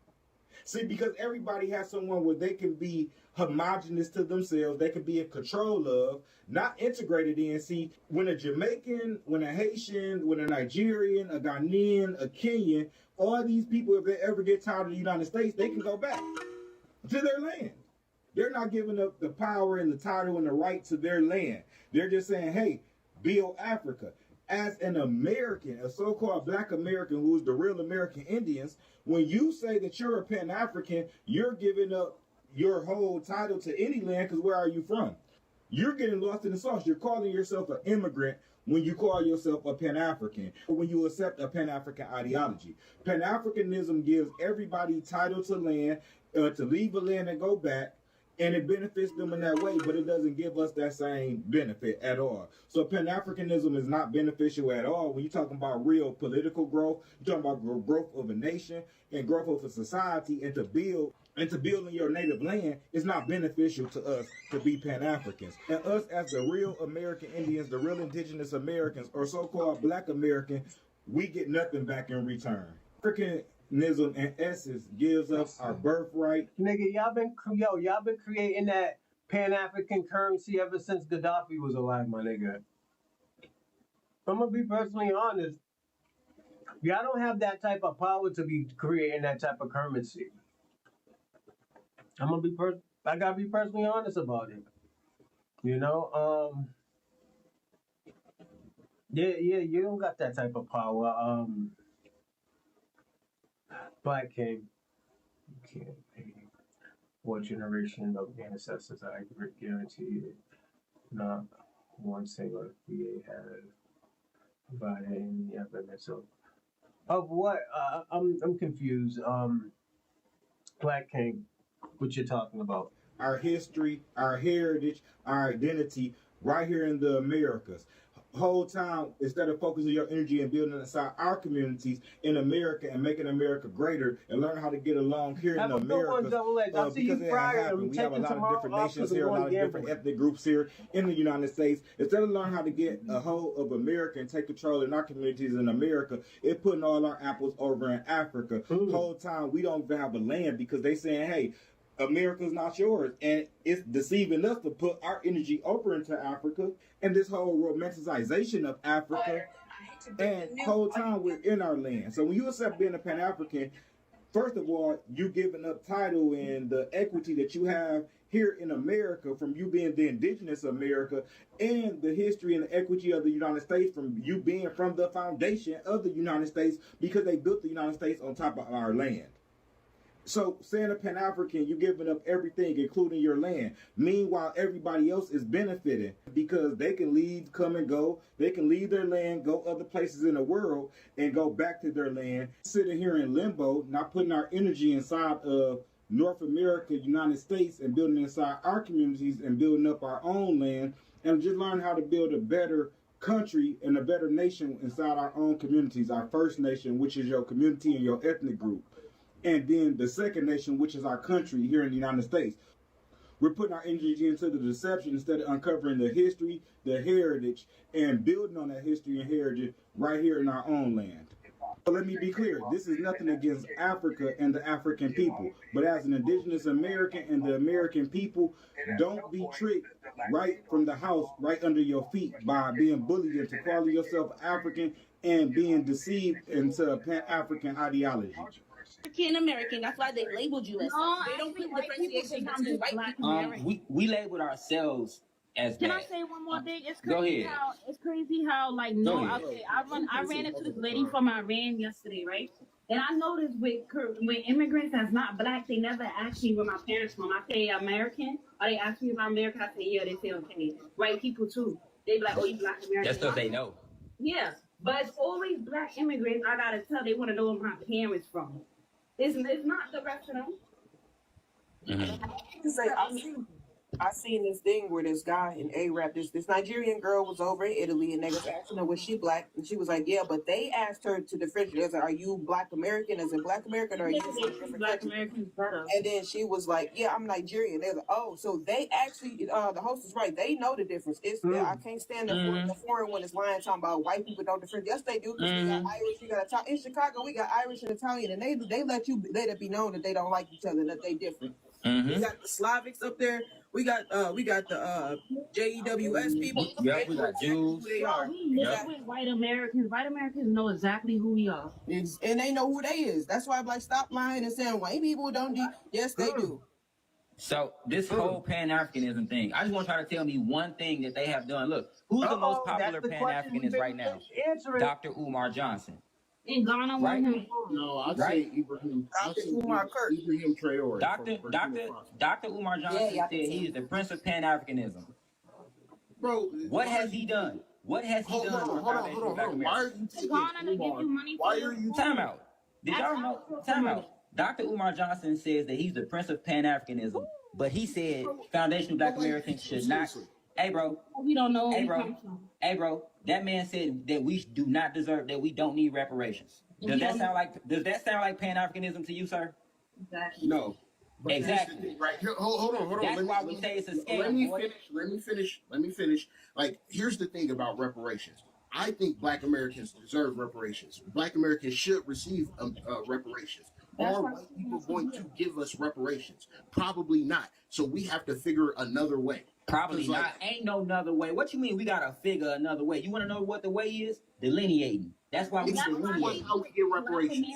See, because everybody has someone where they can be homogenous to themselves, they can be in control of, not integrated in. See, when a Jamaican, when a Haitian, when a Nigerian, a Ghanaian, a Kenyan, all these people, if they ever get tired of the United States, they can go back to their land. They're not giving up the power and the title and the right to their land. They're just saying, hey, build Africa. As an American, a so-called Black American who's the real American Indians, when you say that you're a Pan-African, you're giving up your whole title to any land, because where are you from? You're getting lost in the sauce. You're calling yourself an immigrant when you call yourself a Pan-African, or when you accept a Pan-African ideology. Pan-Africanism gives everybody title to land, to leave a land and go back, and it benefits them in that way, but it doesn't give us that same benefit at all. So Pan-Africanism is not beneficial at all. When you're talking about real political growth, you're talking about growth of a nation and growth of a society, and to build in your native land, it's not beneficial to us to be Pan-Africans. And us as the real American Indians, the real indigenous Americans, or so-called Black American, we get nothing back in return. Africanism in essence gives us our birthright. Nigga, y'all been creating that Pan-African currency ever since Gaddafi was alive, my nigga. I'm gonna be personally honest. Y'all don't have that type of power to be creating that type of currency. I gotta be personally honest about it. You know, you don't got that type of power. Black King, you can't pay what generation of ancestors I guarantee you, not one single VA has provided any evidence of what? I'm confused. Black King, what you talking about? Our history, our heritage, our identity, right here in the Americas. Whole time, instead of focusing your energy and building inside our communities in America and making America greater and learn how to get along here in America, because it happened. We have a lot of different nations here, a lot of different ethnic groups here in the United States. Instead of learning how to get a whole of America and take control in our communities in America, it's putting all our apples over in Africa. Whole time, we don't even have a land because they saying, hey, America's not yours, and it's deceiving us to put our energy over into Africa and this whole romanticization of Africa. And whole time we're in our land. So when you accept being a Pan-African, first of all, you giving up title and the equity that you have here in America from you being the indigenous America, and the history and the equity of the United States from you being from the foundation of the United States, because they built the United States on top of our land. So saying a Pan-African, you're giving up everything, including your land. Meanwhile, everybody else is benefiting because they can leave, come and go. They can leave their land, go other places in the world, and go back to their land. Sitting here in limbo, not putting our energy inside of North America, United States, and building inside our communities and building up our own land, and just learn how to build a better country and a better nation inside our own communities. Our first nation, which is your community and your ethnic group. And then the second nation, which is our country here in the United States. We're putting our energy into the deception instead of uncovering the history, the heritage, and building on that history and heritage right here in our own land. But let me be clear, this is nothing against Africa and the African people. But as an indigenous American and the American people, don't be tricked right from the house, right under your feet by being bullied into calling yourself African and being deceived into a Pan-African ideology. American. That's why they labeled you as such. They don't put differentiation between white people. We labeled ourselves as Can bad. I say one more thing? It's Go crazy ahead. how like Go no, ahead. okay. I ran into this lady from Iran yesterday, right? And I noticed with immigrants that's not black, they never ask me where my parents from. I say American, or they ask me if I'm American. I say yeah. They say okay. White people too. They be like, oh, you black American. That's because they know. Yeah, but it's always black immigrants. I gotta tell. They want to know where my parents from. It's not the rest of them. Mm-hmm. I seen this thing where this guy in Arab, this Nigerian girl was over in Italy, and they was asking her was she black, and she was like, yeah, but they asked her to differentiate. They was like, are you black American? As in black American, or are you from a different black country? Americans better. And then she was like, yeah, I'm Nigerian. They was like, oh, so they actually, the host is right. They know the difference. It's I can't stand the foreign one is lying talking about white people don't differentiate. Yes, they do. Because we got Irish, we got Italian. In Chicago, we got Irish and Italian, and they let it be known that they don't like each other, that they different. We got the Slavics up there. We got the JEWS people. Yeah, we got Jews. Who they are. We live with white Americans. White Americans know exactly who we are. And they know who they is. That's why I'm like, stop lying and saying white people don't yes, they do. So this whole Pan-Africanism thing, I just want y'all to tell me one thing that they have done. Look, who's the most popular Pan-Africanist right now? Dr. Umar Johnson. In Ghana, right? No, I'd right? say Ibrahim. Ibrahim Traore. Dr. Umar Johnson said he is the prince of Pan-Africanism. Bro, what has he done? What has he done? Hold on. Why are you taking Umar? Why are you time out? Did y'all know? Time out. Dr. Umar Johnson says that he's the prince of Pan-Africanism, but he said foundational Black Americans should not. Hey, bro. We don't know. Hey, bro. That man said that we do not deserve, that we don't need reparations. Does that sound like Pan-Africanism to you, sir? Exactly. No. But exactly. Right here, hold on. That's why we say it's a scam. Let me finish. Like, here's the thing about reparations. I think Black Americans deserve reparations. Black Americans should receive reparations. Are white people going to give us reparations? Probably not. So we have to figure another way. Probably not. Ain't no another way. What you mean we gotta figure another way? You want to know what the way is? Delineating. That's why we delineate. How we get reparations.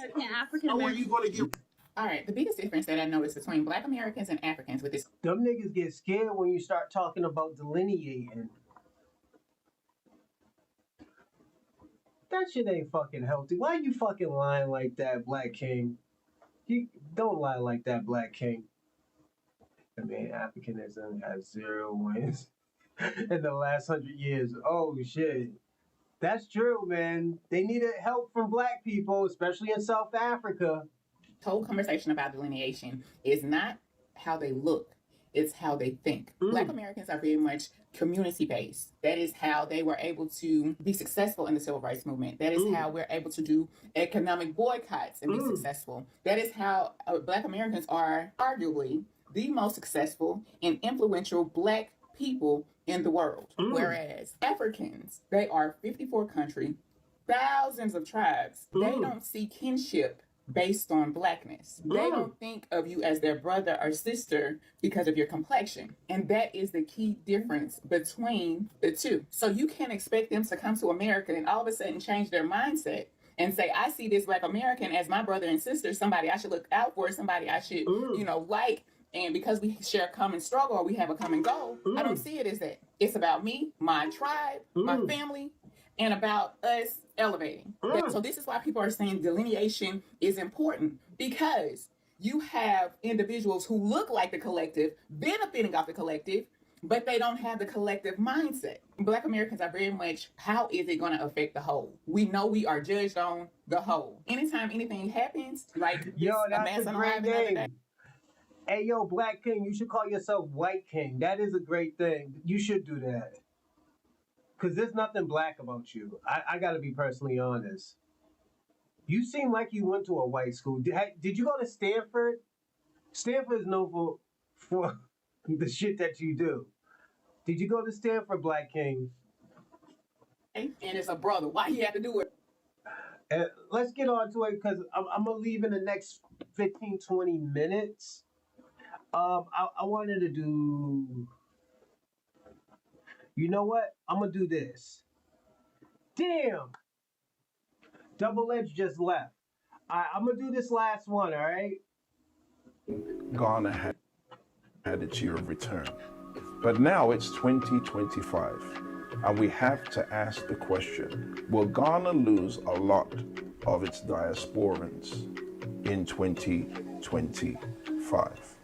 How are you going to get? All right, the biggest difference that I noticed between Black Americans and Africans with this. Them niggas get scared when you start talking about delineating. That shit ain't fucking healthy. Why you fucking lying like that, Black King? You don't lie like that, Black King. I mean, Africanism has 0 wins in the last 100 years. Oh, shit. That's true, man. They needed help from Black people, especially in South Africa. The whole conversation about delineation is not how they look. It's how they think. Black Americans are very much community-based. That is how they were able to be successful in the civil rights movement. That is how we're able to do economic boycotts and be successful. That is how Black Americans are arguably the most successful and influential Black people in the world. Whereas Africans, they are 54 countries, thousands of tribes. They don't see kinship based on Blackness. They don't think of you as their brother or sister because of your complexion. And that is the key difference between the two. So you can't expect them to come to America and all of a sudden change their mindset and say, I see this Black American as my brother and sister, somebody I should look out for, somebody I should, like. And because we share a common struggle or we have a common goal, I don't see it as that. It's about me, my tribe, my family, and about us elevating. So this is why people are saying delineation is important, because you have individuals who look like the collective, benefiting off the collective, but they don't have the collective mindset. Black Americans are very much, how is it going to affect the whole? We know we are judged on the whole. Anytime anything happens, like that's a great name. Hey, yo, Black King, you should call yourself White King. That is a great thing. You should do that. Because there's nothing black about you. I got to be personally honest. You seem like you went to a white school. Did you go to Stanford? Stanford is known for the shit that you do. Did you go to Stanford, Black King? And it's a brother. Why he had to do it? let's get on to it because I'm gonna leave in the next 15, 20 minutes. I wanted to do. You know what? I'm gonna do this. Damn, Double Edge just left. I'm gonna do this last one. All right. Ghana had its year of return. But now it's 2025, and we have to ask the question, will Ghana lose a lot of its diasporans in 2025?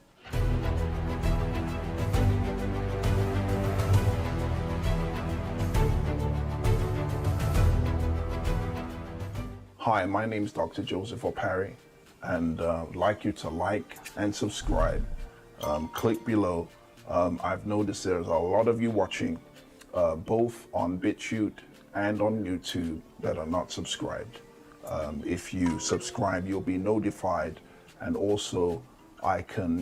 Hi, my name is Dr. Joseph Opari, and I'd like you to like and subscribe. Click below. I've noticed there's a lot of you watching, both on BitChute and on YouTube, that are not subscribed. If you subscribe, you'll be notified, and also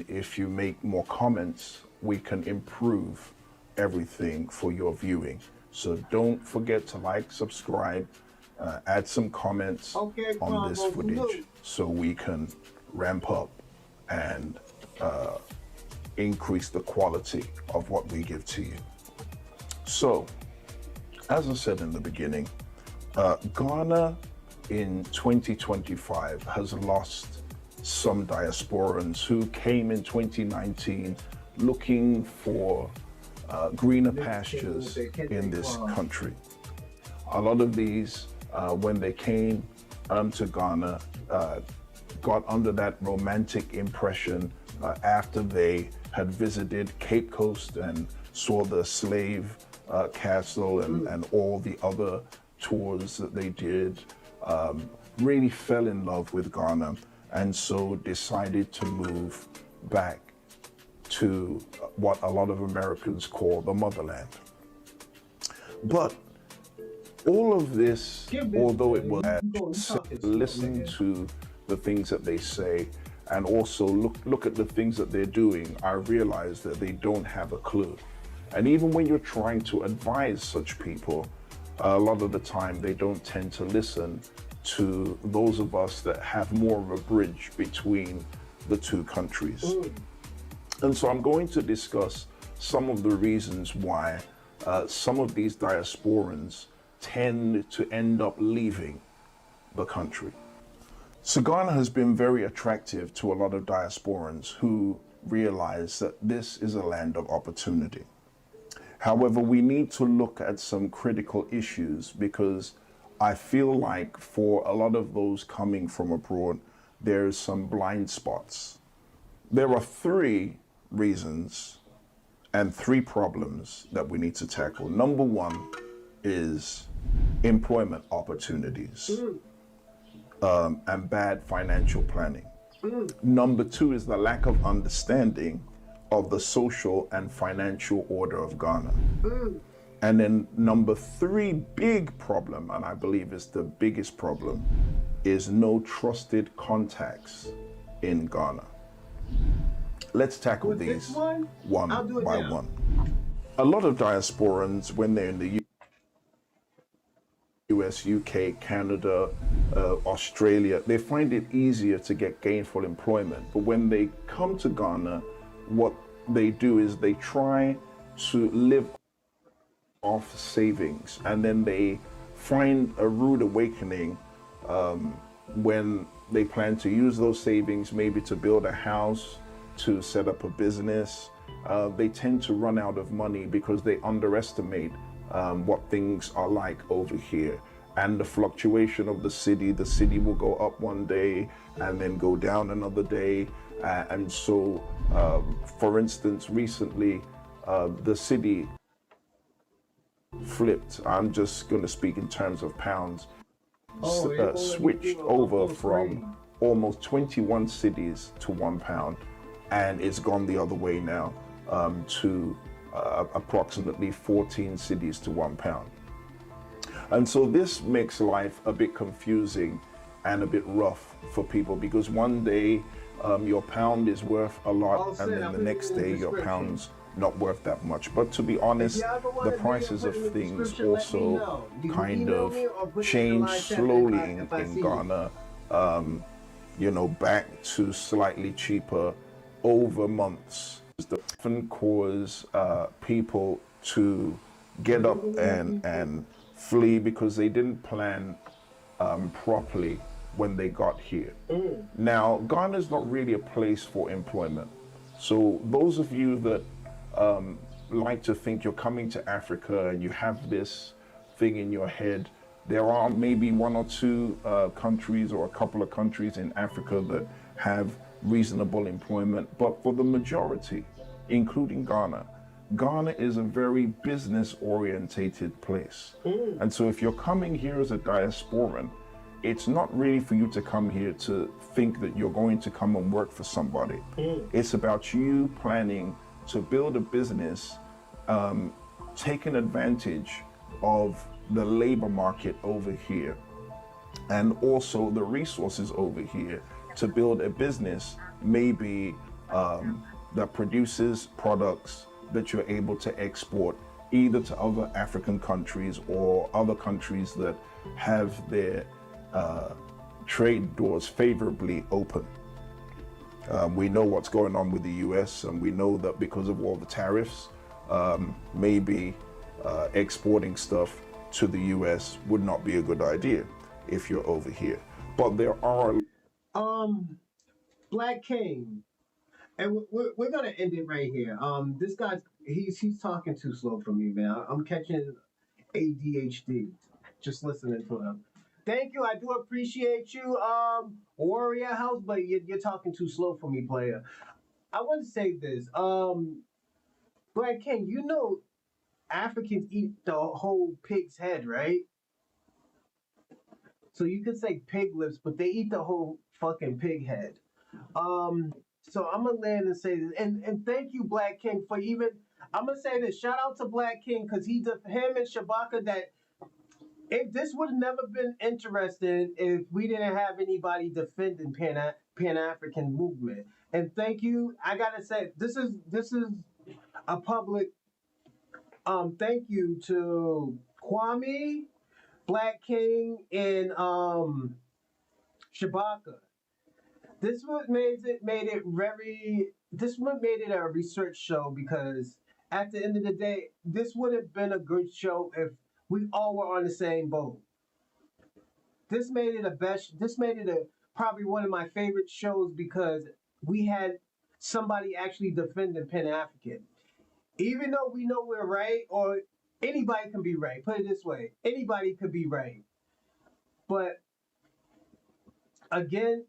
if you make more comments, we can improve everything for your viewing. So don't forget to like, subscribe, add some comments on this footage so we can ramp up and increase the quality of what we give to you. So, as I said in the beginning, Ghana in 2025 has lost some diasporans who came in 2019 looking for greener pastures in this country. A lot of these, when they came to Ghana, got under that romantic impression after they had visited Cape Coast and saw the slave castle and all the other tours that they did, really fell in love with Ghana, and so decided to move back to what a lot of Americans call the motherland. But all of this, although it was listen to the things that they say and also look at the things that they're doing, I realize that they don't have a clue. And even when you're trying to advise such people, a lot of the time they don't tend to listen to those of us that have more of a bridge between the two countries. And so I'm going to discuss some of the reasons why some of these diasporans tend to end up leaving the country. So Ghana has been very attractive to a lot of diasporans who realize that this is a land of opportunity. However, we need to look at some critical issues because I feel like for a lot of those coming from abroad, there's some blind spots. There are 3 reasons and 3 problems that we need to tackle. Number 1 is employment opportunities and bad financial planning. Number 2 is the lack of understanding of the social and financial order of Ghana. And then number 3 big problem, and I believe it's the biggest problem, is no trusted contacts in Ghana. Let's tackle these one by one. A lot of diasporans, when they're in the US, UK, Canada, Australia, they find it easier to get gainful employment. But when they come to Ghana, what they do is they try to live off savings, and then they find a rude awakening when they plan to use those savings maybe to build a house, to set up a business. They tend to run out of money because they underestimate what things are like over here and the fluctuation of the city. The city will go up one day and then go down another day. And so, for instance, recently, the city flipped. I'm just going to speak in terms of pounds. Switched over from almost 21 cities to £1, and it's gone the other way now to approximately 14 cities to £1. And so this makes life a bit confusing and a bit rough for people, because one day your pound is worth a lot, and then the next day your pound's not worth that much. But to be honest, the prices of things also kind of change slowly in Ghana, you know, back to slightly cheaper over months. That often cause people to get up and flee because they didn't plan properly when they got here. Now, Ghana is not really a place for employment. So those of you that like to think you're coming to Africa and you have this thing in your head, there are maybe one or two countries or a couple of countries in Africa that have reasonable employment. But for the majority, including Ghana, Ghana is a very business-orientated place. And so if you're coming here as a diasporan, it's not really for you to come here to think that you're going to come and work for somebody. It's about you planning to build a business, taking advantage of the labor market over here and also the resources over here to build a business maybe that produces products that you're able to export either to other African countries or other countries that have their trade doors favorably open. We know what's going on with the US, and we know that because of all the tariffs, maybe exporting stuff to the US would not be a good idea if you're over here. But there are Black King, and we're gonna end it right here. This guy's he's talking too slow for me, man. I'm catching ADHD just listening to him. Thank you, I do appreciate you, Warrior House, but you're talking too slow for me, player. I want to say this, Black King, you know Africans eat the whole pig's head, right? So you could say pig lips, but they eat the whole fucking pig head. So I'm gonna land and say this, and thank you, Black King, for even. I'm gonna say this. Shout out to Black King because him and Shabaka. That if this would have never been interesting if we didn't have anybody defending Pan African movement. And thank you. I gotta say this is a public. Thank you to Kwame, Black King, and Shabaka. This what made it very. This what made it a research show because at the end of the day, this would have been a good show if we all were on the same boat. This made it a best. This made it a probably one of my favorite shows because we had somebody actually defending Pan African. Even though we know we're right, or anybody can be right. Put it this way: anybody could be right. But again,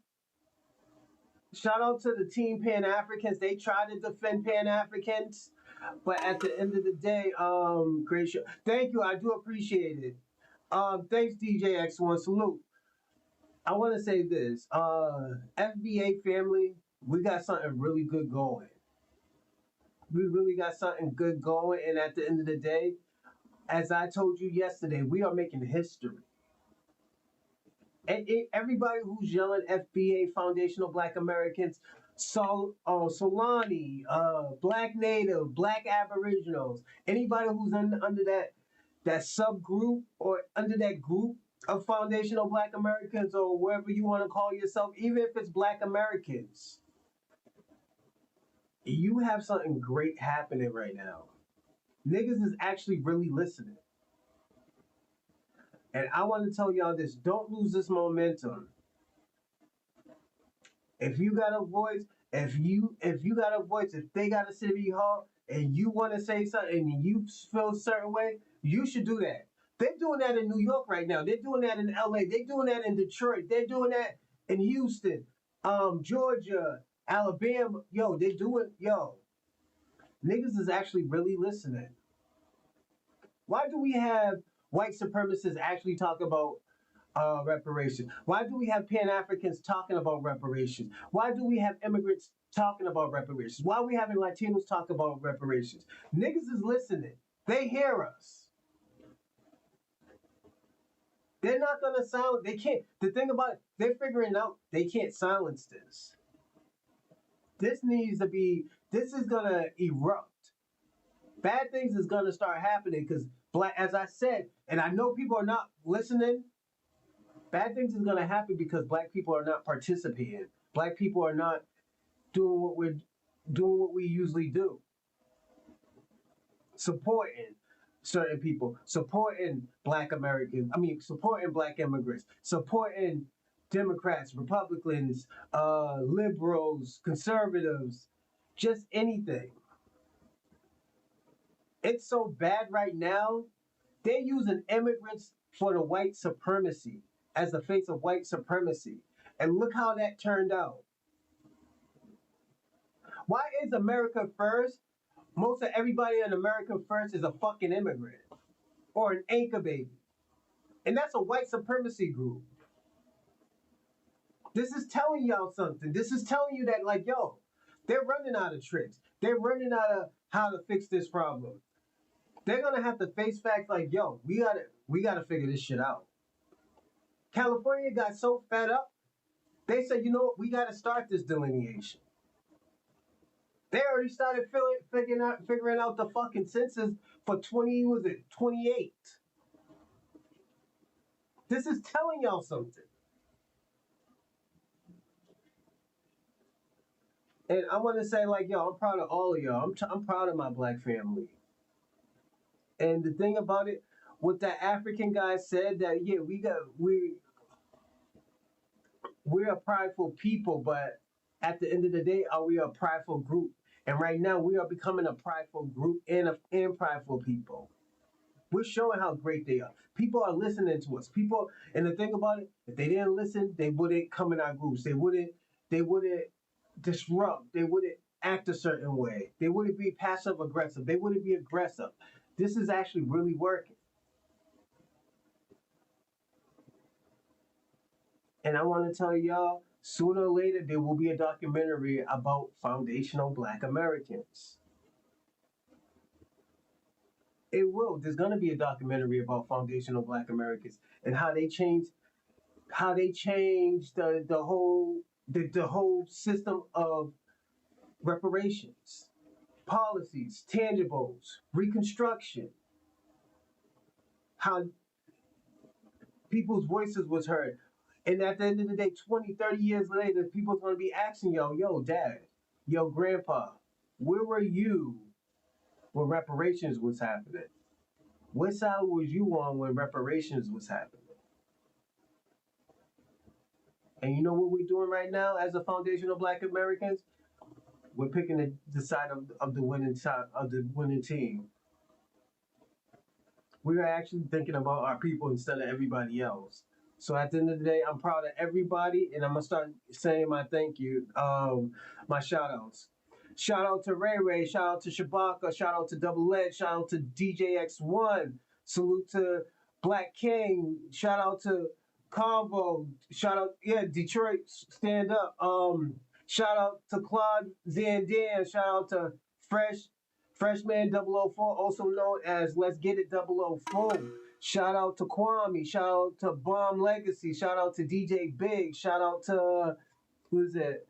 shout out to the Team Pan Africans. They try to defend Pan Africans, but at the end of the day, great show. Thank you. I do appreciate it. Thanks, DJ X1. Salute. I want to say this. FBA family, we got something really good going. We really got something good going, and at the end of the day, as I told you yesterday, we are making history. And everybody who's yelling FBA, Foundational Black Americans, Solani, Black Native, Black Aboriginals, anybody who's under that subgroup or under that group of Foundational Black Americans or wherever you want to call yourself, even if it's Black Americans, you have something great happening right now. Niggas is actually really listening. And I want to tell y'all this, don't lose this momentum. If you got a voice, if they got a city hall and you want to say something and you feel a certain way, you should do that. They're doing that in New York right now. They're doing that in LA. They're doing that in Detroit. They're doing that in Houston, Georgia, Alabama. Niggas is actually really listening. Why do we have white supremacists actually talk about reparations? Why do we have Pan-Africans talking about reparations? Why do we have immigrants talking about reparations? Why are we having Latinos talk about reparations? Niggas is listening. They hear us. They're not gonna silence. They can't. The thing about it, they're figuring out they can't silence this. This needs to be. This is gonna erupt. Bad things is gonna start happening because black, as I said, and I know people are not listening. Bad things is gonna happen because black people are not participating. Black people are not doing what we usually do. Supporting certain people, supporting black Americans, supporting black immigrants, supporting Democrats, Republicans, liberals, conservatives, just anything. It's so bad right now. They're using immigrants for the white supremacy, as the face of white supremacy. And look how that turned out. Why is America first? Most of everybody in America first is a fucking immigrant or an anchor baby. And that's a white supremacy group. This is telling y'all something. This is telling you that, like, yo, they're running out of tricks. They're running out of how to fix this problem. They're gonna have to face facts like, yo, we gotta figure this shit out. California got so fed up, they said, you know what, we gotta start this delineation. They already started figuring out the fucking census for 28. This is telling y'all something. And I want to say, like, yo, I'm proud of all of y'all. I'm proud of my black family. And the thing about it, what that African guy said, that yeah, we're a prideful people, but at the end of the day, are we a prideful group? And right now, we are becoming a prideful group and prideful people. We're showing how great they are. People are listening to us. People, and the thing about it, if they didn't listen, they wouldn't come in our groups. They wouldn't disrupt. They wouldn't act a certain way. They wouldn't be passive aggressive. They wouldn't be aggressive. This is actually really working. And I want to tell y'all, sooner or later, there will be a documentary about foundational black Americans. It will. There's going to be a documentary about foundational black Americans and how they changed the whole system of reparations, policies, tangibles, reconstruction, how people's voices was heard. And at the end of the day, 20, 30 years later, people's going to be asking yo, dad, yo, grandpa, where were you when reparations was happening? What side was you on when reparations was happening? And you know what we're doing right now as a foundational black Americans? We're picking the side of the winning team. We are actually thinking about our people instead of everybody else. So at the end of the day, I'm proud of everybody, and I'm gonna start saying my thank you, my shout outs. Shout out to Ray Ray, shout out to Shabaka, shout out to Double Edge, shout out to DJ X1, salute to Black King, shout out to Convo, shout out, Detroit, stand up. Shout out to Claude Zandan, shout out to Freshman 004, also known as Let's Get It 004. Shout out to Kwame. Shout out to Bomb Legacy. Shout out to DJ Big. Shout out to, who's it?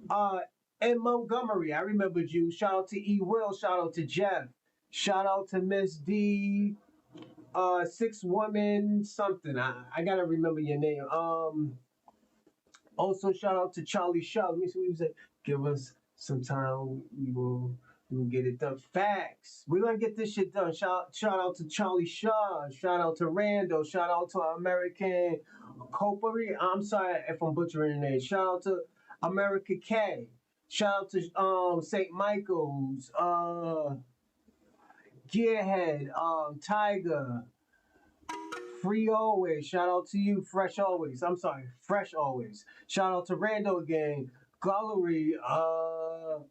And Montgomery. I remembered you. Shout out to E. Will. Shout out to Jeff. Shout out to Miss D. 6 Woman something. I gotta remember your name. Also shout out to Charlie Shaw. Let me see what he said. Give us some time. We'll get it done. Facts. We're gonna get this shit done. Shout out to Charlie Shaw. Shout out to Randall. Shout out to American Copery. I'm sorry if I'm butchering the name. Shout out to America K. Shout out to St. Michael's, Gearhead, Tiger, Free Always. Shout out to you, Fresh Always. I'm sorry, Fresh Always. Shout out to Randall again. Gallery,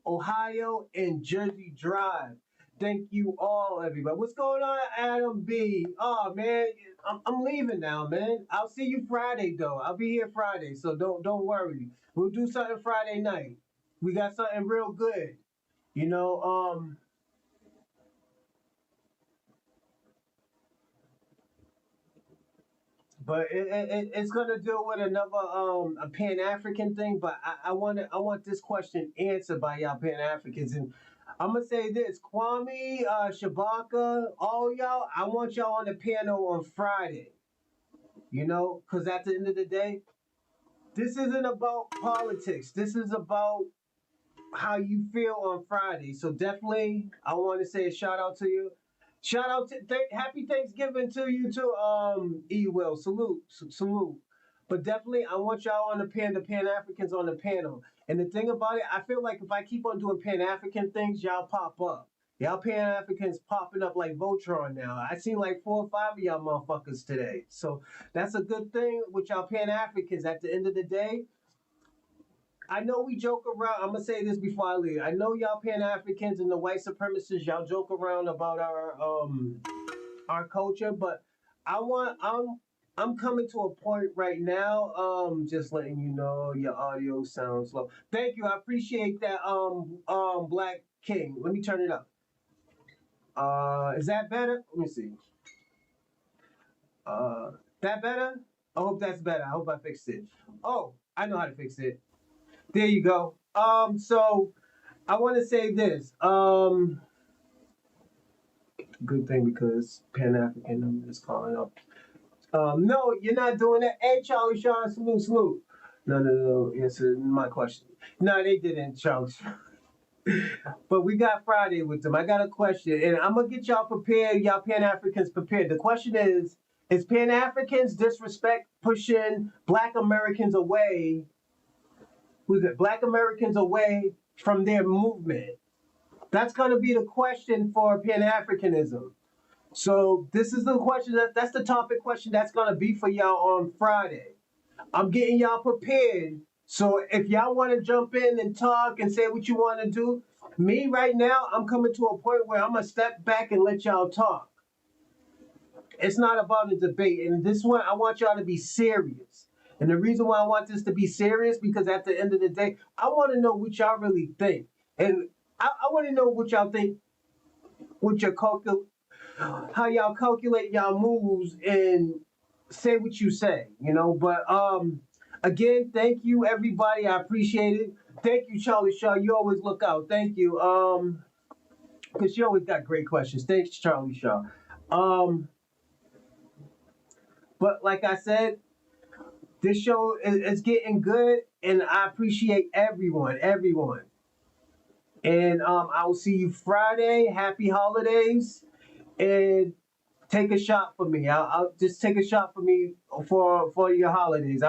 Ohio, and Jersey Drive. Thank you all, everybody. What's going on, Adam B? Oh man, I'm leaving now, man. I'll see you Friday though. I'll be here Friday, so don't worry. We'll do something Friday night. We got something real good. You know, but it's gonna deal with another a Pan African thing. But I want this question answered by y'all Pan Africans, and I'm gonna say this, Kwame, Shabaka, all y'all. I want y'all on the panel on Friday. You know, because at the end of the day, this isn't about politics. This is about how you feel on Friday. So definitely, I want to say a shout out to you. Shout out to happy Thanksgiving to you too. E Will, salute. But definitely, I want y'all on the Pan Africans on the panel. And the thing about it, I feel like if I keep on doing Pan African things, y'all pop up. Y'all Pan Africans popping up like Voltron now. I seen like 4 or 5 of y'all motherfuckers today. So that's a good thing with y'all Pan Africans. At the end of the day, I know we joke around. I'm gonna say this before I leave. I know y'all Pan Africans and the white supremacists, y'all joke around about our culture, but I'm coming to a point right now. Just letting you know your audio sounds low. Thank you. I appreciate that. Black King. Let me turn it up. Is that better? Let me see. That better? I hope that's better. I hope I fixed it. Oh, I know how to fix it. There you go. So I want to say this. Good thing because Pan African is calling up. No, you're not doing that. Hey, Charlie Sean, salute. No. Answer my question. No, they didn't, Charlie. But we got Friday with them. I got a question, and I'm gonna get y'all prepared. Y'all Pan Africans prepared. The question is Pan Africans disrespect pushing Black Americans away? Who's it? Black Americans away from their movement. That's gonna be the question for Pan Africanism. So this is the question that's the topic question that's gonna be for y'all on Friday. I'm getting y'all prepared. So if y'all want to jump in and talk and say what you want to do, me right now, I'm coming to a point where I'm gonna step back and let y'all talk. It's not about a debate, and this one I want y'all to be serious. And the reason why I want this to be serious because at the end of the day, I want to know what y'all really think, and I want to know what y'all think, what your how y'all calculate y'all moves and say what you say, you know. But again, thank you everybody. I appreciate it. Thank you, Charlie Shaw. You always look out. Thank you. Because you always got great questions. Thanks, Charlie Shaw. But like I said, this show is getting good, and I appreciate everyone. And I will see you Friday. Happy holidays, and take a shot for me. I'll just take a shot for me for your holidays.